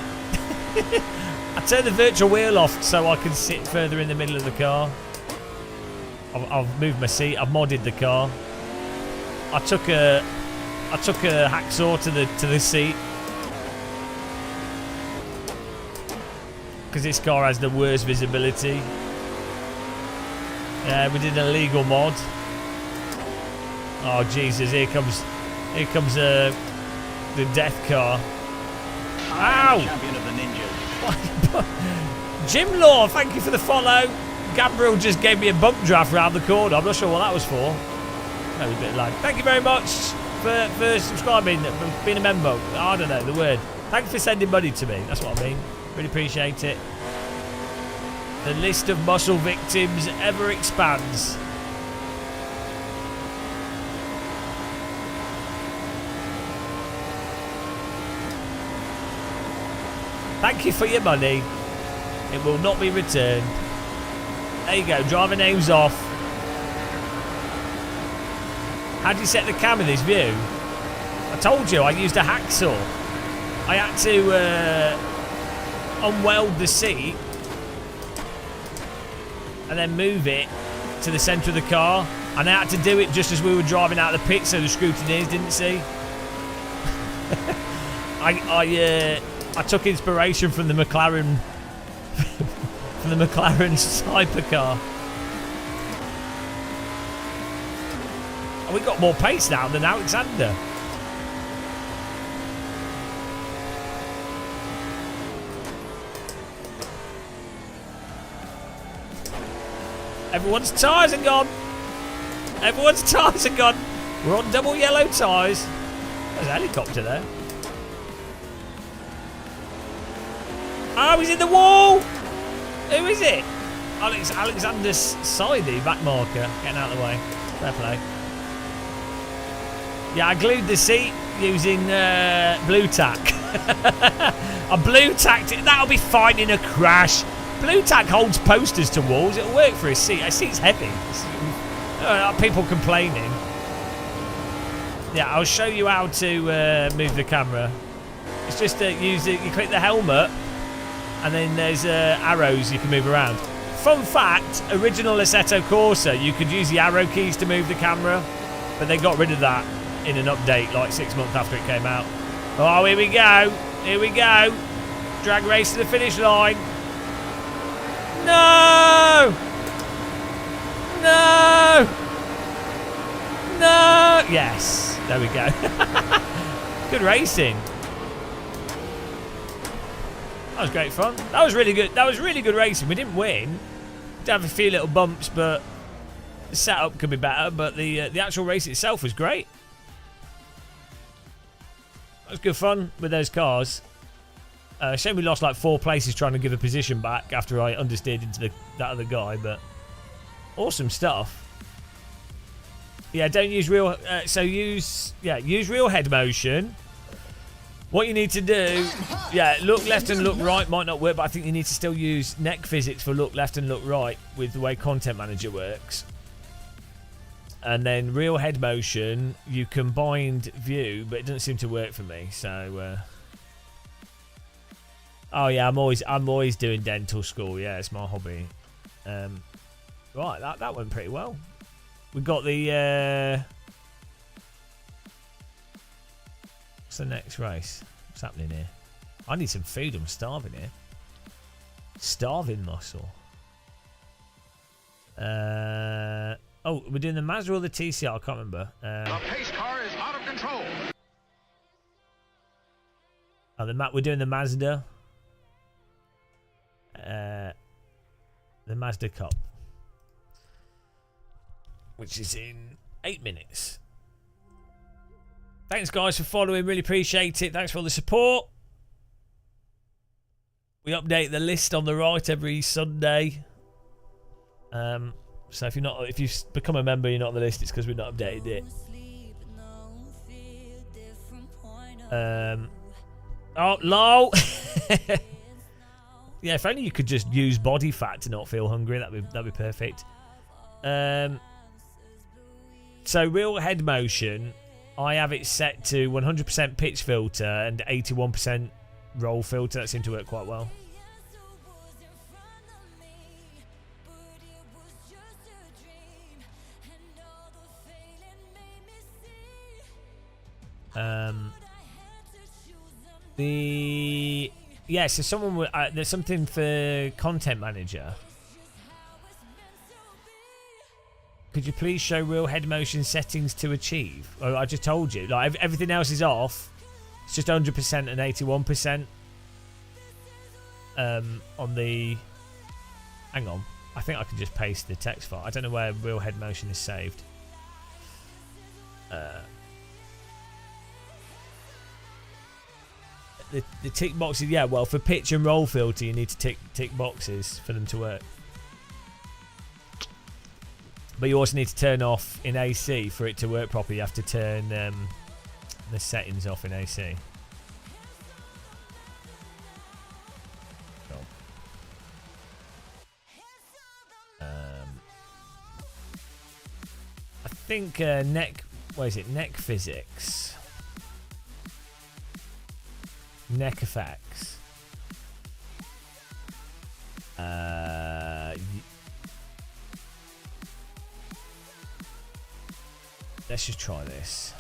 I turned the virtual wheel off so I can sit further in the middle of the car. I've moved my seat. I've modded the car. I took a hacksaw to the seat because this car has the worst visibility. Yeah, we did an illegal mod. Oh Jesus! Here comes the death car. Ow! Champion of the ninjas. Jim Law, thank you for the follow. Gabriel just gave me a bump draft round the corner. I'm not sure what that was for. Maybe a bit of lag. Thank you very much for subscribing, for being a member. I don't know the word. Thank you for sending money to me. That's what I mean. Really appreciate it. The list of muscle victims ever expands. Thank you for your money. It will not be returned. There you go. Driver names off. How do you set the cam in this view? I told you I used a hacksaw. I had to unweld the seat and then move it to the centre of the car. And I had to do it just as we were driving out of the pit so the scrutineers didn't see. I took inspiration from the McLaren hypercar. And we got more pace now than Alexander. Everyone's tyres are gone. Everyone's tyres are gone. We're on double yellow tyres. There's a helicopter there. Oh, he's in the wall! Who is it? Alexander Sidey, back marker. Getting out of the way. Fair play. Yeah, I glued the seat using blue tack. I blue tacked it. That'll be fine in a crash. Blue tack holds posters to walls. It'll work for a seat. A seat's heavy. People complaining. Yeah, I'll show you how to move the camera. It's just you click the helmet. And then there's arrows you can move around. Fun fact, original Assetto Corsa, you could use the arrow keys to move the camera, but they got rid of that in an update like 6 months after it came out. Oh, here we go. Here we go. Drag race to the finish line. No! No! No! Yes. There we go. Good racing. That was great fun. That was really good. That was really good racing. We didn't win. Did have a few little bumps, but the setup could be better. But the actual race itself was great. It was good fun with those cars. Shame we lost like 4 places trying to give a position back after I understeered into that other guy. But awesome stuff. Yeah, don't use real. Use real head motion. What you need to do, look left and look right might not work, but I think you need to still use neck physics for look left and look right with the way Content Manager works. And then real head motion, you can bind view, but it doesn't seem to work for me. So, oh yeah, I'm always doing dental school. Yeah, it's my hobby. Right, that went pretty well. We got the. What's the next race? What's happening here? I need some food. I'm starving here. Starving muscle. Oh, we're doing the Mazda or the TCR? I can't remember. The pace car is out of control. Oh, we're doing the Mazda. The Mazda Cup, which is in 8 minutes. Thanks, guys, for following. Really appreciate it. Thanks for all the support. We update the list on the right every Sunday. So if you've become a member, you're not on the list. It's because we've not updated it. Oh, lol. Yeah, if only you could just use body fat to not feel hungry. That'd be perfect. So real head motion, I have it set to 100% pitch filter and 81% roll filter. That seemed to work quite well. So someone there's something for content manager. Could you please show real head motion settings to achieve? Oh, I just told you. Like everything else is off. It's just 100% and 81%. On the. Hang on. I think I can just paste the text file. I don't know where real head motion is saved. The tick boxes, yeah, well, for pitch and roll filter, you need to tick boxes for them to work. But you also need to turn off in AC for it to work properly. You have to turn the settings off in AC. Cool. I think what is it? Neck physics. Neck effects. Let's just try this.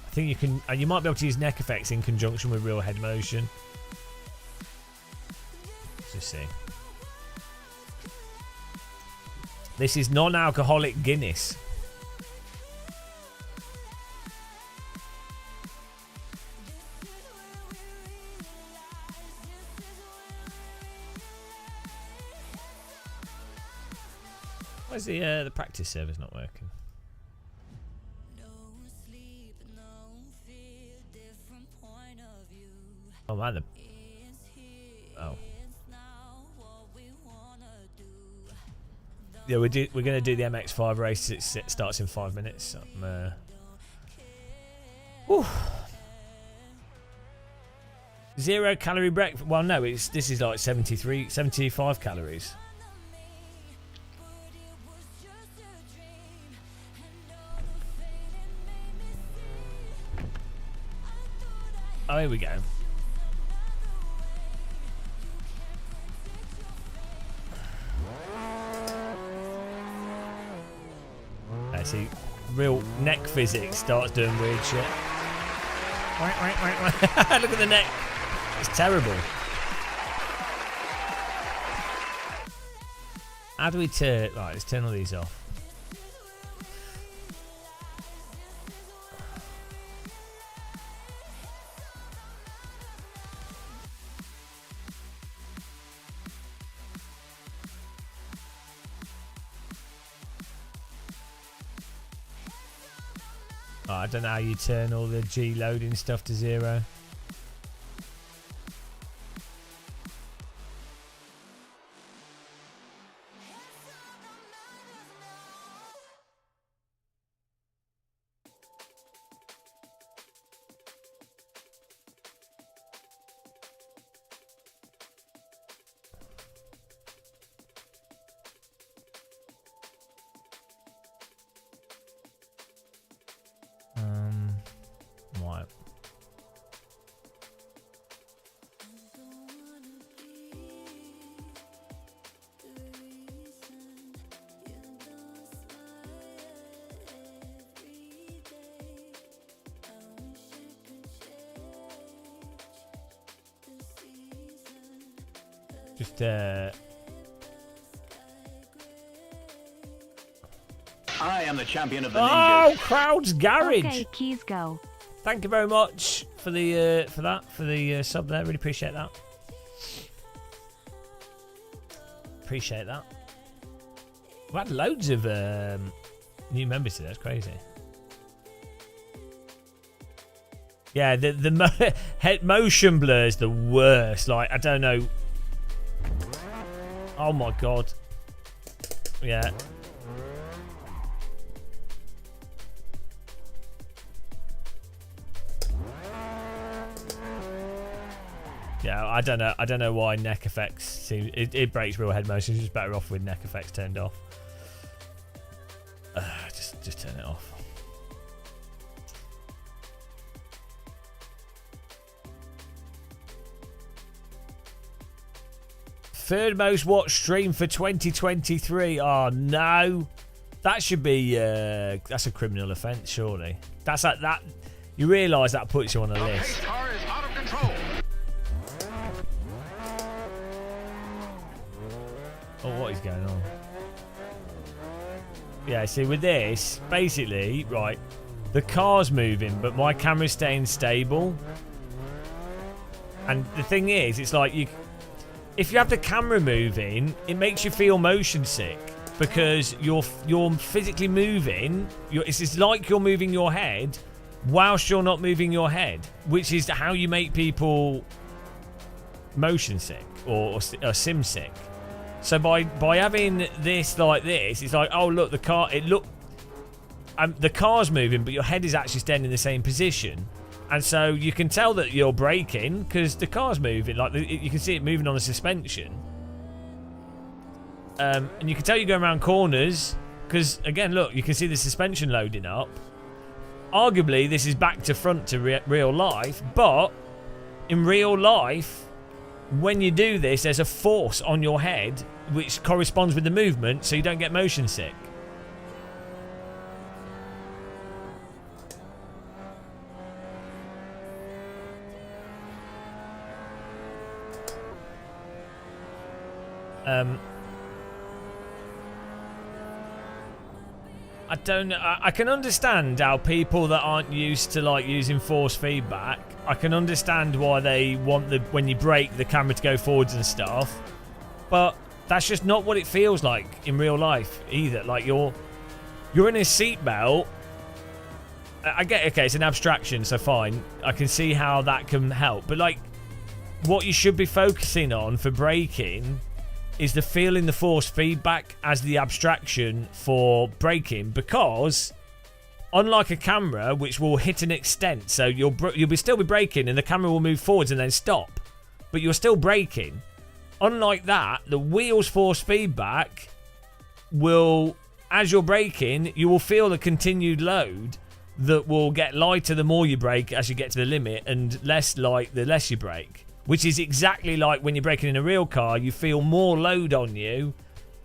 I think you can. You might be able to use neck effects in conjunction with real head motion. Let's just see. This is non-alcoholic Guinness. Why's the practice server's not working? Oh man, oh. Yeah, we're gonna do the MX-5 race. It starts in 5 minutes. Whew. 0 calorie breakfast. Well, no, this is like 75 calories. Oh, here we go. I see. Real neck physics starts doing weird shit. Look at the neck. It's terrible. How do we turn? Right, let's turn all these off. Oh, I don't know how you turn all the G loading stuff to 0. Just I am the champion of the oh, ninjas. Crowd's Garage. Okay, keys go. Thank you very much for the sub there. Really appreciate that. Appreciate that. We had loads of new members today. That's crazy. Yeah, the head motion blur is the worst. Like, I don't know. Oh my god. Yeah. Yeah, I don't know why neck effects seem it breaks real head motion. It's just better off with neck effects turned off. Just turn it off. Third most watched stream for 2023. Oh no, that should be that's a criminal offence, surely. That's like that. You realise that puts you on a The list. pace car is out of control. Oh, what is going on? Yeah, see, with this, basically, right, the car's moving, but my camera's staying stable. And the thing is, it's like if you have the camera moving, it makes you feel motion sick because you're physically moving. It's like you're moving your head whilst you're not moving your head, which is how you make people motion sick or sim sick. So by having this like this, it's like, oh look, the car's moving, but your head is actually staying in the same position, and so you can tell that you're braking because the car's moving. Like you can see it moving on the suspension, and you can tell you're going around corners because again, look, you can see the suspension loading up. Arguably, this is back to front to real life, but in real life, when you do this, there's a force on your head which corresponds with the movement, so you don't get motion sick. I don't know. I can understand how people that aren't used to like using force feedback, I can understand why they want when you brake the camera to go forwards and stuff, but that's just not what it feels like in real life either. Like you're in a seatbelt. I get, okay, it's an abstraction, so fine. I can see how that can help, but like what you should be focusing on for braking is the feeling the force feedback as the abstraction for braking, because unlike a camera which will hit an extent, so you'll still be braking and the camera will move forwards and then stop, but you're still braking. Unlike that, the wheel's force feedback will, as you're braking, you will feel the continued load that will get lighter the more you brake as you get to the limit, and less light the less you brake. Which is exactly like when you're braking in a real car, you feel more load on you.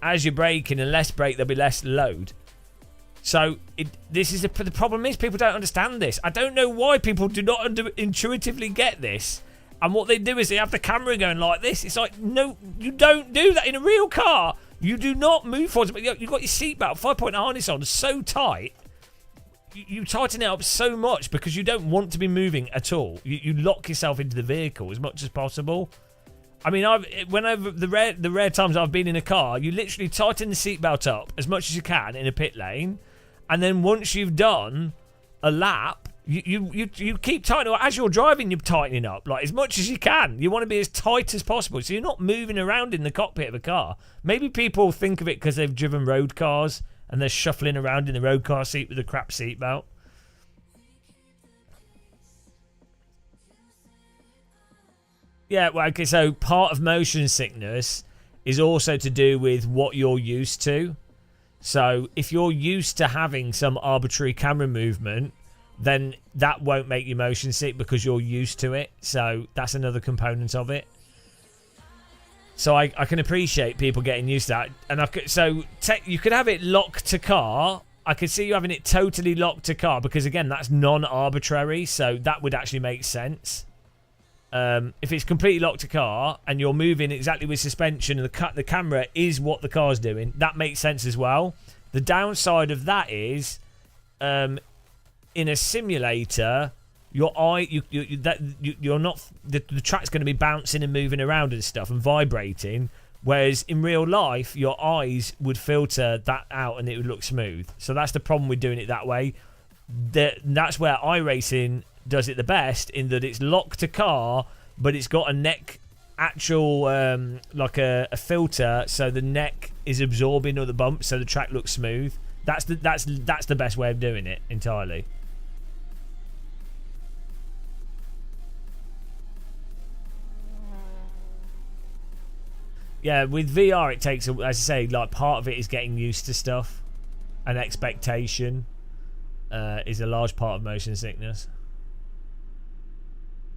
As you're braking and less brake, there'll be less load. So the problem is people don't understand this. I don't know why people do not intuitively get this. And what they do is they have the camera going like this. It's like, no, you don't do that in a real car. You do not move forwards. But you've got your seatbelt 5-point harness on so tight. You tighten it up so much because you don't want to be moving at all. You lock yourself into the vehicle as much as possible. I mean, whenever the rare times I've been in a car, you literally tighten the seatbelt up as much as you can in a pit lane, and then once you've done a lap, you keep tightening up. As you're driving, you're tightening up like as much as you can. You want to be as tight as possible, so you're not moving around in the cockpit of a car. Maybe people think of it because they've driven road cars and they're shuffling around in the road car seat with a crap seatbelt. Yeah, well, okay, so part of motion sickness is also to do with what you're used to. So if you're used to having some arbitrary camera movement, then that won't make you motion sick because you're used to it. So that's another component of it. So I can appreciate people getting used to that. And you could have it locked to car. I could see you having it totally locked to car because, again, that's non-arbitrary. So that would actually make sense. If it's completely locked to car and you're moving exactly with suspension and the camera is what the car's doing, that makes sense as well. The downside of that is, in a simulator, your eye, you're not, the track's going to be bouncing and moving around and stuff and vibrating. Whereas in real life, your eyes would filter that out and it would look smooth. So that's the problem with doing it that way. That's where iRacing does it the best, in that it's locked to car, but it's got a neck actual like a filter, so the neck is absorbing all the bumps, so the track looks smooth. That's the best way of doing it entirely. Yeah, with VR it takes, as I say, like part of it is getting used to stuff, and expectation is a large part of motion sickness.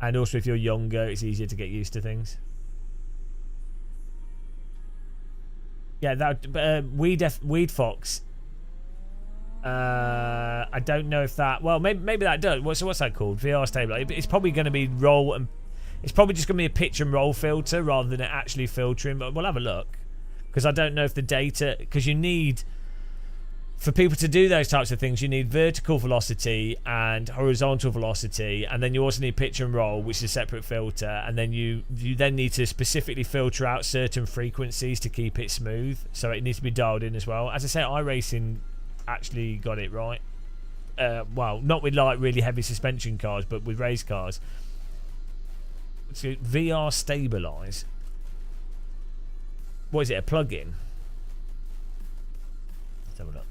And also, if you're younger, it's easier to get used to things. Yeah, that Weed Fox. I don't know if that. Well, maybe that does. What's that called? VR stable. It's probably going to be roll, and it's probably just going to be a pitch and roll filter rather than it actually filtering. But we'll have a look, because I don't know if the data, because you need, for people to do those types of things, you need vertical velocity and horizontal velocity, and then you also need pitch and roll, which is a separate filter, and then you then need to specifically filter out certain frequencies to keep it smooth, so it needs to be dialed in as well. As I say, iRacing actually got it right. Well, not with like really heavy suspension cars, but with race cars. So VR stabilize. What is it? A plug-in? Let's have a look.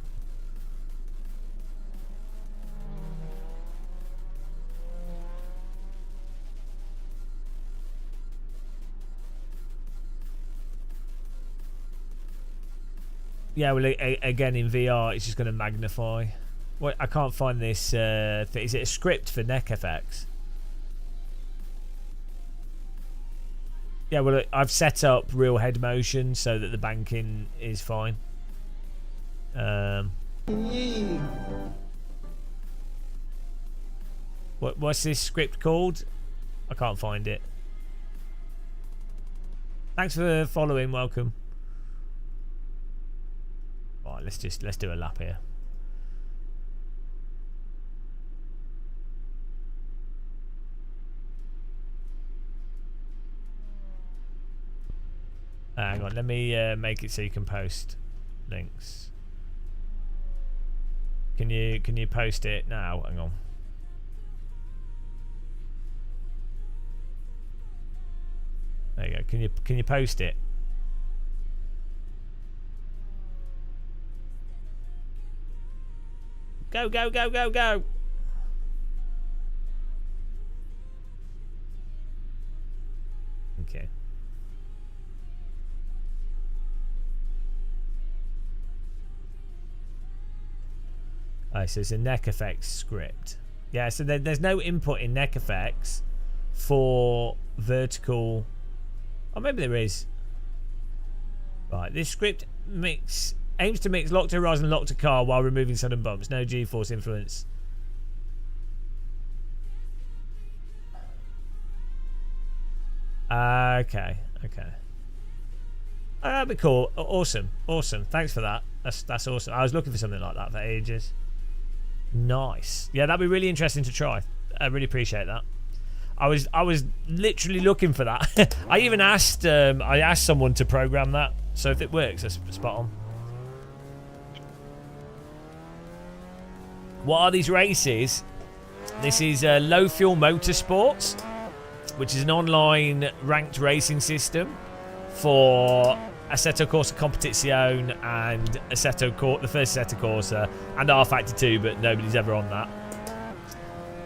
Yeah, well, again in VR, it's just going to magnify. What, I can't find this. Is it a script for NeckFX? Yeah, well, I've set up real head motion so that the banking is fine. What's this script called? I can't find it. Thanks for following. Welcome. Right, let's do a lap here. Hang on, let me make it so you can post links. Can you post it now? Hang on. There you go. Can you post it? Go, go, go, go, go. Okay. Alright, so it's a NeckFX script. Yeah, so there's no input in NeckFX for vertical. Oh, maybe there is. Right, this script aims to mix lock to horizon and lock to car while removing sudden bumps. No G-force influence. Okay. Oh, that'd be cool. Awesome. Thanks for that. That's awesome. I was looking for something like that for ages. Nice. Yeah, that'd be really interesting to try. I really appreciate that. I was literally looking for that. I even asked someone to program that. So if it works, that's spot on. What are these races? This is Low Fuel Motorsports, which is an online ranked racing system for Assetto Corsa Competizione and the first Assetto Corsa and R-Factor 2, but nobody's ever on that.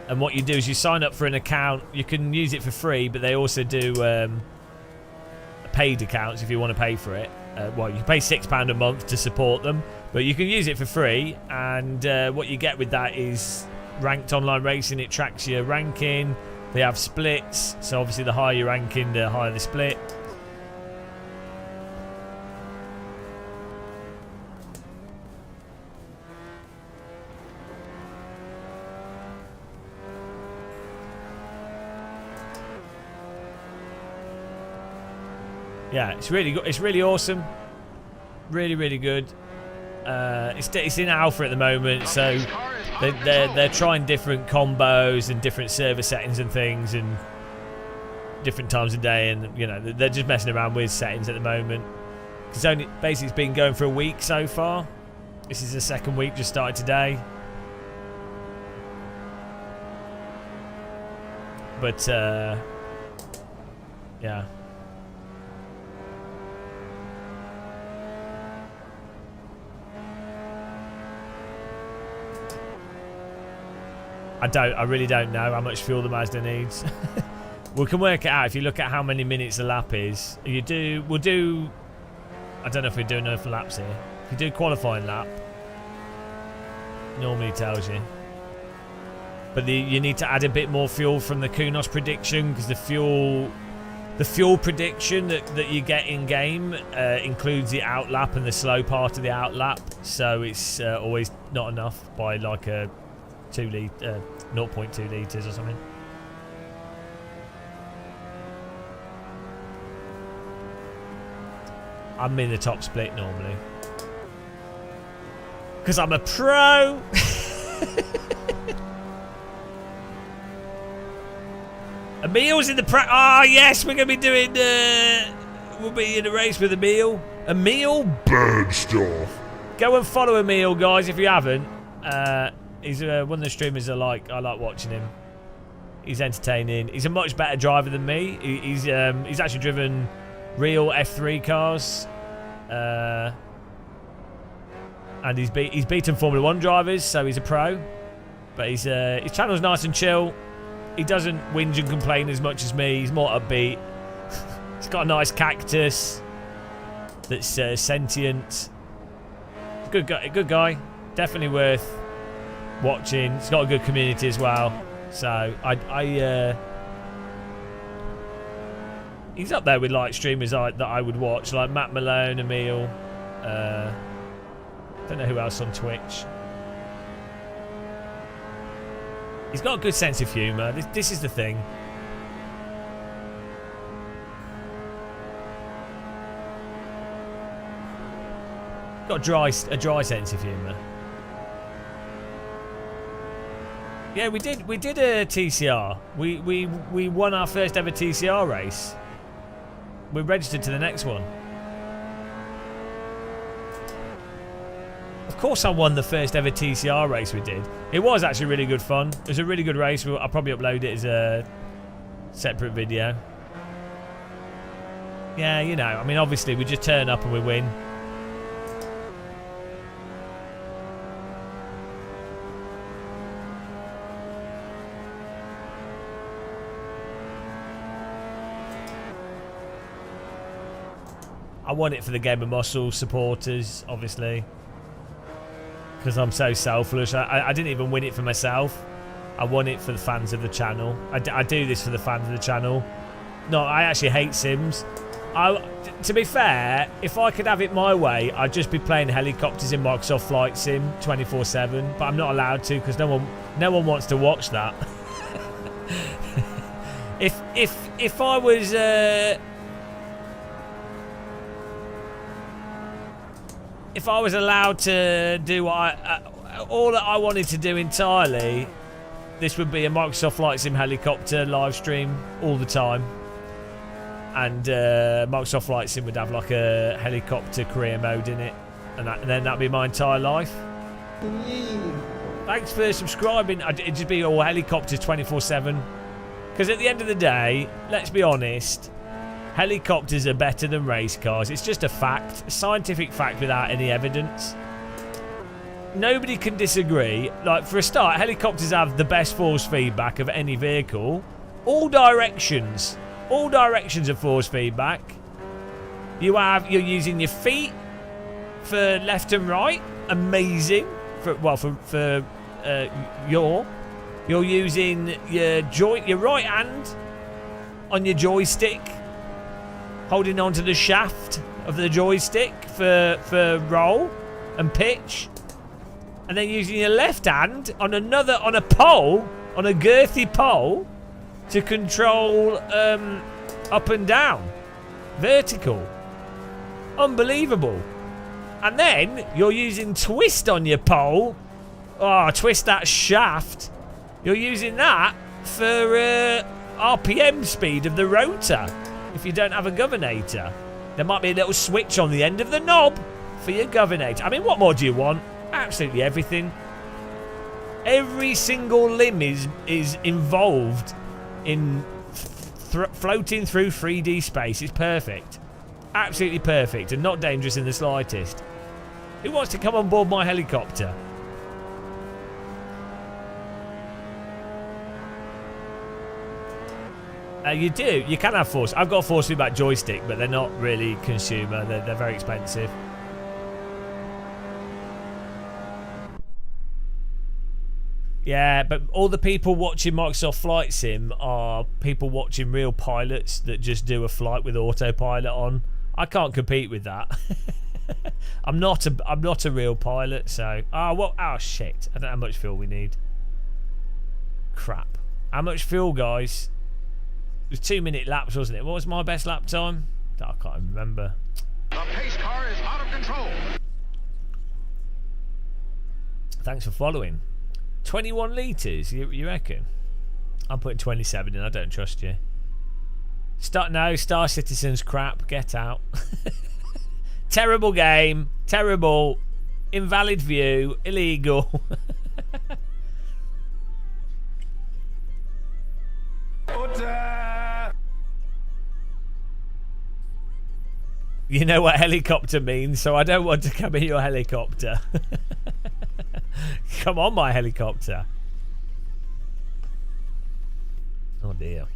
And what you do is you sign up for an account. You can use it for free, but they also do paid accounts if you want to pay for it. Well, you pay £6 a month to support them, but you can use it for free, and what you get with that is ranked online racing. It tracks your ranking. They have splits, so obviously the higher your ranking, the higher the split. yeah, it's really good. It's really awesome. Really, really good. It's in alpha at the moment, so they're trying different combos and different server settings and things, and different times of day, and you know they're just messing around with settings at the moment. Because only basically it's been going for a week so far. This is the second week, just started today. But yeah. I really don't know how much fuel the Mazda needs. We can work it out if you look at how many minutes a lap is. We'll do. I don't know if we do enough laps here. If you do qualifying lap, normally tells you. But you need to add a bit more fuel from the Kunos prediction, because the fuel prediction that you get in game includes the out lap and the slow part of the out lap. So it's always not enough by like a 0.2 litres or something. I'm in the top split normally. Because I'm a pro! Emil's in the pro. Ah, yes, we're going to be doing. We'll be in a race with Emil. Emil? Bad stuff. Go and follow Emil, guys, if you haven't. He's one of the streamers I like watching him. He's entertaining. He's a much better driver than me. He's actually driven real F3 cars. And he's beaten Formula 1 drivers, so he's a pro. But his channel's nice and chill. He doesn't whinge and complain as much as me. He's more upbeat. He's got a nice cactus that's sentient. Good guy. Definitely worth watching. He's got a good community as well. So he's up there with like streamers that I would watch, like Matt Malone, Emil. Don't know who else on Twitch. He's got a good sense of humour. This is the thing. Got a dry sense of humour. Yeah, we did a TCR. We won our first ever TCR race. We're registered to the next one. Of course I won the first ever TCR race we did. It was actually really good fun. It was a really good race. I'll probably upload it as a separate video. Yeah, you know, I mean, obviously we just turn up and we win. I won it for the Game of Muscle supporters, obviously. Because I'm so selfless. I didn't even win it for myself. I won it for the fans of the channel. I do this for the fans of the channel. No, I actually hate Sims. To be fair, if I could have it my way, I'd just be playing helicopters in Microsoft Flight Sim 24/7. But I'm not allowed to because no one wants to watch that. If I was if I was allowed to do what all that I wanted to do entirely, this would be a Microsoft Flight Sim helicopter live stream all the time. And Microsoft Flight Sim would have like a helicopter career mode in it. And then that'd be my entire life. Thanks for subscribing. It'd just be all helicopters 24/7. Because at the end of the day, let's be honest, helicopters are better than race cars. It's just a fact, a scientific fact without any evidence. Nobody can disagree. Like, for a start, helicopters have the best force feedback of any vehicle. All directions of force feedback. You're using your feet for left and right. Amazing. You're using your right hand on your joystick, holding onto the shaft of the joystick for roll and pitch, and then using your left hand on a pole, on a girthy pole, to control up and down. vertical. Unbelievable. And then you're using twist on your pole. Oh, twist that shaft. You're using that for RPM speed of the rotor. If you don't have a governator, there might be a little switch on the end of the knob for your governator. I mean, what more do you want? Absolutely everything. Every single limb is involved in floating through 3D space. It's perfect. Absolutely perfect and not dangerous in the slightest. Who wants to come on board my helicopter? You do. You can have force. I've got a force feedback joystick, but they're not really consumer. They're very expensive. Yeah, but all the people watching Microsoft Flight Sim are people watching real pilots that just do a flight with autopilot on. I can't compete with that. I'm not a real pilot, so oh shit. I don't know how much fuel we need. Crap. How much fuel, guys? It was 2-minute laps, wasn't it? What was my best lap time? I can't remember. The pace car is out of control. Thanks for following. 21 litres, you reckon? I'm putting 27 in, I don't trust you. Star Citizen's crap, get out. Terrible game, terrible, invalid view, illegal. You know what helicopter means, so I don't want to come in your helicopter. Come on, my helicopter. Oh dear.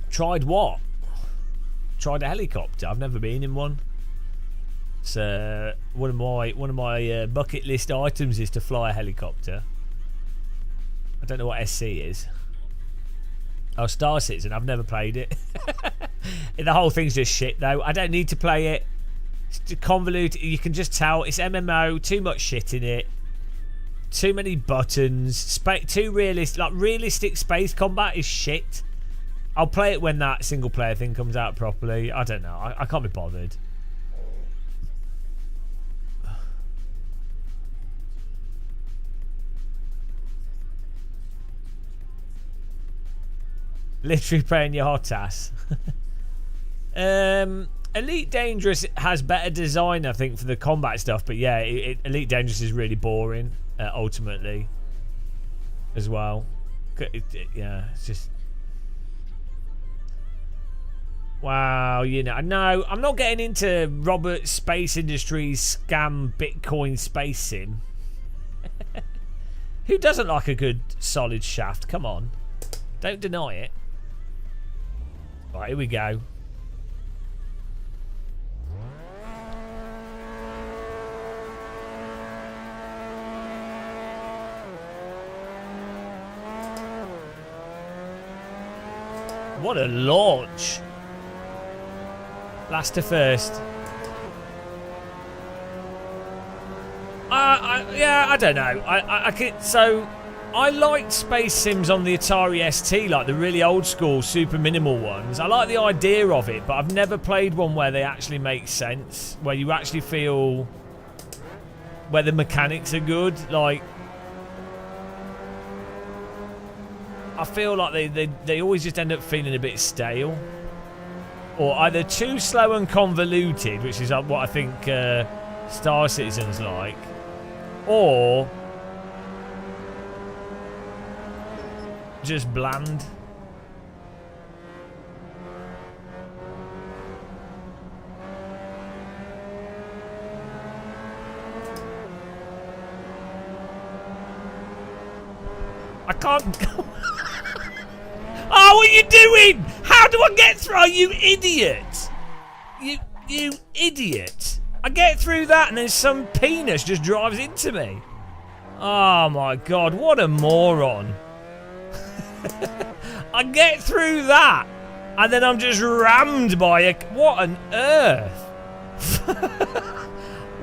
Tried what? Tried a helicopter. I've never been in one. It's one of my bucket list items is to fly a helicopter. I don't know what SC is. Oh, Star Citizen. I've never played it. The whole thing's just shit, though. I don't need to play it. It's convoluted. You can just tell it's MMO. Too much shit in it. Too many buttons. Too realistic. Like realistic space combat is shit. I'll play it when that single player thing comes out properly. I don't know. I can't be bothered. Literally playing your hot ass. Elite Dangerous has better design, I think, for the combat stuff. But yeah, Elite Dangerous is really boring, ultimately, as well. Yeah, it's just... Wow, you know, no, I'm not getting into Robert Space Industries scam Bitcoin space sim. Who doesn't like a good solid shaft? Come on. Don't deny it. Right, here we go. What a launch. Last to first. Yeah, I don't know. I could, so I liked Space Sims on the Atari ST, like the really old school, super minimal ones. I like the idea of it, but I've never played one where they actually make sense, where you actually feel, where the mechanics are good. Like, I feel like they always just end up feeling a bit stale, or either too slow and convoluted, which is what I think Star Citizen's like, or just bland. I can't go. Oh, what are you doing? How do I get through? Oh, you idiot. You idiot. I get through that and then some penis just drives into me. Oh my god, what a moron. I get through that and then I'm just rammed by a... What on earth?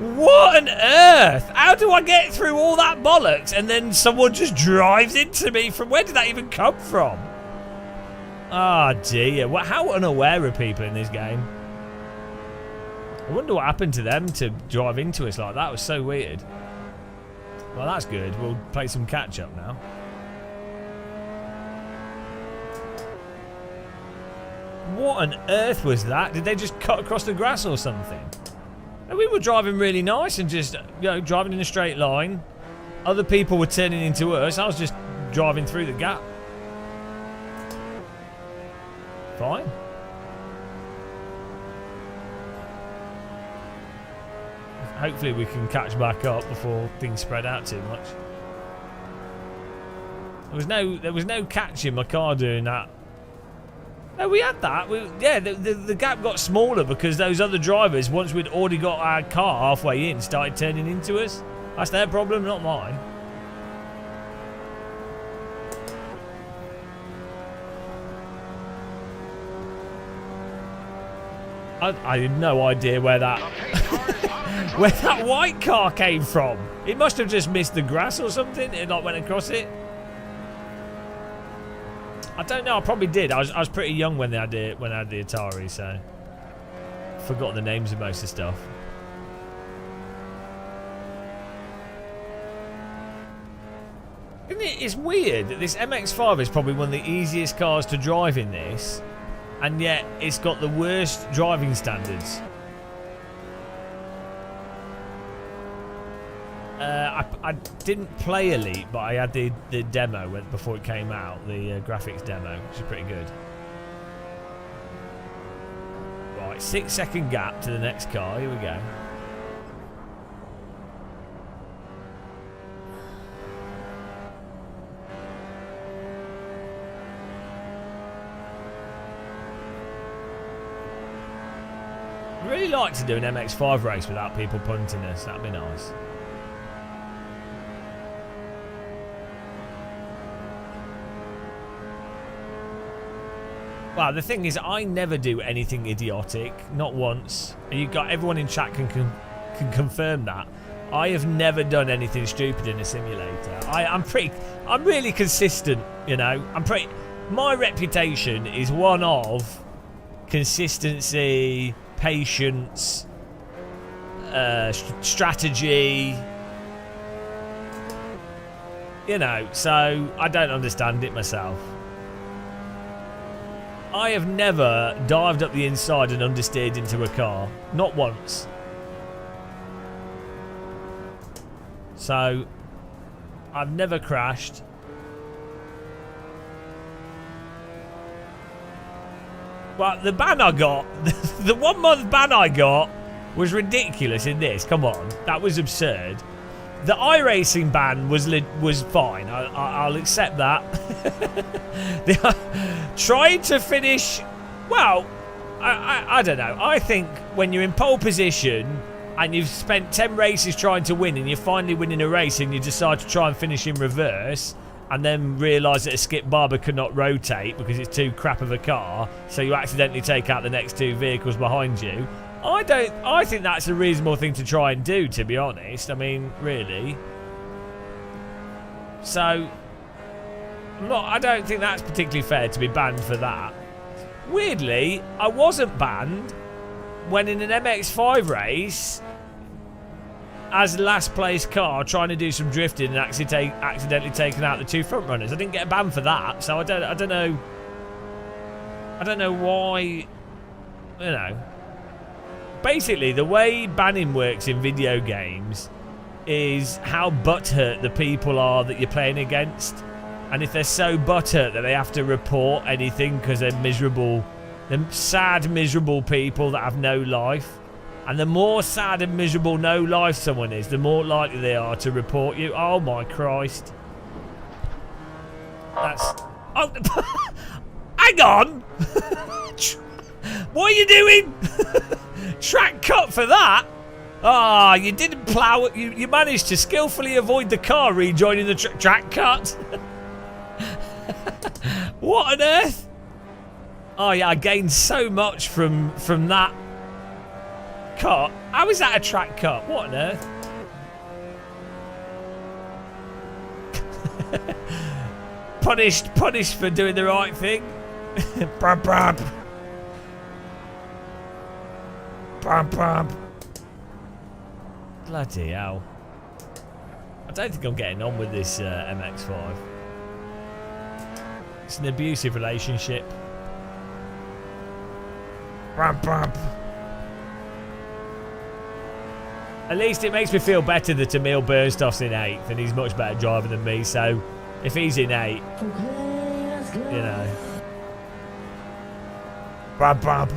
What on earth? How do I get through all that bollocks and then someone just drives into me? From where did that even come from? Oh dear. How unaware are people in this game? I wonder what happened to them to drive into us like that. It was so weird. Well, that's good. We'll play some catch up now. What on earth was that? Did they just cut across the grass or something? And we were driving really nice and just, driving in a straight line. Other people were turning into us. I was just driving through the gap. Fine. Hopefully we can catch back up before things spread out too much. There was no catching my car doing that. No, we had that. The gap got smaller because those other drivers, once we'd already got our car halfway in, started turning into us. That's their problem, not mine. I had no idea where that where that white car came from. It must have just missed the grass or something. It like went across it. I don't know. I probably did. I was pretty young when I had the Atari, so forgot the names of most of the stuff. Isn't it? It's weird that this MX-5 is probably one of the easiest cars to drive in this, and yet it's got the worst driving standards. I didn't play Elite, but I had the demo before it came out, the graphics demo, which is pretty good. Right, 6-second gap to the next car. Here we go. I'd really like to do an MX-5 race without people punting us. That'd be nice. Well, the thing is, I never do anything idiotic, not once. And you got everyone in chat can confirm that. I have never done anything stupid in a simulator. I'm really consistent, you know. My reputation is one of consistency, patience, strategy. You know, so I don't understand it myself. I have never dived up the inside and understeered into a car. Not once. So, I've never crashed. Well, the ban I got, the 1 month ban I got was ridiculous in this. Come on. That was absurd. The iRacing ban was fine. I'll accept that. Trying to finish, well, I don't know. I think when you're in pole position and you've spent 10 races trying to win and you're finally winning a race and you decide to try and finish in reverse and then realise that a skip barber cannot rotate because it's too crap of a car, so you accidentally take out the next two vehicles behind you. I think that's a reasonable thing to try and do, to be honest. I mean, really. So, I don't think that's particularly fair to be banned for that. Weirdly, I wasn't banned when in an MX-5 race, as last place car, trying to do some drifting and accidentally taking out the two front runners. I didn't get a ban for that, so I don't know. I don't know why. You know. Basically, the way banning works in video games is how butthurt the people are that you're playing against. And if they're so butthurt that they have to report anything because they're miserable, they're sad, miserable people that have no life. And the more sad and miserable no life someone is, the more likely they are to report you. Oh my Christ. That's... Oh, hang on! What are you doing? Track cut for that? Ah, you didn't plough it. You managed to skillfully avoid the car rejoining the track cut. What on earth? Oh yeah, I gained so much from that cut? How is that a track cut? What on earth? Punished for doing the right thing. Brum, brum. Brum, brum. Bloody hell. I don't think I'm getting on with this MX-5. It's an abusive relationship. Brum, brum. At least it makes me feel better that Emil Bernstoff's in 8th and he's much better driver than me, so if he's in 8, you know. Brum, brum.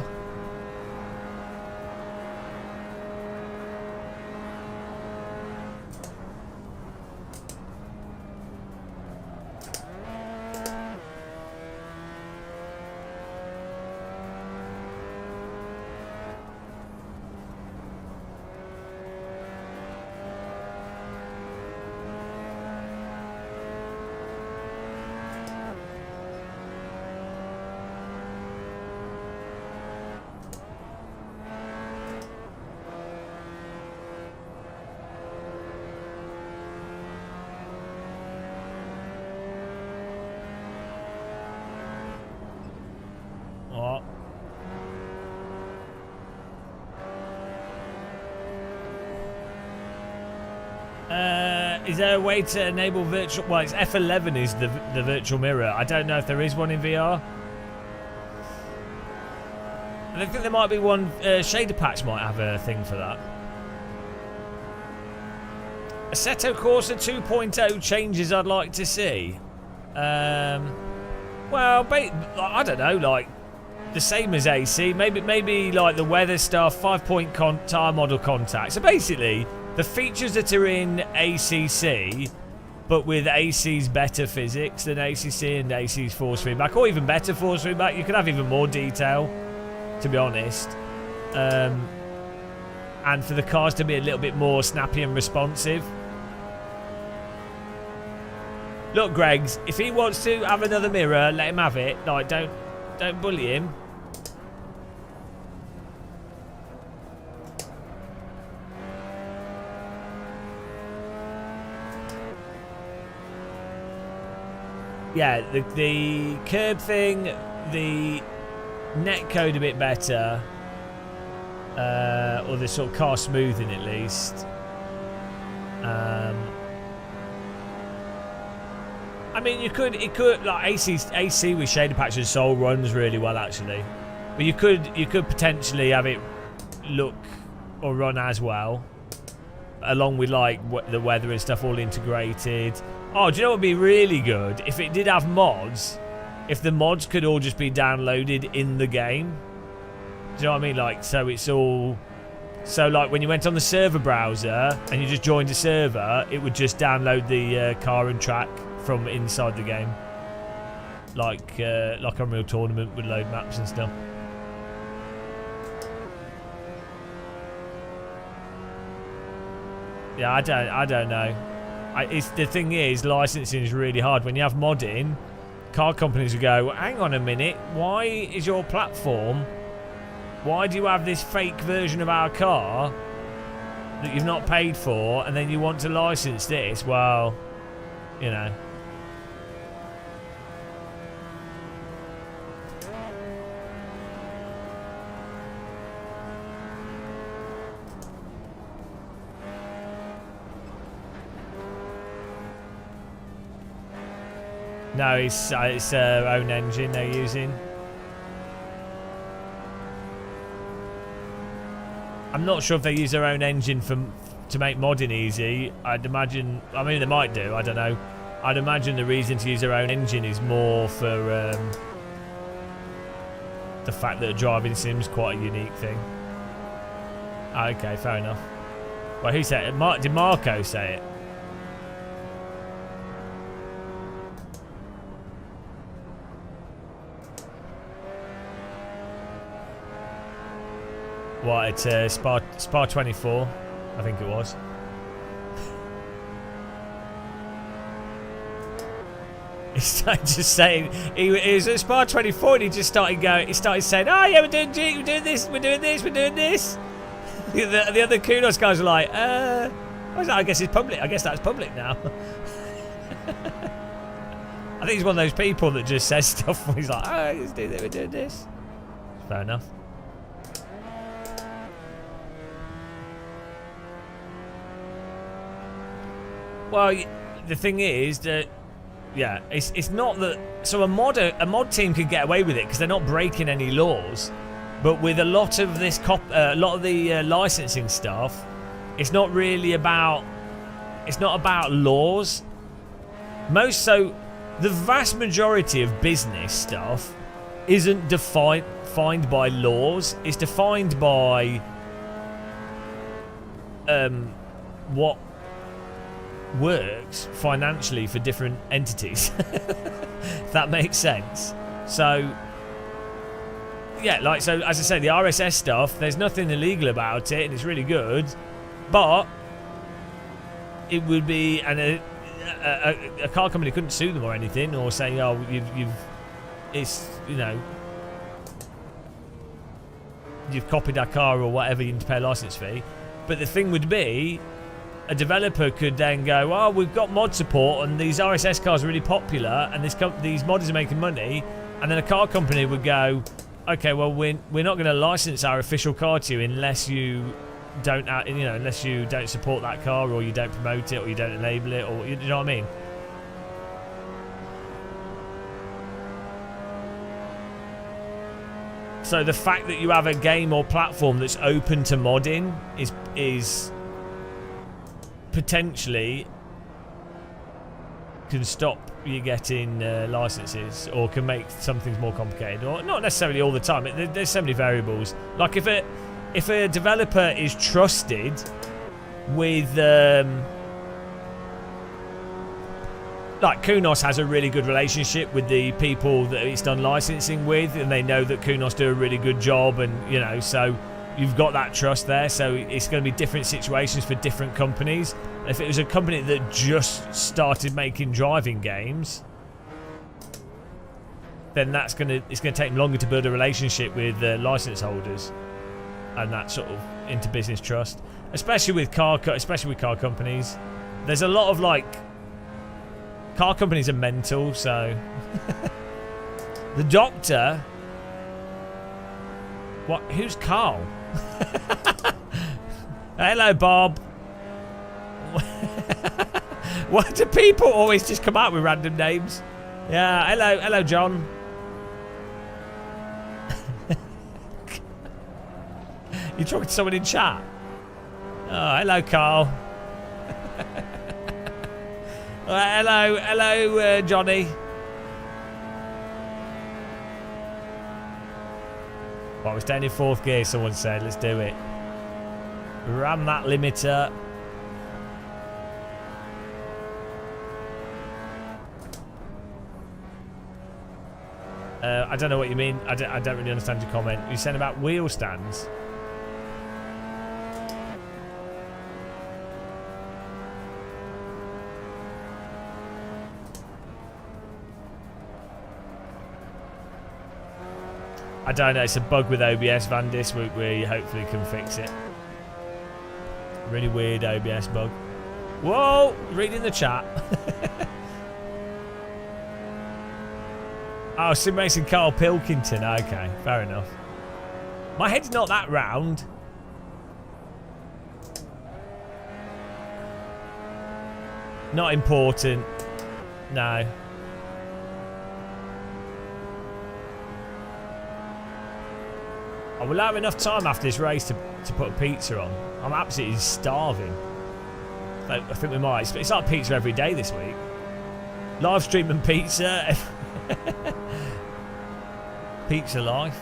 What? Is there a way to enable virtual... Well, it's F11 is the virtual mirror. I don't know if there is one in VR. I think there might be one... Shader Patch might have a thing for that. Assetto Corsa 2.0 changes I'd like to see. Well, I don't know, like... The same as AC. Maybe like the weather stuff, 5-point tire model contact. So basically... The features that are in ACC, but with AC's better physics than ACC and AC's force feedback, or even better force feedback, you could have even more detail, to be honest. And for the cars to be a little bit more snappy and responsive. Look, Greggs, if he wants to have another mirror, let him have it. Like, don't bully him. Yeah, the curb thing, the net code a bit better, or the sort of car smoothing at least. I mean, it could like AC with shader patch and soul runs really well actually, but you could potentially have it look or run as well, along with like the weather and stuff all integrated. Oh, do you know what would be really good? If it did have mods, if the mods could all just be downloaded in the game. Do you know what I mean? Like, so it's all... So, like, when you went on the server browser and you just joined a server, it would just download the car and track from inside the game. Like Unreal Tournament would load maps and stuff. Yeah, I don't know. The thing is, licensing is really hard. When you have modding, car companies will go, hang on a minute, why is your platform, why do you have this fake version of our car that you've not paid for, and then you want to license this? Well, you know. No, it's their own engine they're using. I'm not sure if they use their own engine to make modding easy. I'd imagine... I mean, they might do. I don't know. I'd imagine the reason to use their own engine is more for the fact that a driving sim's quite a unique thing. Okay, fair enough. Well, who said it? Did Marco say it? What, it's Spa 24, I think it was. He started just saying, he was at Spa 24 and he just started going, he started saying, oh yeah, we're doing this, we're doing this, we're doing this. the other kunos guys are like, I guess it's public. I guess that's public now. I think he's one of those people that just says stuff when he's like, oh, let's do this, we're doing this. Fair enough. Well, the thing is that, yeah, it's not that. So a mod team can get away with it because they're not breaking any laws. But with a lot of this licensing stuff, it's not really about. It's not about laws. The vast majority of business stuff isn't defined by laws. It's defined by what works financially for different entities. If that makes sense. So yeah, like, so as I say, the RSS stuff, there's nothing illegal about it and it's really good, but it would be, and a car company couldn't sue them or anything, or say, oh, it's, you know, you've copied our car or whatever, you need to pay a license fee. But the thing would be, a developer could then go, oh, we've got mod support and these RSS cars are really popular and these modders are making money, and then a car company would go, okay, well, we're not going to license our official car to you unless you don't, you know, unless you don't support that car, or you don't promote it, or you don't enable it, or you know what I mean. So the fact that you have a game or platform that's open to modding is potentially can stop you getting licenses, or can make some things more complicated, or not necessarily all the time. There's so many variables. Like if a developer is trusted with like Kunos has a really good relationship with the people that it's done licensing with, and they know that Kunos do a really good job, and you know, so you've got that trust there. So it's going to be different situations for different companies. If it was a company that just started making driving games, then it's going to take them longer to build a relationship with license holders, and that sort of inter-business trust, especially with car companies. There's a lot of, like, car companies are mental. So the doctor, what? Who's Carl? Hello, Bob. Why do people always just come out with random names? Yeah, hello, John. You talking to someone in chat? Oh, hello, Carl. Hello, Johnny. Well, we're staying in fourth gear, someone said. Let's do it. Ram that limiter. I don't know what you mean. I don't really understand your comment. You're saying about wheel stands? I don't know. It's a bug with OBS, Vandis. We hopefully can fix it. Really weird OBS bug. Whoa! Reading the chat. Oh, sim racing Carl Pilkington. Okay, fair enough. My head's not that round. Not important. No. I will have enough time after this race to put a pizza on. I'm absolutely starving. I think we might. It's like pizza every day this week. Live streaming pizza. Pizza life.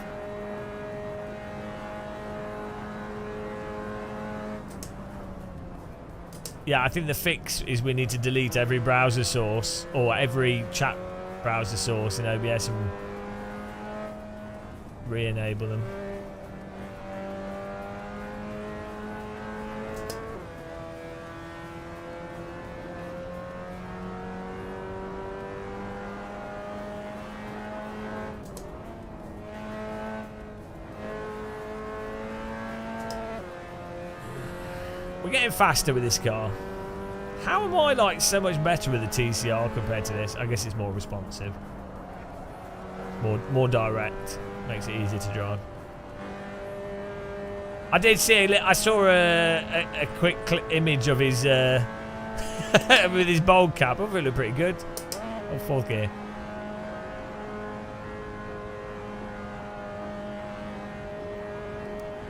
Yeah, I think the fix is we need to delete every browser source or every chat browser source in OBS and re-enable them. We're getting faster with this car. How am I like so much better with the TCR compared to this? I guess it's more responsive. More direct. Makes it easier to drive. I did see I saw a quick image of his with his bold cap. I thought it looked pretty good. On 4th gear.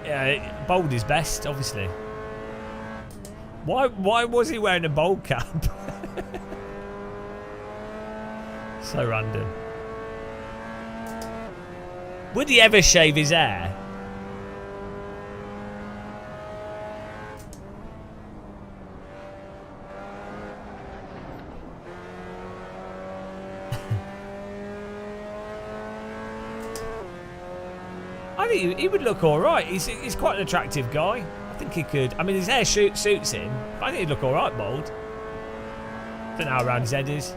Yeah, bold is best, obviously. Why was he wearing a bold cap? So random. Would he ever shave his hair? I think he would look alright. He's quite an attractive guy. I think he could. I mean, his hair suits him. But I think he'd look alright bald. Don't know how round his head is.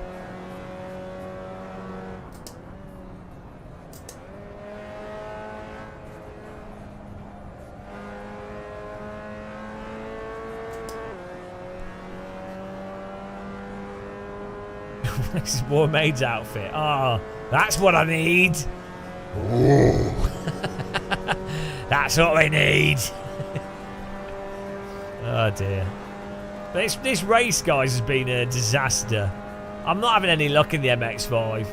This is War Maid's outfit. Oh, that's what I need. Ooh. That's what we need. Oh dear. This race, guys, has been a disaster. I'm not having any luck in the MX-5.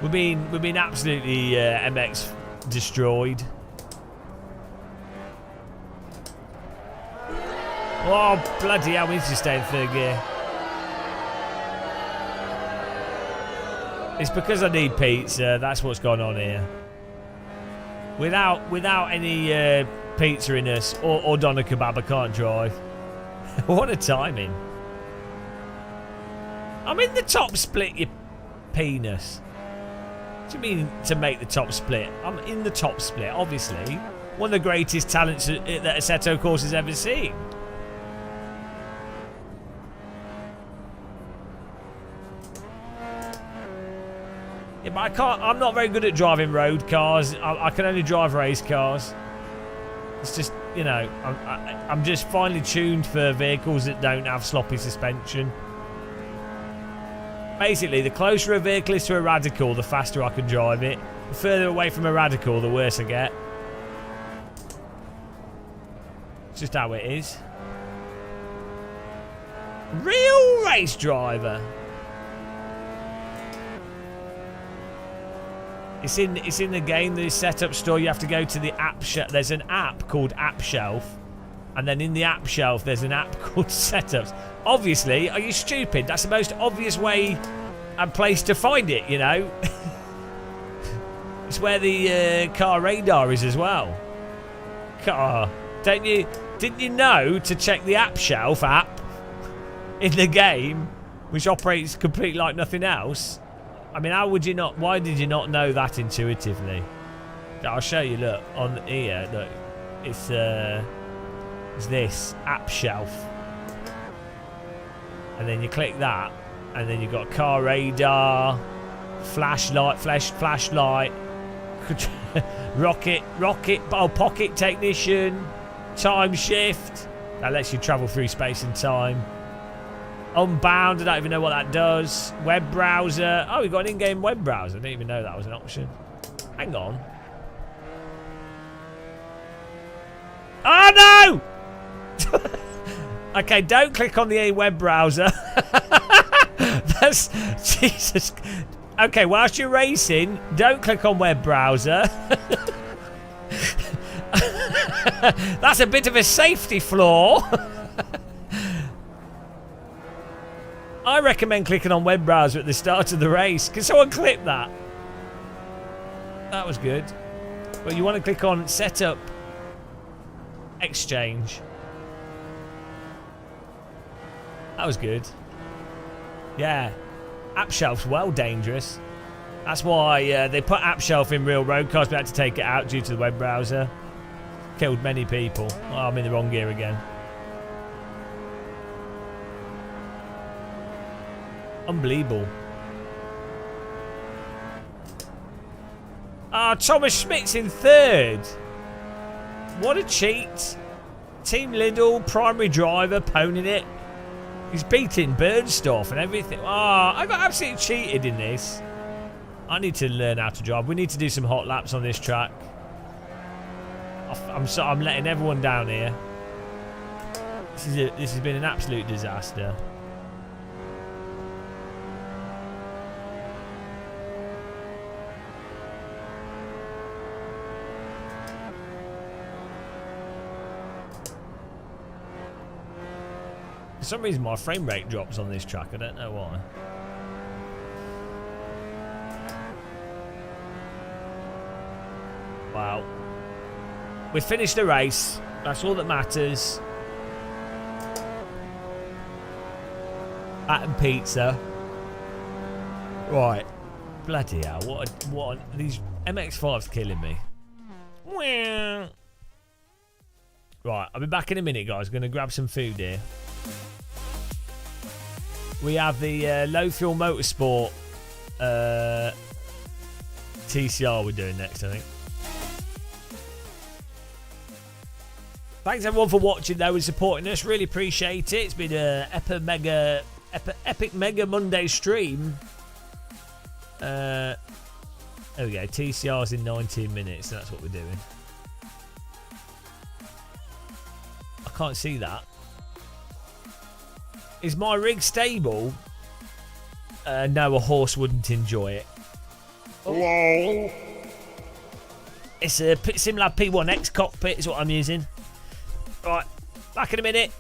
We've been absolutely MX destroyed. Oh bloody hell! We need to stay in 3rd gear. It's because I need pizza. That's what's gone on here. Without any pizza in us or doner kebab, I can't drive. What a timing! I'm in the top split, you penis. What do you mean to make the top split? I'm in the top split, obviously. One of the greatest talents that Assetto Corsa has ever seen. Yeah, but I can't. I'm not very good at driving road cars. I can only drive race cars. It's just, you know, I'm just finely tuned for vehicles that don't have sloppy suspension. Basically, the closer a vehicle is to a radical, the faster I can drive it. The further away from a radical, the worse I get. It's just how it is. Real race driver. It's in the game, the setup store. You have to go to the app shelf. There's an app called App Shelf, and then in the app shelf there's an app called Setups. Obviously, are you stupid? That's the most obvious way and place to find it, you know. It's where the car radar is as well. Car, didn't you know to check the App Shelf app in the game, which operates completely like nothing else? I mean, how would you not? Why did you not know that intuitively? I'll show you. Look on here. Look, it's this App Shelf, and then you click that, and then you've got car radar, flashlight, rocket, pocket technician, time shift. That lets you travel through space and time. Unbound, I don't even know what that does. Web browser. Oh, we've got an in-game web browser. I didn't even know that was an option. Hang on. Oh, no! Okay, don't click on the web browser. That's... Jesus. Okay, whilst you're racing, don't click on web browser. That's a bit of a safety flaw. I recommend clicking on web browser at the start of the race. Can someone clip that? That was good. But you want to click on setup exchange. That was good. Yeah. App Shelf's well dangerous. That's why they put App Shelf in real road cars, but had to take it out due to the web browser. Killed many people. Oh, I'm in the wrong gear again. Unbelievable. Ah, Thomas Schmidt's in 3rd. What a cheat. Team Lidl, primary driver, poning it. He's beating Burnstoff and everything. Oh, I got absolutely cheated in this. I need to learn how to drive. We need to do some hot laps on this track. I'm letting everyone down here. This has been an absolute disaster. For some reason my frame rate drops on this track. I don't know why. Wow. We finished the race. That's all that matters. That and pizza. Right. Bloody hell. What these MX-5's killing me. Right, I'll be back in a minute, guys. Gonna grab some food here. We have the low fuel motorsport TCR we're doing next, I think. Thanks everyone for watching though and supporting us. Really appreciate it. It's been a epic mega Monday stream. There we go. TCR's in 19 minutes. So that's what we're doing. I can't see that. Is my rig stable? No, a horse wouldn't enjoy it. Hello? It's a SimLab P1X cockpit is what I'm using. Right, back in a minute.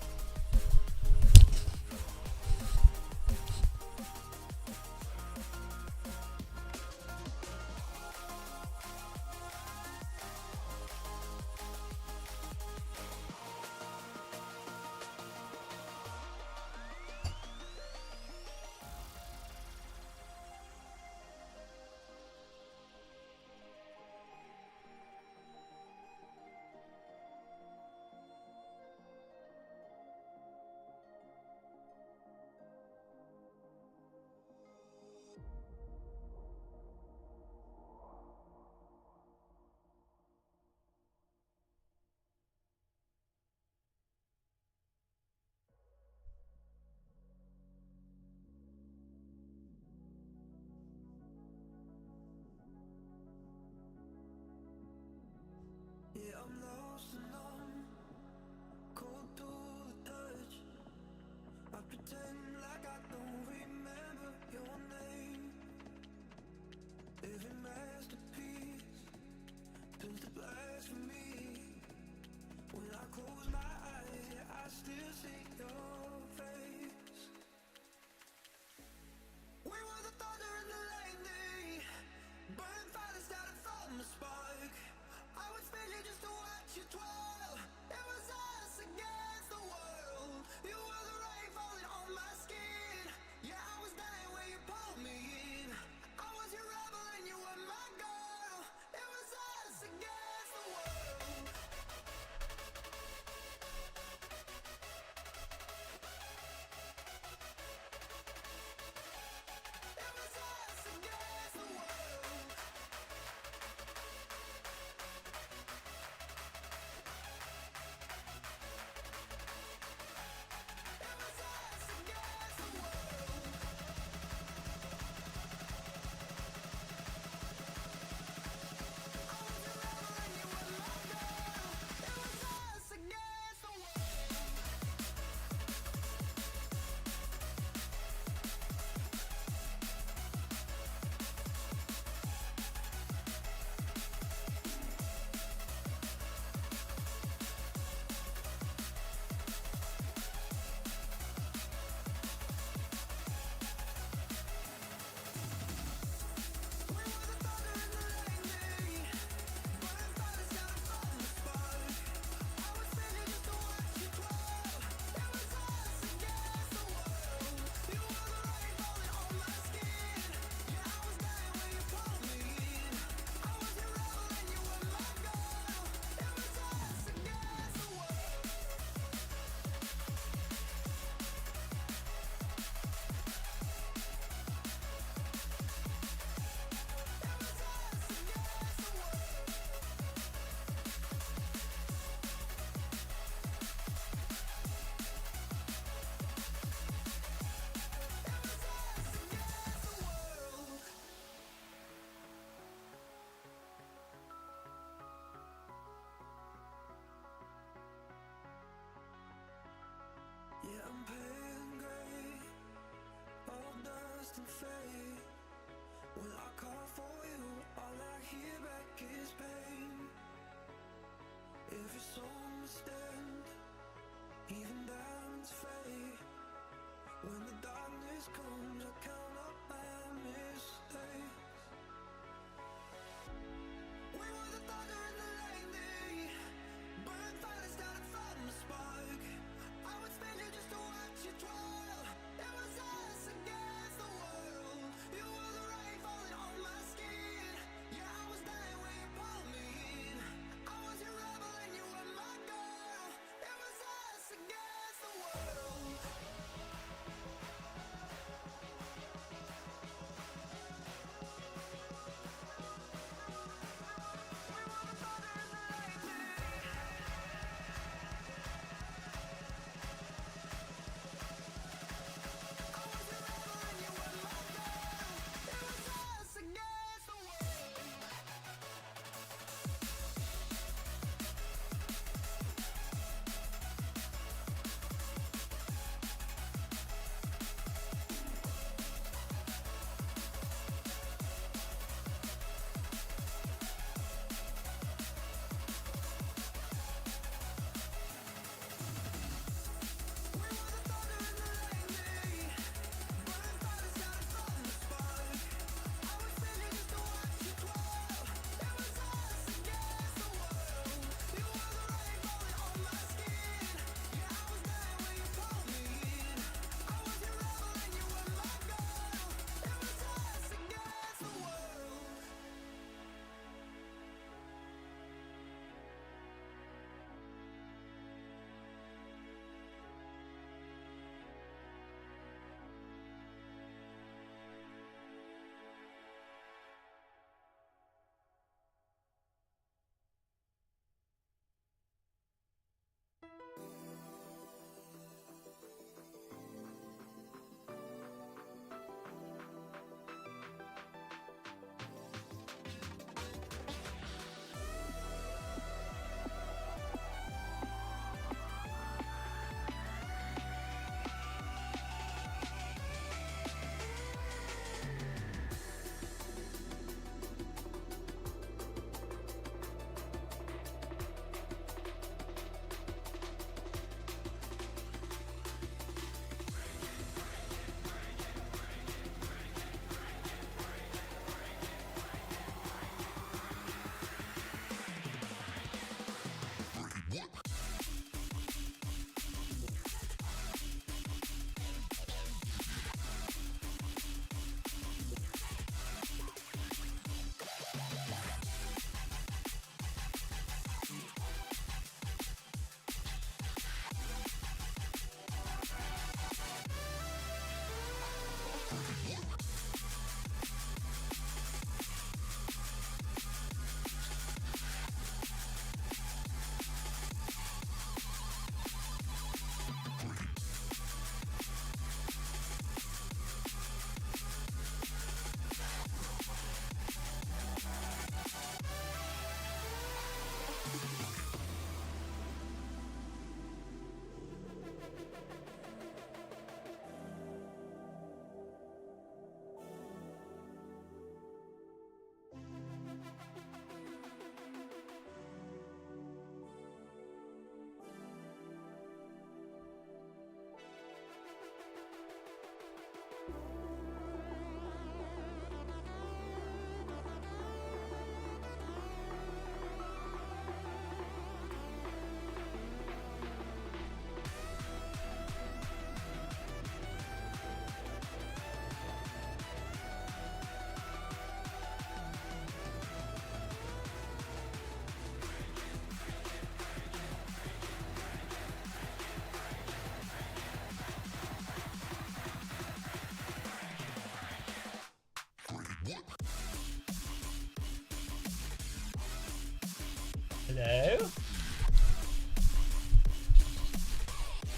Hello?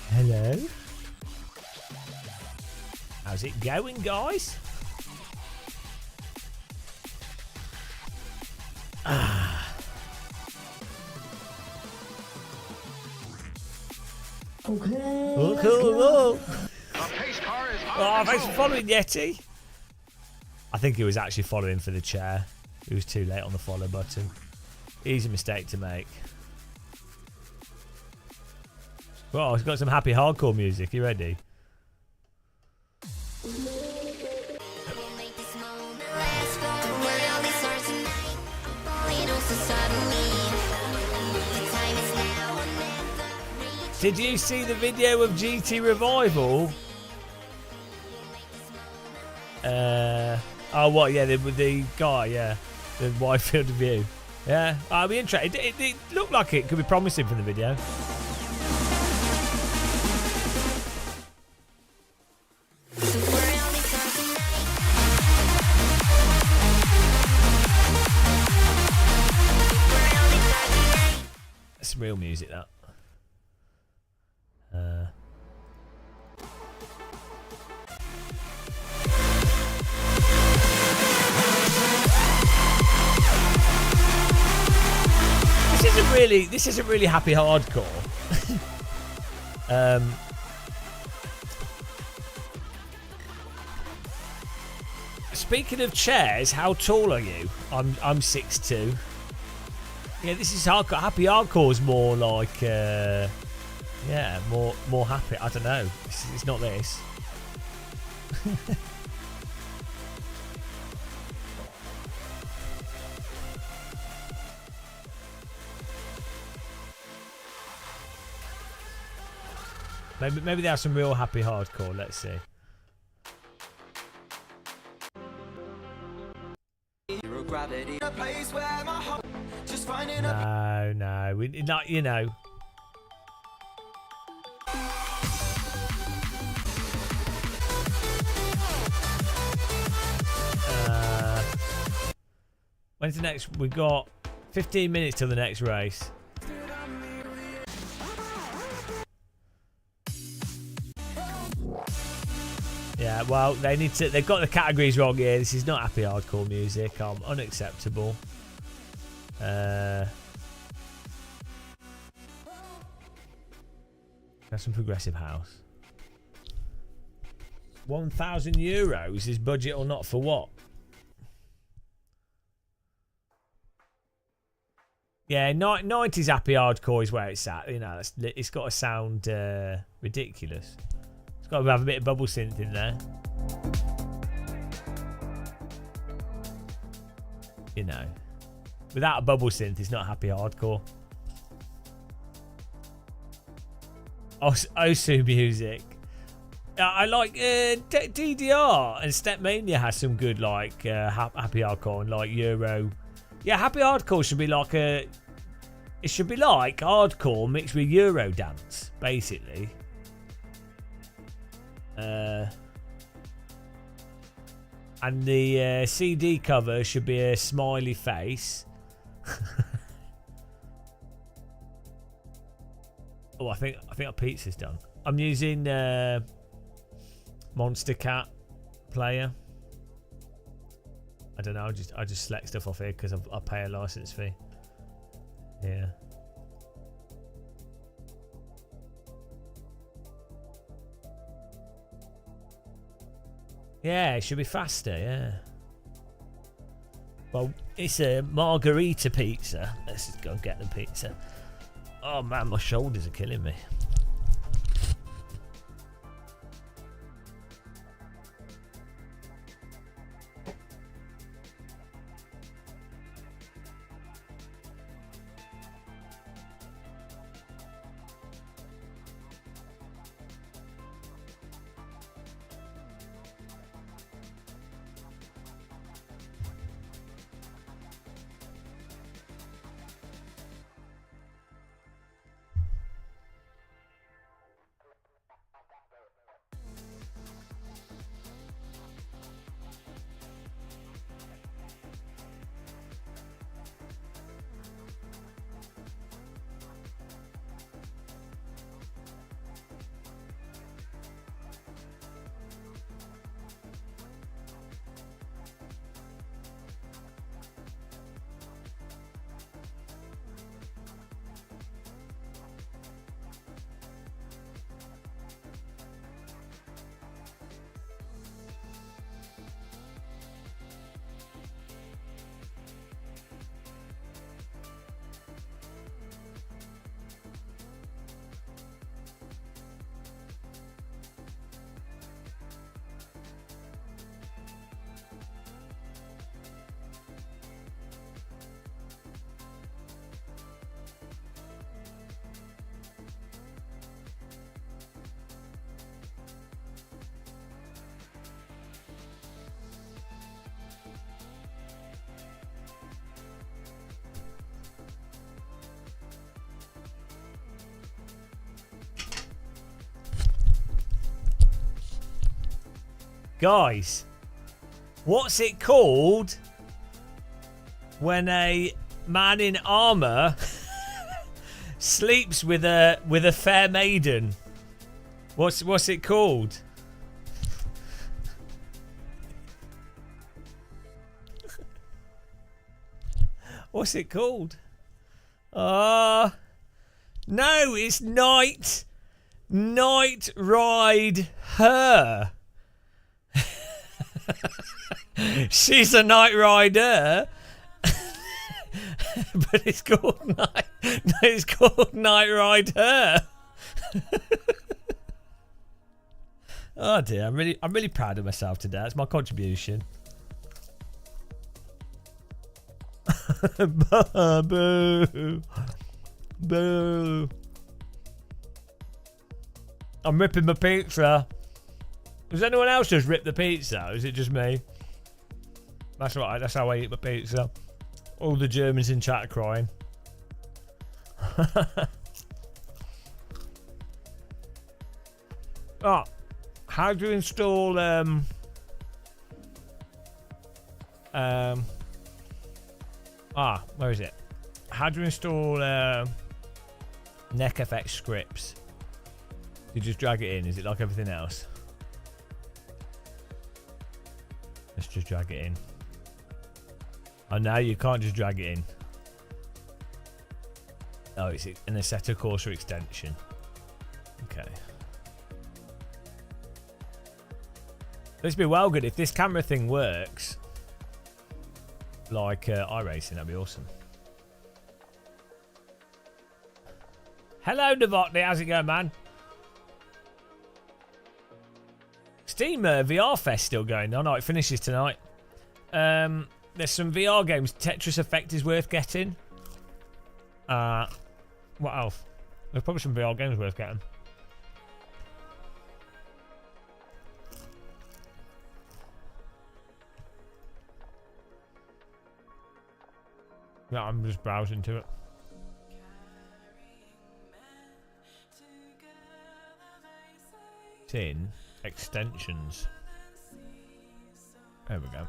Hello? How's it going, guys? Okay. Oh, cool. A pace car is Oh, thanks for following, Yeti. I think he was actually following for the chair. He was too late on the follow button. Easy mistake to make. Well, it's got some happy hardcore music. You ready? Did you see the video of GT Revival? Oh, what? Yeah, the guy, yeah. The wide field of view. Yeah, I'll be interested. It looked like it could be promising from the video. That's real music, that. This isn't really happy hardcore. Speaking of chairs, how tall are you? I'm 6'2". Yeah, this is hardcore. Happy hardcore is more like yeah, more happy. I don't know. It's not this. Maybe they have some real happy hardcore. Let's see. No, we not. You know. When's the next? We've got 15 minutes till the next race. Yeah, well, they need to. They've got the categories wrong here. This is not happy hardcore music. Unacceptable. That's some progressive house. €1,000 is budget or not for what? Yeah, 90s happy hardcore is where it's at. You know, it's got to sound ridiculous. It's got to have a bit of bubble synth in there. You know, without a bubble synth, it's not happy hardcore. Osu music. I like DDR and Stepmania has some good like happy hardcore and like Euro. Yeah, happy hardcore should be like it should be like hardcore mixed with Euro dance, basically. And the CD cover should be a smiley face. Oh, I think our pizza's done. I'm using Monster Cat player. I don't know. I just select stuff off here because I pay a license fee. Yeah. Yeah, it should be faster. Yeah. Well, it's a margarita pizza. Let's just go get the pizza. Oh man, my shoulders are killing me. Guys, what's it called when a man in armour sleeps with a fair maiden? What's it called? What's it called? No, it's night ride her. She's a night rider. But it's called night ride her. Oh dear, I'm really proud of myself today. That's my contribution. Boo. Boo. I'm ripping my pizza. Does anyone else just rip the pizza? Or is it just me? That's right, that's how I eat my pizza. All the Germans in chat are crying. Oh, how do you install where is it? How do you install NeckFX scripts? You just drag it in. Is it like everything else? Let's just drag it in. Oh no, you can't just drag it in. Oh, it's an Assetto Corsa extension. Okay. This would be well good if this camera thing works. Like iRacing, that'd be awesome. Hello, Novotny. How's it going, man? Steam VR Fest still going on. Oh, it finishes tonight. There's some VR games. Tetris Effect is worth getting. What else? There's probably some VR games worth getting. Yeah, I'm just browsing to it. It's in extensions. There we go.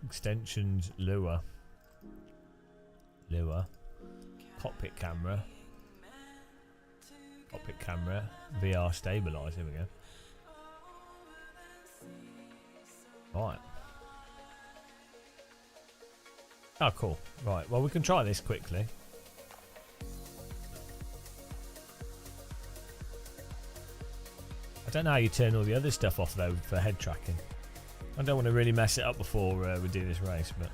Extensions, lure. Cockpit camera. VR stabilize. Here we go. Right. Oh, cool. Right. Well, we can try this quickly. I don't know how you turn all the other stuff off though for head tracking. I don't want to really mess it up before we do this race, but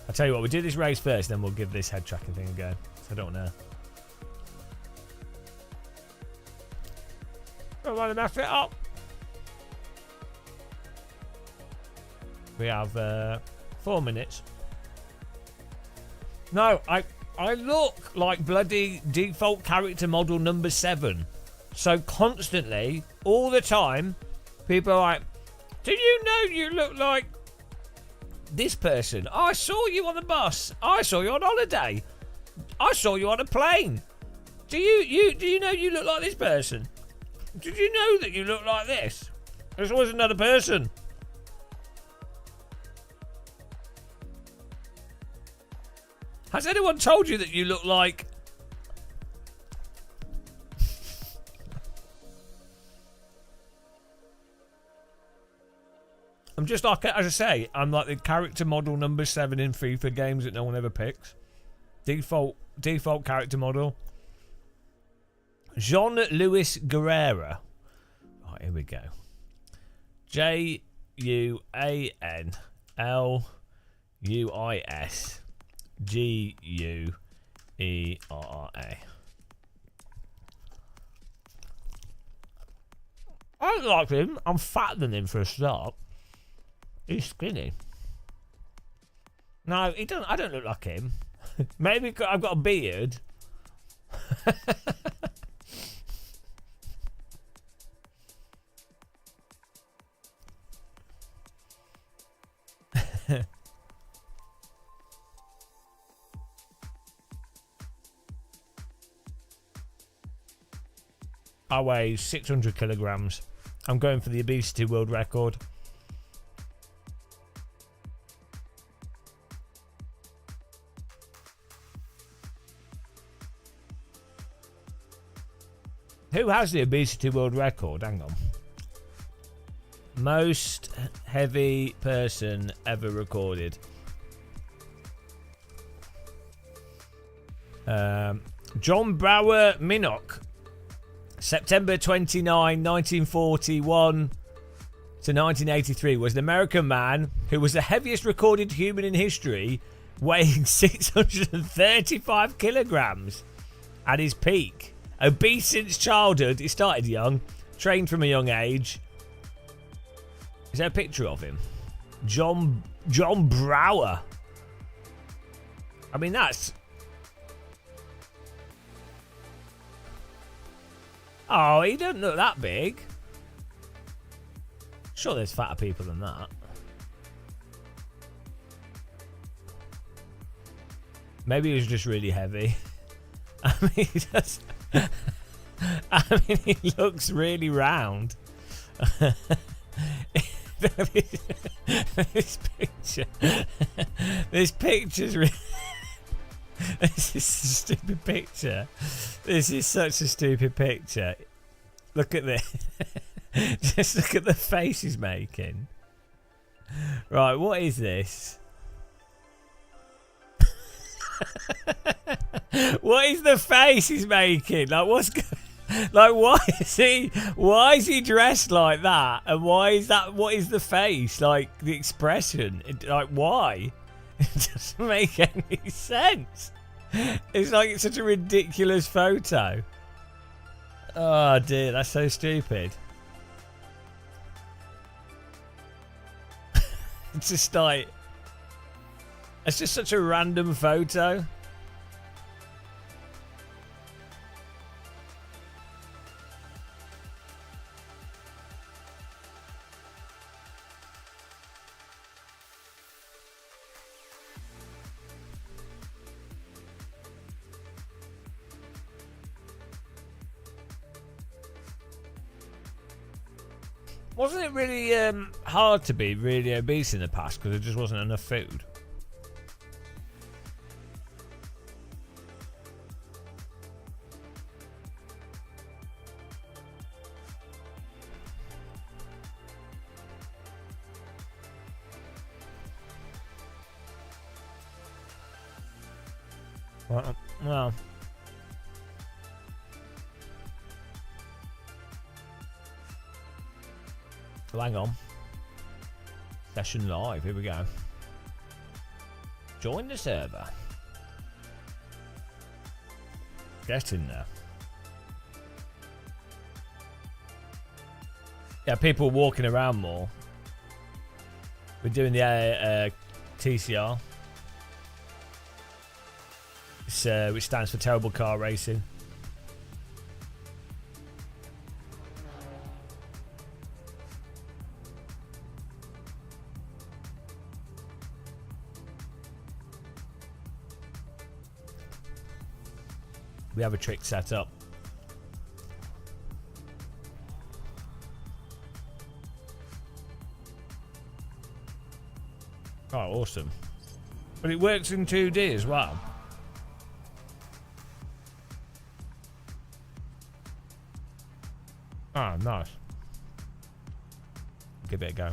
I'll tell you what, we'll do this race first, then we'll give this head tracking thing a go. So I don't know. Don't want to mess it up. We have 4 minutes. No, I look like bloody default character model number 7. So constantly, all the time, people are like, do you know you look like this person? I saw you on the bus. I saw you on holiday. I saw you on a plane. Do you know you look like this person? Did you know that you look like this? There's always another person. Has anyone told you that you look like... I'm just like, as I say, I'm like the character model number 7 in FIFA games that no one ever picks. Default character model. Jean-Louis Guerrera. Right, here we go. J-U-A-N-L-U-I-S-G-U-E-R-R-A. I don't like him. I'm fatter than him for a start. He's skinny. No, he don't. I don't look like him. Maybe I've got a beard. I weigh 600 kilograms. I'm going for the obesity world record. Who has the obesity world record? Hang on. Most heavy person ever recorded. John Brower Minnock. September 29, 1941 to 1983 was an American man who was the heaviest recorded human in history, weighing 635 kilograms at his peak. Obese since childhood. He started young, trained from a young age. Is there a picture of him? John Brower. I mean, that's... Oh, he doesn't look that big. Sure, there's fatter people than that. Maybe he was just really heavy. I mean, he looks really round. This picture's really... This is a stupid picture. This is such a stupid picture. Look at this. Just look at the face he's making. Right, what is this? What is the face he's making? Like, what's like? Why is he dressed like that? And why is that? What is the face? Like the expression? Like why? It doesn't make any sense. It's like it's such a ridiculous photo. Oh dear, that's so stupid. It's just like... It's just such a random photo. Wasn't it really hard to be really obese in the past because there just wasn't enough food? Well, so hang on. Session live. Here we go. Join the server. Get in there. Yeah, people walking around more. We're doing the TCR. Which stands for Terrible Car Racing. We have a trick set up. Oh, awesome. But it works in 2D as well. Oh, nice. Give it a go.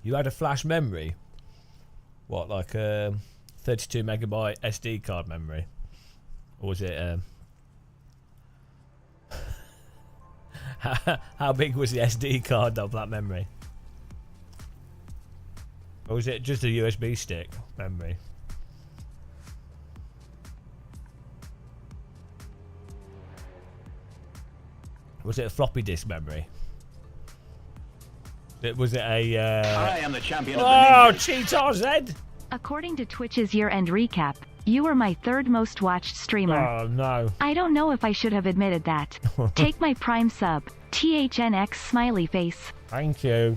You had a flash memory? What, like 32 megabyte SD card memory? Or was it how big was the SD card of that memory? Or was it just a USB stick memory? Was it a floppy disk memory? Was it a I am the champion of the Oh, ninjas. Cheetor Z! According to Twitch's year-end recap, You were my third most watched streamer. Oh, no. I don't know if I should have admitted that. Take my Prime sub. THNX smiley face. Thank you.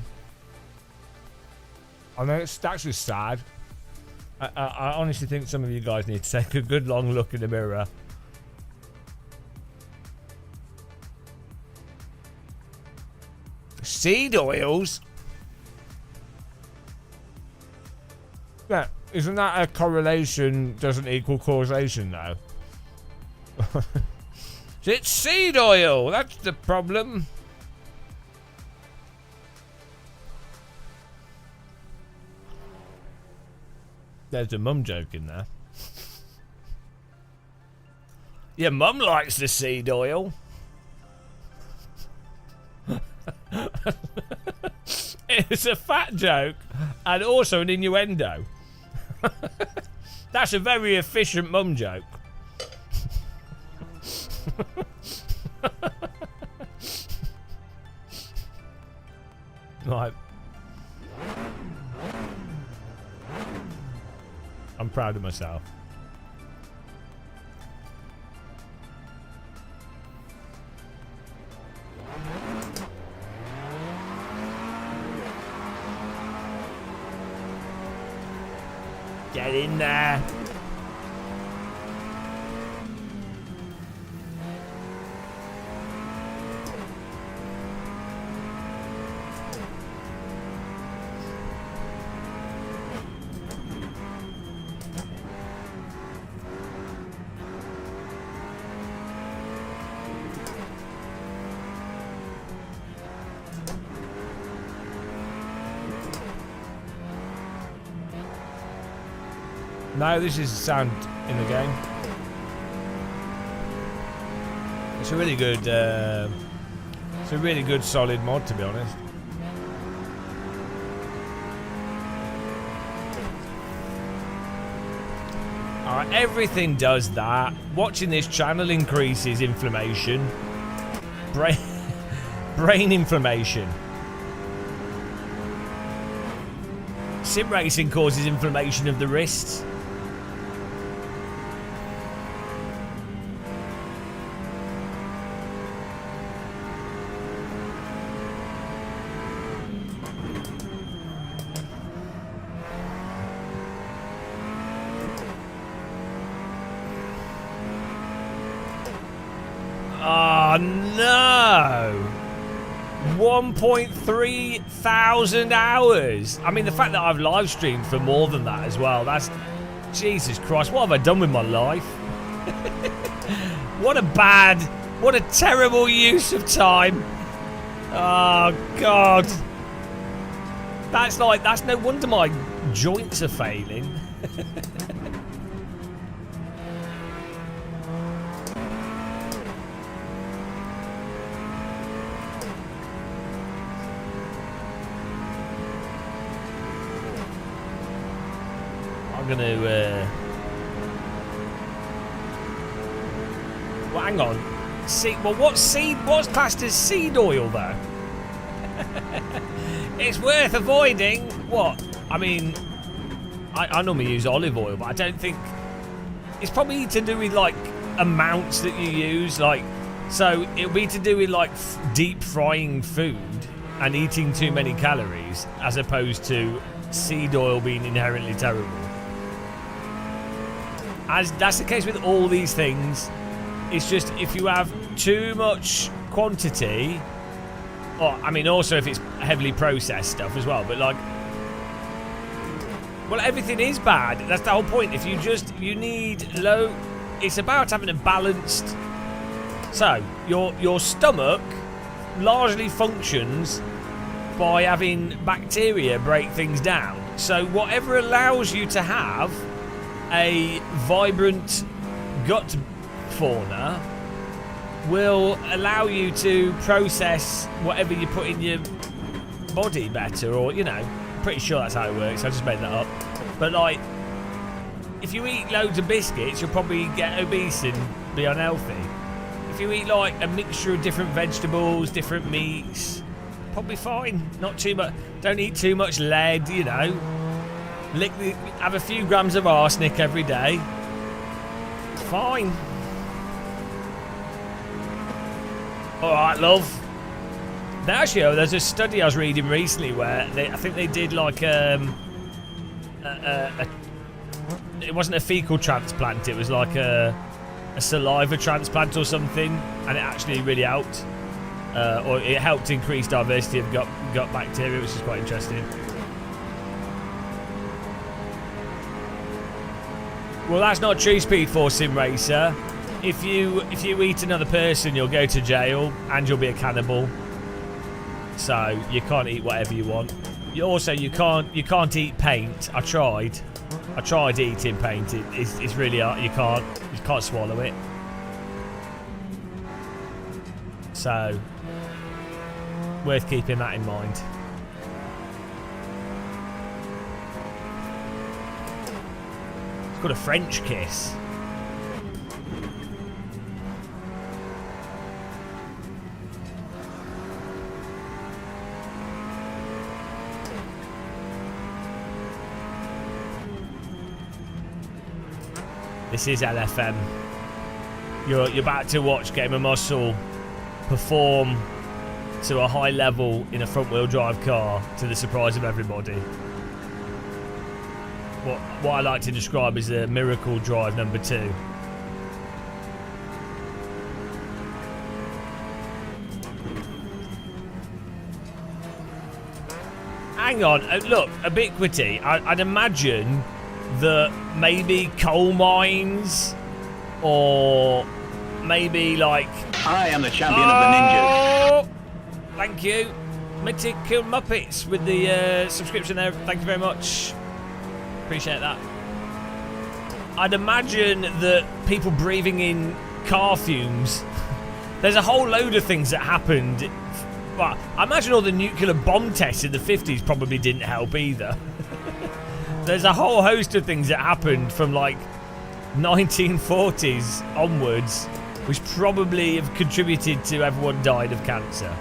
I know that's just sad. I honestly think some of you guys need to take a good long look in the mirror. Seed oils? Yeah, isn't that a correlation doesn't equal causation though? It's seed oil, that's the problem. There's a mum joke in there. Yeah, mum likes the seed oil. It's a fat joke and also an innuendo. That's a very efficient mum joke. Right. I'm proud of myself. Get in there. No, this is the sound in the game. It's a really good, solid mod, to be honest. Alright, everything does that. Watching this channel increases inflammation. Brain inflammation. Sim racing causes inflammation of the wrists. Oh no! 1.3 thousand hours. I mean, the fact that I've live streamed for more than that as well, that's... Jesus Christ, what have I done with my life? What a terrible use of time. Oh God. That's no wonder my joints are failing. I'm gonna well, hang on. What's classed as seed oil though? It's worth avoiding. What? I mean, I normally use olive oil, but I don't think it's probably to do with like amounts that you use. Like, so it'll be to do with like deep frying food and eating too many calories, as opposed to seed oil being inherently terrible. As that's the case with all these things. It's just if you have too much quantity, or I mean also if it's heavily processed stuff as well, but like, well, everything is bad. That's the whole point. If you need low, it's about having a balanced. So your stomach largely functions by having bacteria break things down. So whatever allows you to have a vibrant gut fauna will allow you to process whatever you put in your body better, or, you know, I'm pretty sure that's how it works. I just made that up. But like, if you eat loads of biscuits, you'll probably get obese and be unhealthy. If you eat like a mixture of different vegetables, different meats, probably fine. Not too much. Don't eat too much lead, you know. Have a few grams of arsenic every day. fine. All right, love. There's a study I was reading recently where I think they did like it wasn't a fecal transplant. It was like a saliva transplant or something, and it actually really helped, or it helped increase diversity of gut bacteria, which is quite interesting. Well, that's not true, Speed Force Sim Racer. If you eat another person, you'll go to jail and you'll be a cannibal. So you can't eat whatever you want. You can't eat paint. I tried eating paint. It's really hard. You can't swallow it. So worth keeping that in mind. It's called a French kiss. This is LFM. You're about to watch Game of Muscle perform to a high level in a front-wheel drive car to the surprise of everybody. What I like to describe as a miracle drive number 2. Hang on, look, Ubiquity. I'd imagine that maybe coal mines, or maybe like... I am the champion of the ninjas. Thank you. Mythic Muppets with the subscription there. Thank you very much. Appreciate that. I'd imagine that people breathing in car fumes... There's a whole load of things that happened. Well, I imagine all the nuclear bomb tests in the 50s probably didn't help either. There's a whole host of things that happened from like 1940s onwards, which probably have contributed to everyone died of cancer.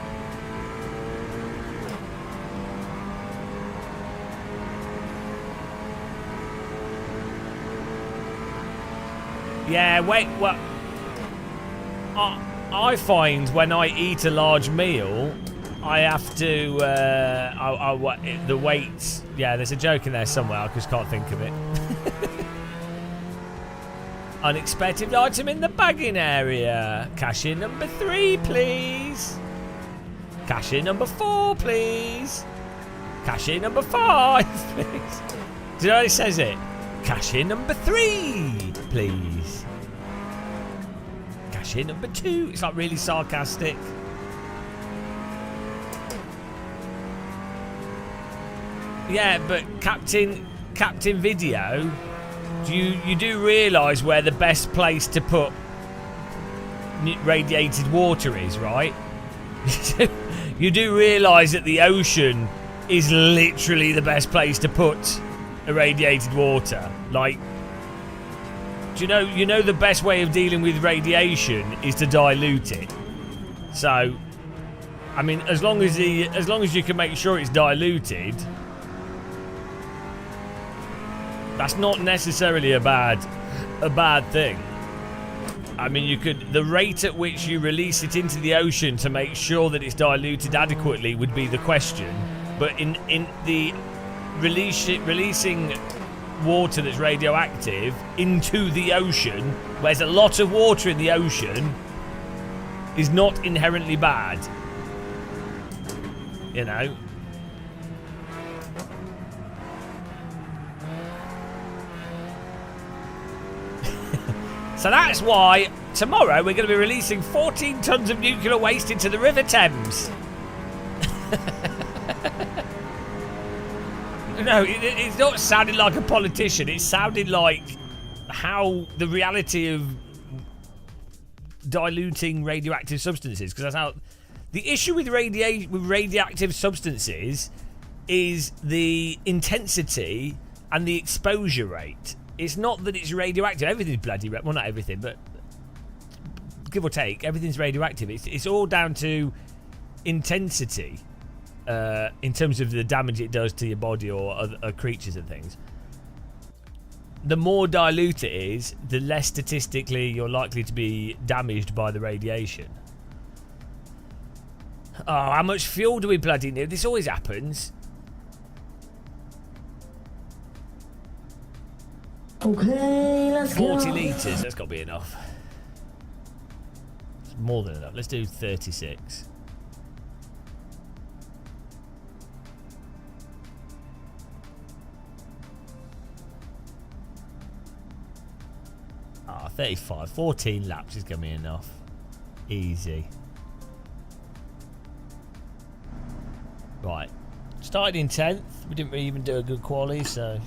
Yeah, wait, what? I find when I eat a large meal, I have to, the weight, yeah, there's a joke in there somewhere, I just can't think of it. Unexpected item in the bagging area. Cash in number 3, please. Cash in number 4, please. Cash in number 5, please. Do you know how it says it? Cash in number 3, please. Cash in number 2. It's like really sarcastic. Yeah, but Captain Video, you do realise where the best place to put radiated water is, right? You do realise that the ocean is literally the best place to put irradiated water. Like, do you know the best way of dealing with radiation is to dilute it. So, I mean, as long as you can make sure it's diluted, that's not necessarily a bad thing. I mean, the rate at which you release it into the ocean to make sure that it's diluted adequately would be the question. But in the releasing water that's radioactive into the ocean, where there's a lot of water in the ocean, is not inherently bad. You know? So that's why tomorrow we're going to be releasing 14 tons of nuclear waste into the River Thames. No, it's not sounding like a politician. It sounded like how the reality of diluting radioactive substances, because that's how the issue with radioactive substances is the intensity and the exposure rate. It's not that it's radioactive. Everything's bloody well, not everything, but give or take, everything's radioactive. It's all down to intensity. In terms of the damage it does to your body or other creatures and things. the more dilute it is, the less statistically you're likely to be damaged by the radiation. Oh, how much fuel do we bloody need? This always happens. Okay, let's 40 litres, that's got to be enough. It's more than enough. Let's do 36. Ah, 35. 14 laps is going to be enough. Easy. Right. Started in 10th. We didn't really even do a good quali, so...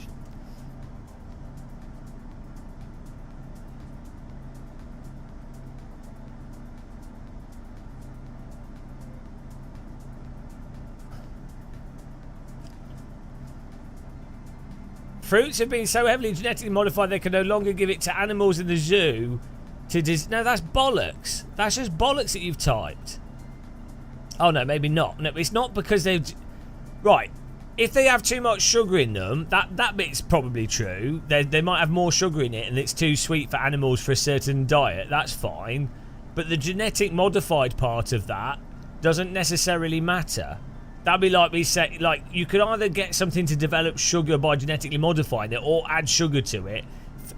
Fruits have been so heavily genetically modified they can no longer give it to animals in the zoo to no, that's bollocks. That's just bollocks that you've typed. Oh, no, maybe not. No, it's not because they've... Right. If they have too much sugar in them, that bit's probably true. They might have more sugar in it and it's too sweet for animals for a certain diet. That's fine. But the genetic modified part of that doesn't necessarily matter. That'd be like me saying, like, you could either get something to develop sugar by genetically modifying it or add sugar to it.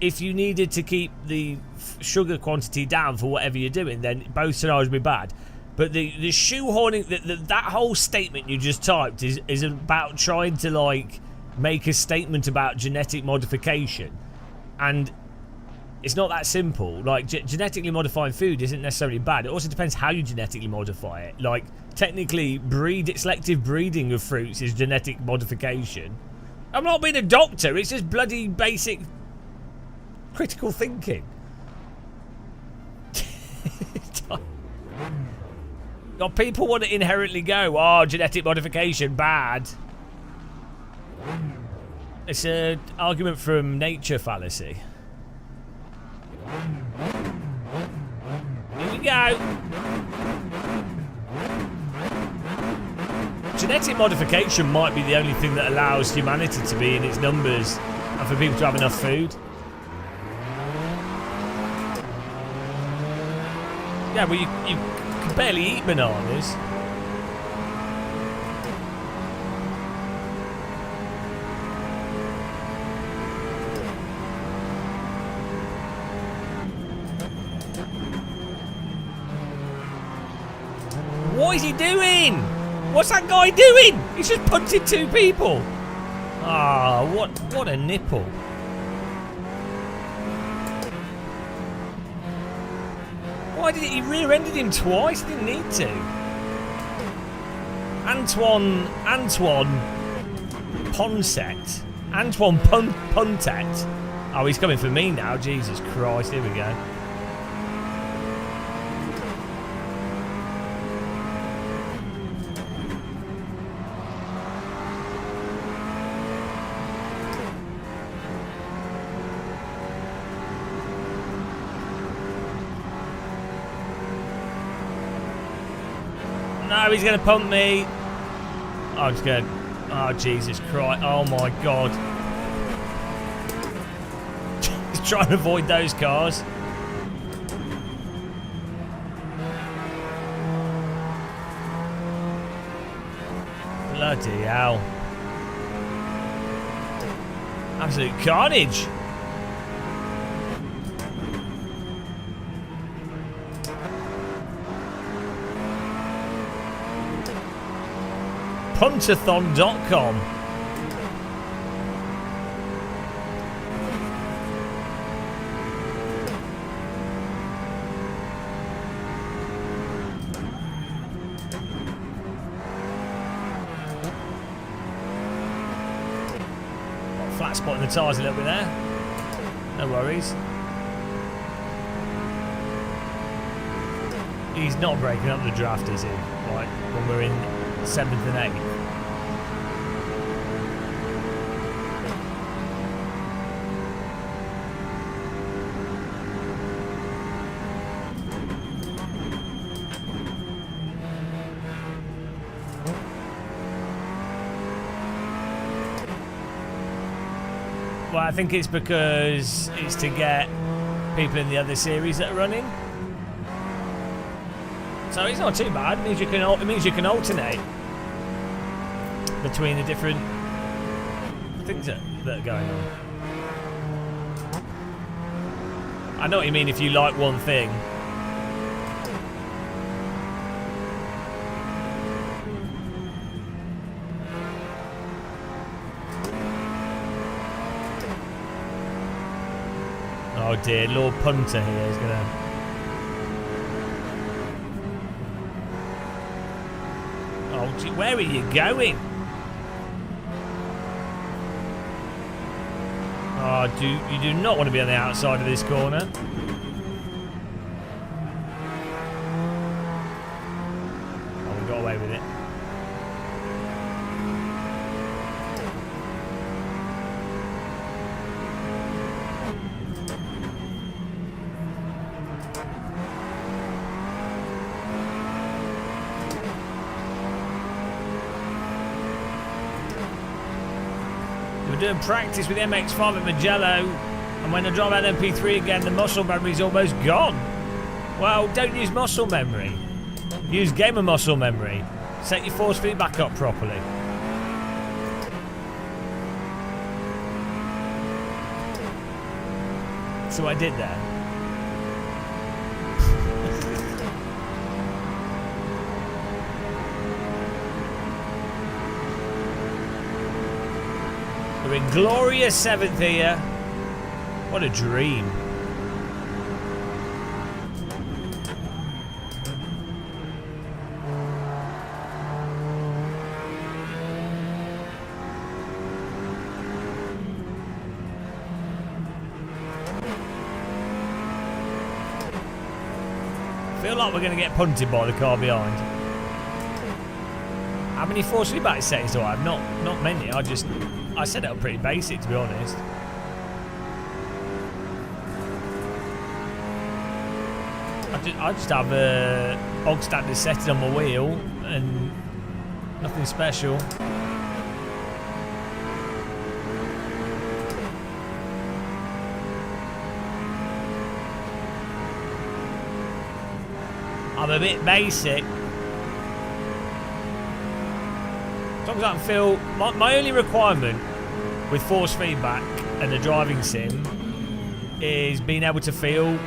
If you needed to keep the sugar quantity down for whatever you're doing, then both scenarios would be bad. But the shoehorning, that whole statement you just typed is about trying to, like, make a statement about genetic modification. And it's not that simple. Like, genetically modifying food isn't necessarily bad. It also depends how you genetically modify it. Like, technically, selective breeding of fruits is genetic modification. I'm not being a doctor. It's just bloody basic critical thinking. People want to inherently go, oh, genetic modification, bad. It's an argument from nature fallacy. Here we go. Genetic modification might be the only thing that allows humanity to be in its numbers and for people to have enough food. Yeah, well, you can barely eat bananas. What is he doing? What's that guy doing? He's just punted two people. Ah, what a nipple. Why did he rear-ended him twice? He didn't need to. Antoine Ponset. Antoine Puntet. Oh, he's coming for me now. Jesus Christ. Here we go. No, he's going to pump me. Oh, I'm just going to... Oh, Jesus Christ. Oh, my God. He's trying to avoid those cars. Bloody hell. Absolute carnage. Puntathon.com. Flat spot in the tyres a little bit there. No worries. He's not breaking up the draft, is he? Right, when we're in 7th and 8th. Well, I think it's because it's to get people in the other series that are running. So it's not too bad. It means you can alternate between the different things that are going on. I know what you mean if you like one thing. Oh dear, Lord Punter here is gonna. Oh, gee, where are you going? Oh, you do not want to be on the outside of this corner. Oh, we got away with it. We're doing practice with MX-5 at Mugello, and when I drive out MP3 again, the muscle memory's almost gone. Well, don't use muscle memory. Use gamer muscle memory. Set your force feedback up properly. So what I did there. We're in glorious 7th here. What a dream. I feel like we're going to get punted by the car behind. How many force feedback settings do I have? Not many. I set it up pretty basic, to be honest. I just have a bog standard setting on my wheel and nothing special. I'm a bit basic. As long as I can feel... My only requirement with force feedback and the driving sim is being able to feel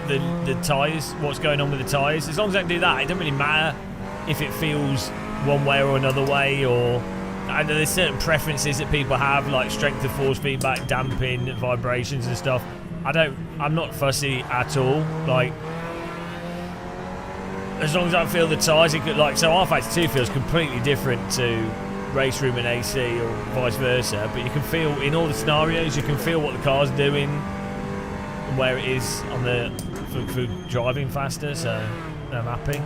the tyres, what's going on with the tyres. As long as I can do that, it doesn't really matter if it feels one way or another way, or... I know there's certain preferences that people have, like strength of force feedback, damping, vibrations and stuff. I'm not fussy at all. Like, as long as I feel the tyres, it could, like, so R-Factor 2 feels completely different to race room and AC or vice versa, but you can feel in all the scenarios, you can feel what the car's doing and where it is on the for driving faster, so I'm happy.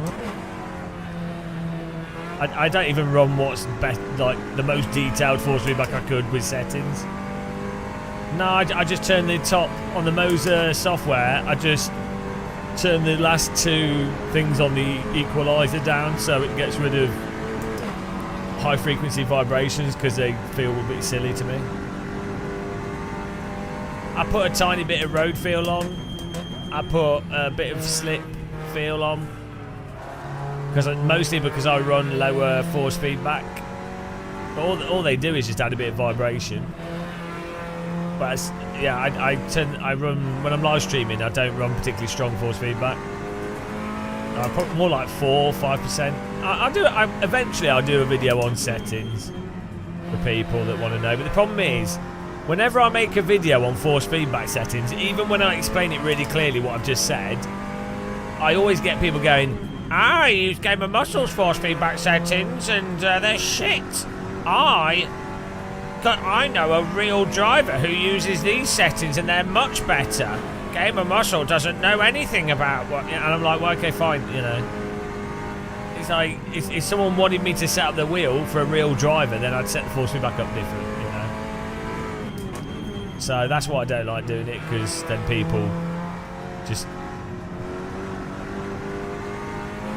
I don't even run what's best, like the most detailed force feedback I could with settings. No, I just turn the top on the Moza software. I just turn the last two things on the equalizer down so it gets rid of high frequency vibrations because they feel a bit silly to me. I put a tiny bit of road feel on. I put a bit of slip feel on mostly because I run lower force feedback. But all they do is just add a bit of vibration. But yeah, I run when I'm live streaming. I don't run particularly strong force feedback. I put more like 4-5%. Eventually I'll do a video on settings for people that want to know. But the problem is, whenever I make a video on force feedback settings, even when I explain it really clearly what I've just said, I always get people going, I use Gamer Muscle's force feedback settings and they're shit. I know a real driver who uses these settings and they're much better. Gamer Muscle doesn't know anything about what... And I'm like, well, okay, fine, you know. It's like, if someone wanted me to set up the wheel for a real driver, then I'd set the force feedback up different, you know. So that's why I don't like doing it, because then people just...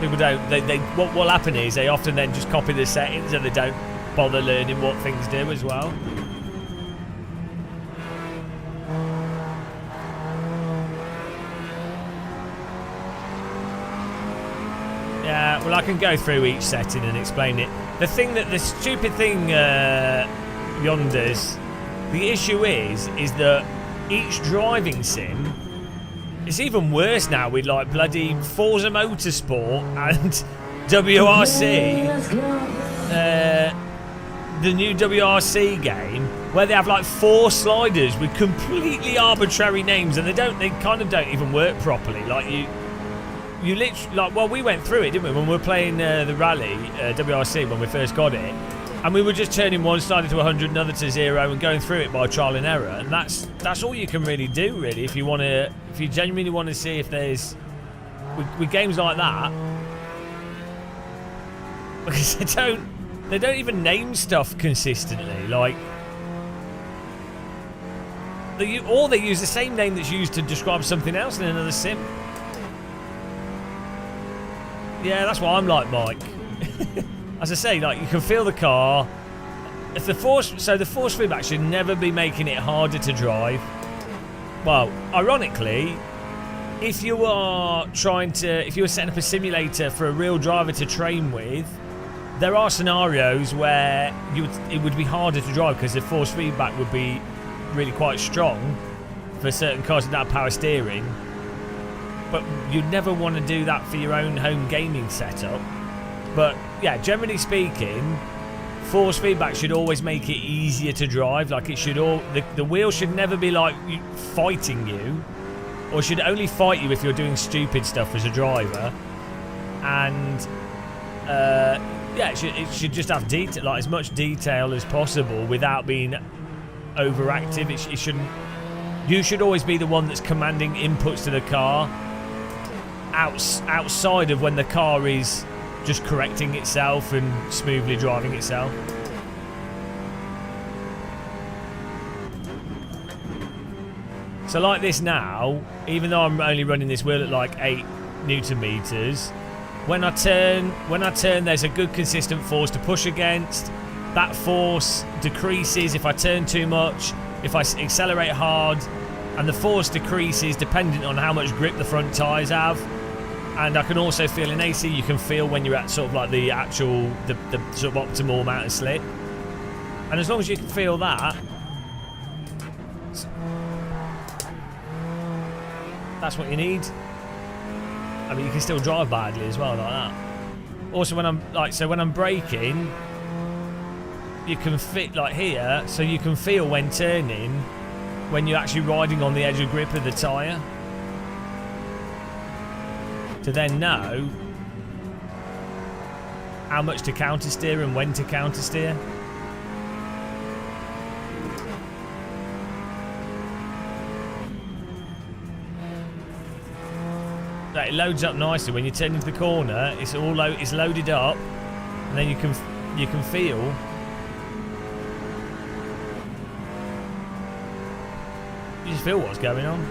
People don't... What will happen is they often then just copy the settings and they don't bother learning what things do as well. Well, I can go through each setting and explain it. The stupid thing, Yonders, the issue is that each driving sim, it's even worse now with like bloody Forza Motorsport and WRC, the new WRC game, where they have like 4 sliders with completely arbitrary names, and they kind of don't even work properly. Like you literally, like, well, we went through it, didn't we, when we were playing the rally WRC when we first got it, and we were just turning one slider to 100, another to 0, and going through it by trial and error, and that's all you can really do, really, if you genuinely want to see if there's with games like that, because they don't even name stuff consistently, like. Or they use the same name that's used to describe something else in another sim. Yeah, that's what I'm like, Mike. As I say, like, you can feel the car. If the force feedback should never be making it harder to drive. Well, ironically, if you were setting up a simulator for a real driver to train with, there are scenarios where it would be harder to drive because the force feedback would be really quite strong for certain cars that have power steering, but you'd never want to do that for your own home gaming setup. But yeah, generally speaking, force feedback should always make it easier to drive. Like it should the wheel should never be like fighting you, or should only fight you if you're doing stupid stuff as a driver. And yeah, it should just have detail, like as much detail as possible without being overactive. It shouldn't. You should always be the one that's commanding inputs to the car outside of when the car is just correcting itself and smoothly driving itself. So like this now, even though I'm only running this wheel at like 8 Newton meters, when I turn there's a good consistent force to push against. That force decreases if I turn too much, if I accelerate hard, and the force decreases dependent on how much grip the front tyres have. And I can also feel in AC, you can feel when you're at sort of like the sort of optimal amount of slip. And as long as you can feel that, that's what you need. I mean, you can still drive badly as well like that. Also, when I'm braking, you can fit like here, so you can feel when turning, when you're actually riding on the edge of grip of the tyre, to then know how much to counter steer and when to counter steer. It loads up nicely when you turn into the corner. It's loaded up, and then you can feel. You just feel what's going on.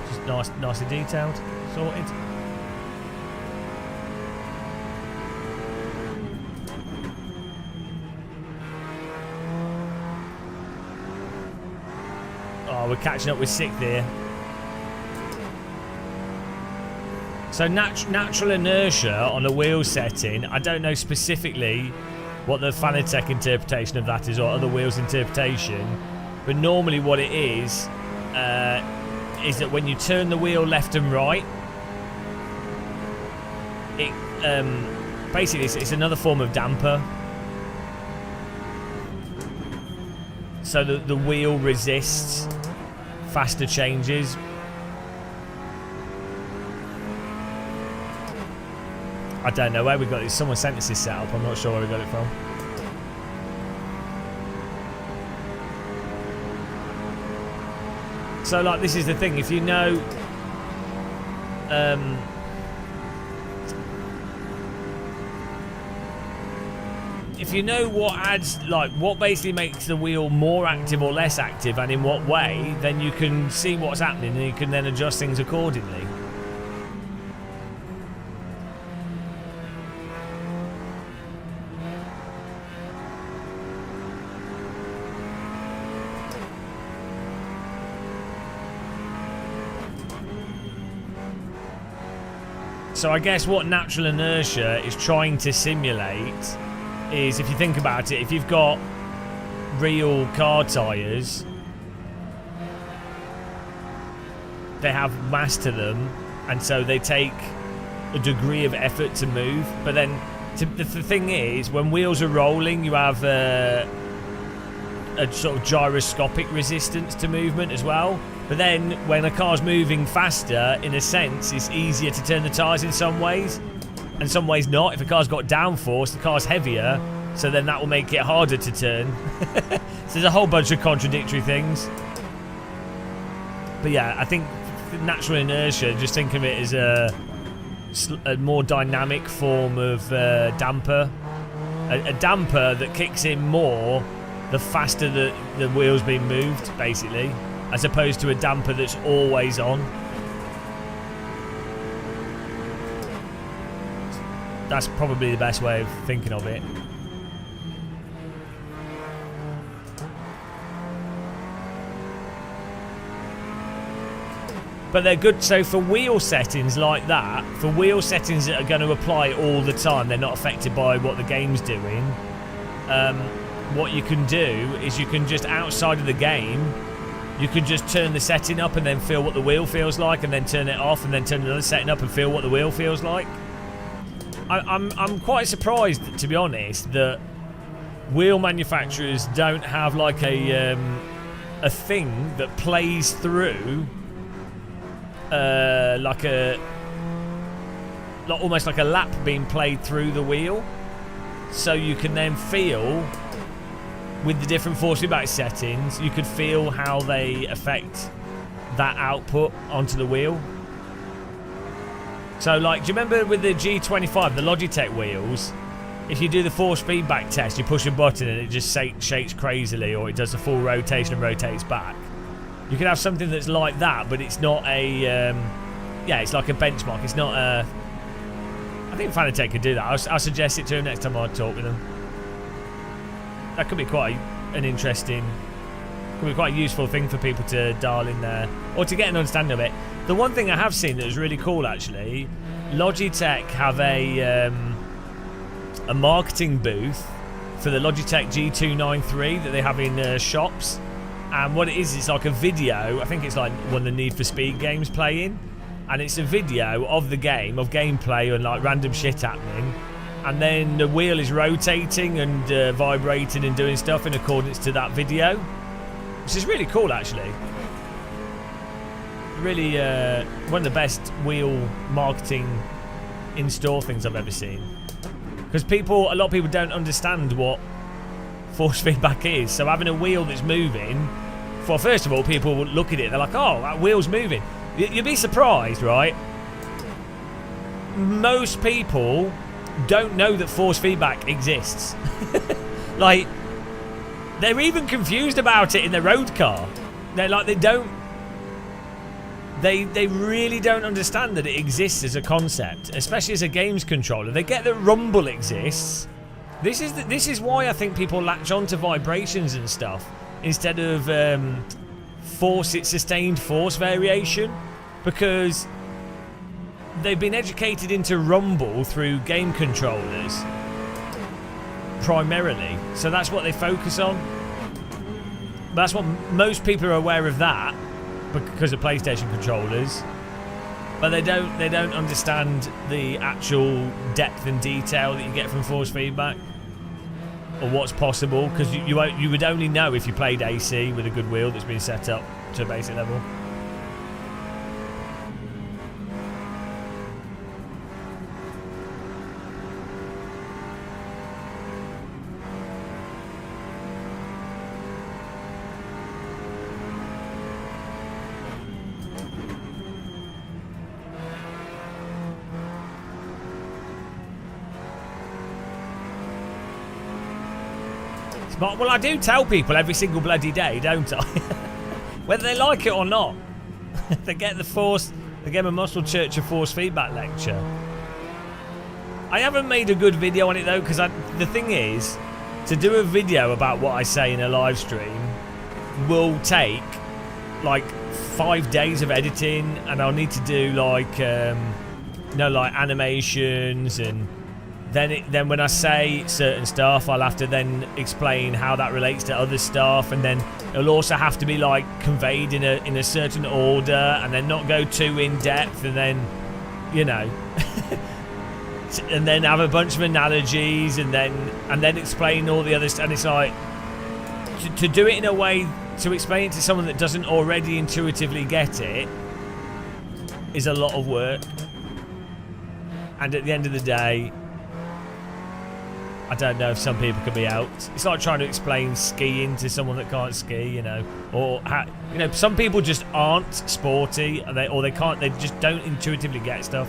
Just nicely detailed, sorted. Oh, we're catching up with 6th here. So natural inertia on a wheel setting, I don't know specifically what the Fanatec interpretation of that is or other wheels interpretation, but normally what it is that when you turn the wheel left and right, it basically it's another form of damper. So the wheel resists faster changes. I don't know where we got this. Someone sent us this setup. I'm not sure where we got it from. So, like, this is the thing. If you know, what adds, like, what basically makes the wheel more active or less active, and in what way, then you can see what's happening, and you can then adjust things accordingly. So I guess what natural inertia is trying to simulate is, if you think about it, if you've got real car tyres, they have mass to them, and so they take a degree of effort to move. But then the thing is, when wheels are rolling, you have a sort of gyroscopic resistance to movement as well. But then when a car's moving faster, in a sense, it's easier to turn the tyres in some ways, and some ways not. If a car's got downforce, the car's heavier, so then that will make it harder to turn. So there's a whole bunch of contradictory things. But yeah, I think natural inertia, just think of it as a more dynamic form of damper. A damper that kicks in more the faster the wheel's being moved, basically, as opposed to a damper that's always on. That's probably the best way of thinking of it. But they're good. So for wheel settings like that, for wheel settings that are going to apply all the time, they're not affected by what the game's doing. What you can do is you can just, outside of the game, you can just turn the setting up and then feel what the wheel feels like, and then turn it off and then turn another setting up and feel what the wheel feels like. I'm quite surprised, to be honest, that wheel manufacturers don't have like a thing that plays through almost like a lap being played through the wheel, so you can then feel with the different force feedback settings, you could feel how they affect that output onto the wheel. So like, do you remember with the G25, the Logitech wheels, if you do the force feedback test, you push a button and it just shakes crazily, or it does a full rotation and rotates back? You could have something that's like that, but it's not a yeah, it's like a benchmark. It's not a... I think Fanatec could do that. I'll suggest it to him next time I talk with him. That could be quite an interesting, could be quite a useful thing for people to dial in there, or to get an understanding of it. The one thing I have seen that was really cool, actually, Logitech have a marketing booth for the Logitech G293 that they have in shops. And what it is, it's like a video. I think it's like one of the Need for Speed games playing, and it's a video of the game, of gameplay and like random shit happening, and then the wheel is rotating and vibrating and doing stuff in accordance to that video, which is really cool, actually. Really one of the best wheel marketing in-store things I've ever seen, because a lot of people don't understand what force feedback is. So having a wheel that's moving, well, first of all, people will look at it, they're like, oh, that wheel's moving. You'd be surprised, right? Most people don't know that force feedback exists. Like, they're even confused about it in their road car. They're like, they really don't understand that it exists as a concept, especially as a games controller. They get that rumble exists. This is why I think people latch on to vibrations and stuff instead of sustained force variation, because they've been educated into rumble through game controllers primarily, so that's what they focus on. That's what most people are aware of, that because of PlayStation controllers, but they don't understand the actual depth and detail that you get from force feedback, or what's possible, because you would only know if you played AC with a good wheel that's been set up to a basic level. Well, I do tell people every single bloody day, don't I? Whether they like it or not. They get a Muscle Church of Force Feedback lecture. I haven't made a good video on it though, because the thing is, to do a video about what I say in a live stream will take like 5 days of editing, and I'll need to do like you know, like animations, and then when I say certain stuff, I'll have to then explain how that relates to other stuff, and then it'll also have to be like conveyed in a certain order, and then not go too in depth, and then, you know, and then have a bunch of analogies, and then explain all the other stuff. And it's like to do it in a way to explain it to someone that doesn't already intuitively get it is a lot of work. And at the end of the day, I don't know if some people can be out. It's like trying to explain skiing to someone that can't ski, you know, or you know, some people just aren't sporty, or they just don't intuitively get stuff.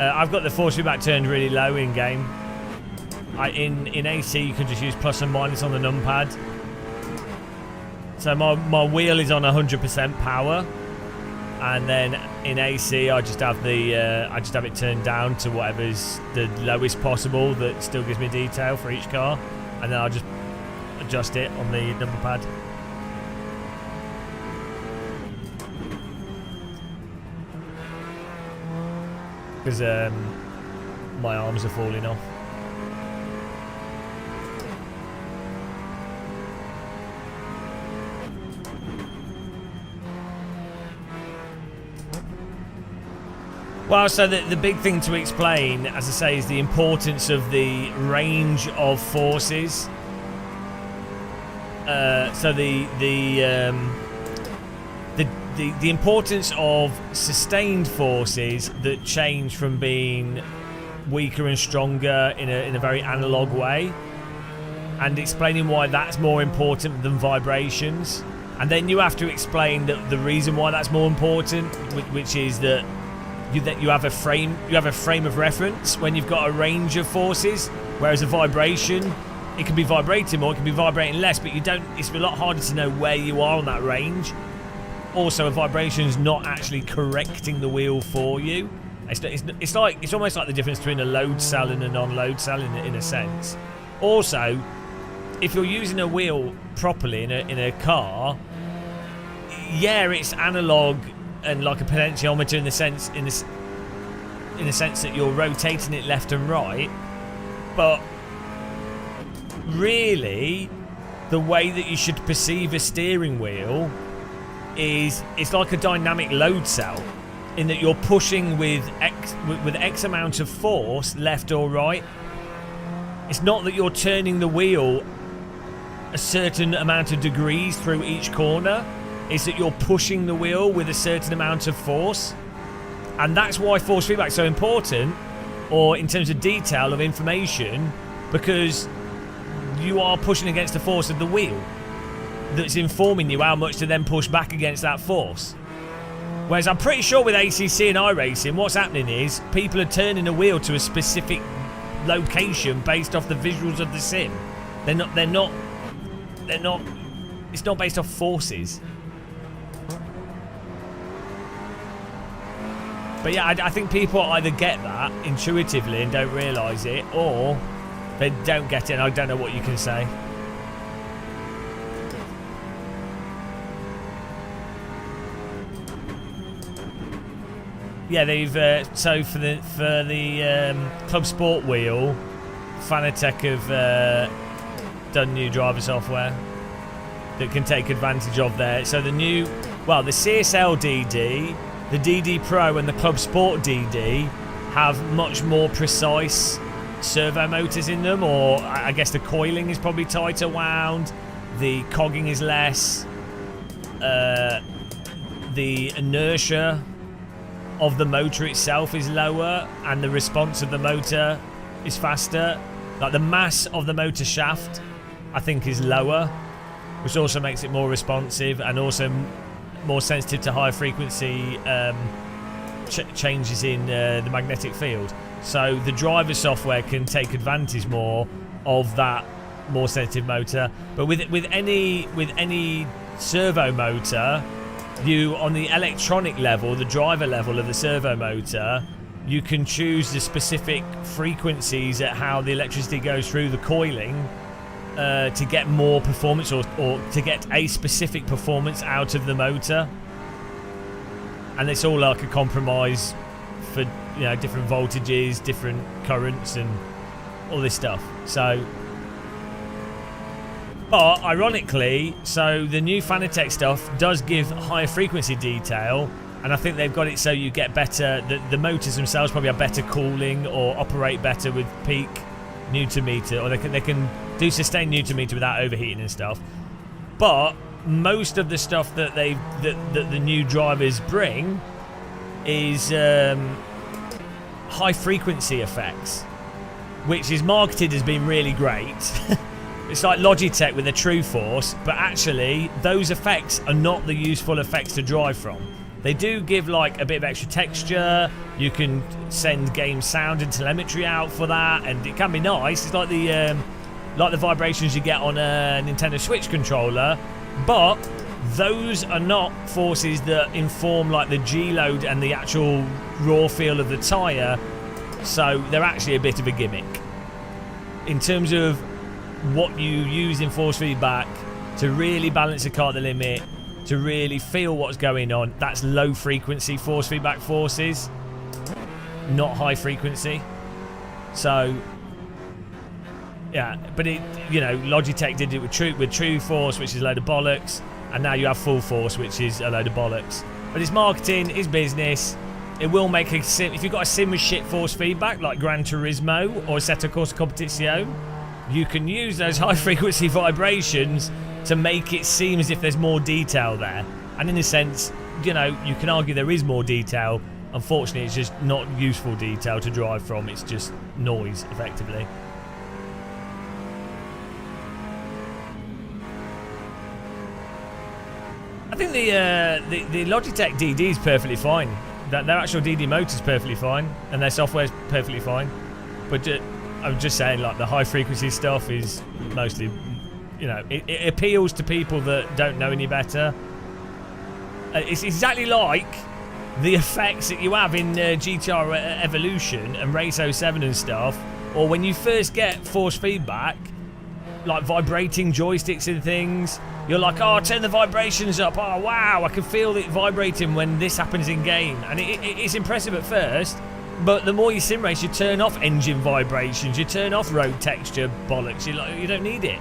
I've got the force feedback turned really low in game. In AC you can just use plus and minus on the numpad. So my wheel is on 100% power, and then in AC I just have it turned down to whatever's the lowest possible that still gives me detail for each car, and then I'll just adjust it on the number pad. Because my arms are falling off. Well, so the big thing to explain, as I say, is the importance of the range of forces. So the importance of sustained forces that change from being weaker and stronger in a very analog way, and explaining why that's more important than vibrations. And then you have to explain the reason why that's more important, which is that you have a frame of reference when you've got a range of forces, whereas a vibration, it can be vibrating more, it can be vibrating less, but it's a lot harder to know where you are on that range. Also, a vibration is not actually correcting the wheel for you. It's almost like the difference between a load cell and a non-load cell in a sense. Also, if you're using a wheel properly in a car, yeah, it's analog and like a potentiometer in the sense that you're rotating it left and right, but really the way that you should perceive a steering wheel is it's like a dynamic load cell, in that you're pushing with X amount of force left or right. It's not that you're turning the wheel a certain amount of degrees through each corner. Is that you're pushing the wheel with a certain amount of force. And that's why force feedback is so important, or in terms of detail of information, because you are pushing against the force of the wheel that's informing you how much to then push back against that force. Whereas I'm pretty sure with ACC and iRacing, what's happening is people are turning a wheel to a specific location based off the visuals of the sim. It's not based off forces. But yeah, I think people either get that intuitively and don't realise it, or they don't get it and I don't know what you can say. Yeah, they've so for the Club Sport wheel, Fanatec have done new driver software that can take advantage of there. So the CSL DD, the DD Pro and the Club Sport DD have much more precise servo motors in them, or I guess the coiling is probably tighter wound, the cogging is less, the inertia of the motor itself is lower, and the response of the motor is faster. Like the mass of the motor shaft, I think, is lower, which also makes it more responsive and also more sensitive to high frequency changes in the magnetic field. So the driver software can take advantage more of that more sensitive motor. But with any servo motor, you, on the electronic level, the driver level of the servo motor, you can choose the specific frequencies at how the electricity goes through the coiling to get more performance or to get a specific performance out of the motor. And it's all like a compromise for, you know, different voltages, different currents and all this stuff. So, but ironically, so the new Fanatec stuff does give higher frequency detail, and I think they've got it so you get better, the motors themselves probably have better cooling or operate better with peak Newton meter, or they can do sustained Newton meter without overheating and stuff. But most of the stuff that that the new drivers bring is high frequency effects, which is marketed as being really great. It's like Logitech with the True Force, but actually those effects are not the useful effects to drive from. They do give like a bit of extra texture. You can send game sound and telemetry out for that, and it can be nice. It's like the vibrations you get on a Nintendo Switch controller, but those are not forces that inform like the G-load and the actual raw feel of the tyre, so they're actually a bit of a gimmick. In terms of what you use in force feedback to really balance the car at the limit, to really feel what's going on, that's low frequency force feedback forces, not high frequency. So yeah, but it, you know, Logitech did it with True Force, which is a load of bollocks, and now you have Full Force, which is a load of bollocks. But it's marketing, it's business. It will make a sim. If you've got a sim with shit force feedback like Gran Turismo or Assetto Corsa Competizione, you can use those high frequency vibrations to make it seem as if there's more detail there. And in a sense, you know, you can argue there is more detail. Unfortunately, it's just not useful detail to drive from. It's just noise, effectively. I think the Logitech DD is perfectly fine. Their actual DD motor is perfectly fine, and their software is perfectly fine. But I'm just saying, like, the high frequency stuff is mostly, you know, it appeals to people that don't know any better. It's exactly like the effects that you have in GTR Evolution and Race 07 and stuff, or when you first get force feedback, like vibrating joysticks and things. You're like, oh, turn the vibrations up. Oh, wow, I can feel it vibrating when this happens in game. And it's impressive at first, but the more you sim race, you turn off engine vibrations, you turn off road texture bollocks. You're like, you don't need it.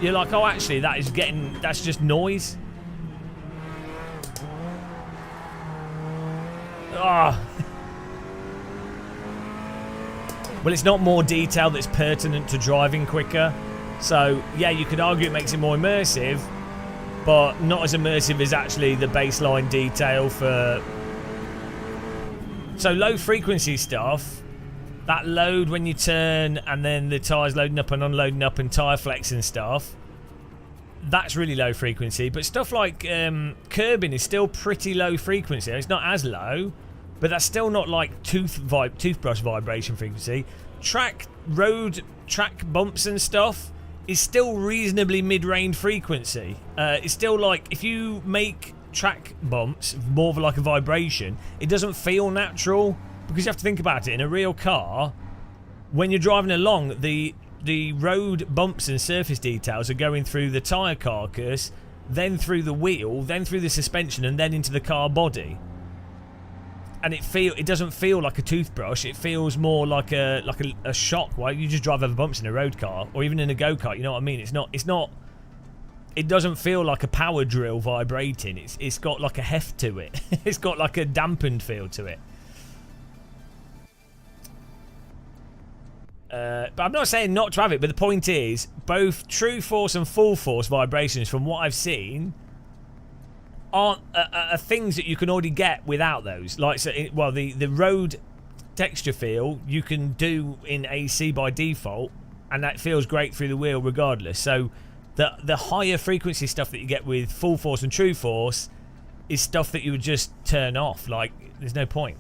You're like, oh, actually, that's just noise. Ah. Well, it's not more detail that's pertinent to driving quicker. So, yeah, you could argue it makes it more immersive, but not as immersive as actually the baseline detail for... So, low frequency stuff, that load when you turn and then the tyres loading up and unloading up and tyre flex and stuff, that's really low frequency. But stuff like curbing is still pretty low frequency. It's not as low, but that's still not like toothbrush vibration frequency. Road track bumps and stuff is still reasonably mid-range frequency. It's still like, if you make track bumps more of like a vibration, it doesn't feel natural, because you have to think about it. In a real car, when you're driving along, the road bumps and surface details are going through the tyre carcass, then through the wheel, then through the suspension, and then into the car body. And it doesn't feel like a toothbrush. It feels more like a shock. Why you just drive over bumps in a road car or even in a go-kart? You know what I mean? It's not. It doesn't feel like a power drill vibrating. It's got like a heft to it. It's got like a dampened feel to it. But I'm not saying not to have it. But the point is, both True Force and Full Force vibrations, from what I've seen, are things that you can already get without those. Like, so, well, the road texture feel you can do in AC by default, and that feels great through the wheel regardless. So the higher frequency stuff that you get with Full Force and True Force is stuff that you would just turn off. Like, there's no point.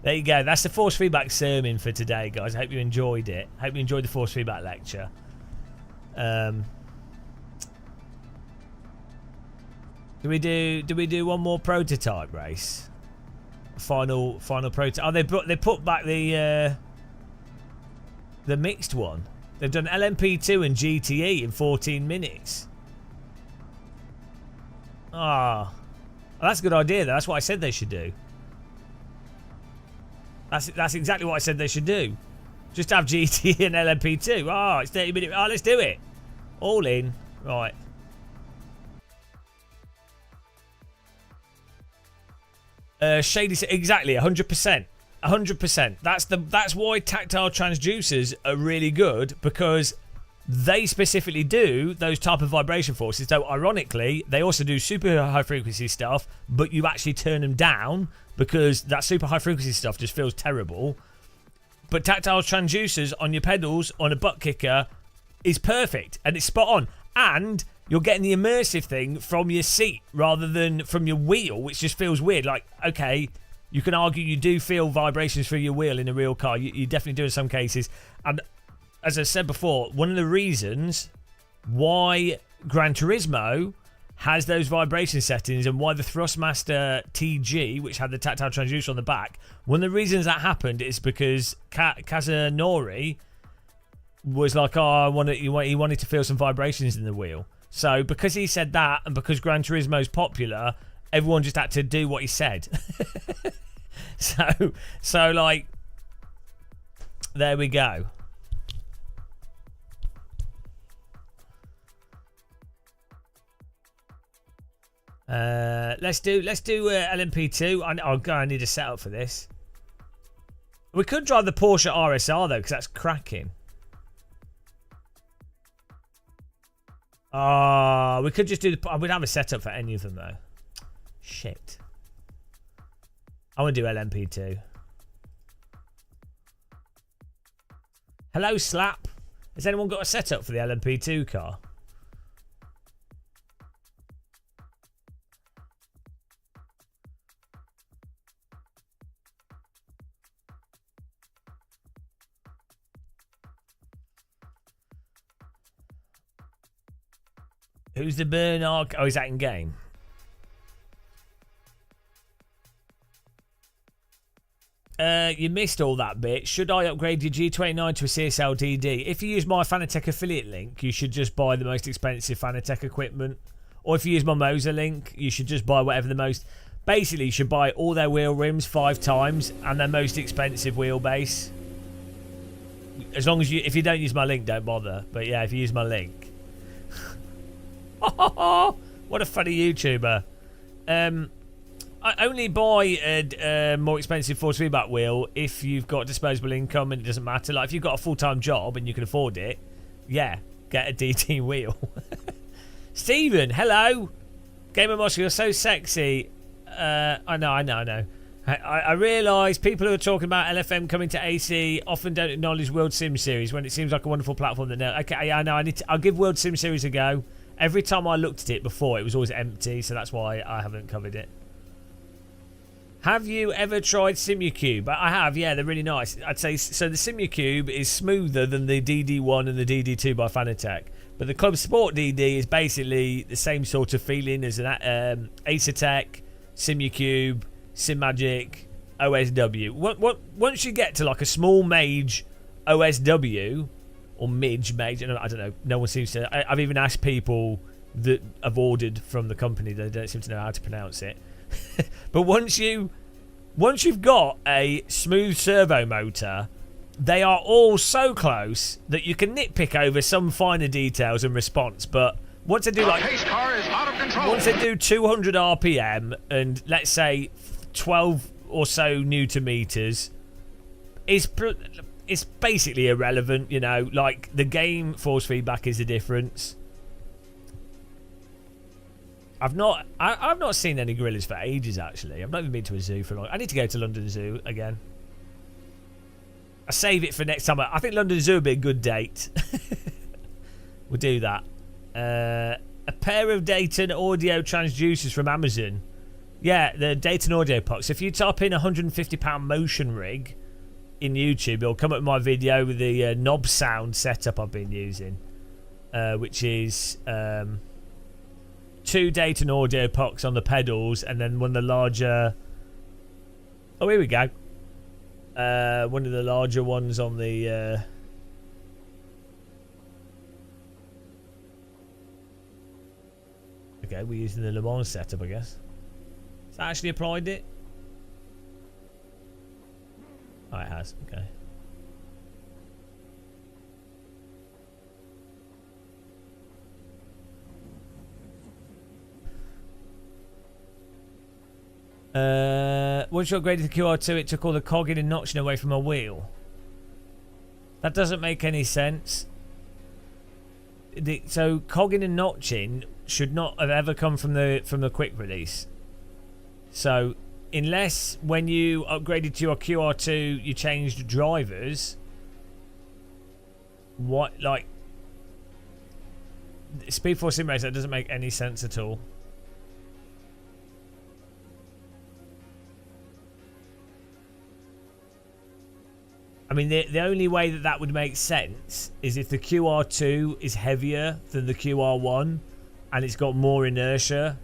There you go. That's the force feedback sermon for today, guys. I hope you enjoyed it. I hope you enjoyed the force feedback lecture. Do we do one more prototype race? final prototype. Oh, they put back the mixed one. They've done LMP2 and GTE in 14 minutes. Ah, oh, that's a good idea. Though. That's what I said they should do. That's exactly what I said they should do. Just have GTE and LMP2. Oh, it's 30 minutes. Oh, let's do it. All in. Right. Shady, exactly, 100%. 100%. That's why tactile transducers are really good, because they specifically do those type of vibration forces. So ironically, they also do super high frequency stuff, but you actually turn them down because that super high frequency stuff just feels terrible. But tactile transducers on your pedals on a butt kicker is perfect, and it's spot on. And you're getting the immersive thing from your seat rather than from your wheel, which just feels weird. Like, okay, you can argue you do feel vibrations through your wheel in a real car. You definitely do in some cases. And as I said before, one of the reasons why Gran Turismo has those vibration settings and why the Thrustmaster TG, which had the tactile transducer on the back, one of the reasons that happened is because Kazunori was like, oh, he wanted to feel some vibrations in the wheel. So because he said that, and because Gran Turismo's popular, everyone just had to do what he said. so like, there we go. Let's do LMP2. I need a setup for this. We could drive the Porsche RSR though, because that's cracking. We could just do I would have a setup for any of them though. Shit. I want to do LMP2. Hello, Slap. Has anyone got a setup for the LMP2 car? Who's the Bernard? Oh, is that in game? You missed all that bit. Should I upgrade your G29 to a CSL DD? If you use my Fanatec affiliate link, you should just buy the most expensive Fanatec equipment. Or if you use my Moza link, you should just buy whatever the most... Basically, you should buy all their wheel rims 5 times and their most expensive wheelbase. As long as you... If you don't use my link, don't bother. But yeah, if you use my link... What a funny YouTuber. I only buy a more expensive force feedback wheel if you've got disposable income and it doesn't matter. Like if you've got a full-time job and you can afford it, yeah, get a DT wheel. Stephen, hello. Gamer Moscow, you're so sexy. I know. I realise people who are talking about LFM coming to AC often don't acknowledge World Sim Series when it seems like a wonderful platform that now. Okay, I know. I'll give World Sim Series a go. Every time I looked at it before, it was always empty, so that's why I haven't covered it. Have you ever tried SimuCube? I have, yeah, they're really nice. I'd say so. The SimuCube is smoother than the DD1 and the DD2 by Fanatec, but the Club Sport DD is basically the same sort of feeling as an Acertec, SimuCube, SimMagic, OSW. Once you get to like a small Mage OSW or Mage, I don't know. No one seems to. I've even asked people that have ordered from the company; they don't seem to know how to pronounce it. But once you've got a smooth servo motor, they are all so close that you can nitpick over some finer details and response. But once they do like pace car is out of control. Once they do 200 RPM and let's say 12 or so Newton meters, it's basically irrelevant, you know. Like the game force feedback is the difference. I've not seen any gorillas for ages. Actually, I've not even been to a zoo for long. I need to go to London Zoo again. I save it for next time. I think London Zoo would be a good date. We'll do that. A pair of Dayton audio transducers from Amazon. Yeah, the Dayton audio pucks. If you type in £150 motion rig in YouTube, it'll come up with my video with the knob sound setup I've been using, which is 2 Dayton audio pucks on the pedals, and then one of the larger. Oh, here we go. One of the larger ones on the... Okay, we're using the Le Mans setup, I guess. Has that actually applied it? Oh, it has. Okay. Once you upgraded the QR2, it took all the cogging and notching away from a wheel. That doesn't make any sense. So cogging and notching should not have ever come from the quick release. So unless when you upgraded to your QR2 you changed drivers, what, like, Speed Force Sim Racer, that doesn't make any sense at all. I mean, the only way that that would make sense is if the QR2 is heavier than the QR1 and it's got more inertia,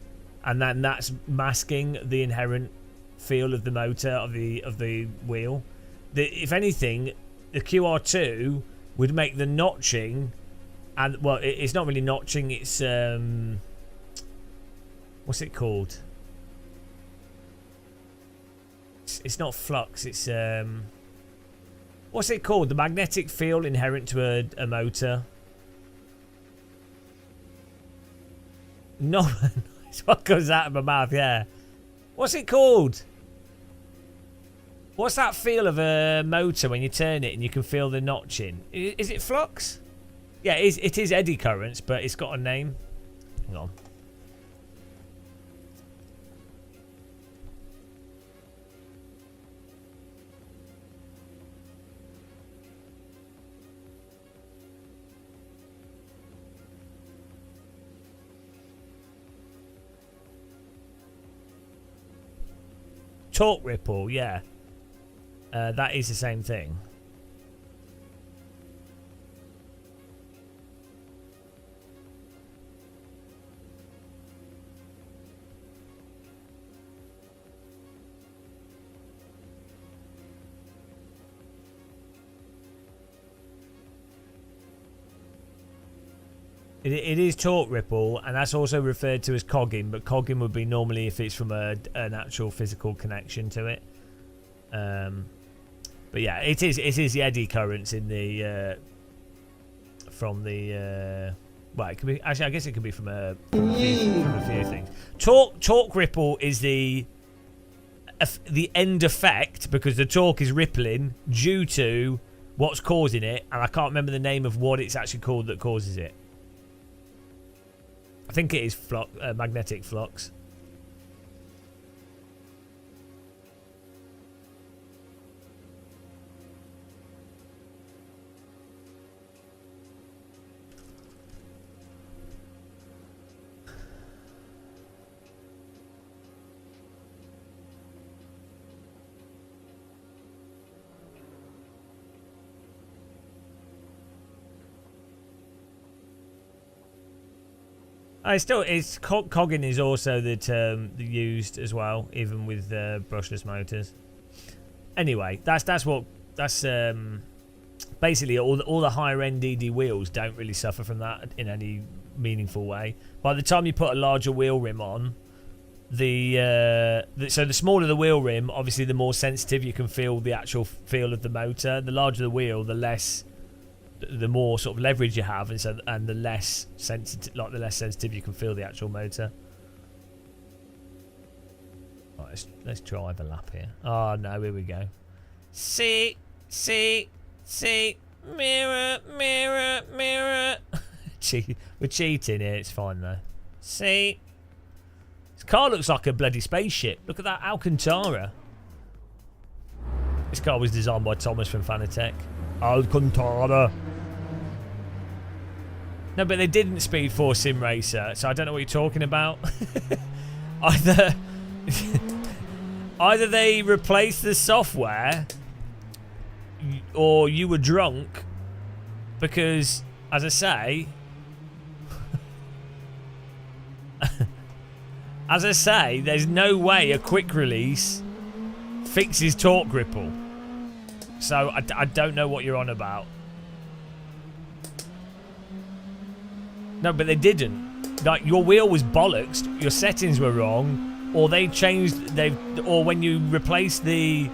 and then that's masking the inherent feel of the motor of the wheel. If anything, the QR2 would make the notching, and well, it's not really notching. It's what's it called? It's not flux. It's what's it called? The magnetic field inherent to a motor. No, it's what comes out of my mouth. Yeah, what's it called? What's that feel of a motor when you turn it and you can feel the notching? Is it flux? Yeah, it is eddy currents, but it's got a name. Hang on. Torque ripple, yeah. That is the same thing. It is torque ripple, and that's also referred to as cogging, but cogging would be normally if it's from an actual physical connection to it. But yeah, it is the eddy currents in the from the well, it could be, actually I guess it could be from a few things. Torque ripple is the end effect, because the torque is rippling due to what's causing it, and I can't remember the name of what it's actually called that causes it. I think it is magnetic flux. Cogging is also the term used as well, even with brushless motors. Anyway, that's basically all the higher end DD wheels don't really suffer from that in any meaningful way. By the time you put a larger wheel rim on, so the smaller the wheel rim, obviously the more sensitive you can feel the actual feel of the motor. The larger the wheel, the more sort of leverage you have, and the less sensitive you can feel the actual motor. Right, let's drive a lap here. Oh no, here we go. See, mirror, mirror, mirror. We're cheating here. It's fine though. See, this car looks like a bloody spaceship. Look at that Alcantara. This car was designed by Thomas from Fanatec. Alcantara. No, but they didn't Speed Force Sim Racer, so I don't know what you're talking about. Either they replaced the software, or you were drunk, because, as I say, there's no way a quick release fixes torque ripple. So I don't know what you're on about. No, but they didn't. Like, your wheel was bollocks, your settings were wrong, or they changed, or when you replace the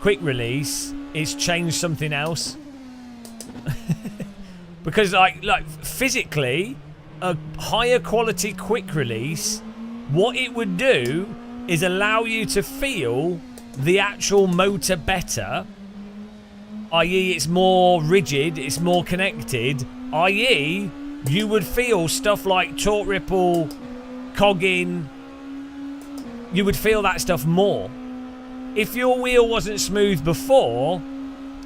quick release, it's changed something else. Because like physically, a higher quality quick release, what it would do is allow you to feel the actual motor better, i.e. it's more rigid, it's more connected, i.e. you would feel stuff like torque ripple, cogging, you would feel that stuff more. If your wheel wasn't smooth before,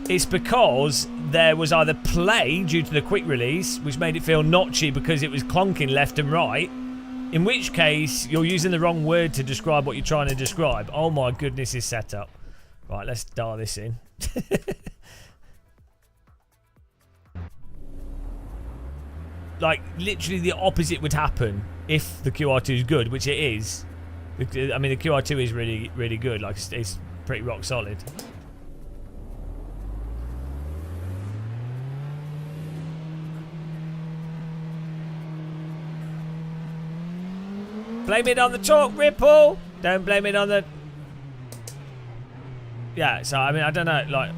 it's because there was either play due to the quick release, which made it feel notchy because it was clonking left and right, in which case you're using the wrong word to describe what you're trying to describe. Oh my goodness, this setup. Right, let's dial this in. Like, literally the opposite would happen if the QR2 is good, which it is. I mean, the QR2 is really, really good. Like, it's pretty rock solid. Blame it on the torque ripple. Don't blame it on the... Yeah, so, I mean, I don't know, like...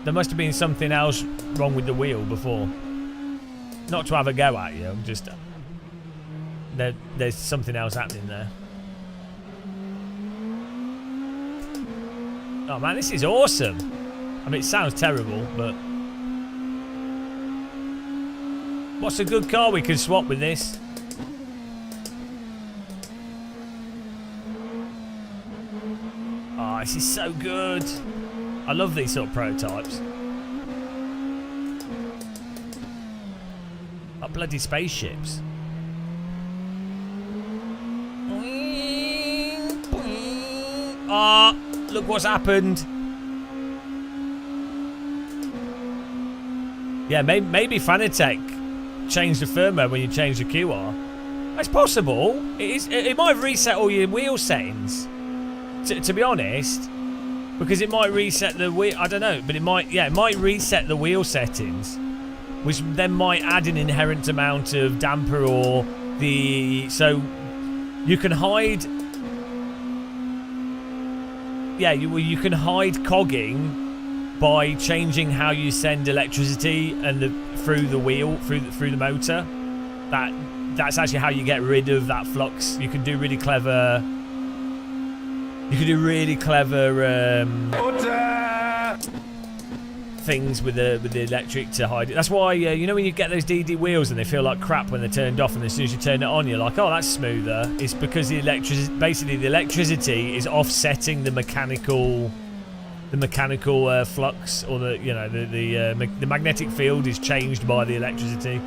There must have been something else wrong with the wheel before. Not to have a go at you, I'm just... There's something else happening there. Oh man, this is awesome. I mean, it sounds terrible, but... What's a good car we can swap with this? Oh, this is so good. I love these sort of prototypes. Like bloody spaceships. Ah, oh, look what's happened. Yeah, maybe Fanatec changed the firmware when you change the QR. That's possible. It might have reset all your wheel settings. To be honest. Because it might reset the wheel, I don't know, but it might reset the wheel settings, which then might add an inherent amount of damper or the, so you can hide, yeah, you can hide cogging by changing how you send electricity and through the wheel, through the motor. That's actually how you get rid of that flux. You can do really clever. You can do really clever things with the electric to hide it. That's why, you know when you get those DD wheels and they feel like crap when they're turned off, and as soon as you turn it on, you're like, oh, that's smoother. It's because the electricity is offsetting the mechanical flux, or the magnetic field is changed by the electricity.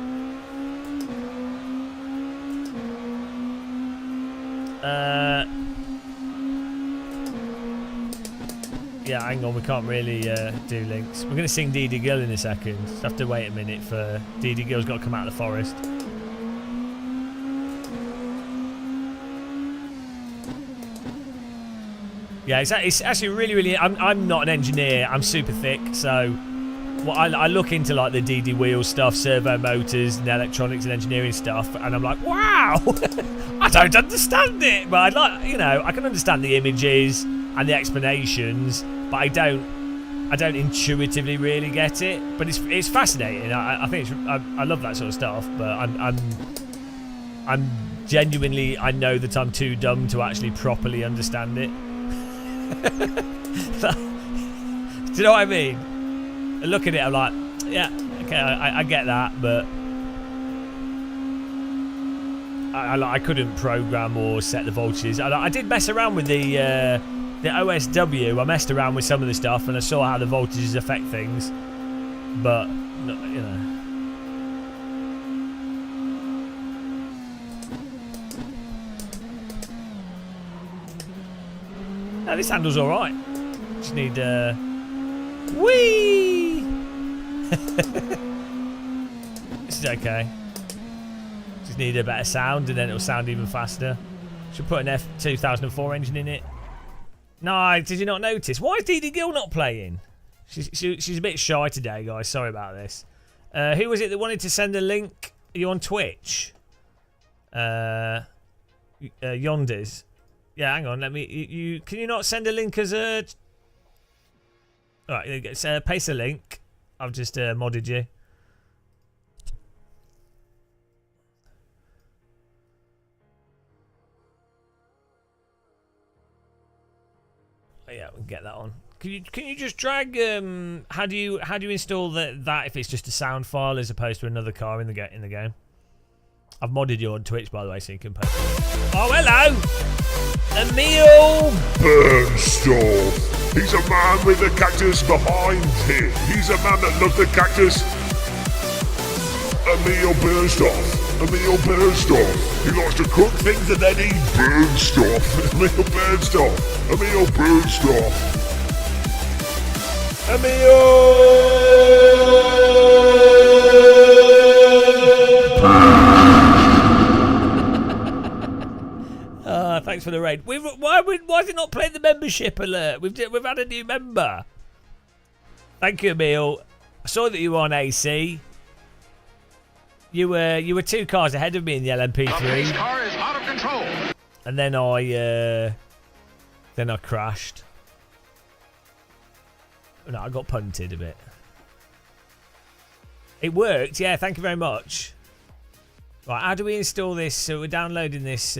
Yeah, hang on, we can't really do links. We're going to sing Dee Dee Girl in a second. Just have to wait a minute for Dee Dee Girl's got to come out of the forest. Yeah, it's actually really... I'm not an engineer. I'm super thick, so... Well, I look into like the DD wheel stuff, servo motors and electronics and engineering stuff, and I'm like, wow! I don't understand it! But I can understand the images and the explanations, but I don't intuitively really get it. But it's fascinating. I think I love that sort of stuff. But I'm genuinely, I know that I'm too dumb to actually properly understand it. Do you know what I mean? I look at it, I'm like, yeah, okay, I get that, but I couldn't program or set the voltages. I did mess around with the OSW. I messed around with some of the stuff and I saw how the voltages affect things, but you know. No, this handle's all right. Just need whee. This is okay. Just need a better sound, and then it'll sound even faster. Should put an F2004 engine in it. No, did you not notice? Why is DD Gill not playing? She's a bit shy today, guys. Sorry about this. Who was it that wanted to send a link? Are you on Twitch? Yonders. Yeah, hang on. Let me. Can you not send a link as a? All right, there you go. Paste a link. I've just modded you. Oh, yeah, we can get that on. Can you just drag? How do you install that if it's just a sound file as opposed to another car in the game? I've modded you on Twitch, by the way, so you can post it. Oh, hello! Emil Burnstall. He's a man with a cactus behind him. He's a man that loves the cactus. Emil Burnstall. Emil Burnstall. He likes to cook things and then he burns stuff. Emil Burnstall. Emil Burnstall. Thanks for the raid. Why is it not playing the membership alert? We've had a new member. Thank you, Emil. I saw that you were on AC. You were 2 cars ahead of me in the LMP3. The pace car is out of control. And then I crashed. No, I got punted a bit. It worked, yeah. Thank you very much. Right, how do we install this? So we're downloading this.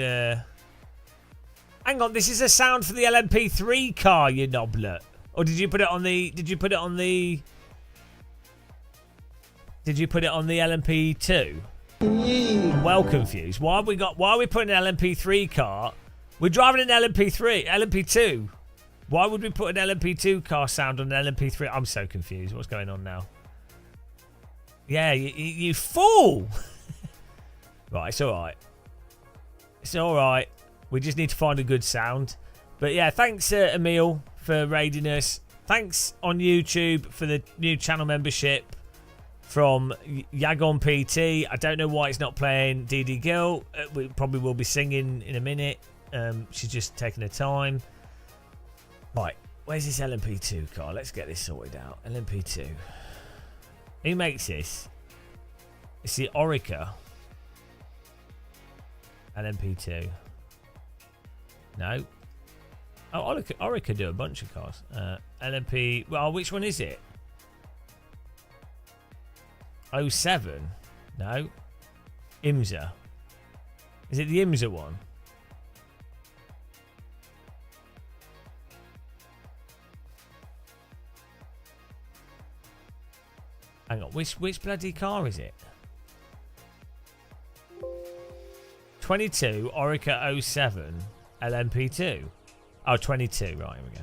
Hang on, this is a sound for the LMP3 car, you knoblet. Or did you put it on the? Did you put it on the? Did you put it on the LMP2? I'm well confused. Why are we putting an LMP3 car? We're driving an LMP2. Why would we put an LMP2 car sound on an LMP3? I'm so confused. What's going on now? Yeah, you fool! Right, it's alright. It's alright. We just need to find a good sound. But yeah, thanks Emil for raiding us. Thanks on YouTube for the new channel membership from Yagon PT. I don't know why it's not playing DD Gill. We probably will be singing in a minute. She's just taking her time. Right, where's this LMP2 car? Let's get this sorted out. LMP2. Who makes this? It's the Orica. LMP2. No. Oh, Orica do a bunch of cars. LMP. Well, which one is it? 07. No. IMSA. Is it the IMSA one? Hang on, which bloody car is it? 22 Orica 07 LMP2. Oh, 22. Right, here we go.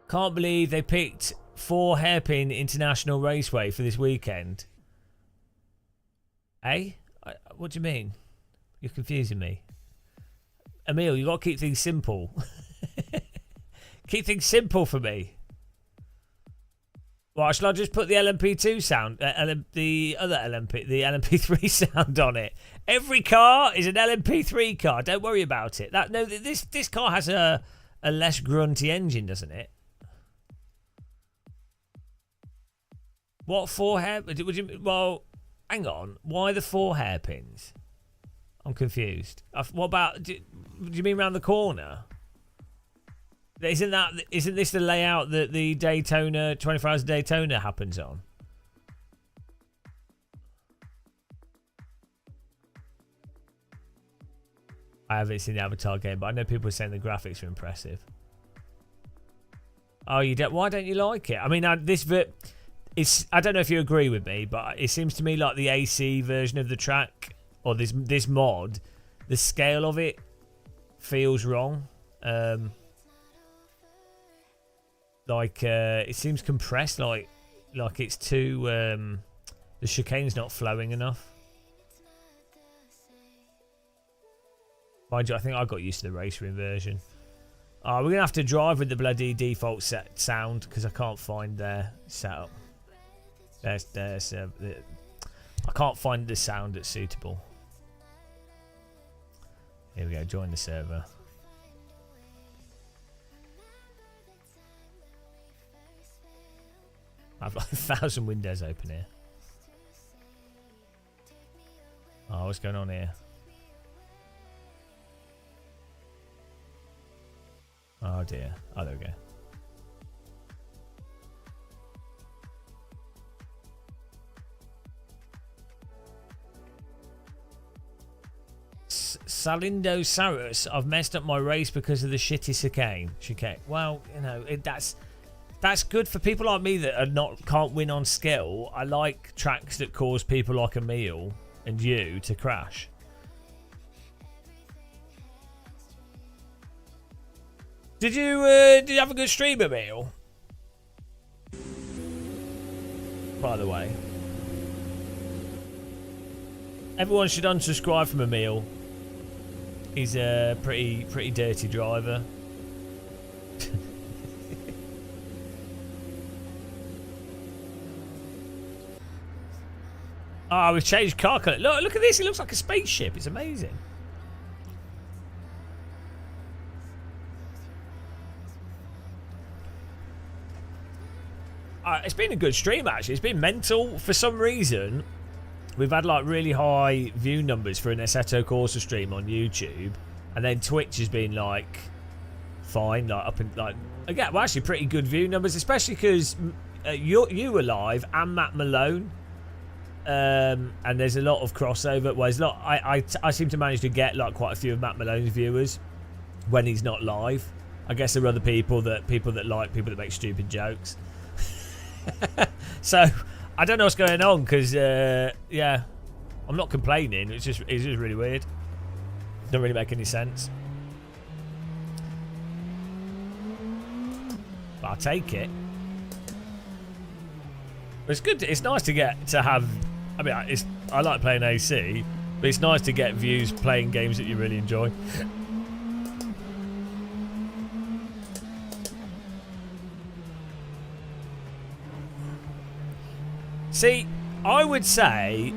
Can't believe they picked 4 Hairpin International Raceway for this weekend. Eh? What do you mean? You're confusing me. Emil, you got to keep things simple. Keep things simple for me. Well, shall I just put the LMP2 sound, the other LMP, the LMP3 sound on it? Every car is an LMP3 car. Don't worry about it. This car has a less grunty engine, doesn't it? What 4 hair? Well, hang on. Why the 4 hairpins? I'm confused. What about? Do you mean around the corner? Isn't this the layout that the Daytona 24 Hours of Daytona happens on? I haven't seen the Avatar game, but I know people are saying the graphics are impressive. Oh, you don't? Why don't you like it? I mean, I don't know if you agree with me, but it seems to me like the AC version of the track or this mod, the scale of it feels wrong. It seems compressed, like it's too the chicane's not flowing enough. Mind you, I think I got used to the race ring version. We're gonna have to drive with the bloody default sound because I can't find their setup. I can't find the sound that's suitable. Here we go, join the server. I've like 1,000 windows open here. Oh, what's going on here? Oh dear. Oh, there we go. Salindo Saurus, I've messed up my race because of the shitty chicane. Well, you know, that's good for people like me that can't win on skill. I like tracks that cause people like Emil and you to crash. Did you have a good stream, Emil? By the way, everyone should unsubscribe from Emil. He's a pretty dirty driver. Oh, we've changed car colour. Look at this. It looks like a spaceship. It's amazing. It's been a good stream, actually. It's been mental. For some reason, we've had like really high view numbers for an Assetto Corsa stream on YouTube, and then Twitch has been like fine, like up and like again, well, actually pretty good view numbers, especially because you were live and Matt Malone, and there's a lot of crossover. Well, there's a lot. I seem to manage to get like quite a few of Matt Malone's viewers when he's not live. I guess there are other people that make stupid jokes. So I don't know what's going on because yeah, I'm not complaining. It's just really weird. Don't really make any sense. But I'll take it. But it's good. It's nice to have. I mean, I like playing AC, but it's nice to get views playing games that you really enjoy. See, I would say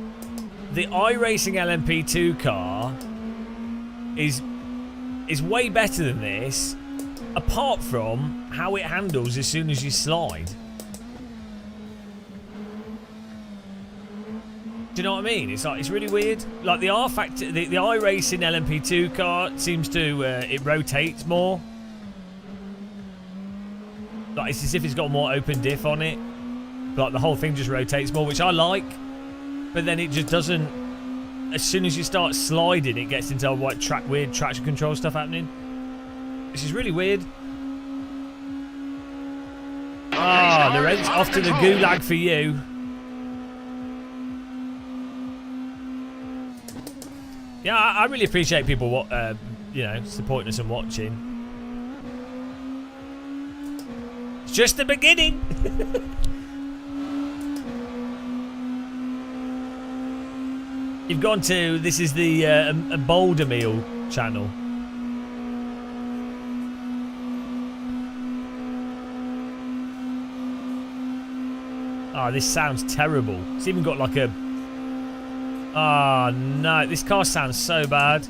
the iRacing LMP2 car is way better than this, apart from how it handles as soon as you slide. Do you know what I mean? It's like, it's really weird. Like the the iRacing LMP2 car seems to it rotates more. Like it's as if it's got more open diff on it. Like the whole thing just rotates more, which I like, but then it just doesn't. As soon as you start sliding, it gets into like weird traction control stuff happening, which is really weird. Ah, Lorenz, off to the gulag for you. Yeah, I really appreciate people, you know, supporting us and watching. It's just the beginning. You've gone to, this is the Boulder Meal channel. Oh, this sounds terrible. It's even got like a... Oh, no. This car sounds so bad.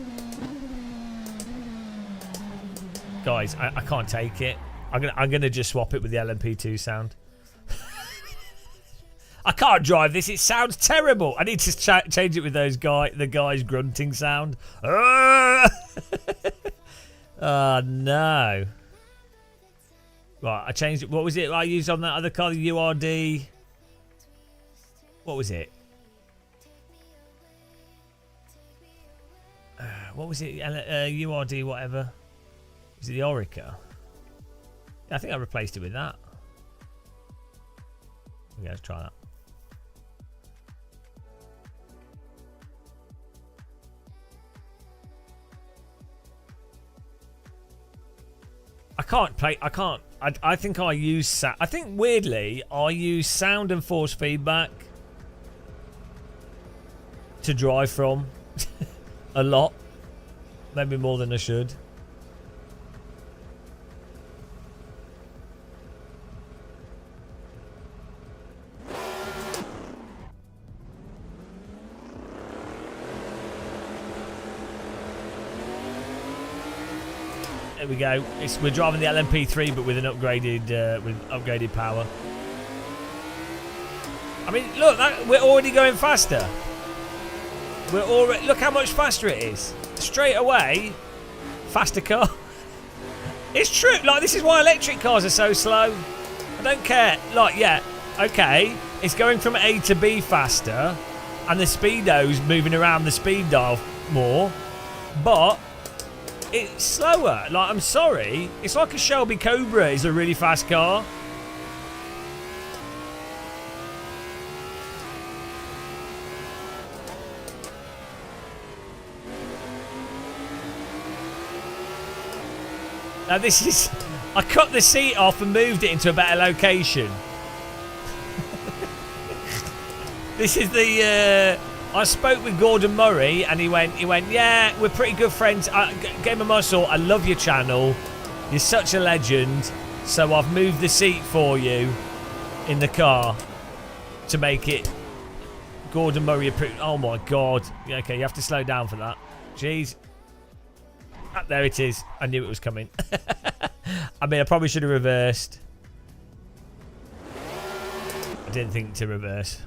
Guys, I can't take it. I'm gonna just swap it with the LMP2 sound. I can't drive this. It sounds terrible. I need to change it with the guy's grunting sound. Oh, no. Right, I changed it. What was it I used on that other car? The URD. What was it? What was it? URD whatever. Was it the Orica? Yeah, I think I replaced it with that. Okay, let's try that. I think I use I think weirdly I use sound and force feedback to drive from a lot, maybe more than I should. There we go. We're driving the LMP3, but with an upgraded power. I mean, look, we're already going faster. Look how much faster it is. Straight away, faster car. It's true. Like, this is why electric cars are so slow. I don't care. Like, yeah, okay, it's going from A to B faster, and the speedo's moving around the speed dial more, but it's slower. Like, I'm sorry, it's like a Shelby Cobra is a really fast car. Now this is... I cut the seat off and moved it into a better location. This is the... I spoke with Gordon Murray and he went, yeah, we're pretty good friends. Game of Muscle, I love your channel. You're such a legend. So I've moved the seat for you in the car to make it Gordon Murray approved. Oh my God. Okay, you have to slow down for that. Jeez. There it is. I knew it was coming. I mean, I probably should have reversed. I didn't think to reverse.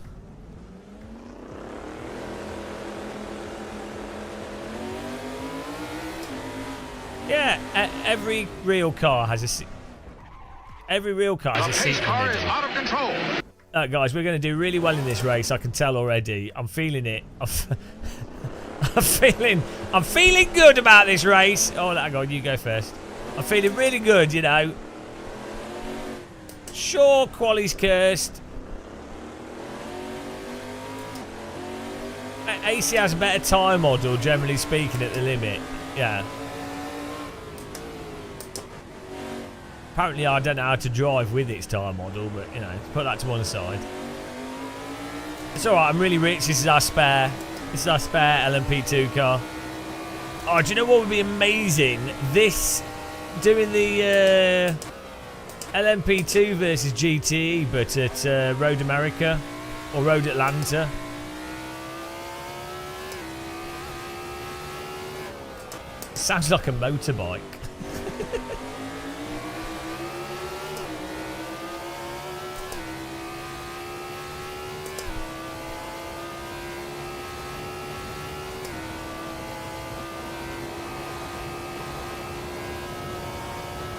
Yeah, every real car has a seat. Every real car has a seat. Pace car is out of control. Guys, we're going to do really well in this race. I can tell already. I'm feeling it. I'm feeling good about this race. Oh, hang on, you go first. I'm feeling really good, you know. Sure, quali's cursed. AC has a better time model, generally speaking, at the limit. Yeah. Apparently, I don't know how to drive with its tyre model, but, you know, put that to one side. It's alright, I'm really rich. This is our spare. This is our spare LMP2 car. Oh, do you know what would be amazing? This, doing the LMP2 versus GTE, but at Road America or Road Atlanta. Sounds like a motorbike.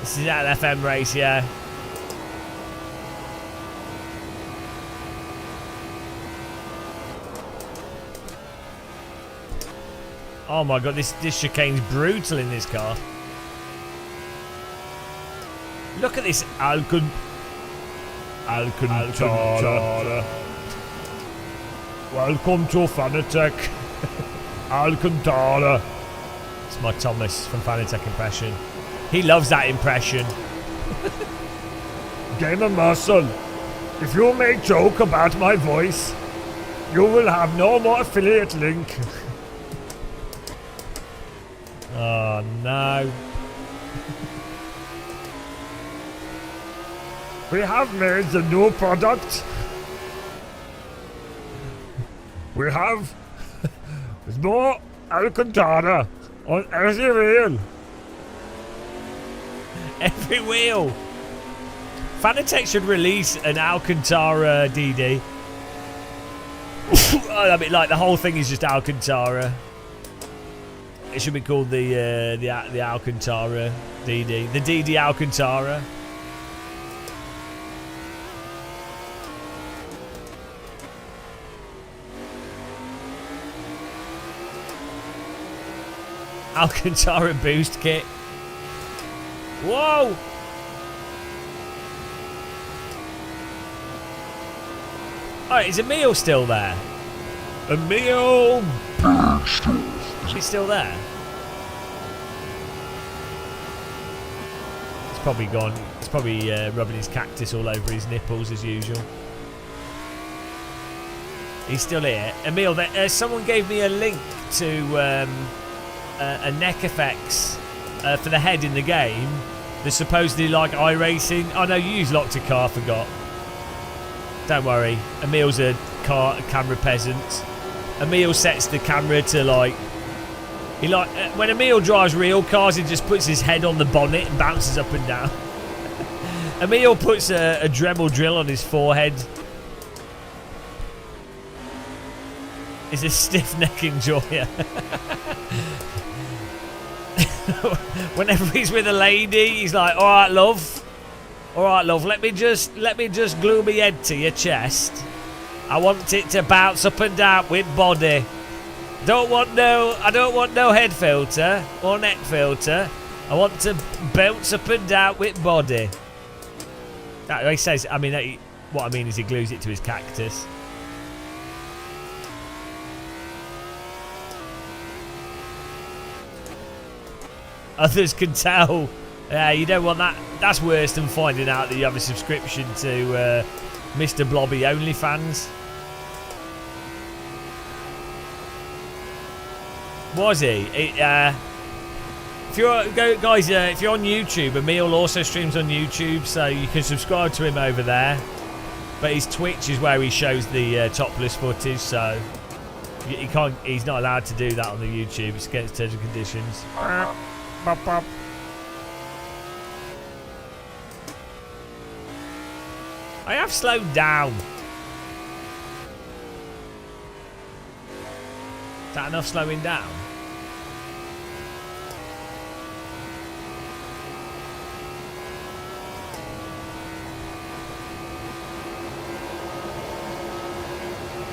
This is an FM race, yeah. Oh my God, this chicane's brutal in this car. Look at this Alcantara. Welcome to Fanatec. Alcantara. It's my Thomas from Fanatec impression. He loves that impression. Game of Muscle. If you make joke about my voice, you will have no more affiliate link. Oh no. We have made the new product. We have more Alcantara on every wheel. Every wheel. Fanatec should release an Alcantara DD. I mean, like, the whole thing is just Alcantara. It should be called the Alcantara DD. The DD Alcantara. Alcantara boost kit. Whoa! Alright, is Emil still there? Emil! She's still there? He's probably gone. He's probably rubbing his cactus all over his nipples as usual. He's still here. Emil, someone gave me a link to a neck effects for the head in the game. They're supposedly like iRacing. Oh no, you use locked to car, forgot. Don't worry, Emil's a camera peasant. Emil sets the camera to like He like when Emil drives real cars, he just puts his head on the bonnet and bounces up and down. Emil puts a Dremel drill on his forehead. He's a stiff neck enjoyer. Whenever he's with a lady, he's like, "All right, love. All right, love. Let me just glue my head to your chest. I want it to bounce up and down with body. I don't want no head filter or neck filter. I want to bounce up and down with body." That he says. I mean, what I mean is he glues it to his cactus. Others can tell. You don't want that. That's worse than finding out that you have a subscription to Mr. Blobby OnlyFans. Was he? If you're guys, if you're on YouTube, Emil also streams on YouTube, so you can subscribe to him over there. But his Twitch is where he shows the topless footage, so he can't. He's not allowed to do that on the YouTube. It's against terms and conditions. Bop, bop. I have slowed down. Is that enough slowing down?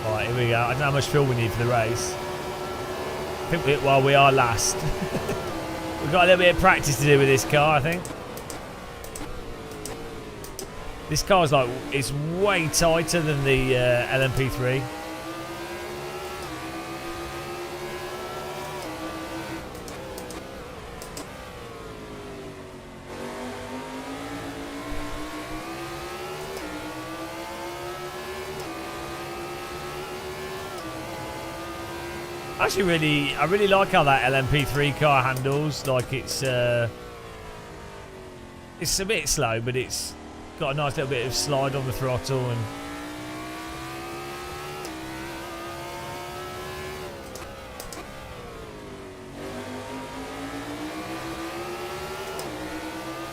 Alright, here we go. I don't know how much fuel we need for the race. I think we are last. We've got a little bit of practice to do with this car, I think. This car's like, it's way tighter than the LMP3. Actually, I really like how that LMP3 car handles. Like it's a bit slow, but it's got a nice little bit of slide on the throttle and.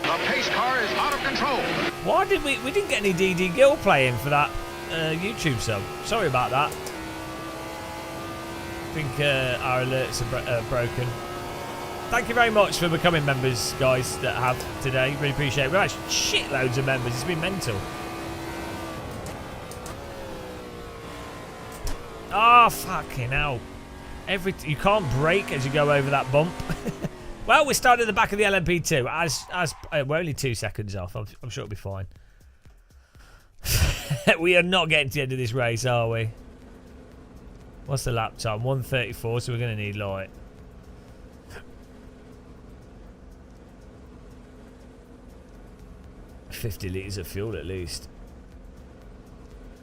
The pace car is out of control. Why did we didn't get any DD Gill playing for that YouTube sub? Sorry about that. I think our alerts are broken. Thank you very much for becoming members, guys, that have today. Really appreciate it. We've actually shitloads of members. It's been mental. Oh, fucking hell. You can't brake as you go over that bump. Well, we're starting at the back of the LMP2. We're only 2 seconds off. I'm sure it'll be fine. We are not getting to the end of this race, are we? What's the lap time? 1:34, so we're going to need like... $50 litres of fuel at least.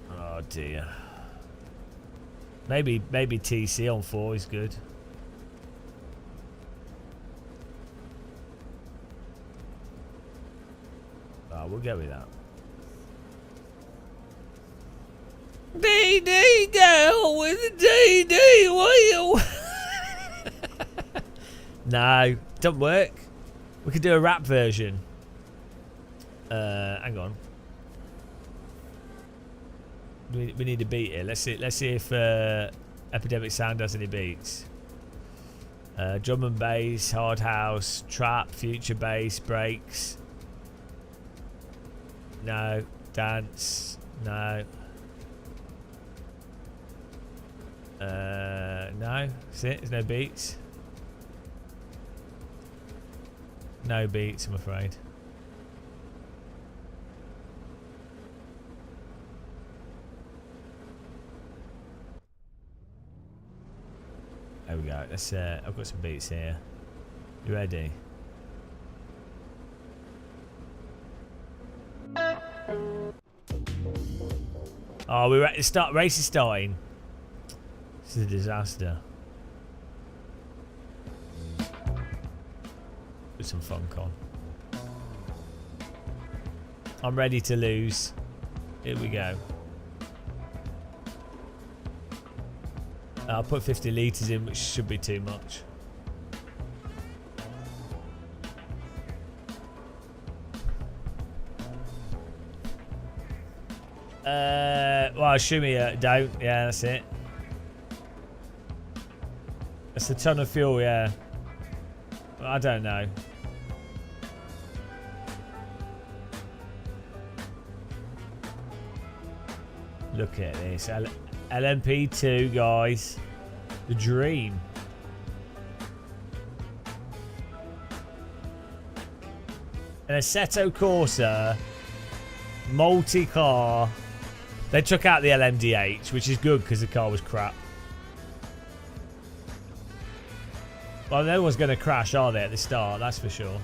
Oh dear. Maybe TC on 4 is good. Oh, we'll go with that. DD down with the DD wheel. No, don't work. We could do a rap version. Hang on. We need a beat here. Let's see if Epidemic Sound has any beats. Drum and bass, hard house, trap, future bass, breaks. No, dance. No. No, that's it. There's no beats. No beats, I'm afraid. There we go. Let's. I've got some beats here. You ready? Oh, we're at the start. Race is starting. This is a disaster. Put some funk on. I'm ready to lose. Here we go. I'll put 50 litres in, which should be too much. Well, assuming you don't. Yeah, that's it. That's a ton of fuel, yeah. I don't know. Look at this. LMP2, guys. The dream. An Assetto Corsa multi-car. They took out the LMDH, which is good because the car was crap. Well, no one's going to crash, are they, at the start? That's for sure.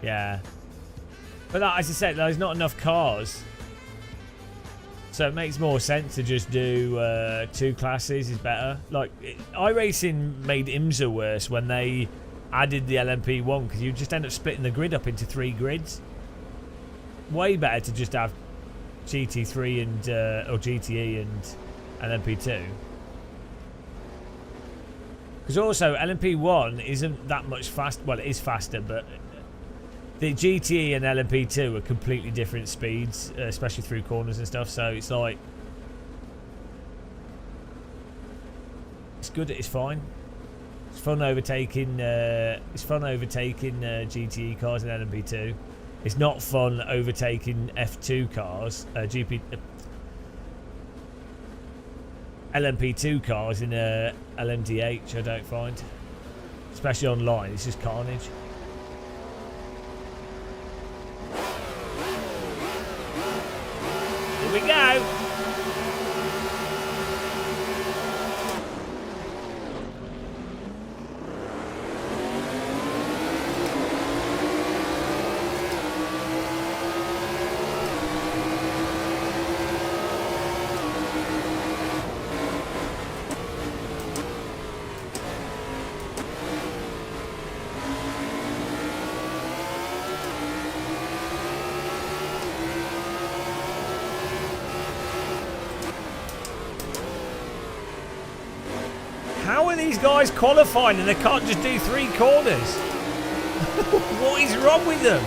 Yeah. But that, as I said, there's not enough cars. So it makes more sense to just do 2 classes is better. Like, iRacing made IMSA worse when they added the LMP1 because you just end up splitting the grid up into 3 grids. Way better to just have GT3 and or GTE and LMP2. Because also LMP1 isn't that much fast. Well, it is faster, but the GTE and LMP2 are completely different speeds, especially through corners and stuff. So it's like it's good. It's fine. It's fun overtaking. It's fun overtaking GTE cars in LMP2. It's not fun overtaking F2 cars, LMP2 cars in LMDH. I don't find, especially online. It's just carnage. Here we go. How are these guys qualifying and they can't just do 3 corners? What is wrong with them?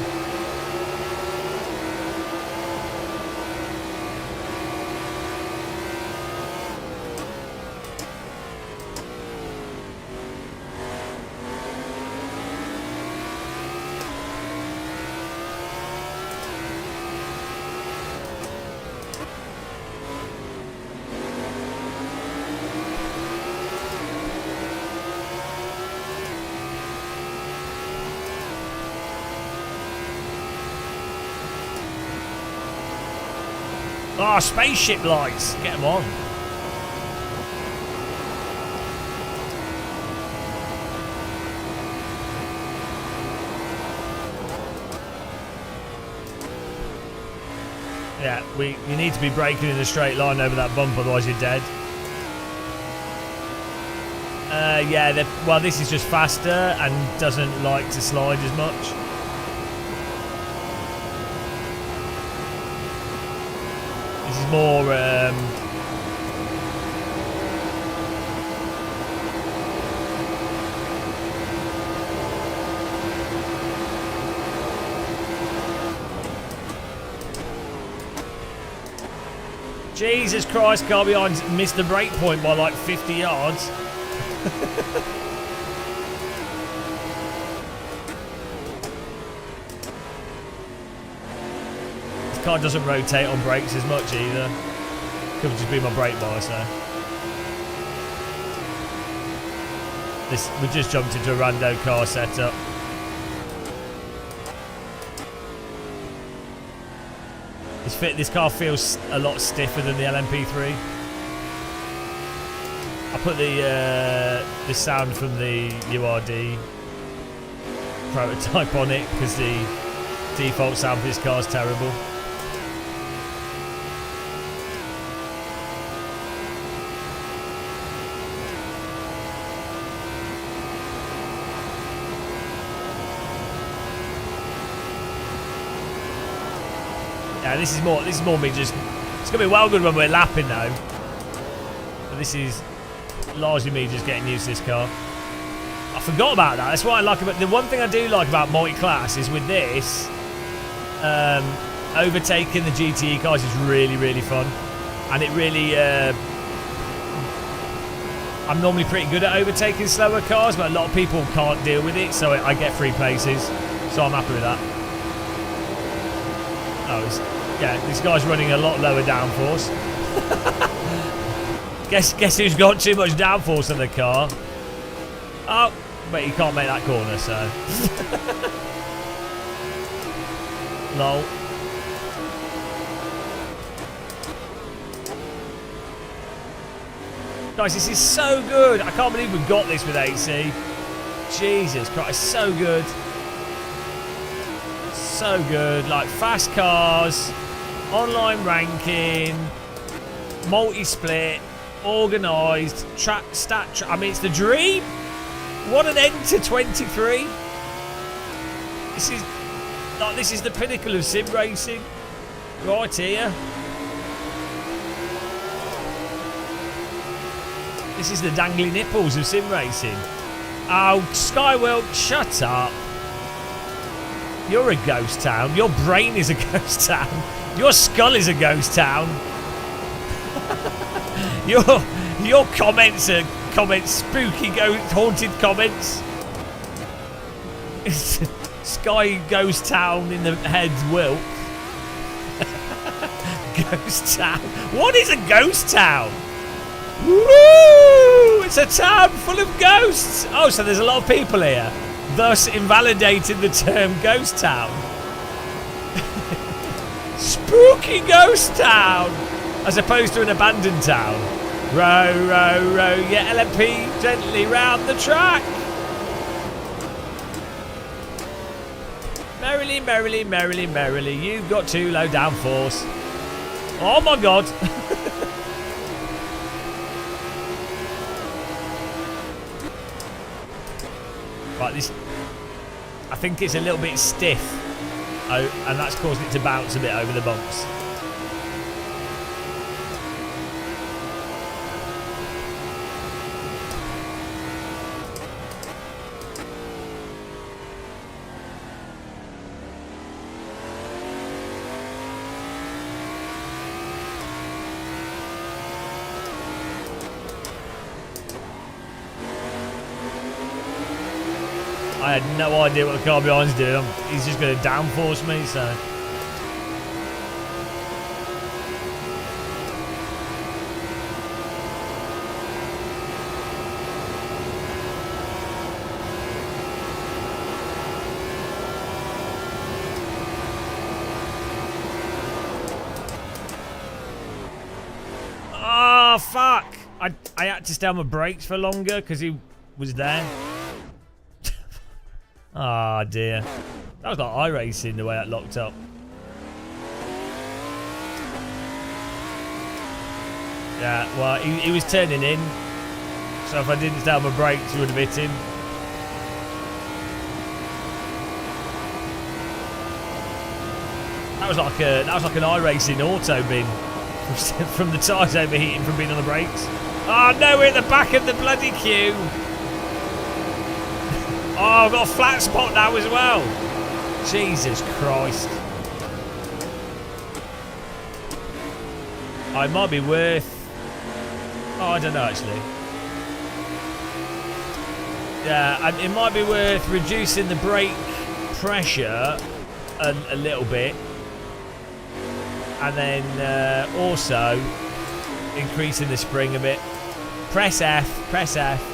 Oh, spaceship lights. Get them on. Yeah, you need to be braking in a straight line over that bump, otherwise you're dead. Yeah, well, this is just faster and doesn't like to slide as much. This is more Jesus Christ, car behind missed the brake point by like 50 yards. This car doesn't rotate on brakes as much either. Could just be my brake bias now. We just jumped into a rando car setup. This car feels a lot stiffer than the LMP3. I put the sound from the URD prototype on it because the default sound for this car is terrible. Yeah, this is more me just. It's gonna be well good when we're lapping though. But this is largely me just getting used to this car. I forgot about that. That's what I like about the one thing I do like about multi-class is with this, overtaking the GTE cars is really, really fun, and it really. I'm normally pretty good at overtaking slower cars, but a lot of people can't deal with it, so I get free places. So I'm happy with that. Oh, yeah, this guy's running a lot lower downforce. Guess who's got too much downforce on the car? Oh, but he can't make that corner, so. Lol. Guys, this is so good. I can't believe we've got this with AC. Jesus Christ, so good. So good. Like, fast cars, online ranking, multi-split, organised, I mean, it's the dream. What an end to 23. This is the pinnacle of sim racing. Right here. This is the dangly nipples of sim racing. Oh, Skyworld, shut up. You're a ghost town. Your brain is a ghost town. Your skull is a ghost town. Your comments are spooky haunted comments. Sky ghost town in the head Wilt. Ghost town. What is a ghost town? Woo! It's a town full of ghosts. Oh, so there's a lot of people here, thus invalidating the term ghost town. Spooky ghost town, as opposed to an abandoned town. Row, row, row, yeah, LMP gently round the track. Merrily, merrily, merrily, merrily, you've got too low downforce. Oh my God. Right, this, I think it's a little bit stiff, and that's causing it to bounce a bit over the bumps. I had no idea what the car behind's doing. He's just going to downforce me, so. Oh, fuck. I had to stay on my brakes for longer because he was there. Ah, dear. That was like iRacing, the way that locked up. Yeah, well, he was turning in. So if I didn't stay on my brakes, you would have hit him. That was like an iRacing auto bin from the tyres overheating from being on the brakes. Oh no, we're at the back of the bloody queue. Oh, I've got a flat spot now as well. Jesus Christ. Oh, it might be worth... Oh, I don't know, actually. Yeah, it might be worth reducing the brake pressure a little bit. And then also increasing the spring a bit. Press F, press F.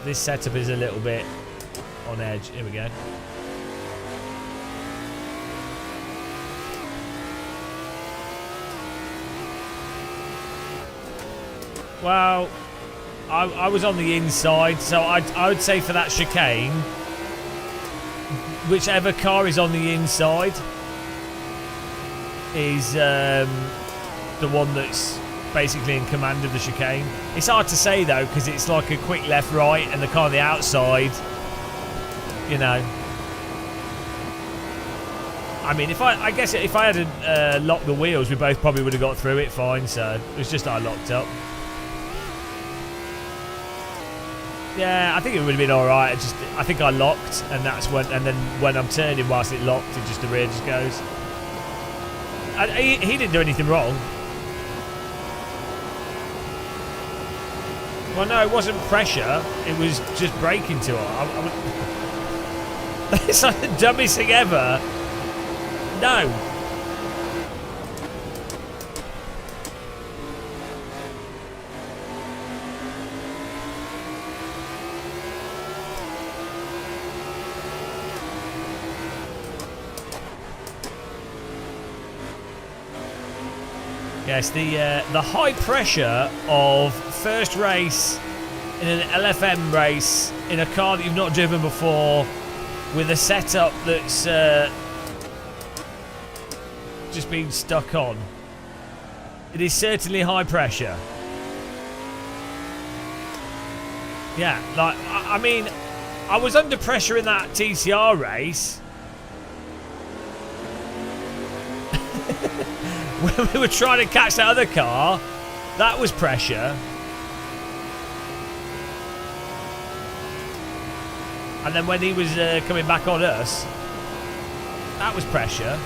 This setup is a little bit on edge. Here we go. Well, I was on the inside, so I would say for that chicane, whichever car is on the inside is the one that's basically in command of the chicane. It's hard to say though, because it's like a quick left right and the car on the outside, you know. I mean, I guess if I hadn't locked the wheels, we both probably would have got through it fine. So it was just I locked up. Yeah, I think it would have been all right. I think I locked, and then when I'm turning whilst it locked, the rear just goes. He didn't do anything wrong. Well, no, it wasn't pressure. It was just braking too hard. It's like the dumbest thing ever. No. Yes, the high pressure of first race in an LFM race in a car that you've not driven before with a setup that's just been stuck on. It is certainly high pressure. Yeah, like, I mean, I was under pressure in that TCR race. When we were trying to catch that other car, that was pressure. And then when he was coming back on us, that was pressure.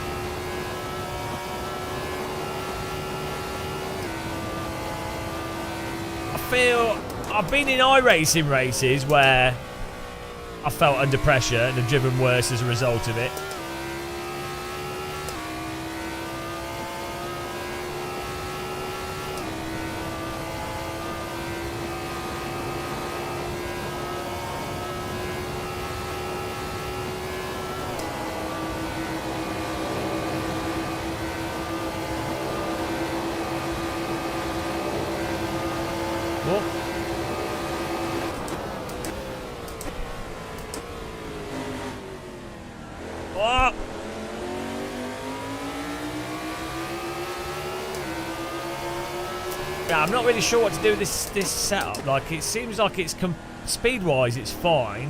I feel I've been in iRacing races where I felt under pressure and have driven worse as a result of it. I'm not really sure what to do with this setup. Like, it seems like it's speed-wise it's fine,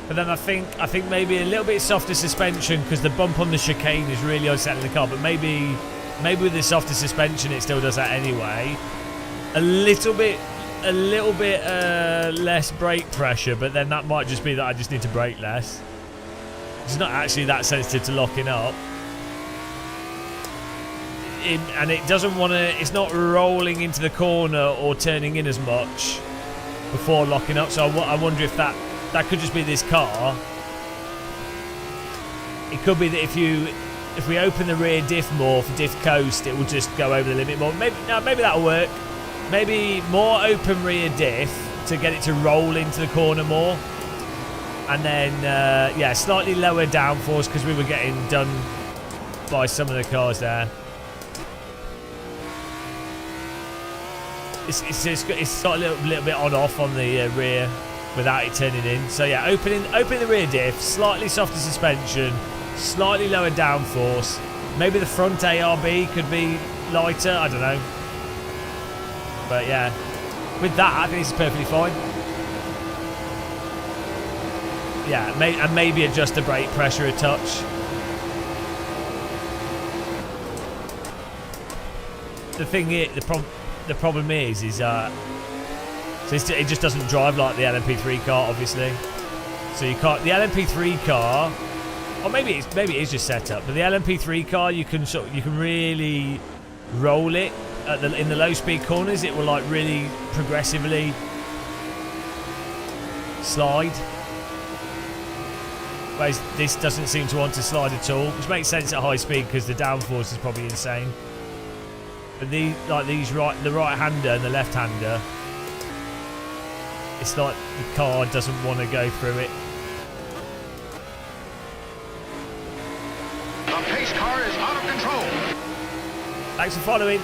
but then I think maybe a little bit softer suspension because the bump on the chicane is really unsettling the car. But maybe with the softer suspension it still does that anyway. A little bit less brake pressure, but then that might just be that I just need to brake less. It's not actually that sensitive to locking up. And it doesn't want to, it's not rolling into the corner or turning in as much before locking up. So I wonder if that could just be this car. It could be that if we open the rear diff more for diff coast, it will just go over the limit more. Maybe that'll work. Maybe more open rear diff to get it to roll into the corner more. And then, yeah, slightly lower downforce because we were getting done by some of the cars there. It's got a little bit on-off on the rear without it turning in. So yeah, opening the rear diff, slightly softer suspension, slightly lower downforce. Maybe the front ARB could be lighter, I don't know. But yeah, with that, I think this is perfectly fine. Yeah, and maybe adjust the brake pressure a touch. The thing is, the problem is so it just doesn't drive like the LMP3 car, obviously. So you can't. The LMP3 car, or maybe it is just set up, but the LMP3 car you can really roll it in the low speed corners. It will like really progressively slide. Whereas this doesn't seem to want to slide at all, which makes sense at high speed because the downforce is probably insane. But the right-hander and the left-hander, it's like the car doesn't want to go through it. The pace car is out of control. Thanks for following.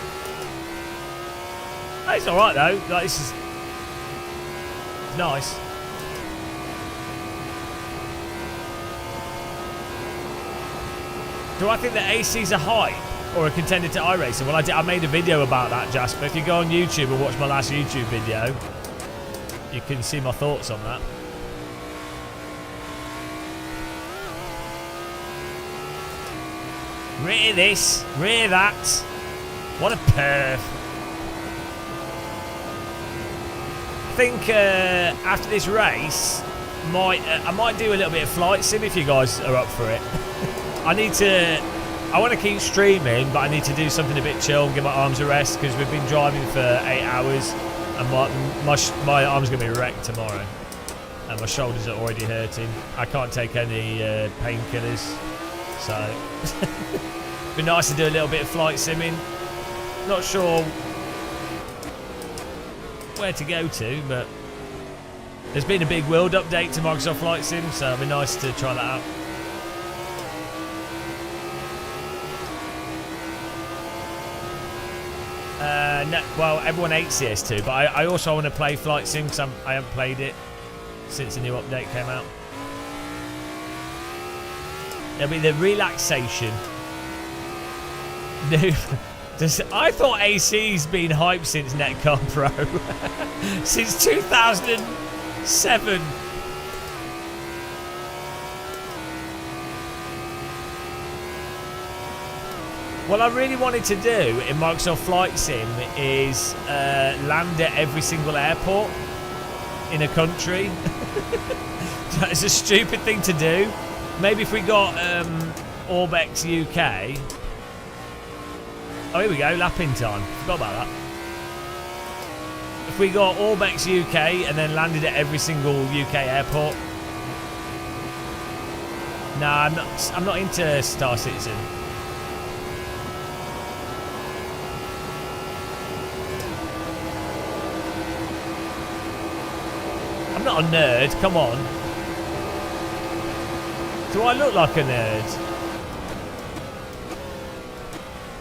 Oh, it's all right though. Like, this is nice. Do I think that AC's a hype or a contender to iRacing? Well, I made a video about that, Jasper. If you go on YouTube and watch my last YouTube video, you can see my thoughts on that. Rear this, rear that. What a perf. I think after this race, I might do a little bit of flight sim if you guys are up for it. I want to keep streaming, but I need to do something a bit chill, give my arms a rest, because we've been driving for 8 hours, and my arm's going to be wrecked tomorrow. And my shoulders are already hurting. I can't take any painkillers, so it'd be nice to do a little bit of flight simming. Not sure where to go to, but there's been a big world update to Microsoft Flight Sim, so it'd be nice to try that out. No, well, everyone hates CS2, but I also want to play Flight Sim because I haven't played it since the new update came out. There'll be the relaxation. No, I thought AC's been hyped since Netcar Pro. Since 2007. What I really wanted to do in Microsoft Flight Sim is land at every single airport in a country. It's a stupid thing to do. Maybe if we got Orbex UK. Oh, here we go, lapping time. Forgot about that. If we got Orbex UK and then landed at every single UK airport. Nah, I'm not into Star Citizen. I'm not a nerd, come on. Do I look like a nerd?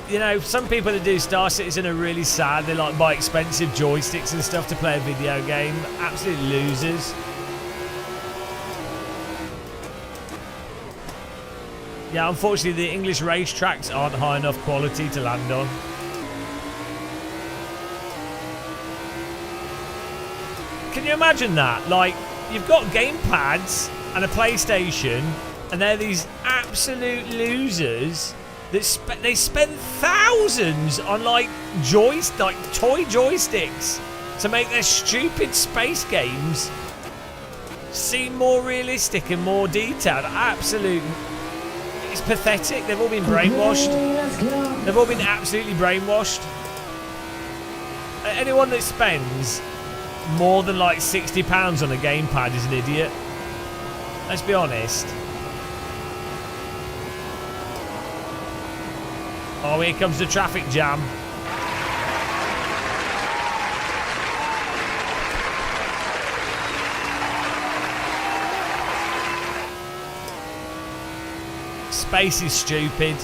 You know, some people that do Star Citizen are really sad. They like buy expensive joysticks and stuff to play a video game. Absolute losers. Yeah, unfortunately the English racetracks aren't high enough quality to land on. Can you imagine that? Like, you've got gamepads and a PlayStation, and they're these absolute losers that they spend thousands on like toy joysticks to make their stupid space games seem more realistic and more detailed. Absolute, it's pathetic. They've all been brainwashed. They've all been absolutely brainwashed. Anyone that spends more than like £60 on a gamepad is an idiot. Let's be honest. Oh, here comes the traffic jam. Space is stupid.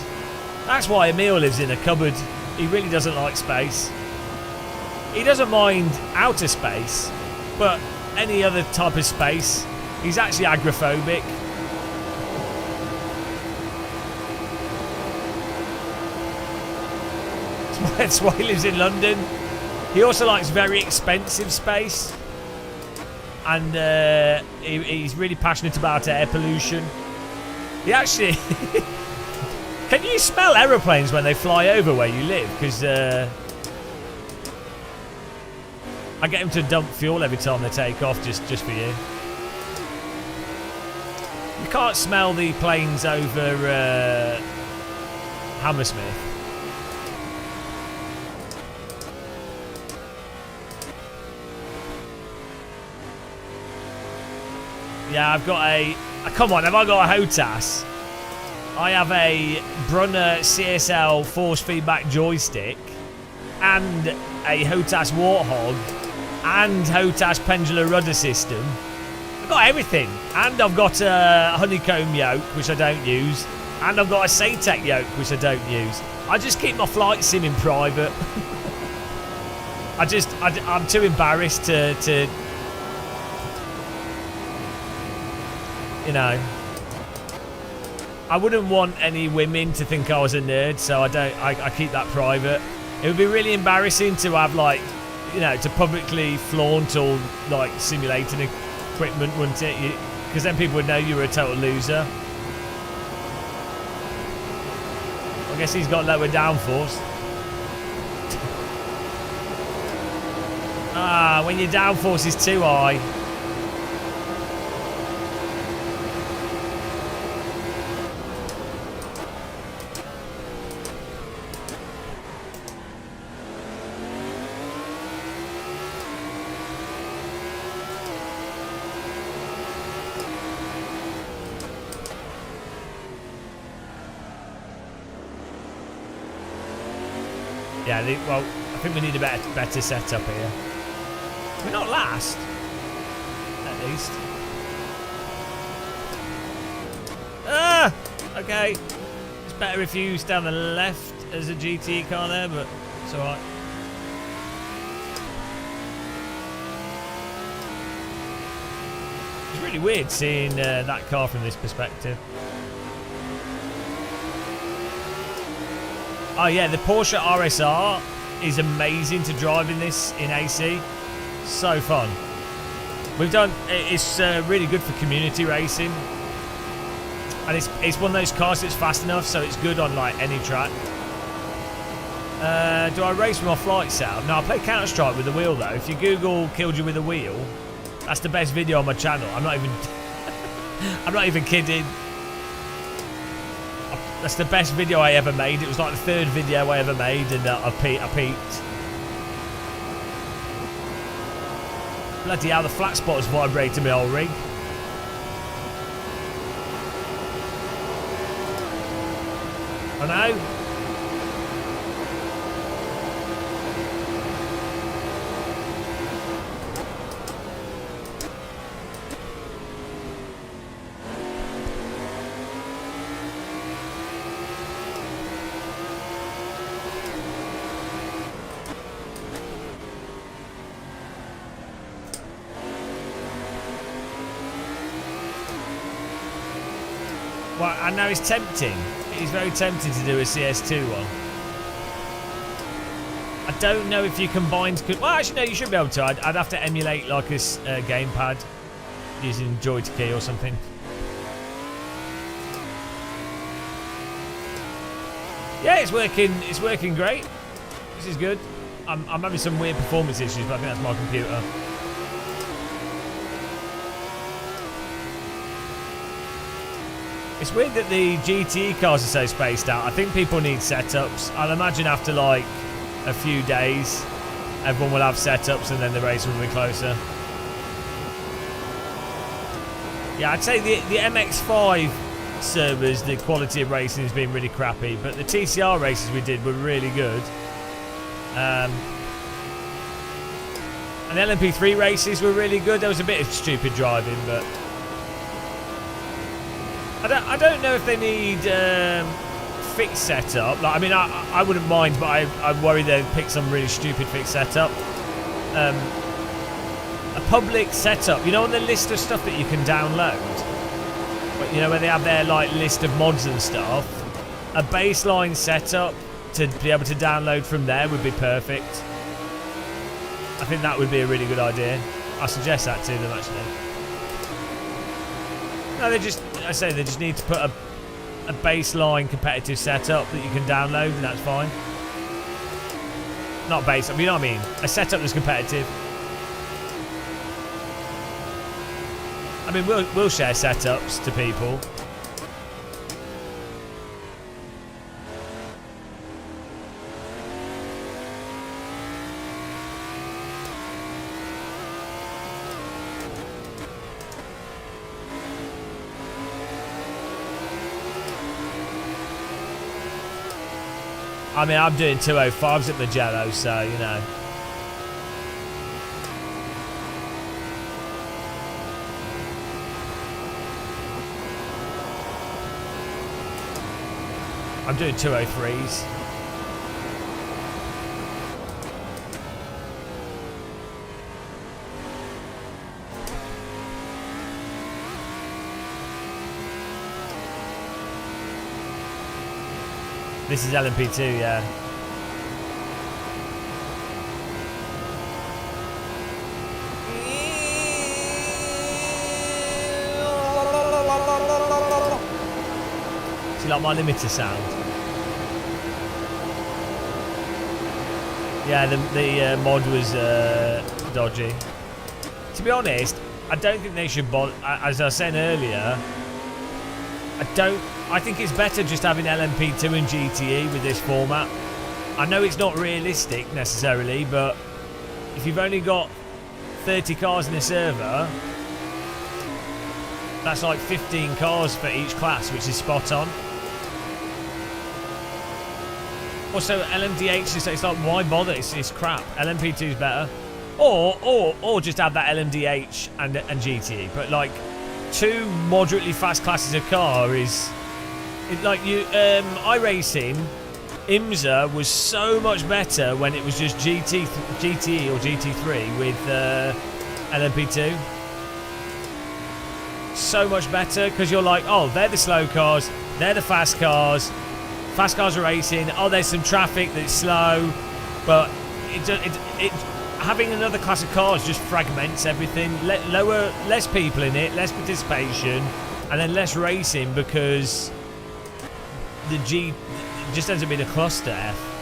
That's why Emil lives in a cupboard. He really doesn't like space. He doesn't mind outer space, but any other type of space, he's actually agoraphobic. That's why he lives in London. He also likes very expensive space, and he's really passionate about air pollution. He actually... Can you smell aeroplanes when they fly over where you live? Because I get him to dump fuel every time they take off, just for you. You can't smell the planes over Hammersmith. Yeah, I've got a... Come on, have I got a HOTAS? I have a Brunner CSL force feedback joystick and a HOTAS Warthog and HOTAS pendular rudder system. I've got everything. And I've got a honeycomb yoke, which I don't use. And I've got a Satec yoke, which I don't use. I just keep my flight sim in private. I'm too embarrassed to you know, I wouldn't want any women to think I was a nerd, so I keep that private. It would be really embarrassing to have, like, you know, to publicly flaunt all like simulating equipment, wouldn't it? Because then people would know you were a total loser. I guess he's got lower downforce. When your downforce is too high. Yeah, well, I think we need a better setup here. We're not last, at least. Okay. It's better if you use down the left as a GT car there, but it's alright. It's really weird seeing that car from this perspective. Oh yeah, the Porsche RSR is amazing to drive in this in AC. So fun. It's really good for community racing, and it's one of those cars that's fast enough, so it's good on like any track. Do I race with my flight setup? No, I play Counter-Strike with the wheel though. If you Google "killed you with a wheel," that's the best video on my channel. I'm not even I'm not even kidding. That's the best video I ever made. It was like the third video I ever made, and I peaked. Bloody hell, the flat spot's vibrating my whole rig. I know. Well, I know it's tempting. It's very tempting to do a CS2 one. I don't know if you combined... Well, actually, no, you should be able to. I'd have to emulate like a gamepad using joy-to-key or something. Yeah, it's working. It's working great. This is good. I'm having some weird performance issues, but I think that's my computer. It's weird that the GT cars are so spaced out. I think people need setups. I'll imagine after like a few days, everyone will have setups and then the race will be closer. Yeah, I'd say the MX-5 servers, the quality of racing has been really crappy, but the TCR races we did were really good. And the LMP3 races were really good. There was a bit of stupid driving, but I don't know if they need fixed setup. Like, I mean, I wouldn't mind, but I worry they'd pick some really stupid fixed setup. A public setup, you know, on the list of stuff that you can download, but you know, where they have their like list of mods and stuff, a baseline setup to be able to download from there would be perfect. I think that would be a really good idea. I suggest that to them actually. No, they just need to put a baseline competitive setup that you can download, and that's fine. Not base, you know what I mean? A setup that's competitive. I mean, we'll share setups to people. I mean, I'm doing 205s at Magello, so, you know. I'm doing 203s. This is LMP2, yeah. Do you like my limiter sound? Yeah, the mod was dodgy. To be honest, I don't think they should bother. As I was saying earlier, I think it's better just having LMP2 and GTE with this format. I know it's not realistic necessarily, but if you've only got 30 cars in a server, that's like 15 cars for each class, which is spot on. Also, LMDH is, it's like, why bother? It's crap. LMP2 is better. Or just have that LMDH and GTE. But like, 2 moderately fast classes of car is... like, you, iRacing, IMSA was so much better when it was just GTE or GT3 with LMP2. So much better, because you're like, oh, they're the slow cars, they're the fast cars. Fast cars are racing. Oh, there's some traffic that's slow, but having another class of cars just fragments everything. Less people in it, less participation, and then less racing because the G just ends up being a cluster F.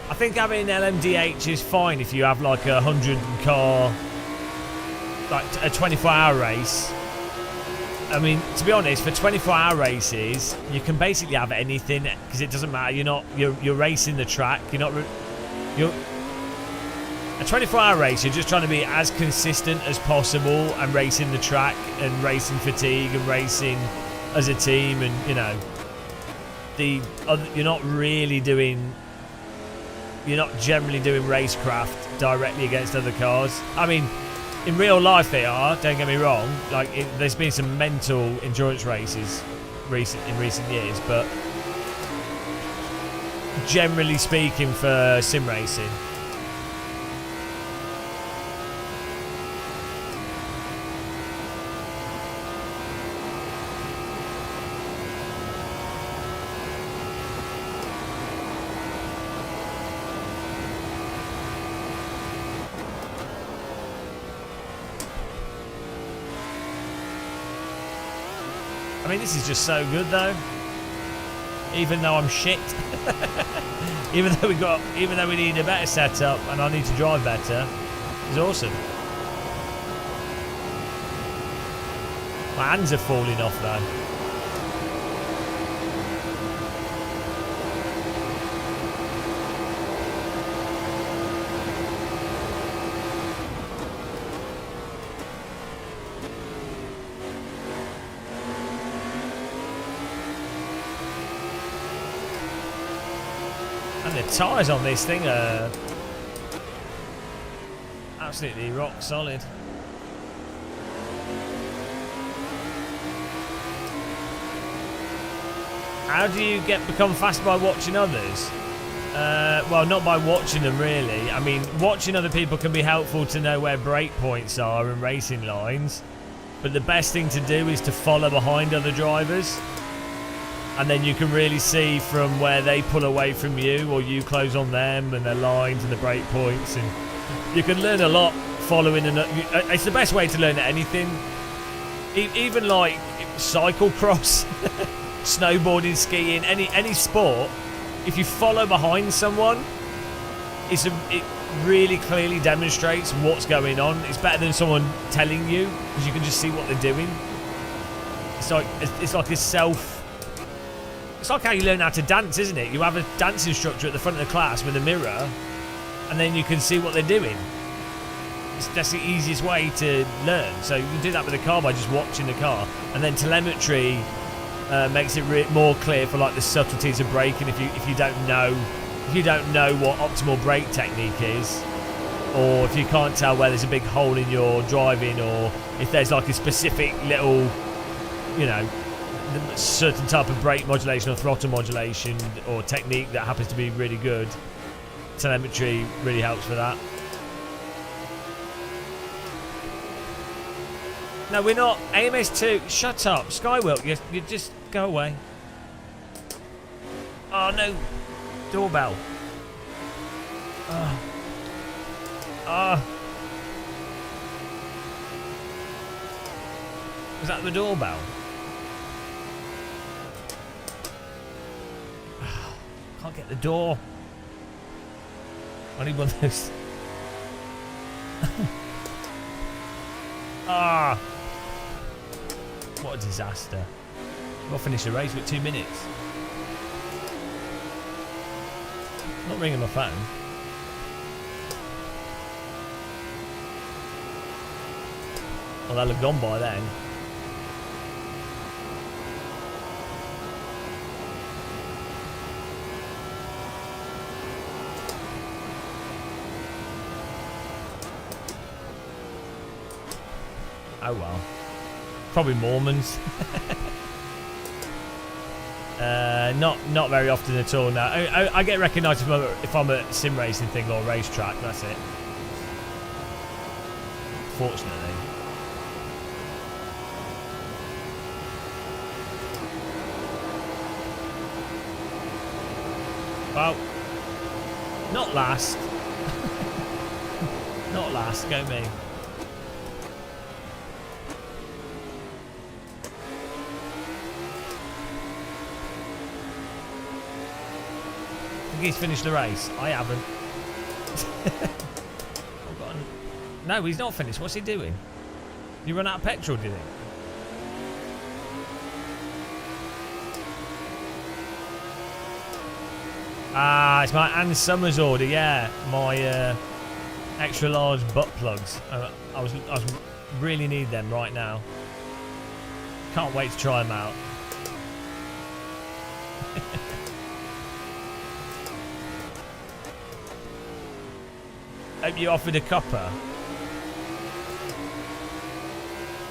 I think having LMDH is fine if you have like a 100 car, like a 24-hour race. I mean, to be honest, for 24-hour races, you can basically have anything because it doesn't matter. You're racing the track. A 24-hour race, you're just trying to be as consistent as possible and racing the track and racing fatigue and racing as a team, and you're not generally doing racecraft directly against other cars. I mean, in real life they are, don't get me wrong. Like, there's been some mental endurance races in recent years, but generally speaking for sim racing, I mean, this is just so good though. Even though I'm shit, even though we need a better setup and I need to drive better, it's awesome. My hands are falling off though. And the tyres on this thing are absolutely rock solid. How do you become fast by watching others? Well, not by watching them really. I mean, watching other people can be helpful to know where brake points are and racing lines, but the best thing to do is to follow behind other drivers. And then you can really see from where they pull away from you or you close on them and their lines and the brake points. And you can learn a lot following. It's the best way to learn anything. Even like cyclocross, snowboarding, skiing, any sport. If you follow behind someone, it really clearly demonstrates what's going on. It's better than someone telling you because you can just see what they're doing. It's like a self... It's like how you learn how to dance, isn't it? You have a dance instructor at the front of the class with a mirror, and then you can see what they're doing. That's the easiest way to learn. So you can do that with a car by just watching the car, and then telemetry makes it more clear for like the subtleties of braking. If you don't know what optimal brake technique is, or if you can't tell where there's a big hole in your driving, or if there's like a specific little, certain type of brake modulation or throttle modulation or technique that happens to be really good, telemetry really helps for that. No, we're not. AMS2. Shut up. Skywilk, you just go away. Oh, no. Doorbell. Was that the doorbell? Can't get the door. I need one of those. Ah! What a disaster. We'll finish the race with 2 minutes. Not ringing my phone. Well, they'll have gone by then. Oh well. Probably Mormons. Not very often at all now. I get recognised if I'm at sim racing thing or racetrack. That's it. Fortunately. Well, not last. Not last. Go me. He's finished the race. I haven't. No, he's not finished. What's he doing? You run out of petrol, did he? Ah, it's my Ann Summers order. Yeah, my extra large butt plugs. I was really need them right now. Can't wait to try them out. Hope you offered a cuppa.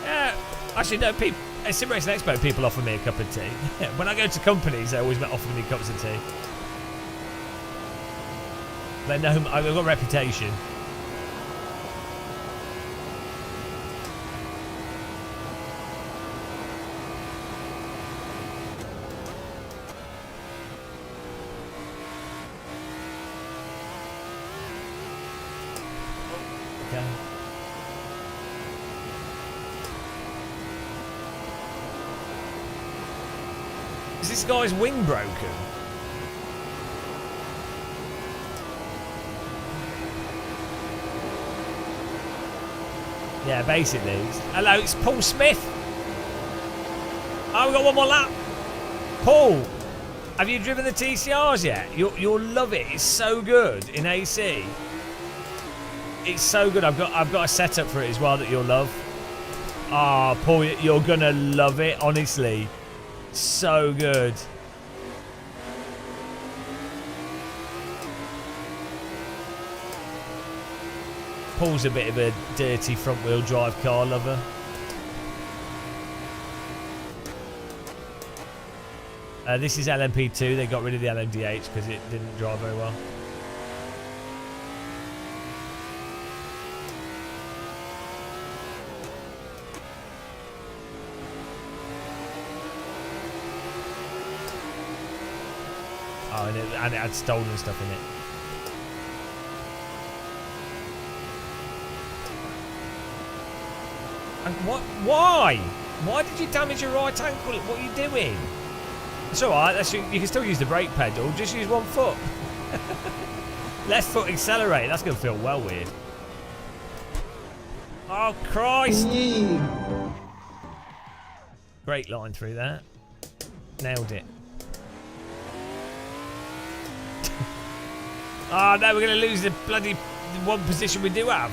Yeah, actually no. People at Sim Racing Expo, people offer me a cup of tea. When I go to companies, they always offer me cups of tea. They know I've got a reputation. Is this guy's wing broken? Yeah, basically. Hello, it's Paul Smith. Oh, we've got one more lap. Paul, have you driven the TCRs yet? You'll love it. It's so good in AC. It's so good. I've got a setup for it as well that you'll love. Ah, Paul, you're gonna love it. Honestly, so good. Paul's a bit of a dirty front-wheel drive car lover. This is LMP2. They got rid of the LMDH because it didn't drive very well. Oh, and it had stolen stuff in it. And what? Why? Why did you damage your right ankle? What are you doing? It's alright. You can still use the brake pedal. Just use one foot. Left foot accelerate. That's going to feel well weird. Oh, Christ. Great line through that. Nailed it. Oh, no, we're going to lose the bloody one position we do have.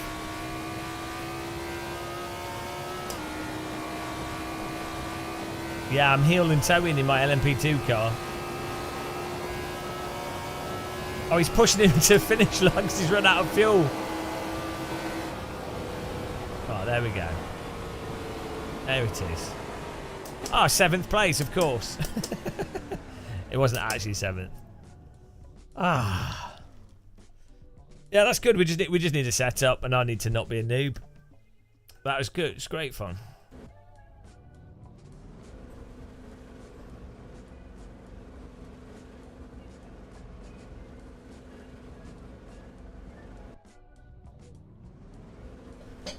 Yeah, I'm heel and toeing in my LMP2 car. Oh, he's pushing him to finish line because he's run out of fuel. Oh, there we go. There it is. Oh, 7th place, of course. It wasn't actually 7th. Ah. Yeah, that's good. We just need a setup, and I need to not be a noob. That was good. It's great fun.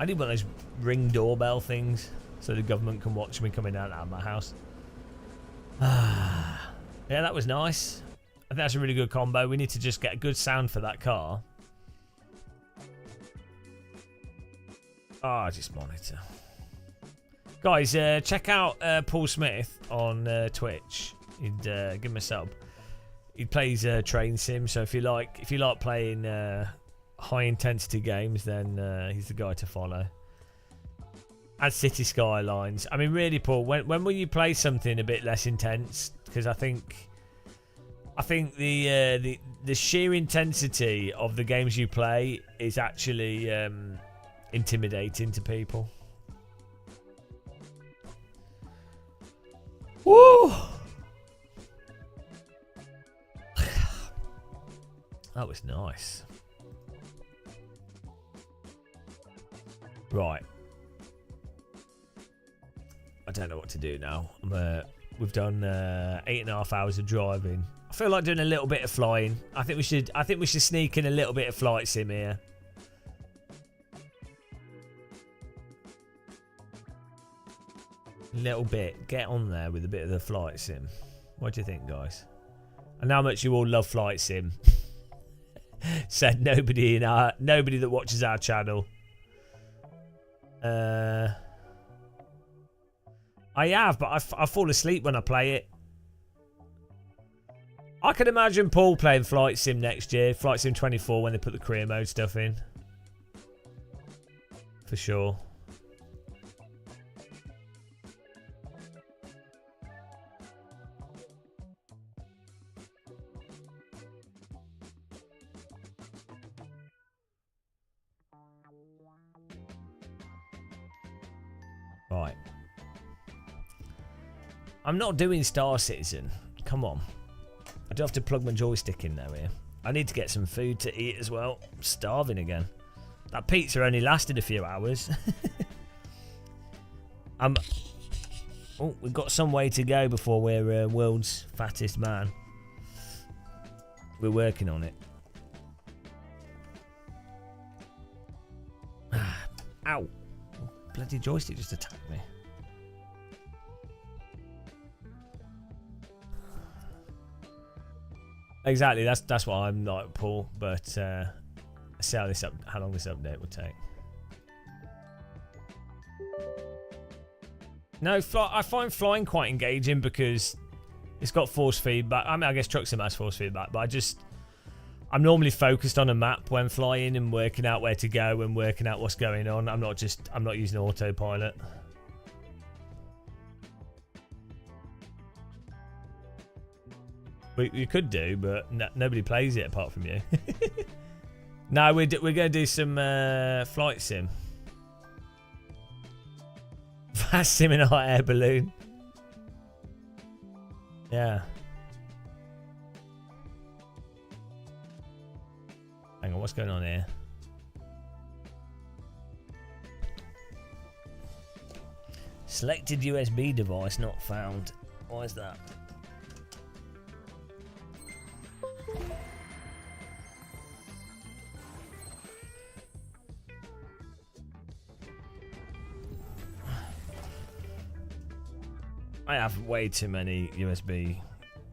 I need one of those ring doorbell things so the government can watch me coming out of my house. Yeah, that was nice. I think that's a really good combo. We need to just get a good sound for that car. Ah, just monitor. Guys, check out Paul Smith on Twitch. He'd give him a sub. He plays train sim, so if you like playing high intensity games, then he's the guy to follow. And City Skylines. I mean, really, Paul, when will you play something a bit less intense? Because I think the sheer intensity of the games you play is actually intimidating to people. Woo! That was nice. Right. I don't know what to do now. We've done 8.5 hours of driving. I feel like doing a little bit of flying. I think we should sneak in a little bit of flight sim here. Little bit. Get on there with a bit of the flight sim. What do you think, guys? I know how much you all love flight sim. Said nobody that watches our channel. I have, but I fall asleep when I play it. I can imagine Paul playing Flight Sim next year, Flight Sim 24, when they put the career mode stuff in. For sure. Right. I'm not doing Star Citizen. Come on. I do have to plug my joystick in though here. I need to get some food to eat as well. I'm starving again. That pizza only lasted a few hours. Oh, we've got some way to go before we're world's fattest man. We're working on it. Ow. Bloody joystick just attacked me. Exactly, that's what I'm like, Paul. But let's see how long this update will take. No, I find flying quite engaging because it's got force feedback. I mean, I guess Truck Sim has force feedback, but I'm normally focused on a map when flying and working out where to go and working out what's going on. I'm not using autopilot. You could do, but nobody plays it apart from you. No, we're going to do some flight sim. Fast sim in a hot air balloon. Yeah. Hang on, what's going on here? Selected USB device not found. Why is that? I have way too many USB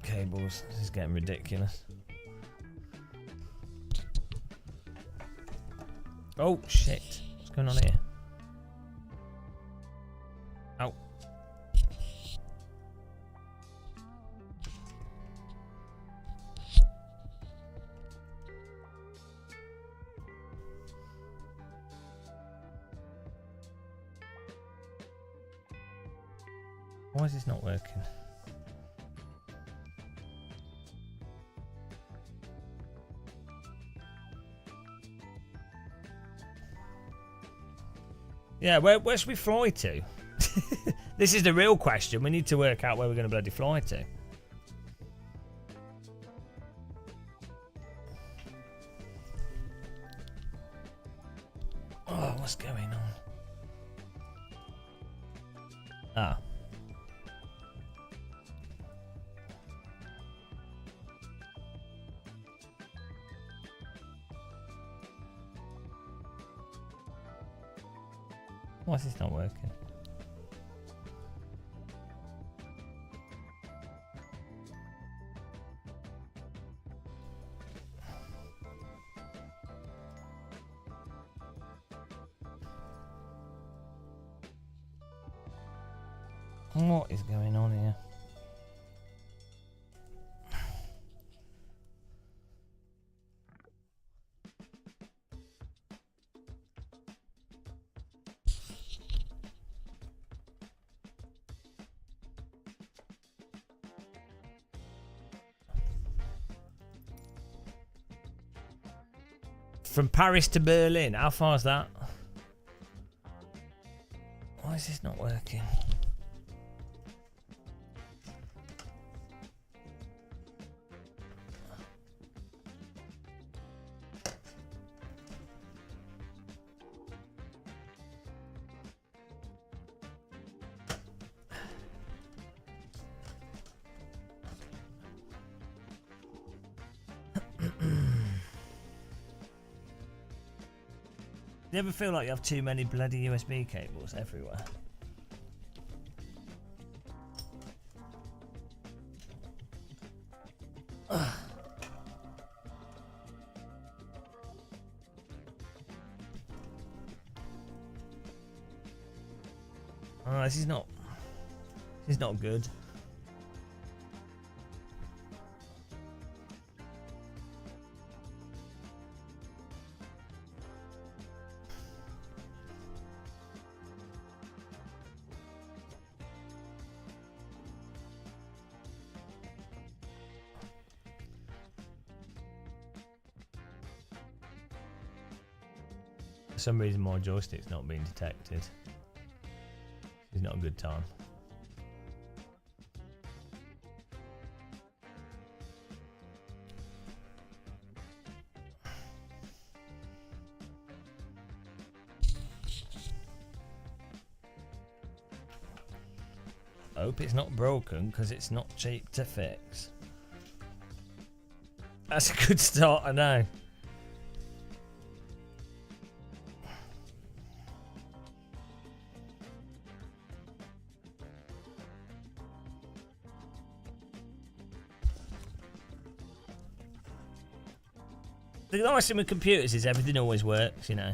cables. This is getting ridiculous. Oh shit. What's going on here? Ow. Why is this not working? Yeah, where should we fly to? This is the real question. We need to work out where we're going to bloody fly to. Oh, what's going on? Ah. Why is this not working? What is going on here? From Paris to Berlin, how far is that? Why is this not working? Do you ever feel like you have too many bloody USB cables everywhere? Oh, this is not good. For some reason my joystick's not being detected. It's not a good time. I hope it's not broken because it's not cheap to fix. That's a good start, I know. The nice thing with computers is everything always works, you know.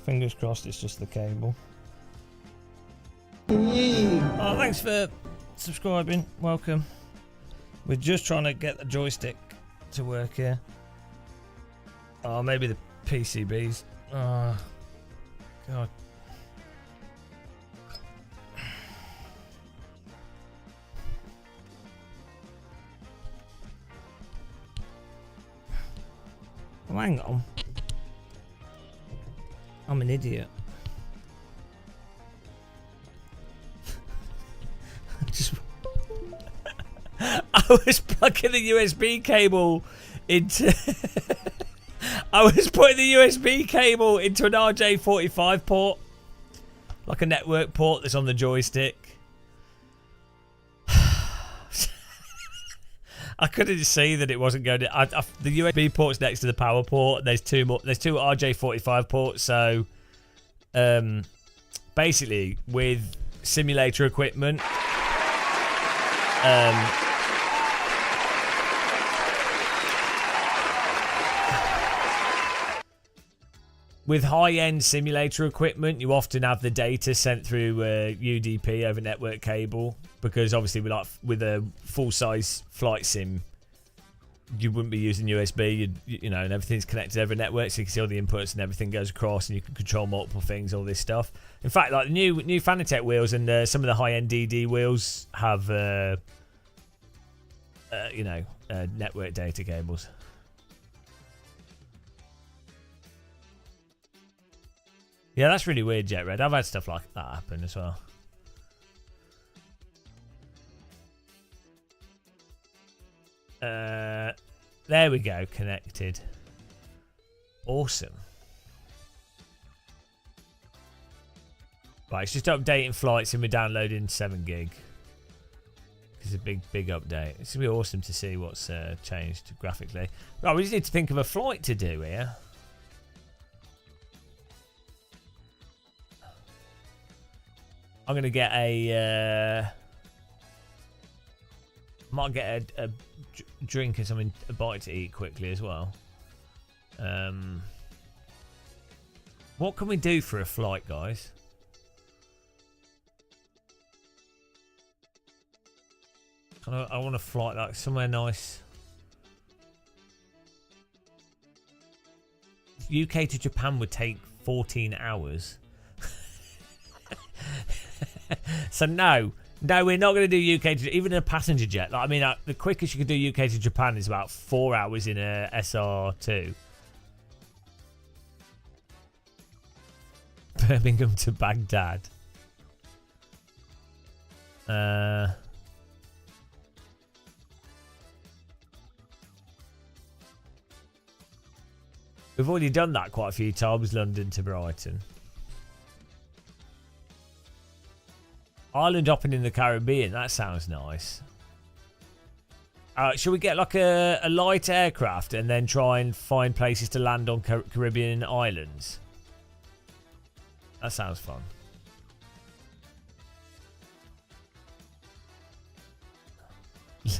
Fingers crossed it's just the cable. Oh, thanks for subscribing. Welcome. We're just trying to get the joystick to work here. Oh, maybe the PCBs. Oh, God. Oh, hang on. I'm an idiot. I was plugging the USB cable into... I was putting the USB cable into an RJ45 port. Like a network port that's on the joystick. I couldn't see that it wasn't going to... the USB port's next to the power port. There's two RJ45 ports. So, basically, with simulator equipment... with high-end simulator equipment, you often have the data sent through UDP over network cable, because obviously with a full-size flight sim, you wouldn't be using USB, you know, and everything's connected over a network, so you can see all the inputs and everything goes across, and you can control multiple things, all this stuff. In fact, like the new Fanatec wheels and some of the high-end DD wheels have, you know, network data cables. Yeah, that's really weird, Jet Red. I've had stuff like that happen as well. There we go, connected. Awesome. Right, it's just updating flights and we're downloading 7 gig. It's a big update. It's going to be awesome to see what's changed graphically. Right, we just need to think of a flight to do here. I'm going to get a... might get a drink and something, a bite to eat quickly as well. What can we do for a flight, guys? I want a flight like somewhere nice. UK to Japan would take 14 hours. So no, we're not going to do UK to even a passenger jet. Like, I mean, the quickest you can do UK to Japan is about 4 hours in a SR2. Birmingham to Baghdad. We've already done that quite a few times, London to Brighton. Island hopping in the Caribbean, that sounds nice. Should we get like a light aircraft and then try and find places to land on Caribbean islands? That sounds fun.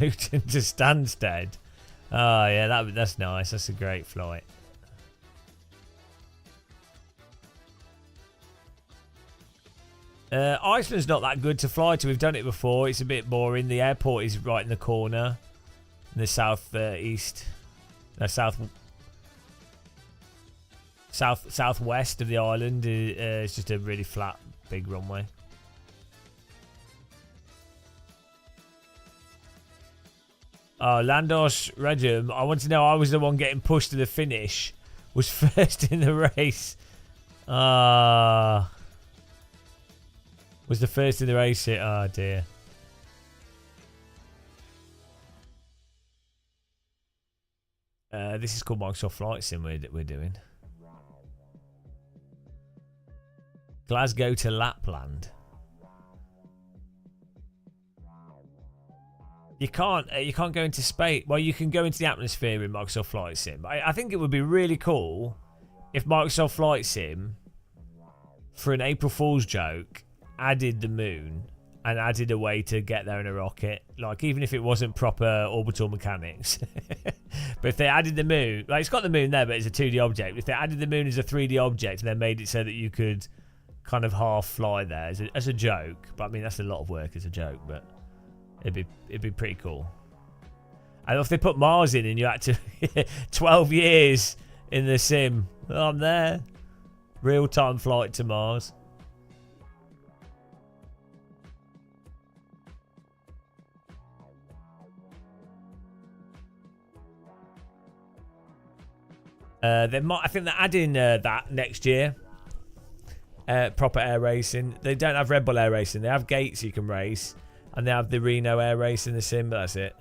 Luton to Stansted. Oh yeah, that's nice. That's a great flight. Iceland's not that good to fly to. We've done it before. It's a bit boring. The airport is right in the corner, in the southwest of the island. It's just a really flat, big runway. Oh, Landos Regum. I want to know. I was the one getting pushed to the finish. Was first in the race. Was the first in the race here? Oh dear. This is called Microsoft Flight Sim we're doing. Glasgow to Lapland. You can't go into space. Well, you can go into the atmosphere in Microsoft Flight Sim. I think it would be really cool if Microsoft Flight Sim, for an April Fool's joke, added the moon and added a way to get there in a rocket. Like, even if it wasn't proper orbital mechanics. But if they added the moon, like, it's got the moon there, but it's a 2D object. If they added the moon as a 3D object and then made it so that you could kind of half fly there as a joke. But I mean, that's a lot of work as a joke, but it'd be pretty cool. And if they put Mars in and you had to 12 years in the sim, oh, I'm there. Real-time flight to Mars. I think they're adding that next year. Proper air racing. They don't have Red Bull air racing. They have Gates you can race, and they have the Reno air race in the sim. But that's it.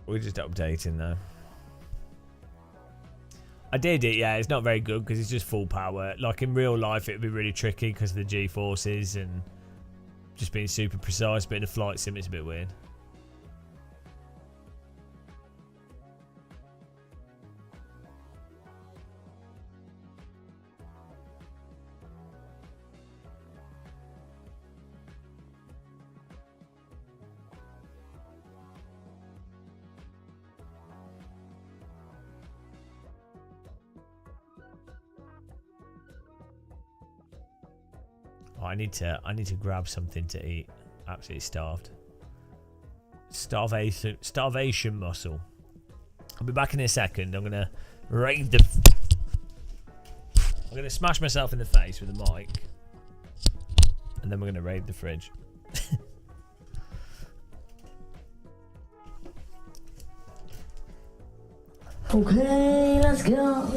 We're just updating though. I did it, yeah. It's not very good because it's just full power. Like in real life, it would be really tricky because of the G-forces and just being super precise. But in a flight sim, it's a bit weird. I need to grab something to eat. Absolutely starved. Starvation muscle. I'll be back in a second. I'm gonna smash myself in the face with a mic, and then we're gonna raid the fridge. Okay, let's go.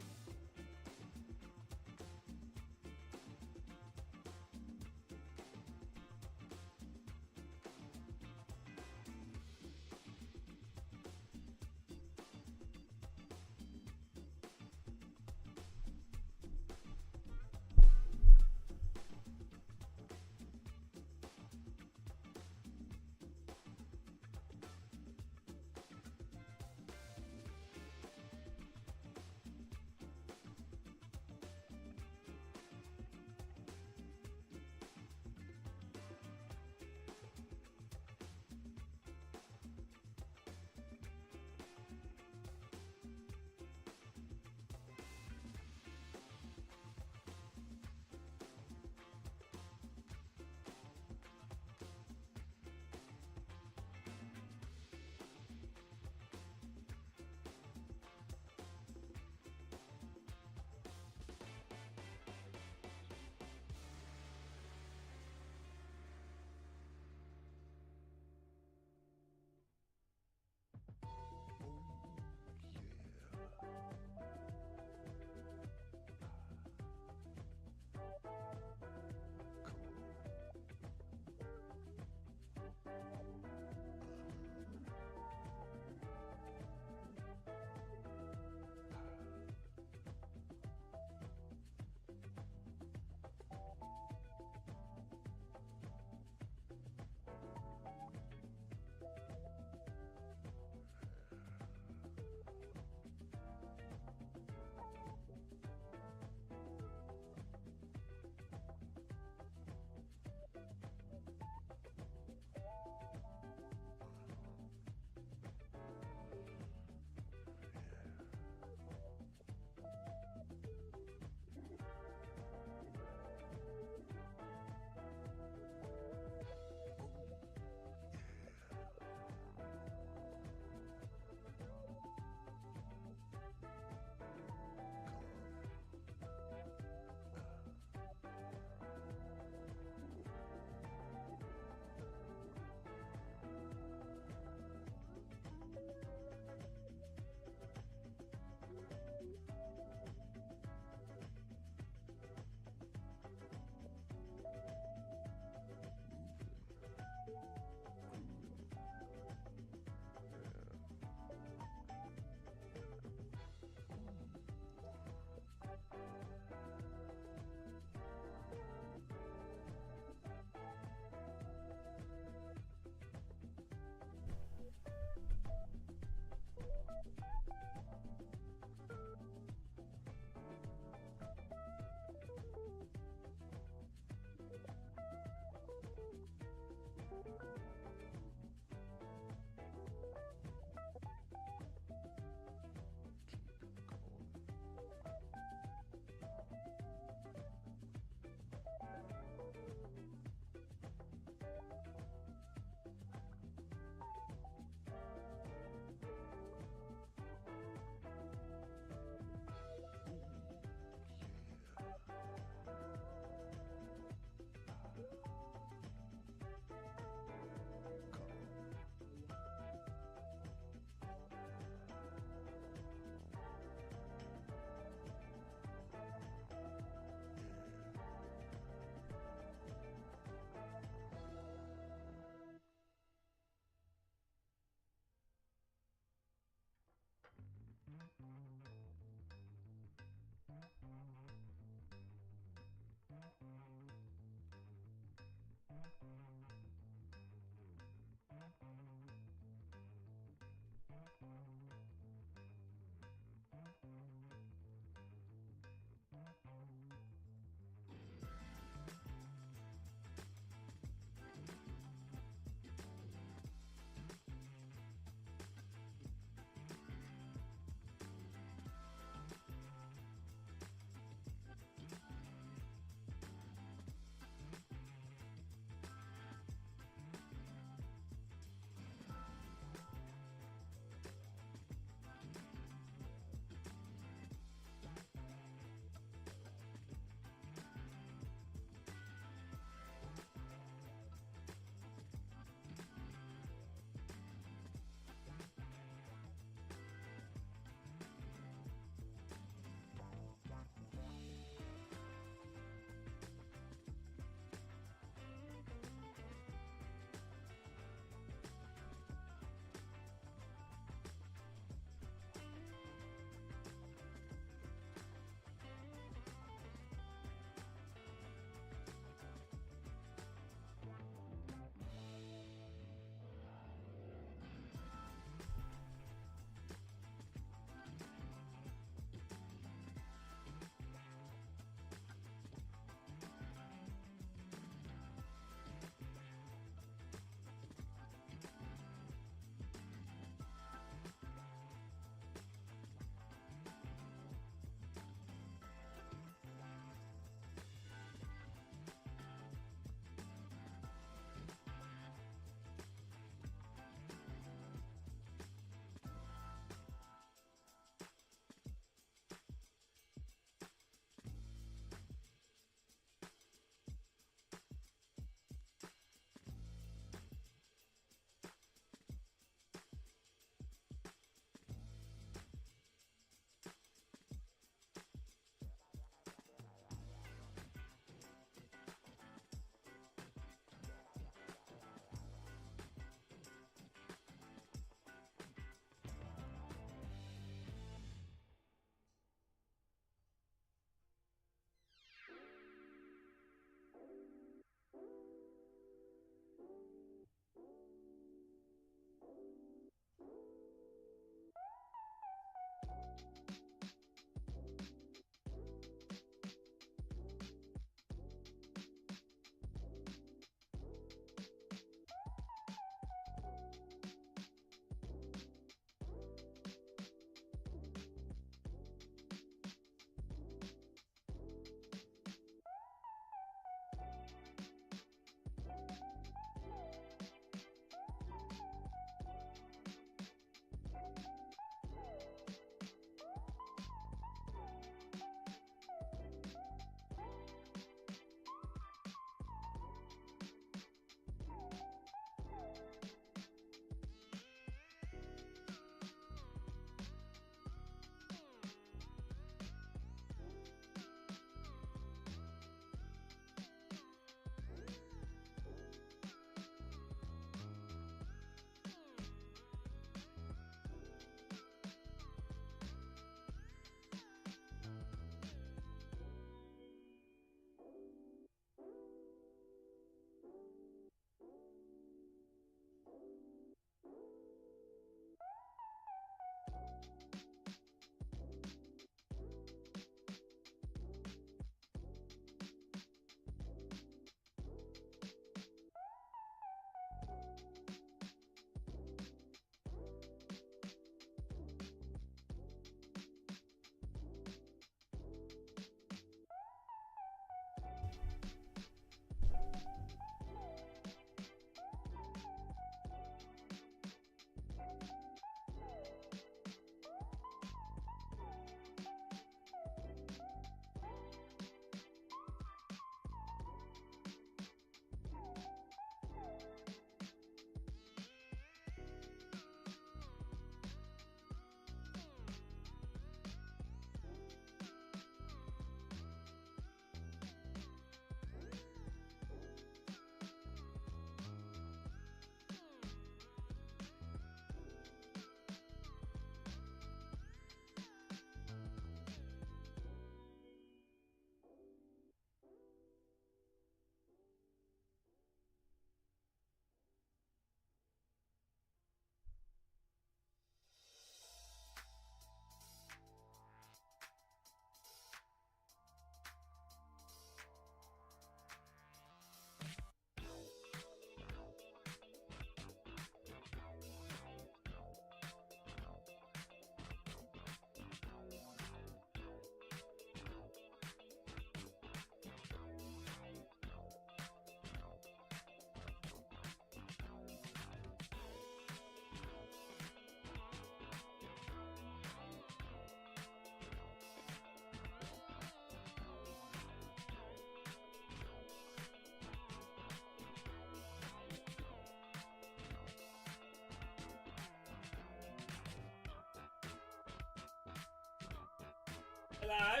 Hello.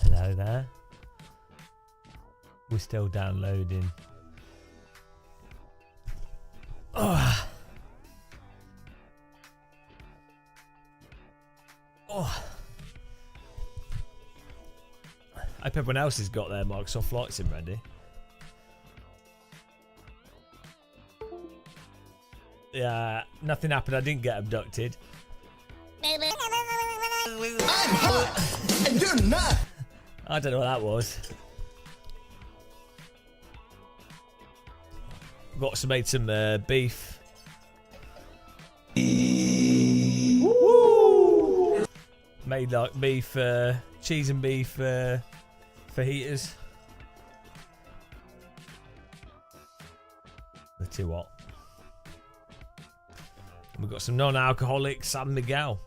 Hello there. We're still downloading. Oh. Oh. I hope everyone else has got their Microsoft Flight Sim ready. Yeah, nothing happened. I didn't get abducted. I'm hot, and you're not. I don't know what that was. Made some beef. Woo! Made like beef, cheese and beef fajitas. They're too hot. And we've got some non-alcoholic San Miguel.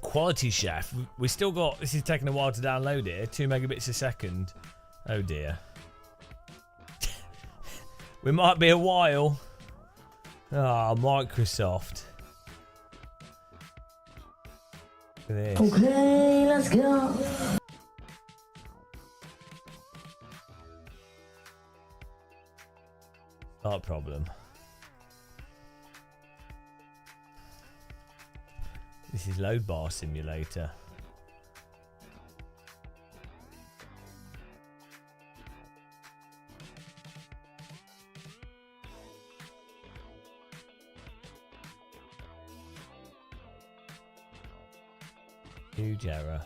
Quality Chef. We still got. This is taking a while to download it. 2 megabits a second. Oh dear. We might be a while. Ah, Microsoft. Look at this. Okay, let's go. Not a problem. This is Load Bar Simulator. Huge error.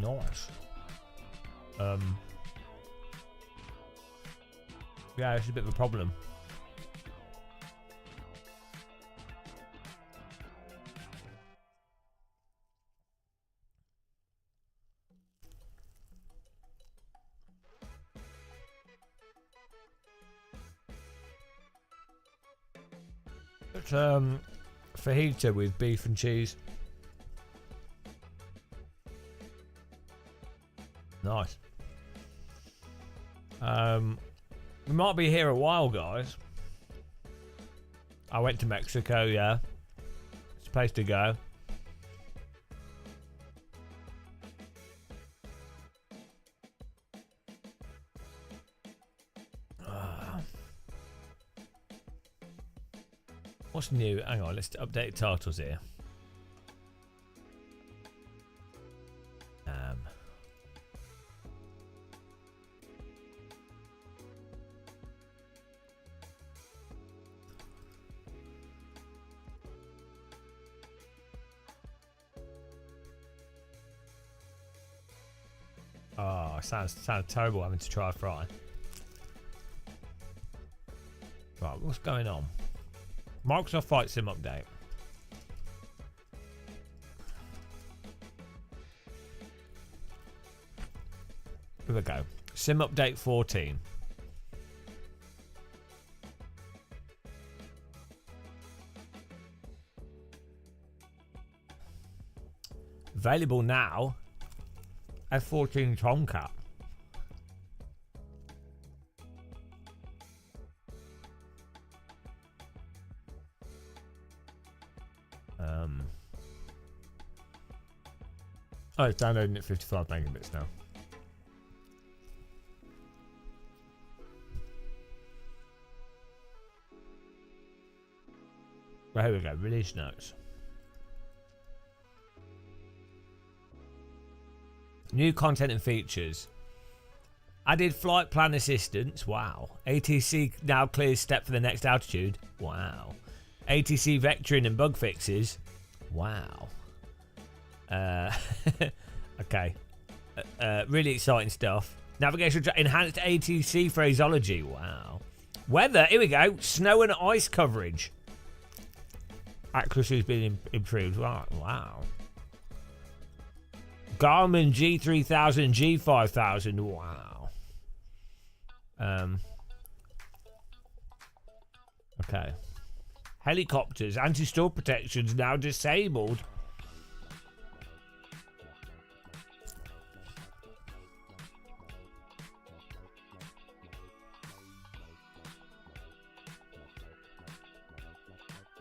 Nice. Yeah, it's a bit of a problem. It's fajita with beef and cheese. Nice. We might be here a while, guys. I went to Mexico, yeah. It's a place to go. What's new? Hang on, let's update titles here. Oh, sounds terrible having to try fry. Right, what's going on? Microsoft Flight Sim update. Here we go. Sim update 14. Available now. F14 Tomcat. Oh, it's downloading at 55 megabits now. Right, here we go. Release notes. New content and features. Added flight plan assistance. Wow. ATC now clears step for the next altitude. Wow. ATC vectoring and bug fixes. Wow. Okay. Really exciting stuff. Navigation enhanced ATC phraseology. Wow. Weather. Here we go. Snow and ice coverage. Accuracy has been improved. Wow. Garmin G3000, G5000. Wow. Okay. Helicopters, anti-storm protections now disabled.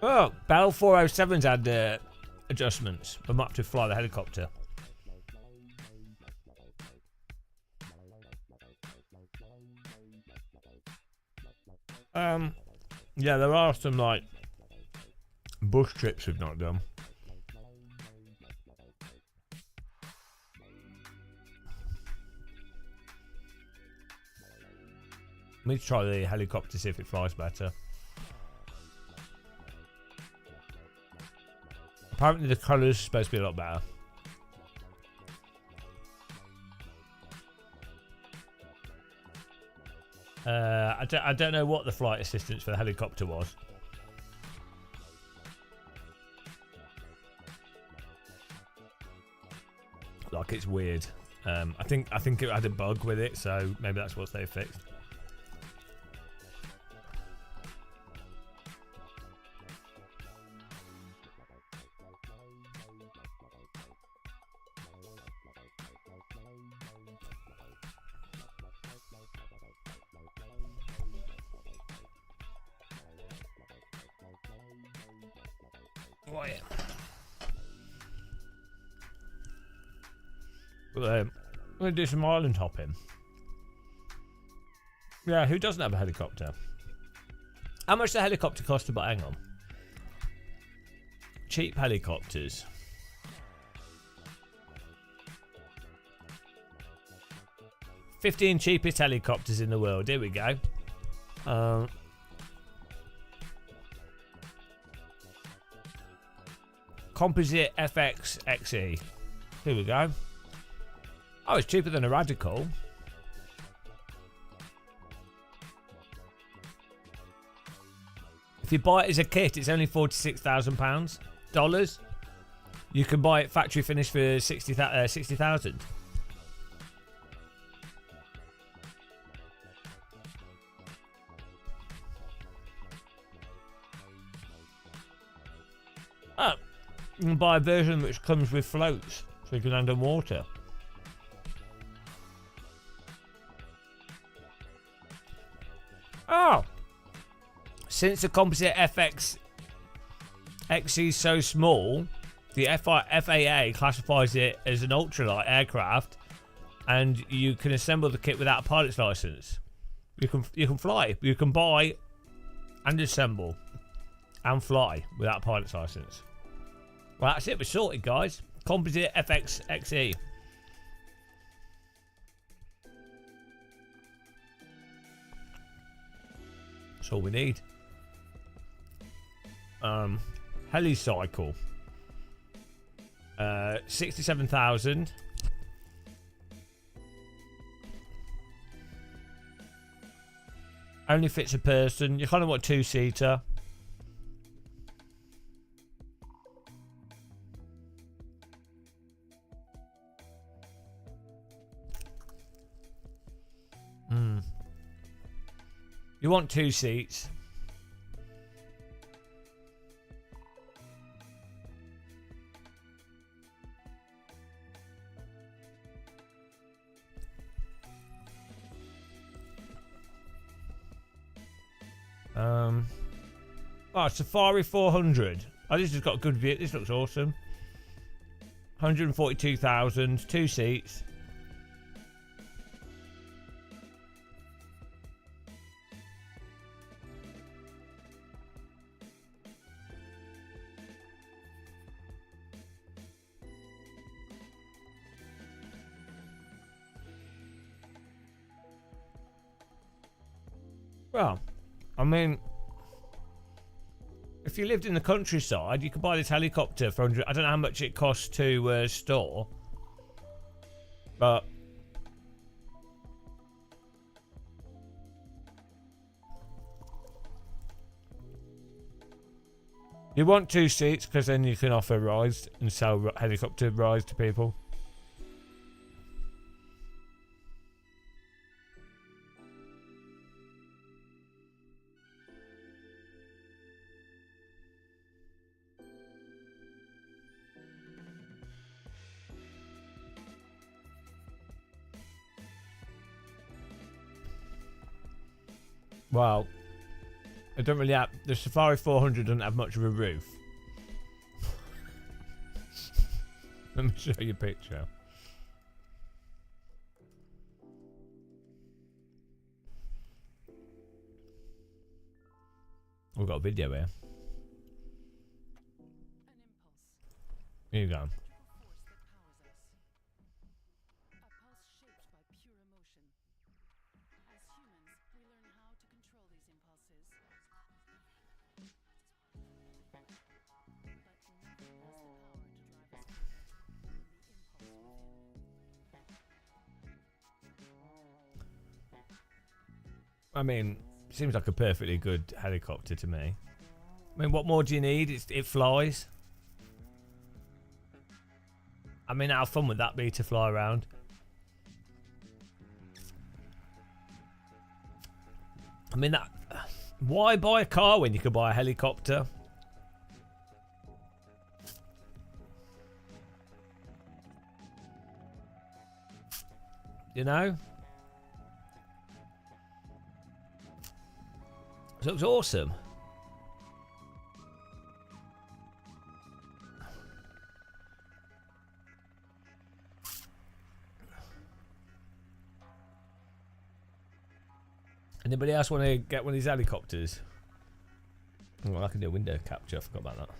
Oh, Bell 407's had adjustments. I'm up to fly the helicopter. Yeah, there are some like bush trips we've not done. Let me try the helicopter, see if it flies better. Apparently the colours are supposed to be a lot better. I don't know what the flight assistance for the helicopter was. Like, it's weird. I think it had a bug with it, so maybe that's what they fixed. Oh, yeah. But, I'm going to do some island hopping. Yeah, who doesn't have a helicopter? How much does a helicopter cost to buy? Hang on. Cheap helicopters. $15 cheapest helicopters in the world. Here we go. Composite FX XE. Here we go. Oh, it's cheaper than a Radical. If you buy it as a kit, it's only £46,000 dollars. You can buy it factory finished for 60,000. Oh, you can buy a version which comes with floats, so you can land on water. Oh, since the composite FX XE is so small, the FAA classifies it as an ultralight aircraft, and you can assemble the kit without a pilot's license. You can fly. You can buy and assemble and fly without a pilot's license. Well, that's it. We're sorted, guys. Composite FX XE. That's all we need. Helicycle. 67,000. Only fits a person. You kind of want two-seater. You want 2 seats. Oh, Safari 400. Oh, this has got a good view. This looks awesome. 142,000, 2 seats. Well, I mean, if you lived in the countryside, you could buy this helicopter for 100. I don't know how much it costs to store, but you want 2 seats because then you can offer rides and sell helicopter rides to people. Well, I don't really have... The Safari 400 doesn't have much of a roof. Let me show you a picture. We've got a video here. Here you go. I mean, seems like a perfectly good helicopter to me. I mean, what more do you need? It flies. I mean, how fun would that be to fly around? I mean, that. Why buy a car when you could buy a helicopter? You know? It looks awesome. Anybody else want to get one of these helicopters? Well, I can do a window capture. I forgot about that.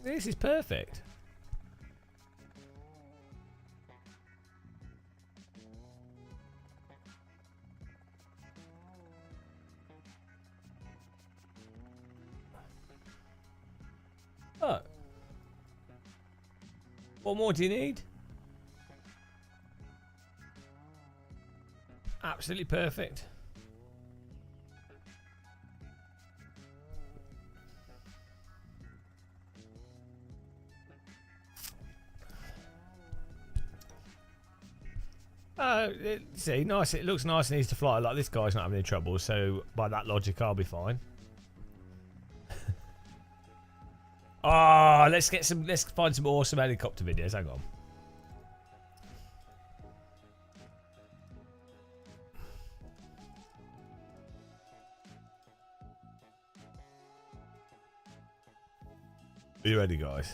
This is perfect. Oh. What more do you need? Absolutely perfect. See, nice. It looks nice and easy to fly. Like this guy's not having any trouble, so by that logic, I'll be fine. Oh, let's find some awesome helicopter videos. Hang on. Are you ready, guys?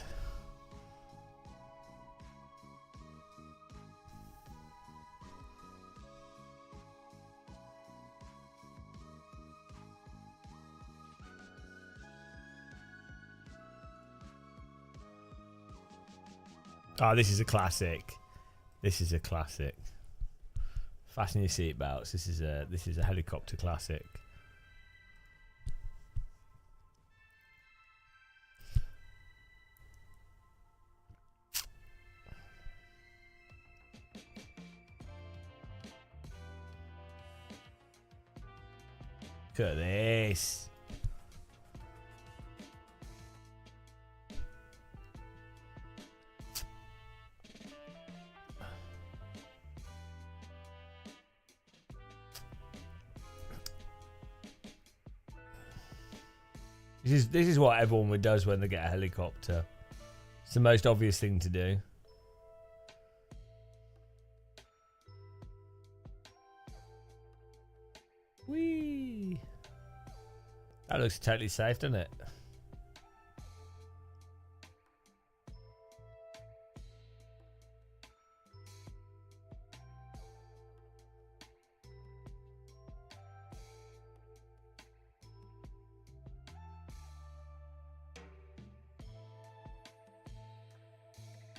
Oh, this is a classic. This is a classic. Fasten your seatbelts. This is a helicopter classic. Look at this. This is what everyone does when they get a helicopter. It's the most obvious thing to do. Whee! That looks totally safe, doesn't it?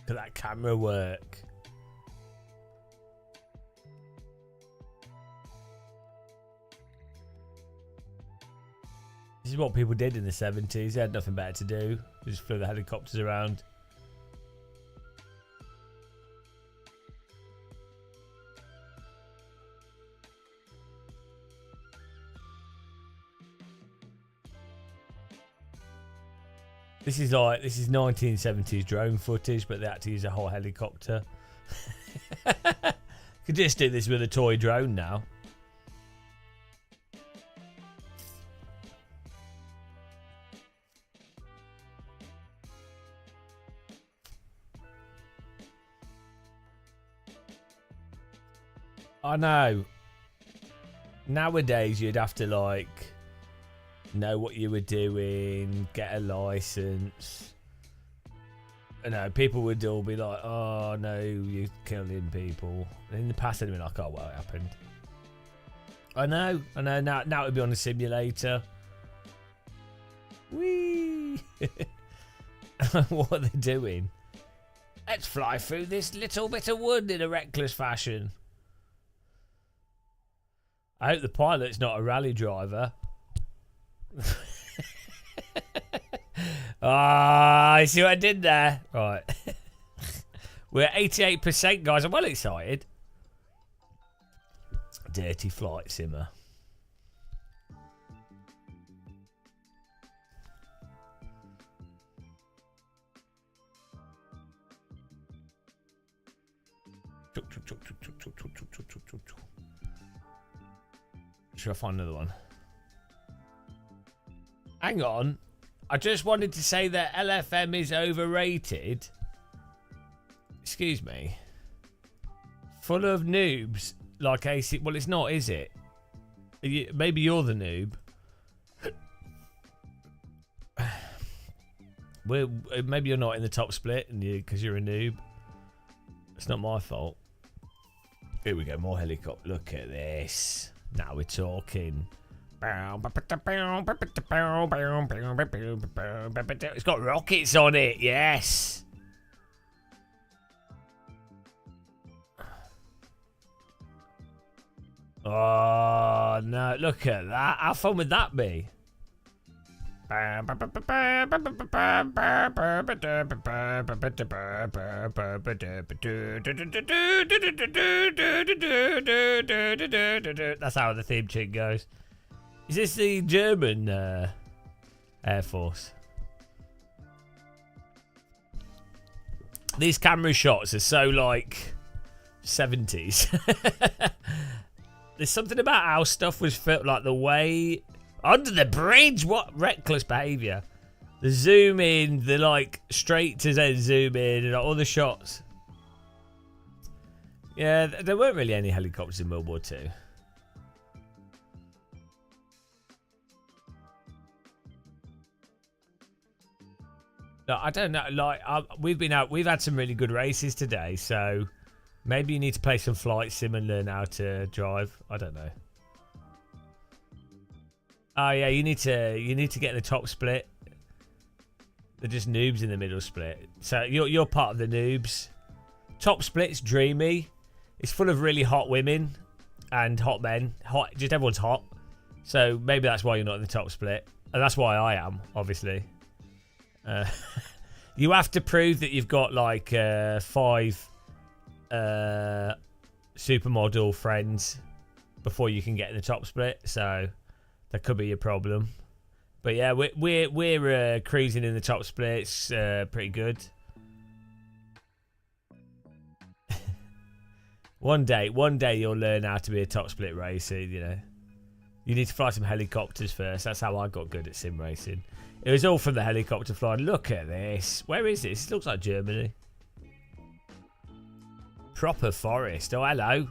Look at that camera work. This is what people did in the 70s. They had nothing better to do. They just flew the helicopters around. This is 1970s drone footage, but they had to use a whole helicopter. Could just do this with a toy drone now. I know. Nowadays, you'd have to, like, know what you were doing, get a license. You know, people would all be like, oh, no, you're killing people. In the past, they'd be like, oh, well, it happened. I know. Now it would be on a simulator. Whee! What are they doing? Let's fly through this little bit of wood in a reckless fashion. I hope the pilot's not a rally driver. Ah, you see what I did there? Right. We're at 88%, guys. I'm well excited. Dirty flight simmer. Should I find another one? Hang on. I just wanted to say that LFM is overrated. Excuse me. Full of noobs like AC. Well, it's not, is it? Maybe you're the noob. Maybe you're not in the top split because you're a noob. It's not my fault. Here we go, more helicopter. Look at this. Now we're talking. It's got rockets on it, yes. Oh, no, look at that. How fun would that be? That's how the theme tune goes. Is this the German Air Force? These camera shots are so like 70s. There's something about how stuff was filmed, like the way under the bridge. What reckless behaviour! The zoom in, the like straight to Z zoom in, and all the shots. Yeah, there weren't really any helicopters in World War II. No, I don't know. Like we've been out, we've had some really good races today, so maybe you need to play some flight sim and learn how to drive. I don't know. Oh yeah, you need to get in the top split. They're just noobs in the middle split. So you're part of the noobs. Top split's dreamy. It's full of really hot women and hot men. Hot, just everyone's hot. So maybe that's why you're not in the top split, and that's why I am, obviously. You have to prove that you've got like 5 supermodel friends before you can get in the top split. So that could be your problem. But yeah, we're cruising in the top split. It's pretty good. One day you'll learn how to be a top split racer. You know, you need to fly some helicopters first. That's how I got good at sim racing. It was all from the helicopter flying. Look at this. Where is this? It looks like Germany. Proper forest. Oh, hello.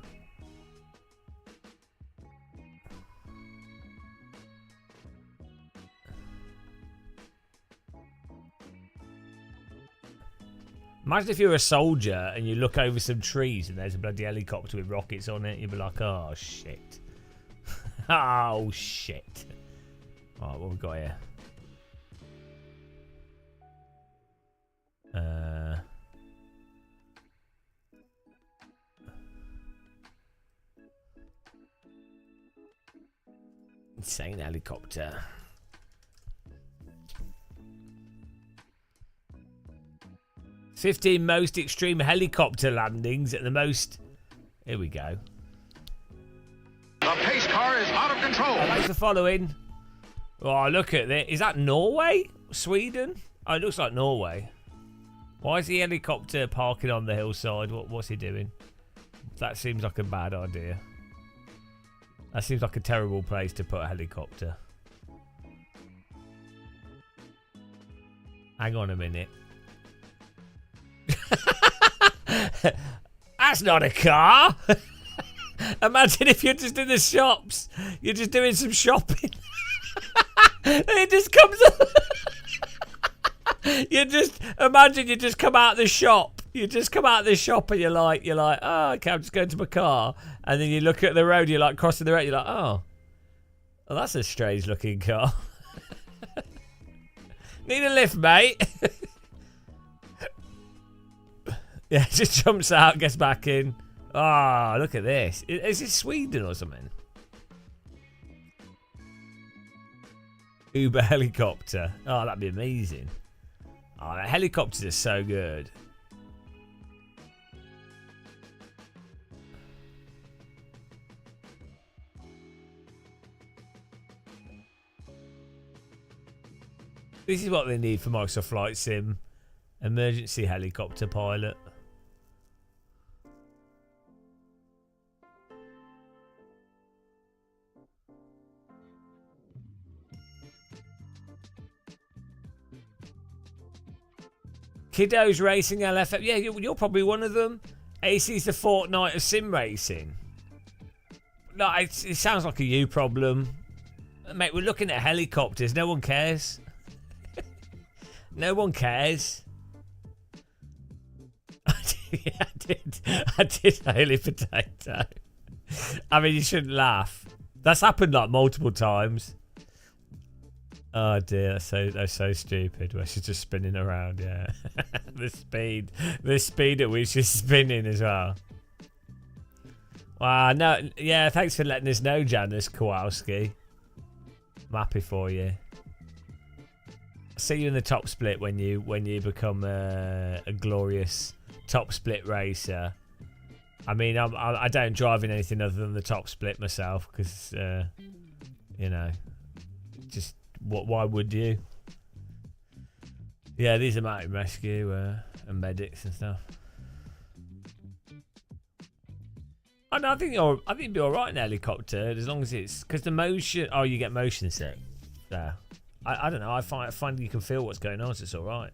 Imagine if you're a soldier and you look over some trees and there's a bloody helicopter with rockets on it. You'd be like, oh, shit. Oh, shit. All right, what have we got here? Insane helicopter. "15 most extreme helicopter landings at the most." Here we go. The pace car is out of control. Thanks for following. Oh, look at this. Is that Norway? Sweden? Oh, it looks like Norway. Why is the helicopter parking on the hillside? What's he doing? That seems like a bad idea. That seems like a terrible place to put a helicopter. Hang on a minute. That's not a car. Imagine if you're just in the shops. You're just doing some shopping. And it just comes up. Imagine you just come out the shop. You just come out the shop and you're like, oh, okay, I'm just going to my car. And then you look at the road, you're like crossing the road, you're like, oh, that's a strange looking car. Need a lift, mate. Yeah, just jumps out, gets back in. Oh, look at this. Is this Sweden or something? Uber helicopter. Oh, that'd be amazing. Oh, the helicopters are so good. This is what they need for Microsoft Flight Sim. Emergency helicopter pilot. Kiddos Racing LFF. Yeah, you're probably one of them. AC's the fortnight of sim racing. No, it sounds like a you problem. Mate, we're looking at helicopters. No one cares. No one cares. I did Holy Potato. I mean, you shouldn't laugh. That's happened like multiple times. Oh dear, that's so stupid. Where she's just spinning around, yeah. the speed at which she's spinning as well. Wow, no, yeah. Thanks for letting us know, Janice Kowalski. I'm happy for you. I'll see you in the top split when you become a glorious top split racer. I mean, I don't drive in anything other than the top split myself because, you know, just. Why would you? Yeah, these are mountain rescue and medics and stuff. I think you'd be all right in a helicopter as long as it's because the motion. Oh, you get motion sick. Yeah, I don't know. I find you can feel what's going on, so it's all right.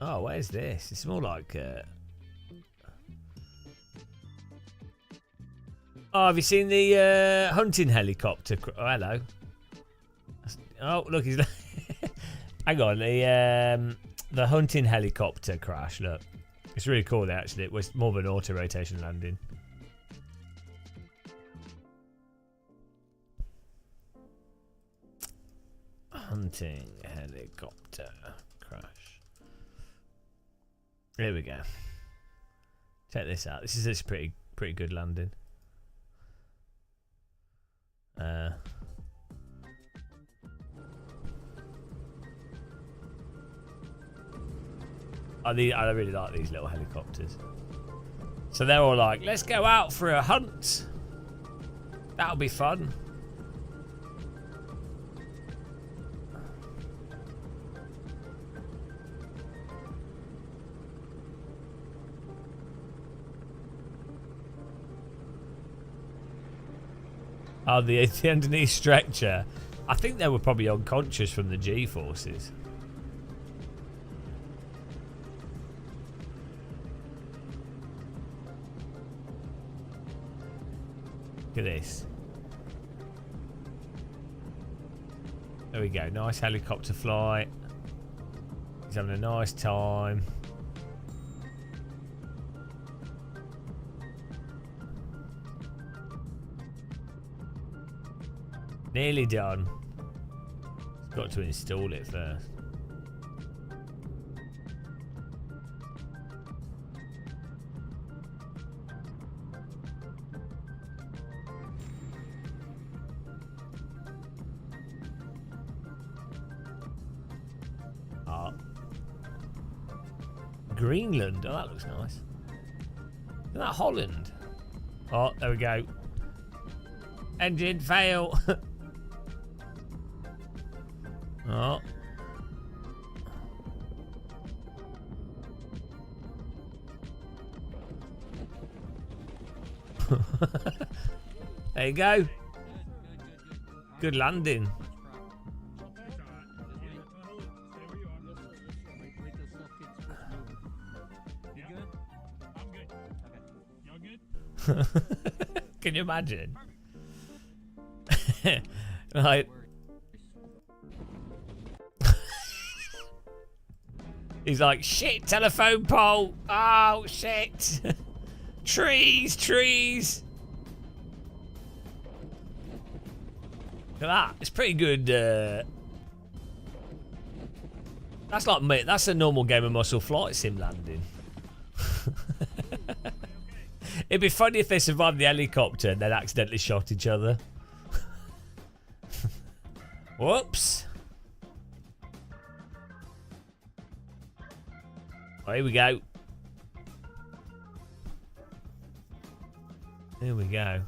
Oh, where's this? It's more like. Oh, have you seen the hunting helicopter? Oh, hello. Oh, look, he's. Hang on, the hunting helicopter crash. Look, it's really cool. Actually, it was more of an auto rotation landing. Hunting helicopter crash. Here we go. Check this out. This is a pretty good landing. I really like these little helicopters. So they're all like, let's go out for a hunt. That'll be fun. Oh, the underneath stretcher. I think they were probably unconscious from the G-forces. Look at this. There we go. Nice helicopter flight. He's having a nice time. Nearly done. Got to install it first. Greenland. Oh, that looks nice. Isn't that Holland? Oh, there we go. Engine fail. Oh. There you go. Good landing. Can you imagine? Like, he's like, shit, telephone pole. Oh, shit. Trees. Look at that. It's pretty good. That's like, mate, that's a normal game of muscle flight sim landing. It'd be funny if they survived the helicopter and then accidentally shot each other. Whoops. Oh, here we go. Here we go.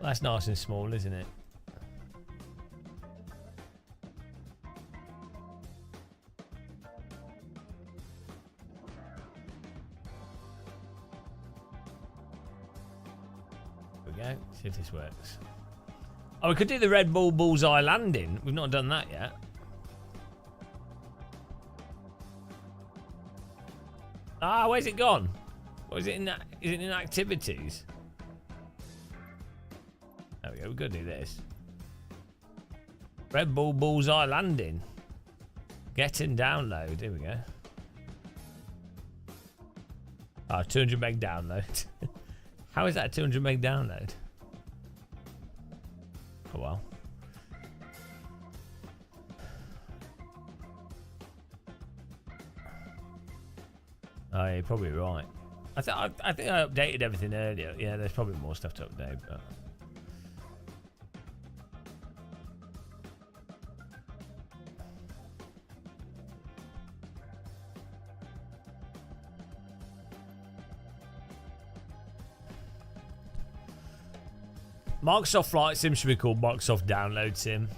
That's nice and small, isn't it? There we go. See if this works. Oh, we could do the Red Bull bullseye landing. We've not done that yet. Ah, where's it gone? Or is it in activities? There we go, we're going to do this. Red Bull bullseye landing. Get and download. Here we go. Ah, 200 meg download. How is that a 200 meg download? Oh well. Oh, you're probably right. I think I updated everything earlier. Yeah, there's probably more stuff to update, but. Microsoft Flight Sim should be called Microsoft Download Sim.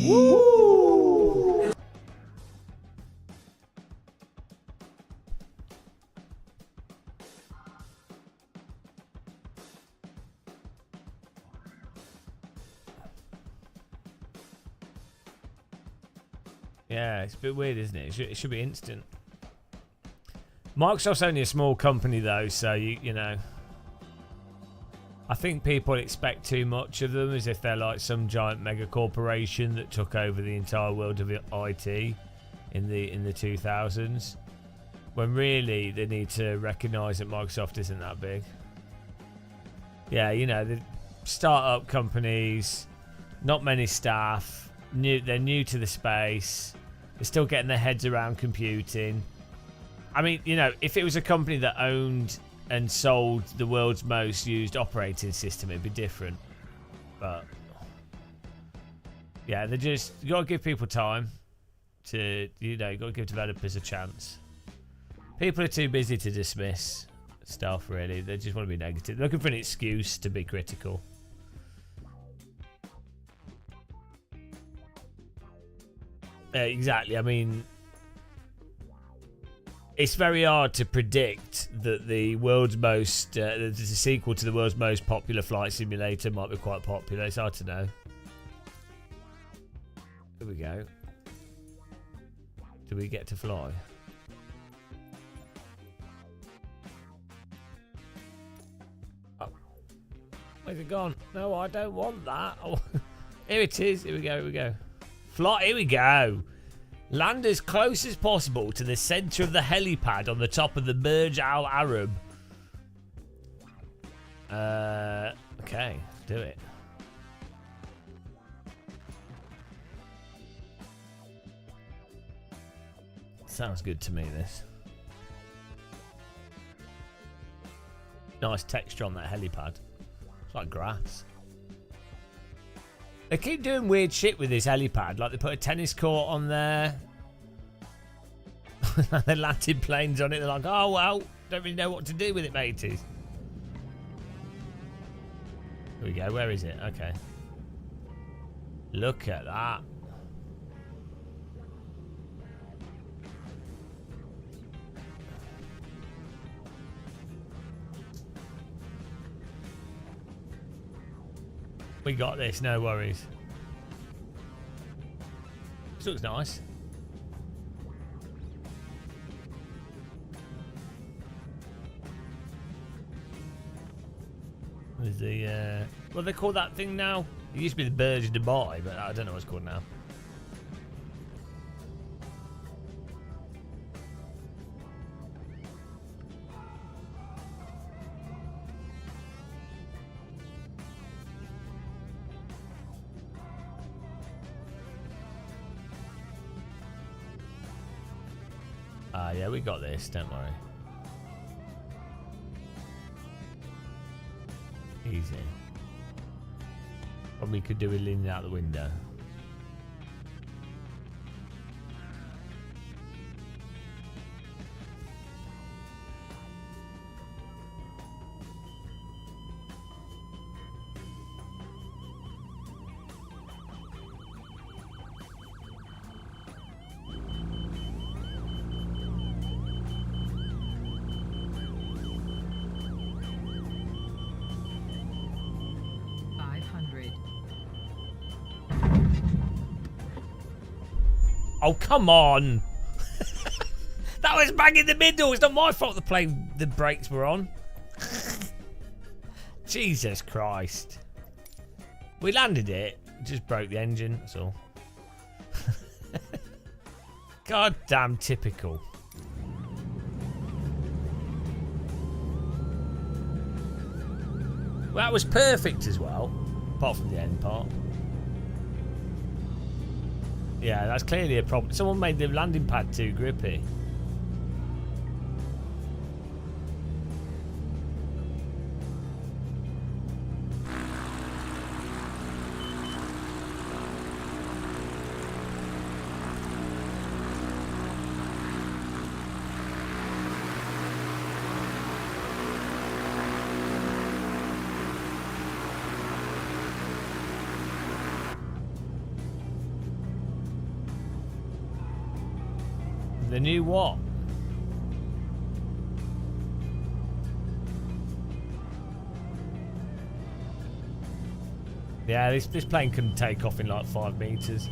Woo! Yeah, it's a bit weird, isn't it? It should be instant. Microsoft's only a small company though, so you know, I think people expect too much of them, as if they're like some giant mega corporation that took over the entire world of IT in the 2000s, when really they need to recognise that Microsoft isn't that big. Yeah, you know, the startup companies, not many staff, they're new to the space, they're still getting their heads around computing. I mean, you know, if it was a company that owned and sold the world's most used operating system, it'd be different. But yeah, you got to give people time to, you know, you got to give developers a chance. People are too busy to dismiss stuff, really. They just want to be negative. They're looking for an excuse to be critical. Exactly. I mean, it's very hard to predict that the world's most, the sequel to the world's most popular flight simulator might be quite popular. It's hard to know. Here we go. Do we get to fly? Oh. Where's it gone? No, I don't want that. Oh. Here it is. Here we go. Here we go. Fly. Here we go. Land as close as possible to the centre of the helipad on the top of the Burj Al Arab. Okay, do it. Sounds good to me, this. Nice texture on that helipad. It's like grass. They keep doing weird shit with this helipad. Like they put a tennis court on there. They landed planes on it. They're like, oh, well, don't really know what to do with it, mateys. Here we go. Where is it? Okay. Look at that. We got this, no worries. This looks nice. There's the what do they call that thing now? It used to be the Burj of Dubai, but I don't know what it's called now. Yeah, we got this, don't worry. Easy. Probably could do it leaning out the window. Oh, come on. That was bang in the middle. It's not my fault the brakes were on. Jesus Christ. We landed it. Just broke the engine, that's all. God damn typical. Well, that was perfect as well. Apart from the end part. Yeah, that's clearly a problem. Someone made the landing pad too grippy. The new what? Yeah, this plane can take off in like 5 meters.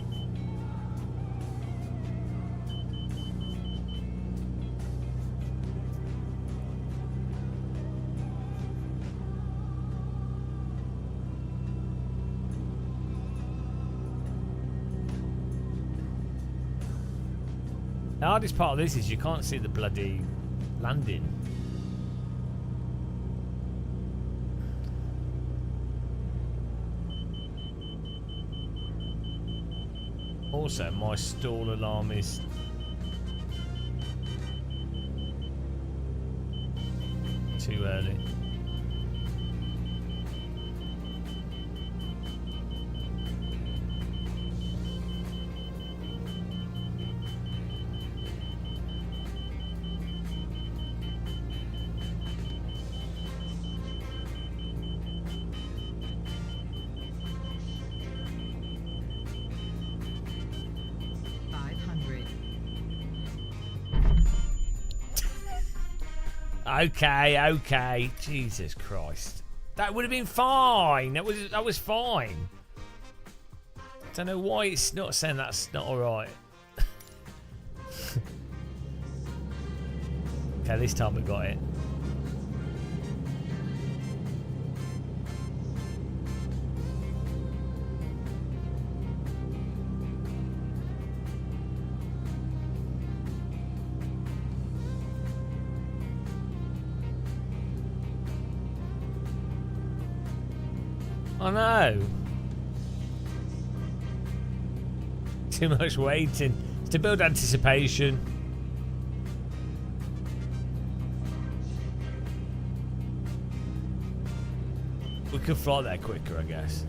The hardest part of this is you can't see the bloody landing. Also, my stall alarm is too early. Okay. Jesus Christ. That would have been fine. That was fine. Don't know why it's not saying that's not alright. Okay, this time we got it. I know. Too much waiting. It's to build anticipation. We could fly there quicker, I guess.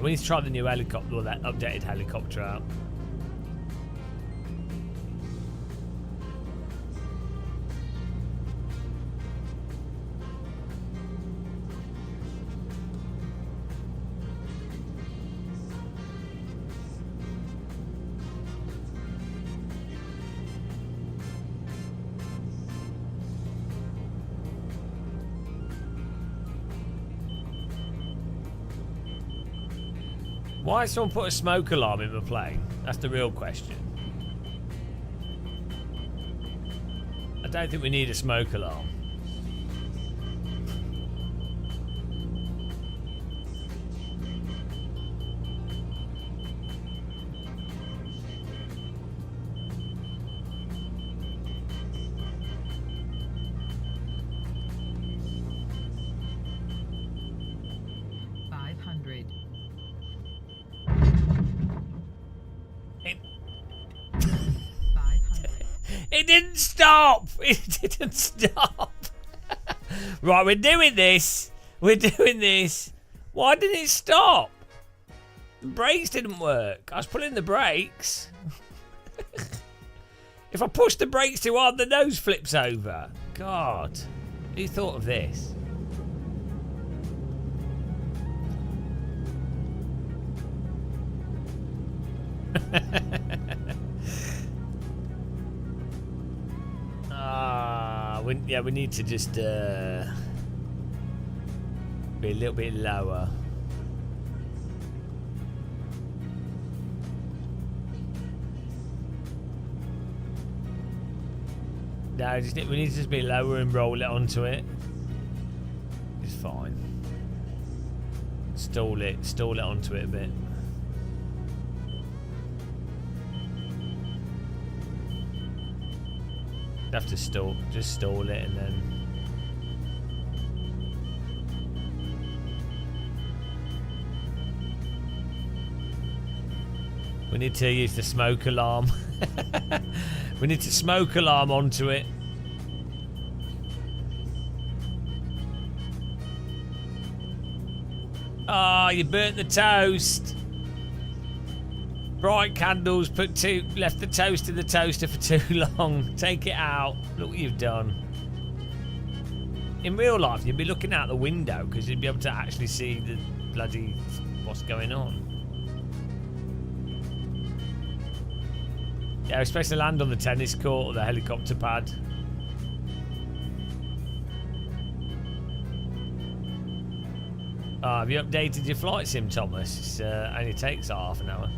We need to try the new helicopter, or that updated helicopter out. Why has someone put a smoke alarm in my plane? That's the real question. I don't think we need a smoke alarm. It didn't stop. It didn't stop. Right, we're doing this. We're doing this. Why didn't it stop? The brakes didn't work. I was pulling the brakes. If I push the brakes too hard, the nose flips over. God, who thought of this? We need to just be a little bit lower. No, we need to just be lower and roll it onto it. It's fine. Stall it onto it a bit. Have to just stall it and then we need to use the smoke alarm. We need to smoke alarm onto it. Ah, you burnt the toast. Bright candles, left the toast in the toaster for too long. Take it out. Look what you've done. In real life, you'd be looking out the window because you'd be able to actually see the bloody what's going on. Yeah, we're supposed to land on the tennis court or the helicopter pad. Have you updated your flight sim, Thomas? It only takes half an hour.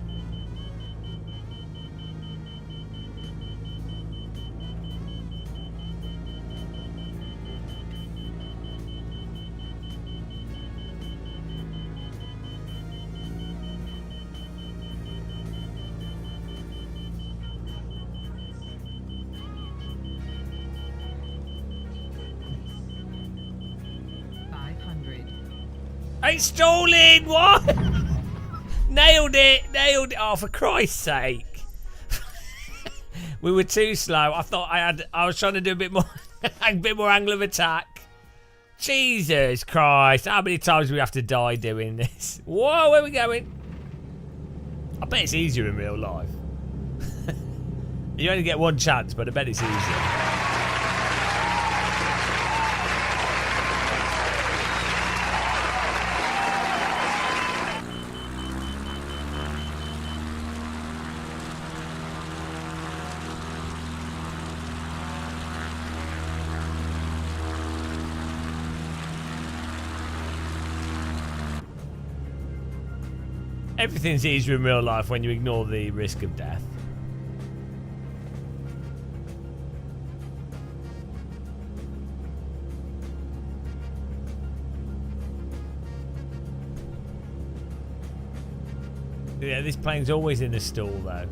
It's stalling! What? Nailed it! Nailed it! Oh, for Christ's sake! We were too slow. I thought I was trying to do a bit more angle of attack. Jesus Christ! How many times do we have to die doing this? Whoa! Where are we going? I bet it's easier in real life. You only get one chance, but I bet it's easier. Everything's easier in real life when you ignore the risk of death. Yeah, this plane's always in the stall though.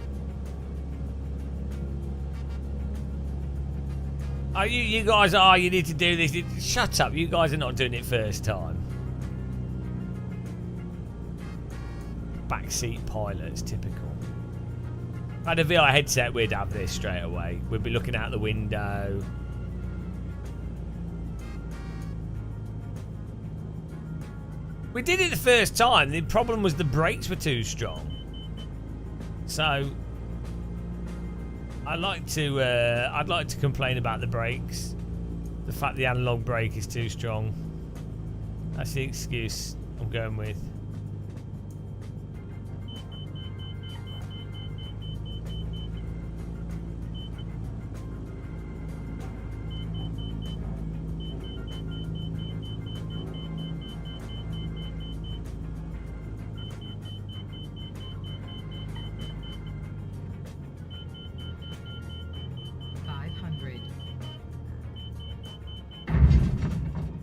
Oh, you guys are, you need to do this. Shut up, you guys are not doing it first time. Backseat pilots, typical. If I had a VR headset, we'd have this straight away. We'd be looking out the window. We did it the first time. The problem was the brakes were too strong. So I'd like to complain about the brakes. The fact the analog brake is too strong. That's the excuse I'm going with.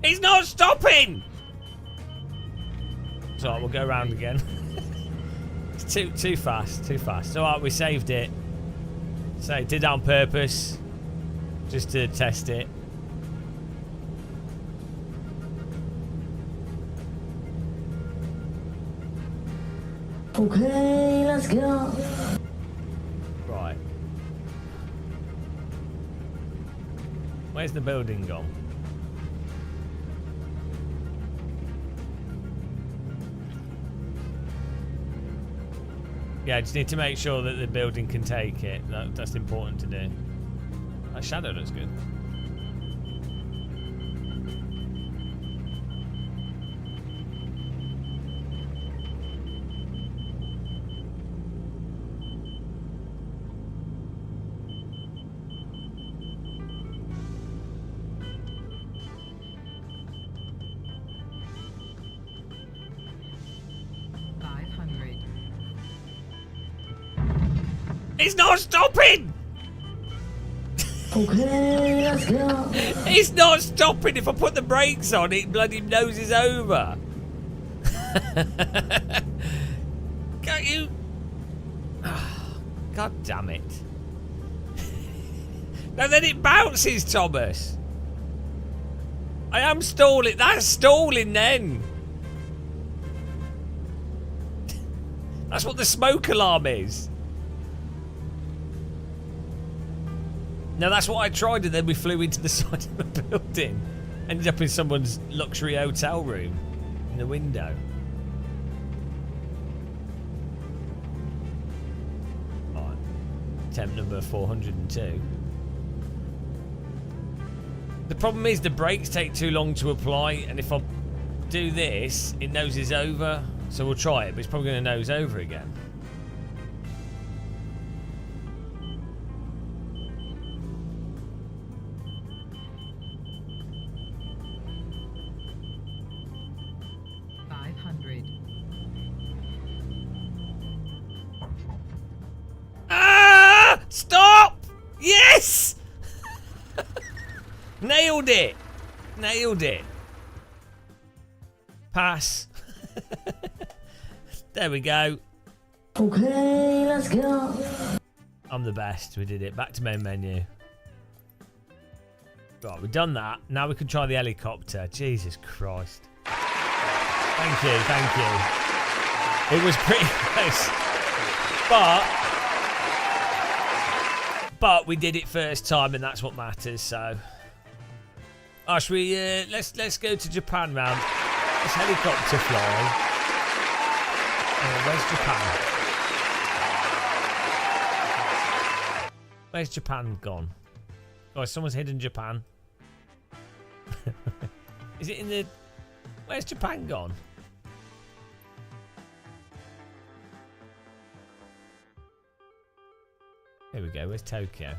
He's not stopping! It's alright, we'll go around again. It's too fast, too fast. It's alright, we saved it. So it did it on purpose. Just to test it. Okay, let's go. Right. Where's the building gone? Yeah, I just need to make sure that the building can take it. That's important to do. That shadow looks good. He's not stopping! Okay, let's go. He's not stopping. If I put the brakes on, it bloody noses over. Can't you? God damn it. No, then it bounces, Thomas. I am stalling. That's stalling then. That's what the smoke alarm is. No, that's what I tried, and then we flew into the side of the building. Ended up in someone's luxury hotel room in the window. Right. Attempt number 402. The problem is the brakes take too long to apply, and if I do this, it noses over. So we'll try it, but it's probably going to nose over again. Stop! Yes! Nailed it! Nailed it. Pass. There we go. Okay, let's go. I'm the best. We did it. Back to main menu. Right, we've done that. Now we can try the helicopter. Jesus Christ. Thank you, thank you. It was pretty close. But we did it first time, and that's what matters. So, oh, should we? Let's go to Japan round. This helicopter flying. Where's Japan? Where's Japan gone? Oh, someone's hidden Japan. Is it in the? Where's Japan gone? Here we go. Where's Tokyo?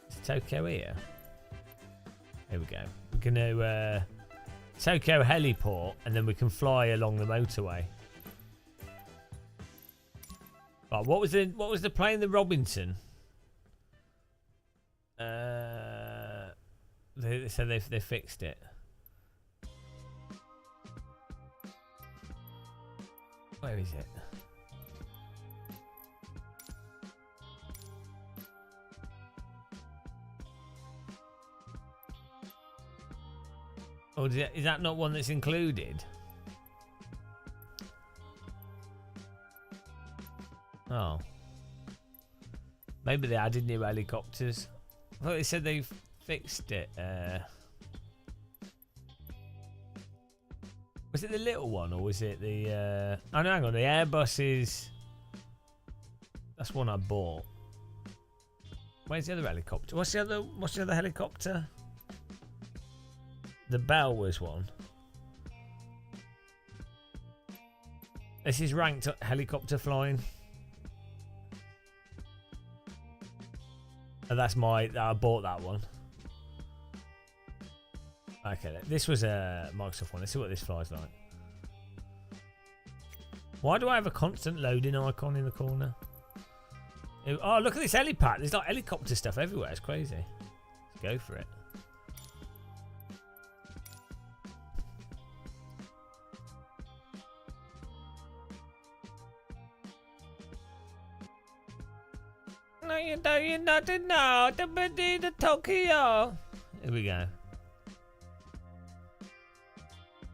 Is Tokyo here? Here we go. We're gonna Tokyo heliport, and then we can fly along the motorway. Right, what was the plane? The Robinson. They said they fixed it. Where is it? Oh, is that not one that's included? Oh. Maybe they added new helicopters. I thought they said they fixed it. Was it the little one, or was it the... Oh, no, hang on. The Airbus is... That's one I bought. Where's the other helicopter? What's the other helicopter? The Bell was one. This is ranked helicopter flying. And that's I bought that one. Okay, this was a Microsoft one. Let's see what this flies like. Why do I have a constant loading icon in the corner? Oh, look at this helipad. There's like helicopter stuff everywhere. It's crazy. Go for it. No, you don't. You're not know. The Tokyo. Here we go.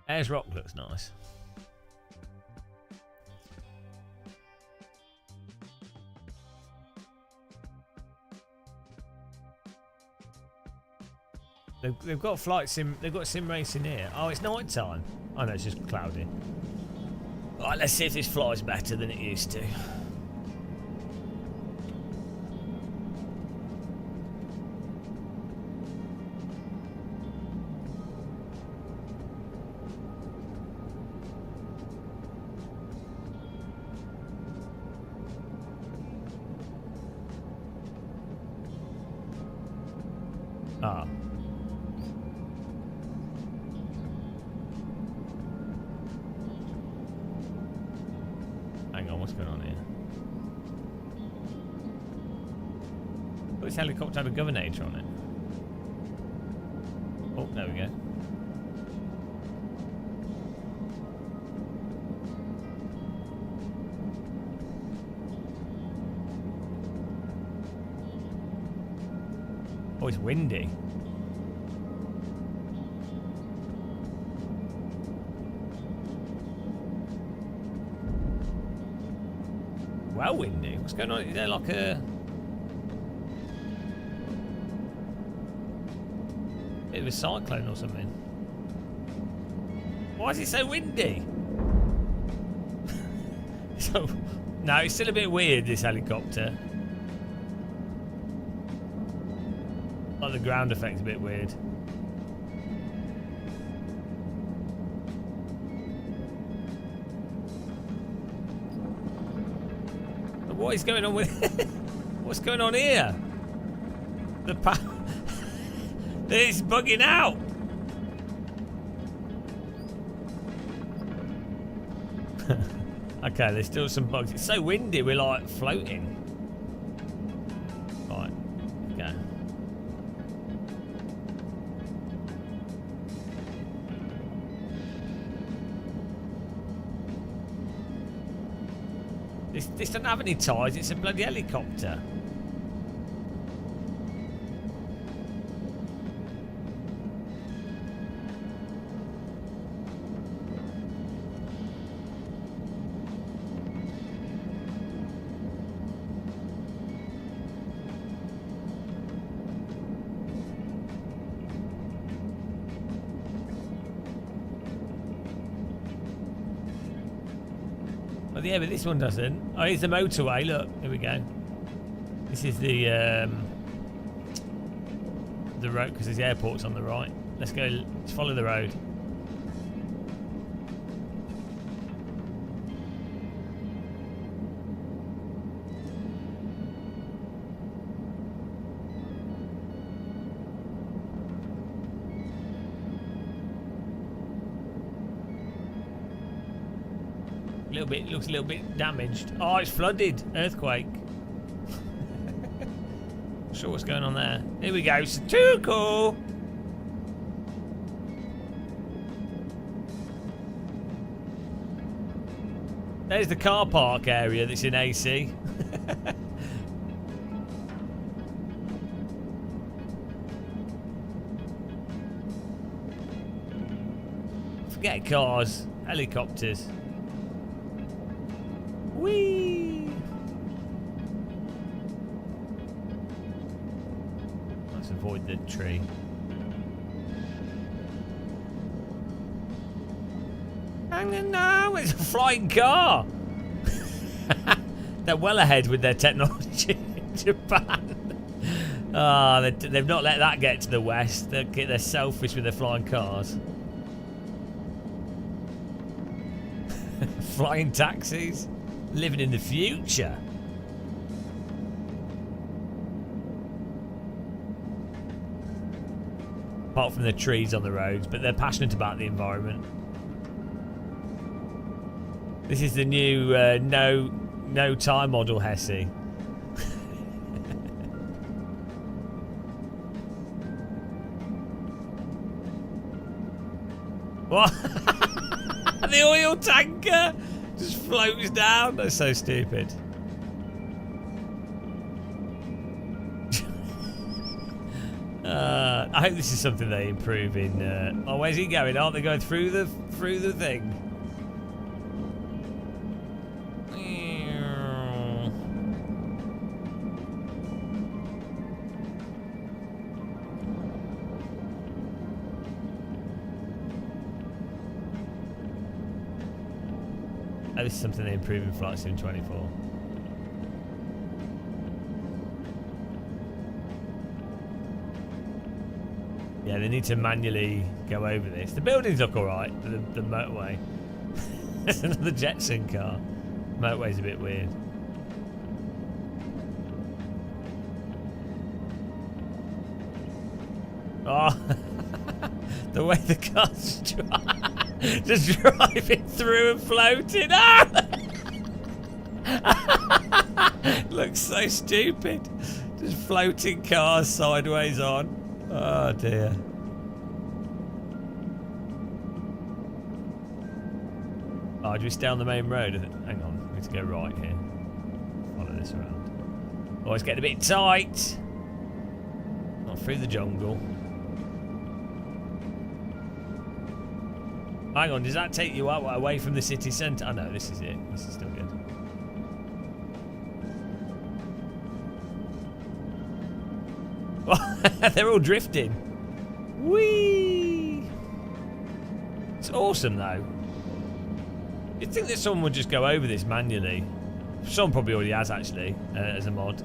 Ayers Rock looks nice. They've got flight sim. They've got sim racing here. Oh, it's night time. Oh no, it's just cloudy. All right, let's see if this flies better than it used to. Ah. Hang on, what's going on here? Oh, this helicopter had a governator on it. Oh, there we go. Oh, it's windy. Well windy. What's going on? Is there like a bit of a cyclone or something? Why is it so windy? So, no, it's still a bit weird, this helicopter. Like the ground effect's a bit weird. What is going on with what's going on here? The it's bugging out. Okay, there's still some bugs. It's so windy, we're like floating. Right, go. This doesn't have any ties, it's a bloody helicopter. Oh, yeah, but this one doesn't. Oh, here's the motorway. Look, here we go. This is the road because there's airports on the right. Let's go. Let's follow the road. Looks a little bit damaged. Oh, it's flooded. Earthquake. Not sure what's going on there. Here we go. Too cool. There's the car park area that's in AC. Forget cars. Helicopters. Whee! Let's avoid the tree. No, it's a flying car. They're well ahead with their technology in Japan. Ah, they've not let that get to the West. They're selfish with their flying cars. Flying taxis. Living in the future. Apart from the trees on the roads, but they're passionate about the environment. This is the new no tie model Hesse. What? The oil tanker just floats down. That's so stupid. I hope this is something they improve in. Oh, where's he going? Aren't they going through the thing? Oh, this is something they improve in Flight Sim 24. Yeah, they need to manually go over this. The buildings look alright, the motorway. There's another Jetson car. Motorway's a bit weird. Oh, the way the car's just driving through and floating. Ah! Looks so stupid. Just floating cars sideways on. Oh dear. Oh, do we stay on the main road? Hang on, we need to go right here. Follow this around. Oh, it's getting a bit tight. Not through the jungle. Hang on, does that take you out away from the city centre? Oh no, this is it. This is still good. They're all drifting. Whee! It's awesome though. You'd think that someone would just go over this manually. Someone probably already has actually, as a mod.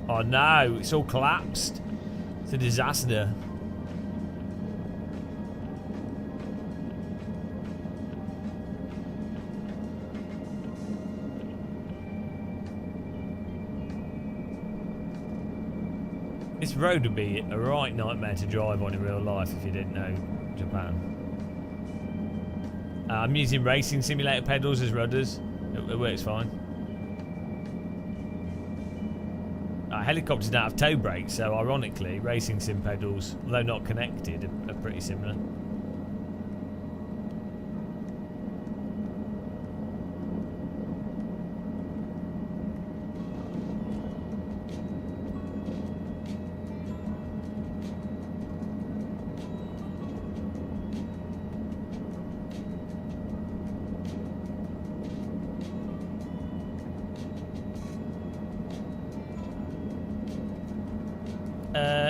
Oh no, it's all collapsed. It's a disaster. This road would be a right nightmare to drive on in real life if you didn't know Japan. I'm using racing simulator pedals as rudders. It works fine. Helicopters don't have toe brakes, so ironically, racing sim pedals, although not connected, are pretty similar.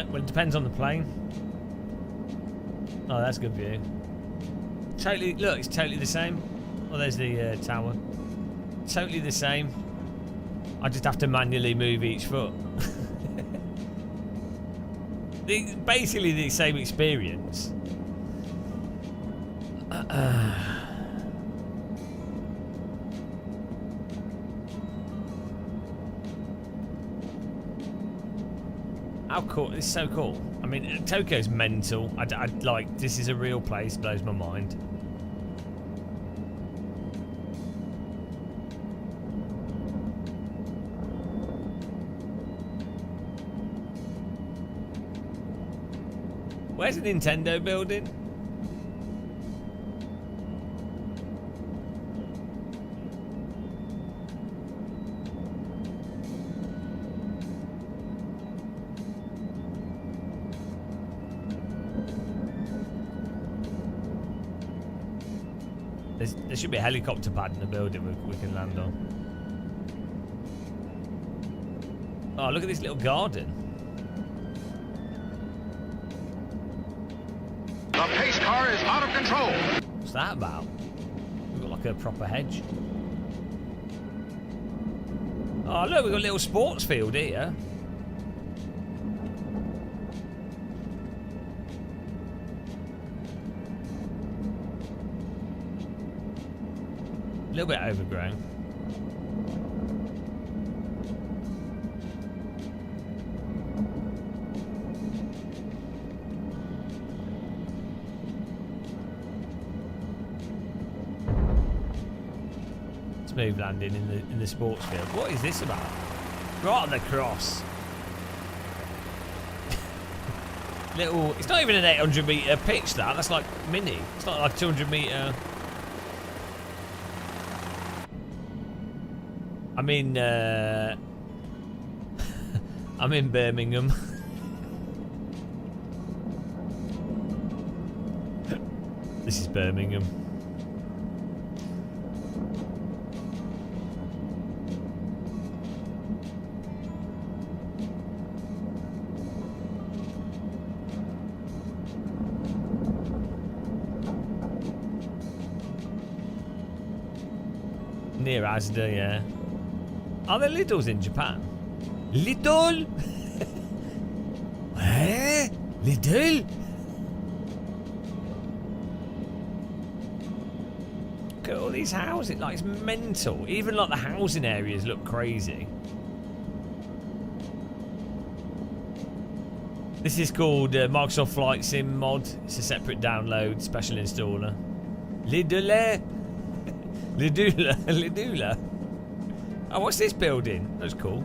Well, it depends on the plane. Oh, that's a good view. Totally, look, it's totally the same. Oh, there's the tower. Totally the same. I just have to manually move each foot. Basically the same experience. How cool! It's so cool. I mean, Tokyo's mental. I'd like, this is a real place. Blows my mind. Where's the Nintendo building? There should be a helicopter pad in the building we can land on. Oh, look at this little garden. The pace car is out of control. What's that about? We've got like a proper hedge. Oh, look, we've got a little sports field here. A little bit overgrown. Smooth landing in the sports field. What is this about? Right on the cross. Little. It's not even an 800-meter pitch. That's like mini. It's not like 200-meter. I'm in. I'm in Birmingham. This is Birmingham. Near Asda, yeah. Are there Lidls in Japan? Lidl? Eh? Lidl? Look at all these houses. Like, it's mental. Even like the housing areas look crazy. This is called Microsoft Flight Sim mod. It's a separate download, special installer. Lidl. Lidula. Lidula. Oh, what's this building? That's cool.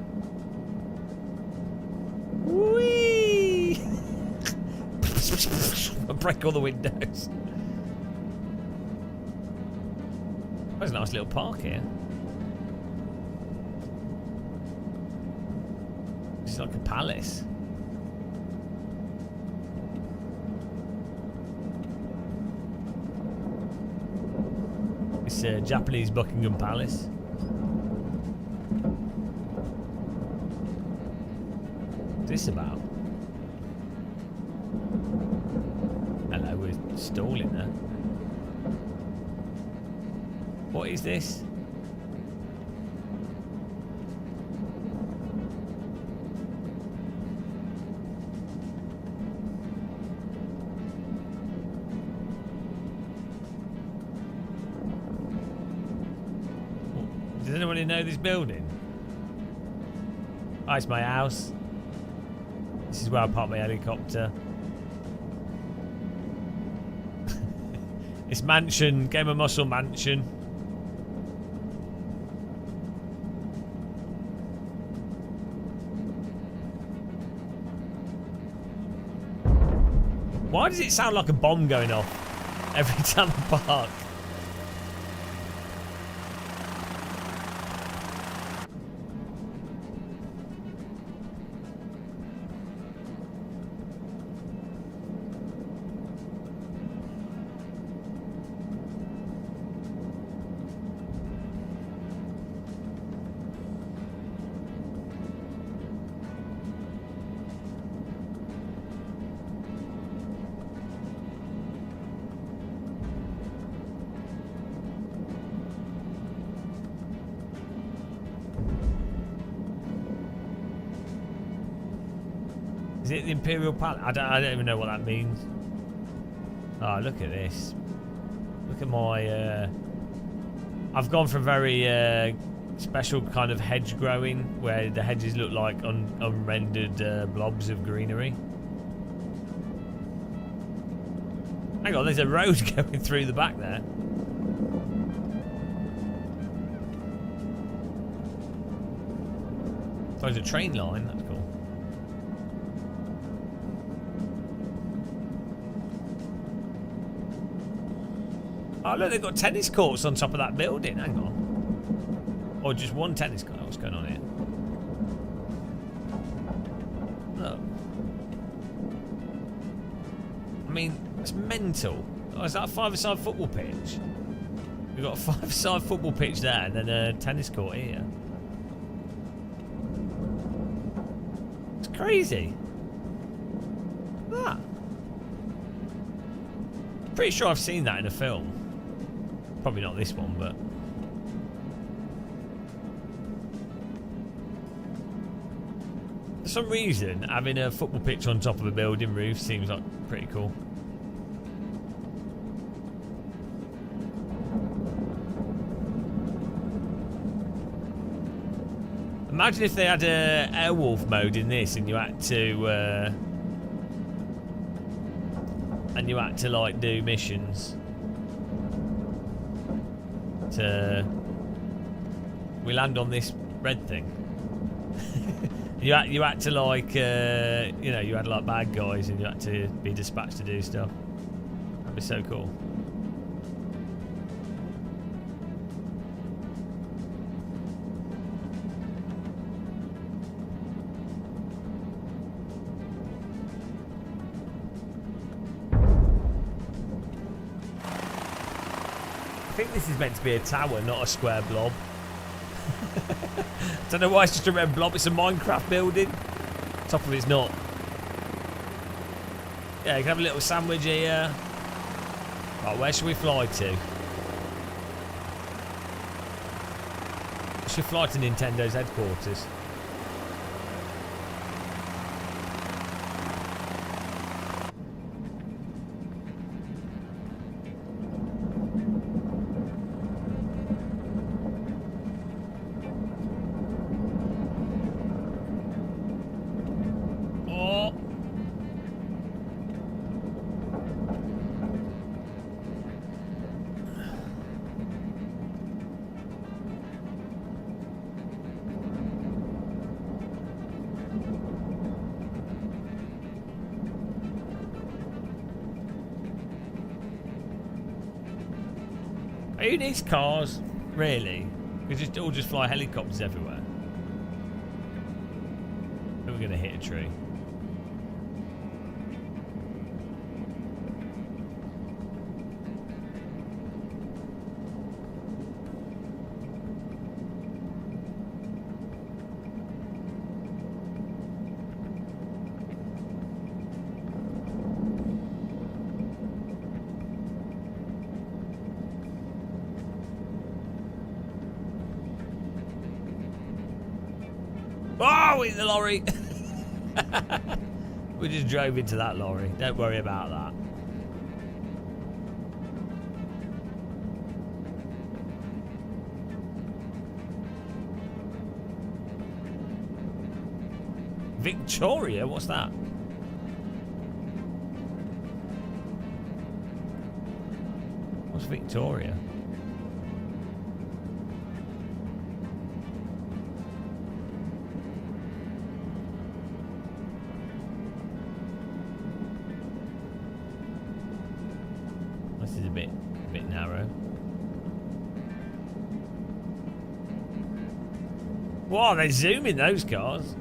Whee! I'll break all the windows. There's a nice little park here. It's like a palace. It's a Japanese Buckingham Palace. What's this about? Hello, we're stalling there. What is this? Does anybody know this building? Oh, it's my house. This is where I park my helicopter. It's mansion, Game of Muscle mansion. Why does it sound like a bomb going off every time I park? Is it the Imperial Palace? I don't even know what that means. Oh, look at this. Look at my... I've gone for very special kind of hedge growing, where the hedges look like unrendered blobs of greenery. Hang on, there's a road going through the back there. So there's a train line, that's cool. Oh look, they've got tennis courts on top of that building. Hang on. Or just one tennis court. What's going on here? Look. I mean, it's mental. Oh, is that a five-a-side football pitch? We've got a five-a-side football pitch there and then a tennis court here. It's crazy. Look at that. Pretty sure I've seen that in a film. Probably not this one, but... For some reason, having a football pitch on top of a building roof seems like pretty cool. Imagine if they had a Airwolf mode in this and you had to like do missions to we land on this red thing. you had to like, you know, you had like bad guys and you had to be dispatched to do stuff. That'd be so cool. I think this is meant to be a tower, not a square blob. Don't know why it's just a red blob. It's a Minecraft building. Top of it's not. Yeah, you can have a little sandwich here. Right, where should we fly to? We should fly to Nintendo's headquarters. Who needs cars, really? We just all just fly helicopters everywhere. Are we going to hit a tree? Oh, in the lorry! We just drove into that lorry. Don't worry about that. Victoria? What's that? What's Victoria? This is a bit narrow. Wow, they zoom in those cars.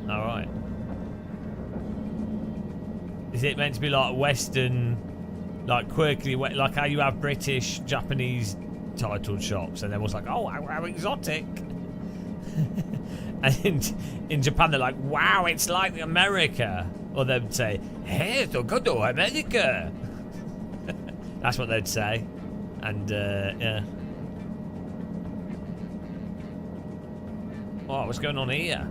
Alright. Is it meant to be like Western, like quirky, like how you have British, Japanese titled shops, and everyone's like, oh, how exotic. And in Japan, they're like, wow, it's like America. Or they'd say, hey, so good to America. That's what they'd say. And, yeah. Oh, what's going on here?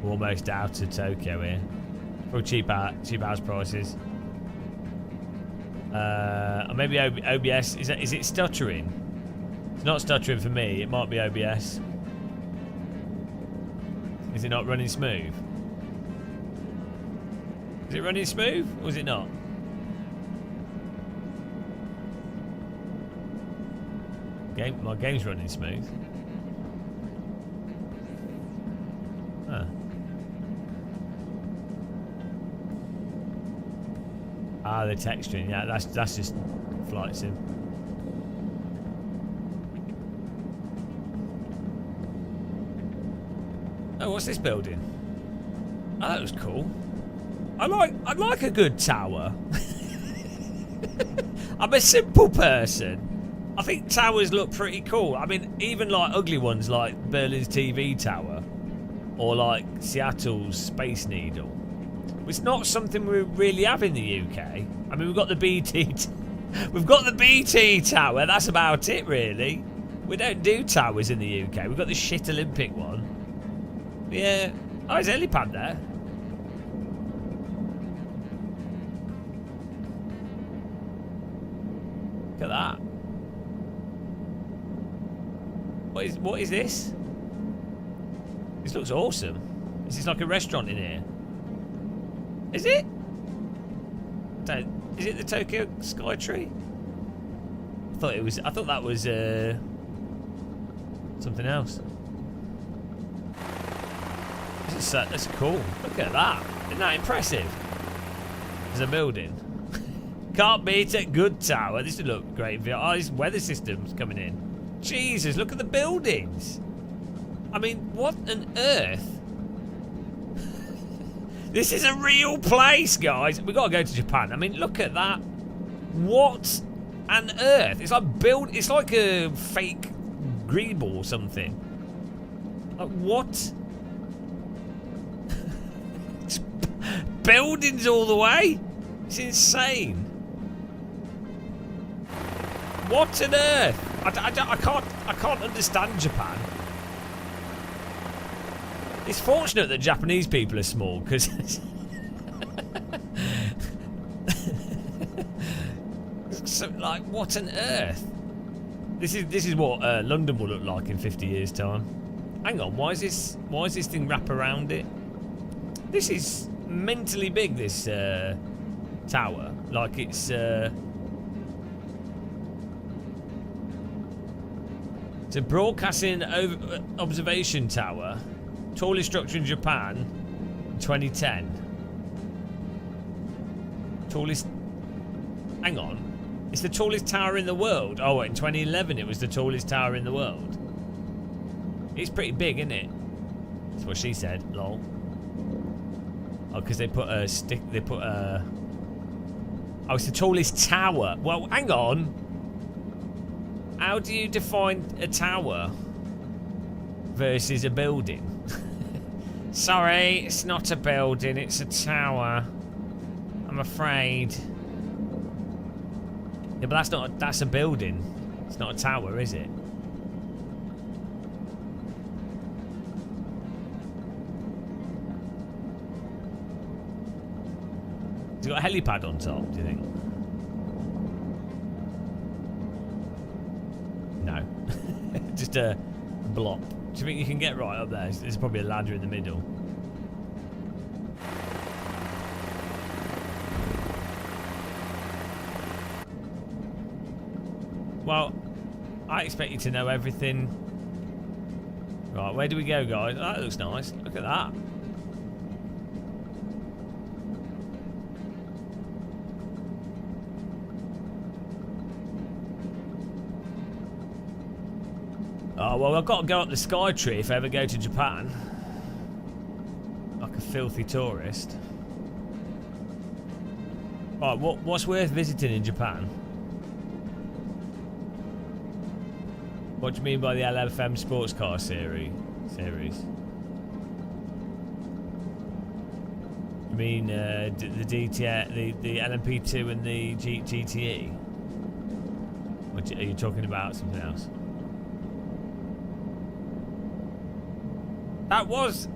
Almost out of Tokyo here. For cheap house prices. Or maybe OBS. Is it stuttering? It's not stuttering for me. It might be OBS. Is it not running smooth? Is it running smooth or is it not? My game's running smooth. Huh. Ah, the texturing. Yeah, that's just flight sim. Oh, what's this building? Oh, that was cool. I like a good tower. I'm a simple person. I think towers look pretty cool. I mean, even like ugly ones like Berlin's TV Tower or like Seattle's Space Needle. It's not something we really have in the UK. I mean, we've got the BT. We've got the BT tower. That's about it, really. We don't do towers in the UK. We've got the shit Olympic one. Yeah. Oh, there's a helipad there. Look at that. What is this? This looks awesome. This is like a restaurant in here. Is it? Is it the Tokyo Skytree? I thought that was something else. That's cool. Look at that. Isn't that impressive? There's a building. Can't beat it. Good tower. This would look great. Oh, this weather system's coming in. Jesus, look at the buildings. I mean, what on earth? This is a real place, guys. We've got to go to Japan. I mean, look at that. What on earth? It's like a fake Greenball or something. Like, what? Buildings all the way? It's insane. What on earth? I can't understand Japan. It's fortunate that Japanese people are small, because so, like, what on earth? This is what London will look like in 50 years' time. Hang on, why is this thing wrap around it? This is mentally big. This tower, like it's a broadcasting observation tower. Tallest structure in Japan, 2010. Tallest... Hang on. It's the tallest tower in the world. Oh, in 2011 it was the tallest tower in the world. It's pretty big, isn't it? That's what she said, lol. Oh, because they put a stick... They put a... Oh, it's the tallest tower. Well, hang on. How do you define a tower versus a building? Sorry, it's not a building, it's a tower. I'm afraid. Yeah, but that's a building. It's not a tower, is it? Has it got a helipad on top, do you think? No. Just a block. Do you think you can get right up there? There's probably a ladder in the middle. Well, I expect you to know everything. Right, where do we go, guys? Oh, that looks nice. Look at that. Oh, well, I've got to go up the Skytree if I ever go to Japan. Like a filthy tourist. Right, what's worth visiting in Japan? What do you mean by the LFM sports car series? You mean the DTS, the LMP2 and the GTE? Or are you talking about something else? That was...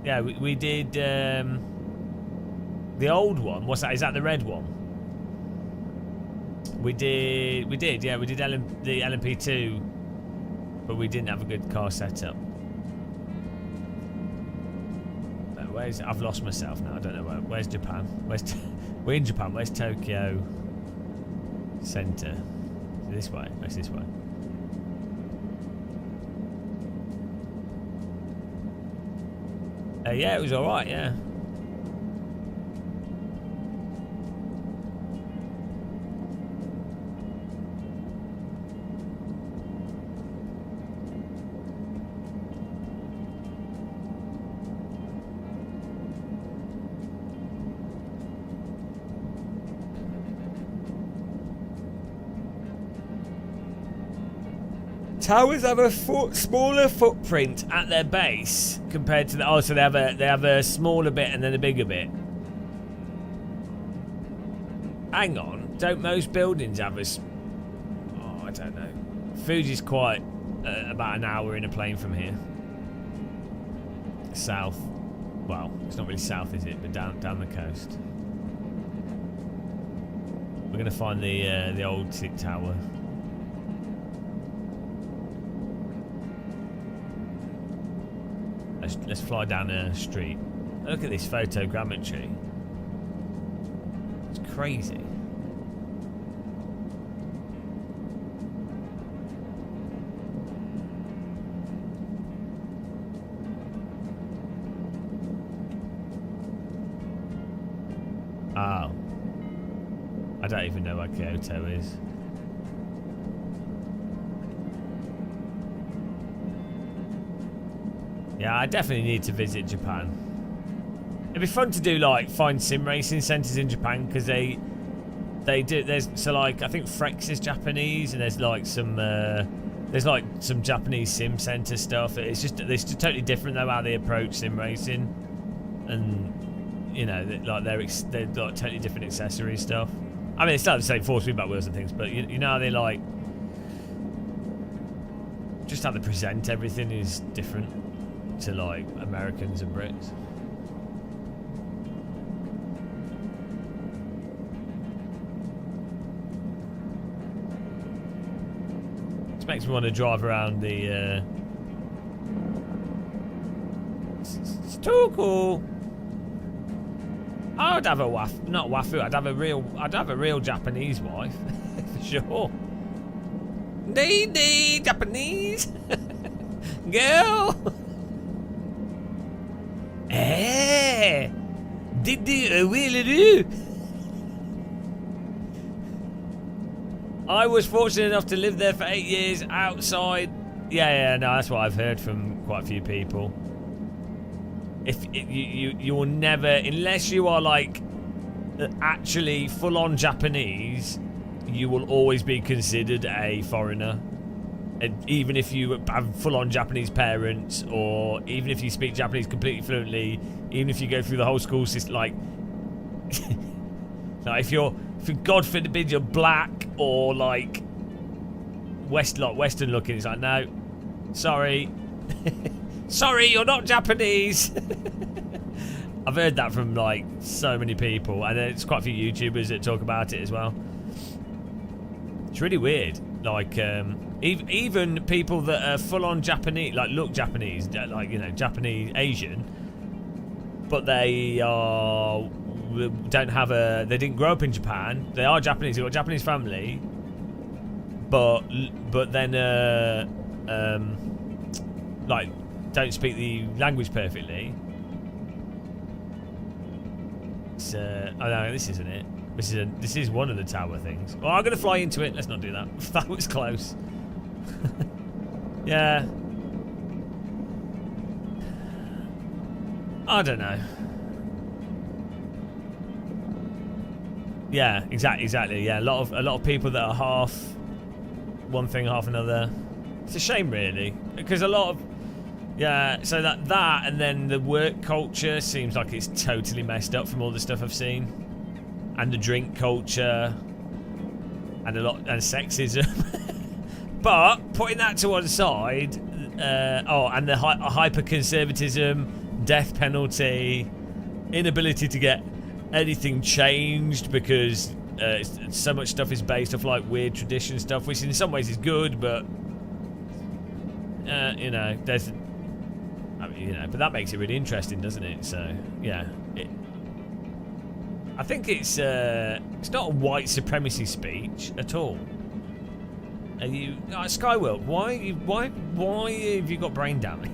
Yeah, we did the old one. What's that? Is that the red one? We did, yeah, we did the LMP2, but we didn't have a good car setup. I've lost myself now. I don't know where's Japan. We're in Japan. Where's Tokyo Center? This way. It's this way. Yeah, it was all right. Yeah. Towers have a smaller footprint at their base compared to the... Oh, so they have a smaller bit and then a bigger bit. Hang on. Don't most buildings have us? Oh, I don't know. Fuji's quite about an hour in a plane from here. South. Well, it's not really south, is it? But down the coast. We're gonna find the old tick tower. Let's fly down a street. Look at this photogrammetry. It's crazy. Oh. I don't even know where Kyoto is. Yeah, I definitely need to visit Japan. It'd be fun to do, like, find sim racing centers in Japan, because they do. There's so, like, I think Frex is Japanese, and there's like some Japanese sim center stuff. It's just totally different though how they approach sim racing, and you know, like they're like totally different accessory stuff. I mean, it's not the same force feedback wheels and things, but you know how they like, just how they present everything is different to like Americans and Brits. This makes me want to drive around the it's too cool. I'd have a not wafu. I'd have a real Japanese wife for sure. Day Japanese girl. Eh? Did you really do? I was fortunate enough to live there for 8 years outside. Yeah, no, that's what I've heard from quite a few people. You will never, unless you are like actually full-on Japanese, you will always be considered a foreigner. And even if you have full-on Japanese parents, or even if you speak Japanese completely fluently, even if you go through the whole school system, like, like if you're God forbid you're black or like Western looking, it's like, no, sorry. Sorry, you're not Japanese. I've heard that from like so many people, and there's quite a few YouTubers that talk about it as well. It's really weird. Like even people that are full-on Japanese, like look Japanese, like, you know, Japanese Asian, but they didn't grow up in Japan. They are Japanese. They've got a Japanese family, but then like don't speak the language perfectly. It's oh no, this isn't it. This is one of the tower things. Well, I'm gonna fly into it. Let's not do that. That was close. Yeah. I don't know. Yeah, exactly. Yeah, a lot of people that are half one thing, half another. It's a shame, really, because a lot of so that and then the work culture seems like it's totally messed up from all the stuff I've seen, and the drink culture, and sexism. But putting that to one side, and the hyper-conservatism, death penalty, inability to get anything changed because so much stuff is based off like weird tradition stuff, which in some ways is good, but you know, but that makes it really interesting, doesn't it? So yeah, I think it's not a white supremacy speech at all. Are you Skyworld? Why have you got brain damage?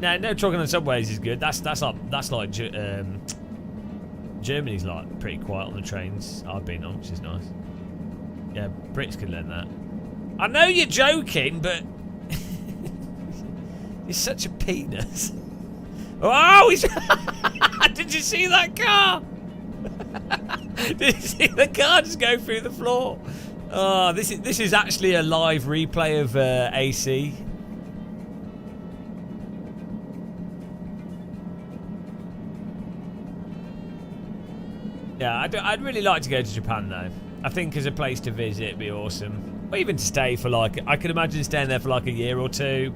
No, trucking on subways is good. That's like Germany's like pretty quiet on the trains I've been on, which is nice. Yeah, Brits can learn that. I know you're joking, but you're such a penis. Oh, did you see that car? Did you see the car just go through the floor? Oh, this is actually a live replay of AC. Yeah, I'd really like to go to Japan though. I think as a place to visit, it'd be awesome. Or even to stay for like, I could imagine staying there for like a year or two.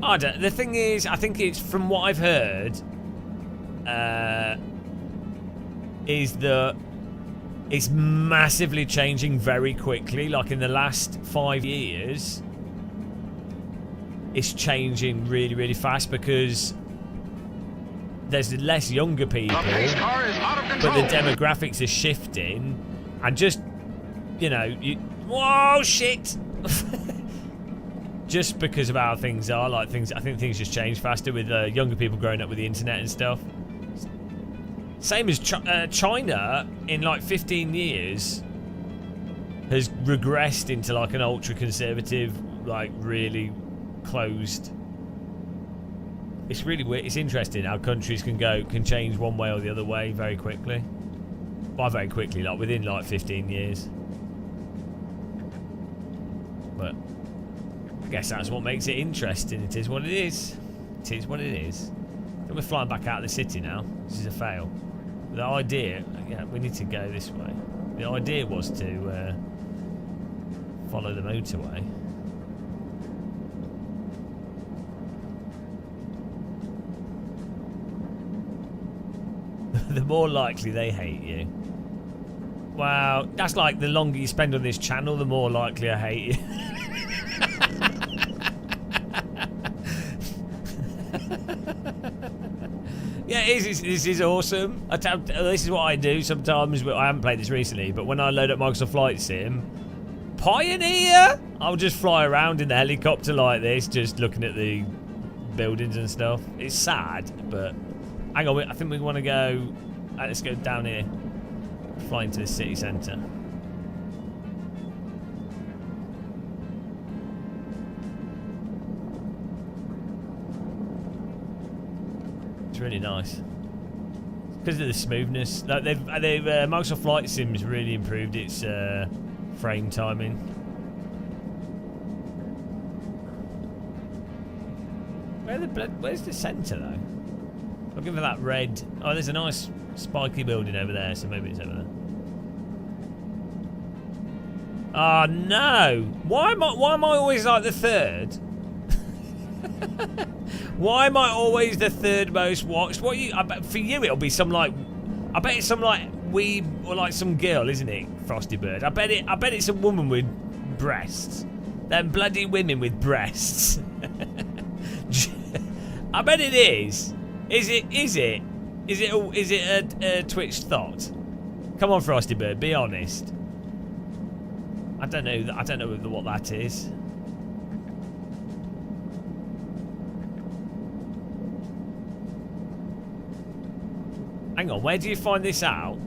The thing is, I think it's from what I've heard, is that it's massively changing very quickly. Like in the last 5 years, it's changing really, really fast because there's less younger people, but the demographics are shifting, and just, you know, whoa, shit! Just because of how things are, like things, I think things just change faster with younger people growing up with the internet and stuff. Same as China, in like 15 years, has regressed into like an ultra-conservative, like really closed. It's really weird. It's interesting how countries can change one way or the other way very quickly. Well, very quickly, like within like 15 years. But I guess that's what makes it interesting. It is what it is. It is what it is. And we're flying back out of the city now. This is a fail. The idea, yeah, we need to go this way. The idea was to follow the motorway. The more likely they hate you. Wow, that's like the longer you spend on this channel, the more likely I hate you. Yeah, this is awesome. This is what I do sometimes. I haven't played this recently, but when I load up Microsoft Flight Sim, Pioneer, I'll just fly around in the helicopter like this, just looking at the buildings and stuff. It's sad, but hang on, I think we want to go. Let's go down here, fly into the city centre. It's really nice because of the smoothness. Like they've Microsoft Flight Sim's really improved its frame timing. Where's the centre though? Looking for that red. Oh, there's a nice spiky building over there, so maybe it's over there. Oh no! Why am I always like the third? Why am I always the third most watched? I bet for you it'll be some like, I bet it's some like weeb or like some girl, isn't it? Frosty Bird. I bet it's a woman with breasts. Them bloody women with breasts. I bet it is. Is it a Twitch thought? Come on, Frosty Bird, be honest. I don't know what that is. Hang on, where do you find this out?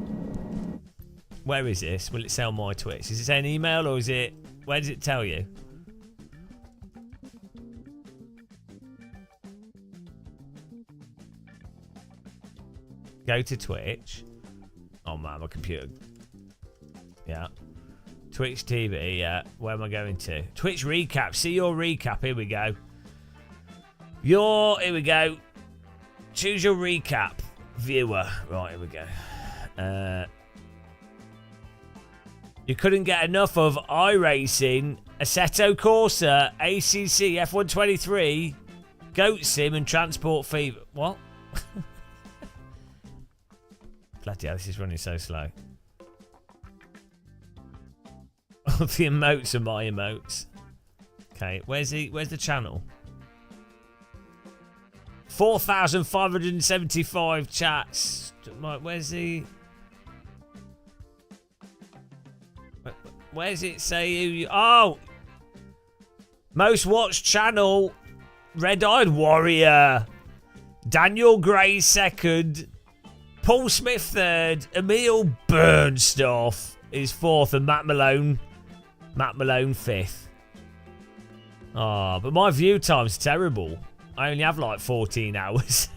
Where is this? Will it say on my Twitch? Is it saying email or is it... Where does it tell you? Go to Twitch. Oh man, my computer. Yeah. Twitch TV, yeah. Where am I going to? Twitch recap. See your recap. Here we go. Here we go. Choose your recap. Viewer. Right, here we go. You couldn't get enough of iRacing, Assetto Corsa, ACC, F123, Goat Sim, and Transport Fever. What? Bloody hell, this is running so slow. Oh, the emotes are my emotes. Okay, where's the channel? 4,575 chats. Where's the... Where's it say who you... Oh! Most watched channel. Red-Eyed Warrior. Daniel Gray second. Paul Smith third. Emil Burnstoff is fourth. And Matt Malone fifth. Oh, but my view time's terrible. I only have like 14 hours.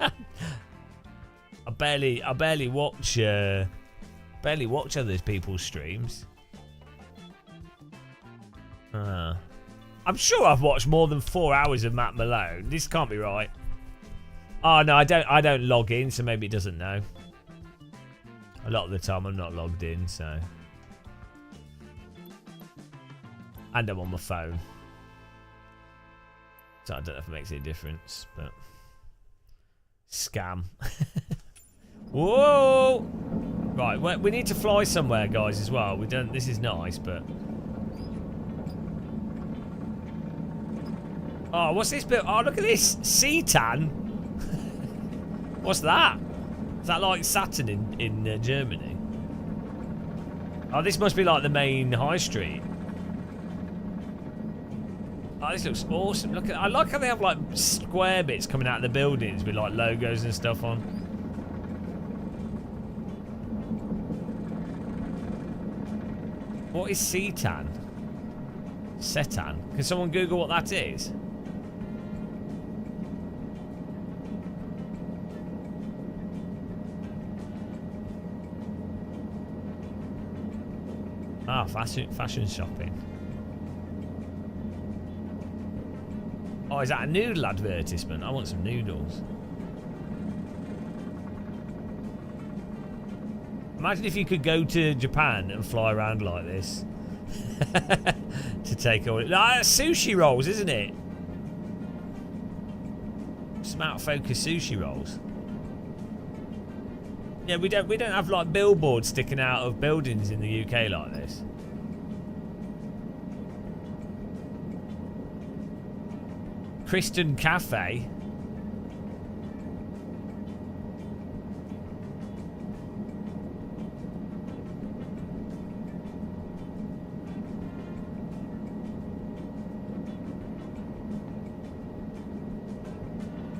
I barely watch other people's streams. I'm sure I've watched more than 4 hours of Matt Malone. This can't be right. Oh no, I don't log in, so maybe it doesn't know. A lot of the time I'm not logged in, so. And I'm on my phone. So I don't know if it makes any difference, but. Scam. Whoa! Right, we need to fly somewhere, guys, as well. We don't. This is nice, but. Oh, what's this bit? Oh, look at this. Seatan. What's that? Is that like Saturn in Germany? Oh, this must be like the main high street. Oh, this looks awesome. Look at. I like how they have like square bits coming out of the buildings with like logos and stuff on. What is Seatan? Setan. Can someone Google what that is? Ah, fashion shopping. Oh, is that a noodle advertisement? I want some noodles. Imagine if you could go to Japan and fly around like this. To take all... that's sushi rolls, isn't it? Some out of focus sushi rolls. Yeah, we don't have like billboards sticking out of buildings in the UK like this. Kristen Cafe.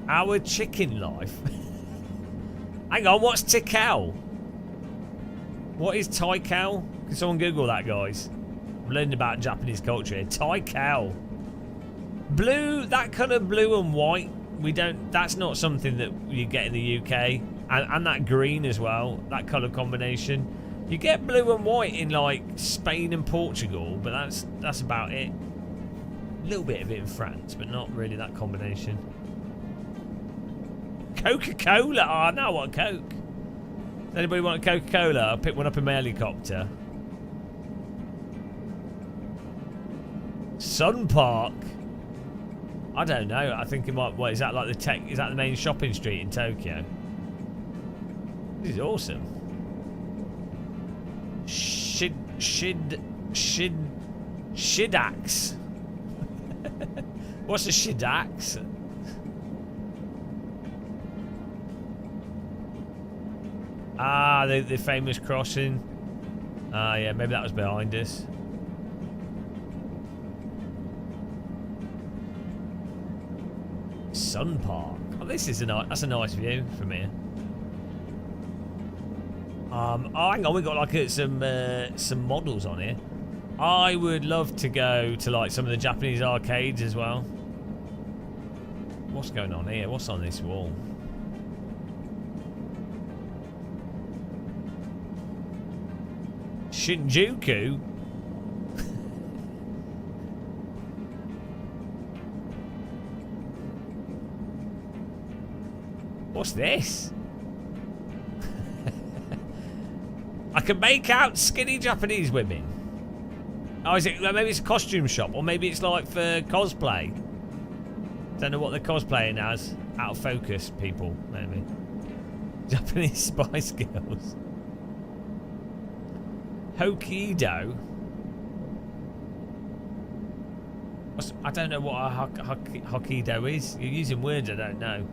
Our chicken life. Hang on, what's Tikal? What is Taikal? Can someone Google that, guys? I'm learning about Japanese culture here. Taikal. Blue, that colour blue and white, we don't, that's not something that you get in the UK. And that green as well, that colour combination. You get blue and white in like Spain and Portugal, but that's about it. A little bit of it in France, but not really that combination. Coca-Cola. Oh, I now want Coke. Does anybody want a Coca-Cola? I'll pick one up in my helicopter. Sun Park. I don't know. I think it might. What is that like? Is that the main shopping street in Tokyo? This is awesome. Shidax. What's a Shidax? Ah, the famous crossing. Ah, yeah, maybe that was behind us. Sun Park. Oh, this is that's a nice view from here. Oh, hang on, we got like some models on here. I would love to go to like some of the Japanese arcades as well. What's going on here? What's on this wall? Shinjuku? What's this? I can make out skinny Japanese women. Oh, is it? Maybe it's a costume shop, or maybe it's like for cosplay. Don't know what they're cosplaying as. Out of focus, people, maybe. Japanese Spice Girls. Hokkaido. I don't know what a Hokkaido is. You're using words I don't know.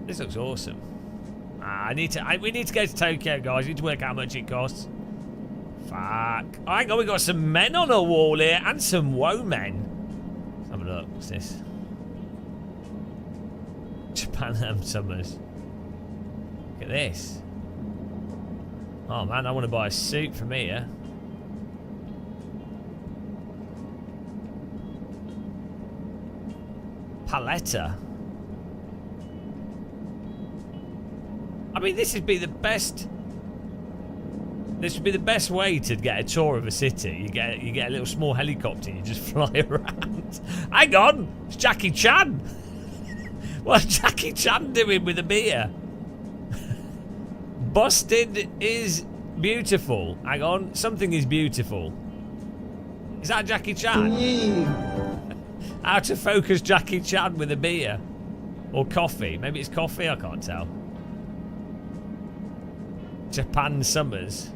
This looks awesome. We need to go to Tokyo, guys. We need to work out how much it costs. Fuck. Oh, hang on, we got some men on a wall here and some woe men. Let's have a look. What's this? Japan Summers. Look at this. Oh man, I want to buy a suit from here. Paletta. I mean, this would be the best. This would be the best way to get a tour of a city. You get a little small helicopter. You just fly around. Hang on, it's Jackie Chan. What's Jackie Chan doing with a beer? Busted is beautiful. Hang on, something is beautiful. Is that Jackie Chan? How to focus Jackie Chan with a beer. Or coffee. Maybe it's coffee, I can't tell. Japan Summers.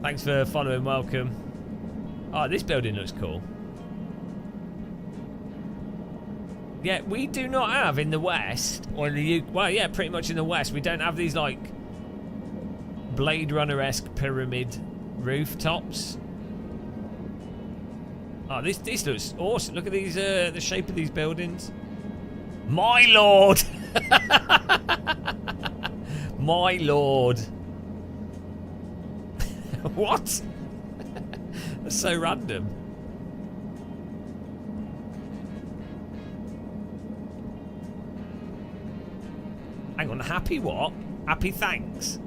Thanks for following, welcome. Oh, this building looks cool. Yeah, we do not have in the West, or in the UK, well, yeah, pretty much in the West, we don't have these, like, Blade Runner-esque pyramid rooftops. Oh, this looks awesome. Look at these, the shape of these buildings. My lord! My lord. What? That's so random. Hang on, happy what? Happy thanks.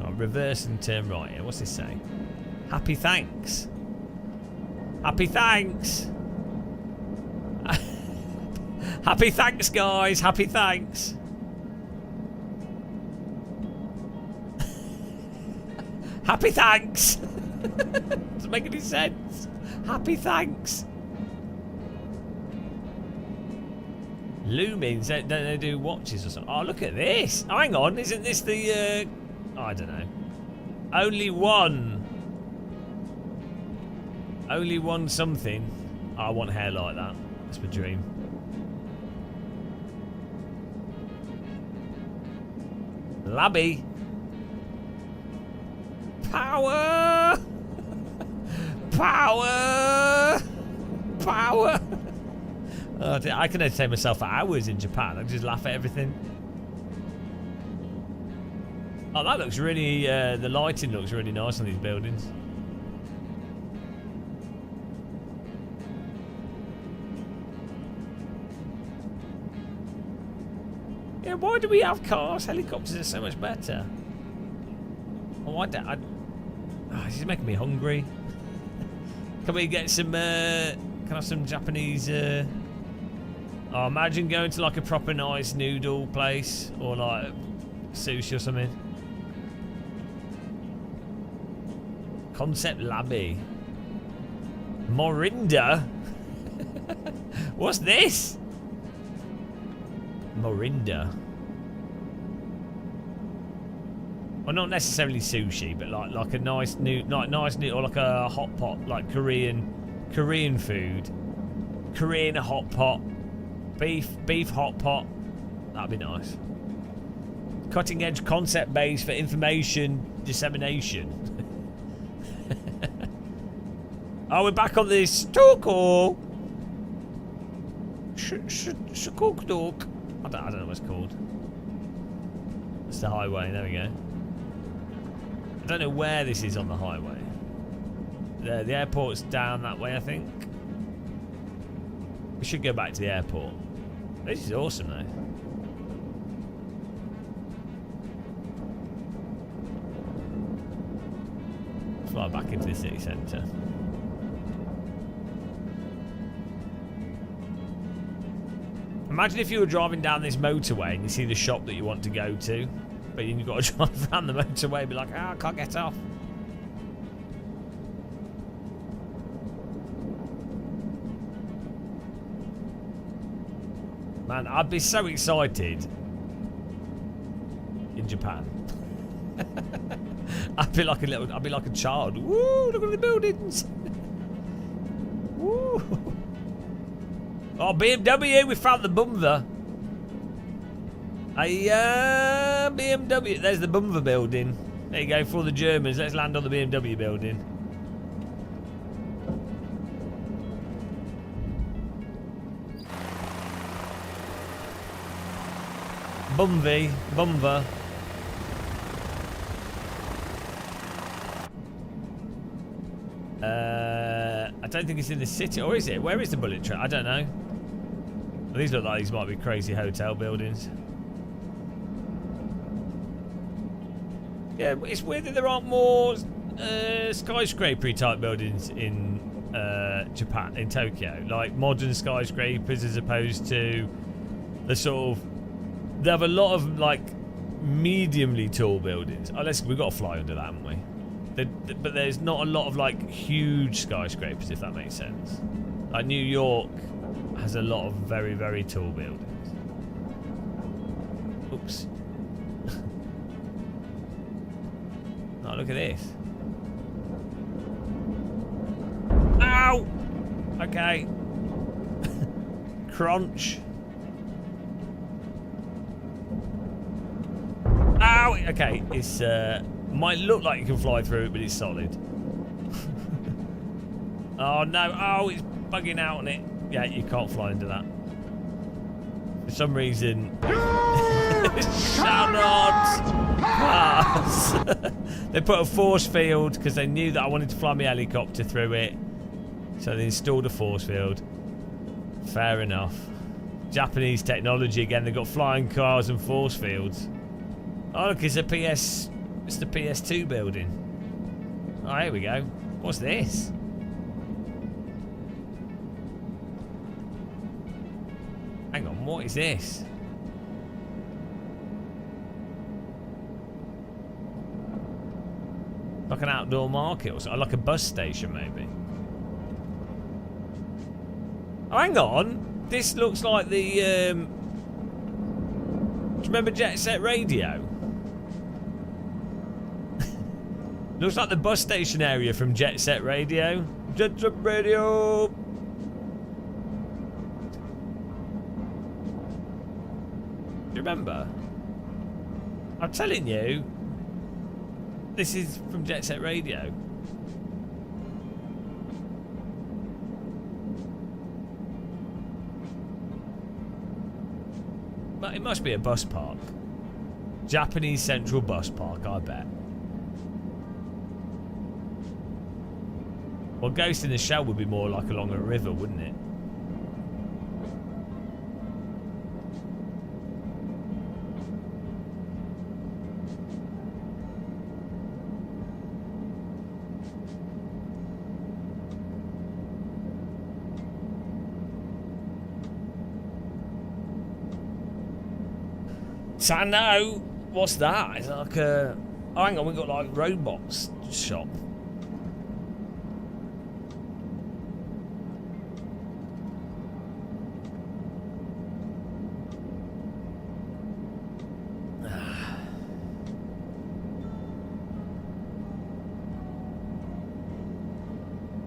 Oh, reverse and turn right here. What's this say? Happy thanks. Happy thanks. Happy thanks, guys. Happy thanks. Happy thanks. Doesn't make any sense. Happy thanks. Lumens, don't they do watches or something? Oh, look at this. Oh, hang on, isn't this the, oh, I don't know. Only one something. Oh, I want hair like that. That's my dream. Labby. Power. Power. Power. Oh, I can entertain myself for hours in Japan. I can just laugh at everything. Oh, that looks really, the lighting looks really nice on these buildings. Yeah, why do we have cars? Helicopters are so much better. Oh, why don't oh, this is making me hungry. Can we get some, can I have some Japanese, oh, imagine going to like a proper nice noodle place or like sushi or something. Concept Labby. Morinda? What's this? Morinda. Well, not necessarily sushi, but like a nice new, or like a hot pot, like Korean food. Korean hot pot. Beef hot pot. That'd be nice. Cutting edge concept base for information dissemination. Oh, we're back on this Toko. Shukukdok. I don't know what it's called. It's the highway. There we go. I don't know where this is on the highway. The airport's down that way, I think. We should go back to the airport. This is awesome, though. Let's fly back into the city centre. Imagine if you were driving down this motorway and you see the shop that you want to go to, but you've got to drive around the motorway and be like, I can't get off. Man, I'd be so excited in Japan. I'd be like a child. Woo, look at the buildings. Woo. Oh, BMW, we found the Bumva. BMW, there's the Bumva building. There you go, for the Germans. Let's land on the BMW building. Bumva. I don't think it's in the city, or is it? Where is the bullet train? I don't know. Well, these look like these might be crazy hotel buildings. Yeah, it's weird that there aren't more skyscraper type buildings in Japan, in Tokyo. Like modern skyscrapers as opposed to the sort of... They have a lot of like mediumly tall buildings. Oh, we've got to fly under that, haven't we? But there's not a lot of like huge skyscrapers, if that makes sense. Like New York has a lot of very, very tall buildings. Oops. Oh, look at this. Ow! Okay. Crunch. Ow! Okay, it's might look like you can fly through it, but it's solid. Oh no! Oh, it's bugging out on it. Yeah, you can't fly into that. For some reason. Shall not pass. They put a force field because they knew that I wanted to fly my helicopter through it. So they installed a force field. Fair enough. Japanese technology again. They've got flying cars and force fields. Oh look, it's the PS2 building. Oh, here we go. What's this? Hang on, what is this? Like an outdoor market or something, like a bus station maybe. Oh, hang on. This looks like the, do you remember Jet Set Radio? Looks like the bus station area from Jet Set Radio. Jet Set Radio! Do you remember? I'm telling you, this is from Jet Set Radio. But it must be a bus park. Japanese Central Bus Park, I bet. Well, Ghost in the Shell would be more like along a river, wouldn't it? So no, what's that? It's like a... Oh, hang on, we've got like robots shop.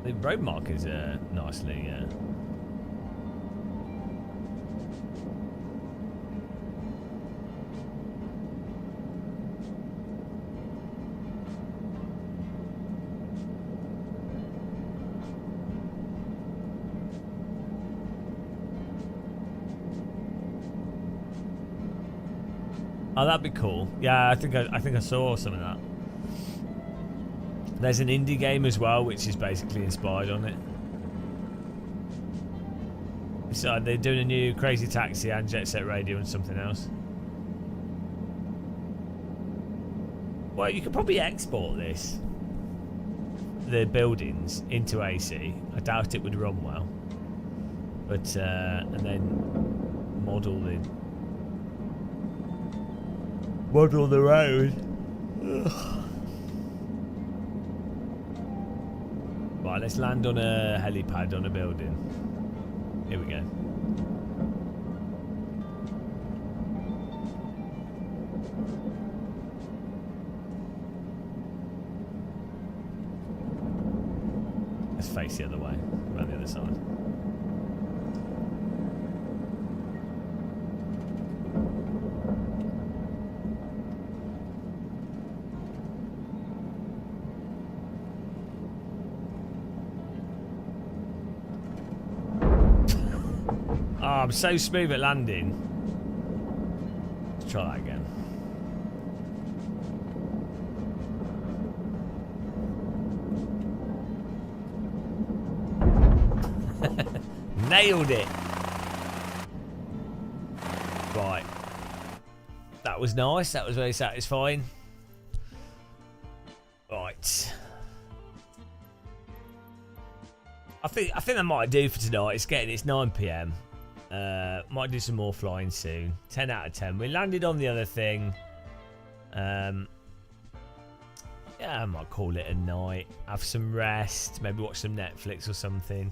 The road markers are nicely... Oh, that'd be cool. Yeah, I think I saw some of that. There's an indie game as well, which is basically inspired on it. So they're doing a new Crazy Taxi and Jet Set Radio and something else. Well, you could probably export this, the buildings, into AC. I doubt it would run well, but and then model the road. Ugh. Right, let's land on a helipad on a building. Here we go. Let's face the other way, around the other side. Oh, I'm so smooth at landing. Let's try that again. Nailed it. Right. That was nice. That was very satisfying. Right. I think that might do for tonight. It's 9 PM. Might do some more flying soon. 10 out of 10. We landed on the other thing. Yeah, I might call it a night. Have some rest. Maybe watch some Netflix or something.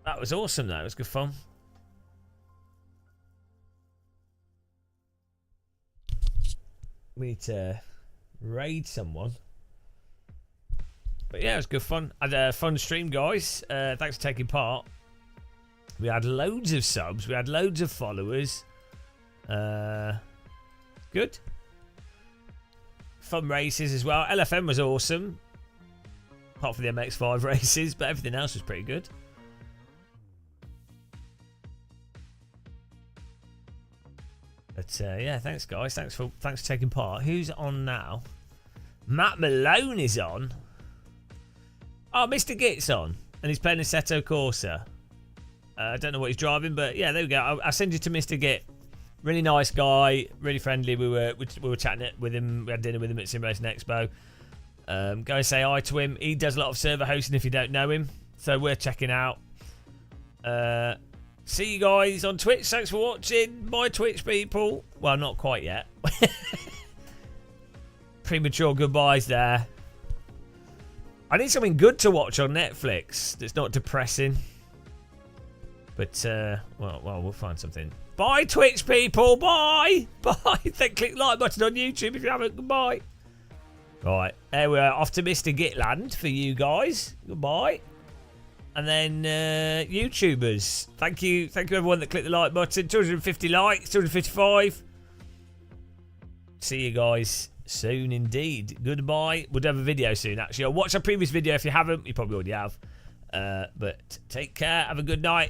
That was awesome, though. It was good fun. We need to raid someone. But yeah, it was good fun. I had a fun stream, guys. Thanks for taking part. We had loads of subs. We had loads of followers. Good. Fun races as well. LFM was awesome. Apart from the MX-5 races, but everything else was pretty good. But yeah, thanks guys. Thanks for taking part. Who's on now? Matt Malone is on. Oh, Mr. Git's on, and he's playing Assetto Corsa. I don't know what he's driving, but yeah, there we go. I'll send you to Mr. Git. Really nice guy, really friendly. We were chatting with him. We had dinner with him at Sim Racing Expo. Go and say hi to him. He does a lot of server hosting if you don't know him, so we're checking out. See you guys on Twitch. Thanks for watching. Bye, Twitch people. Well, not quite yet. Premature goodbyes there. I need something good to watch on Netflix that's not depressing. But, well, we'll find something. Bye, Twitch people. Bye. Bye. Then click like button on YouTube if you haven't. Goodbye. Right. There we are. Off to Mr. Gitland for you guys. Goodbye. And then YouTubers. Thank you. Thank you, everyone that clicked the like button. 250 likes. 255. See you guys soon indeed. Goodbye. We'll have a video soon, actually. I'll watch our previous video if you haven't. You probably already have. But take care. Have a good night.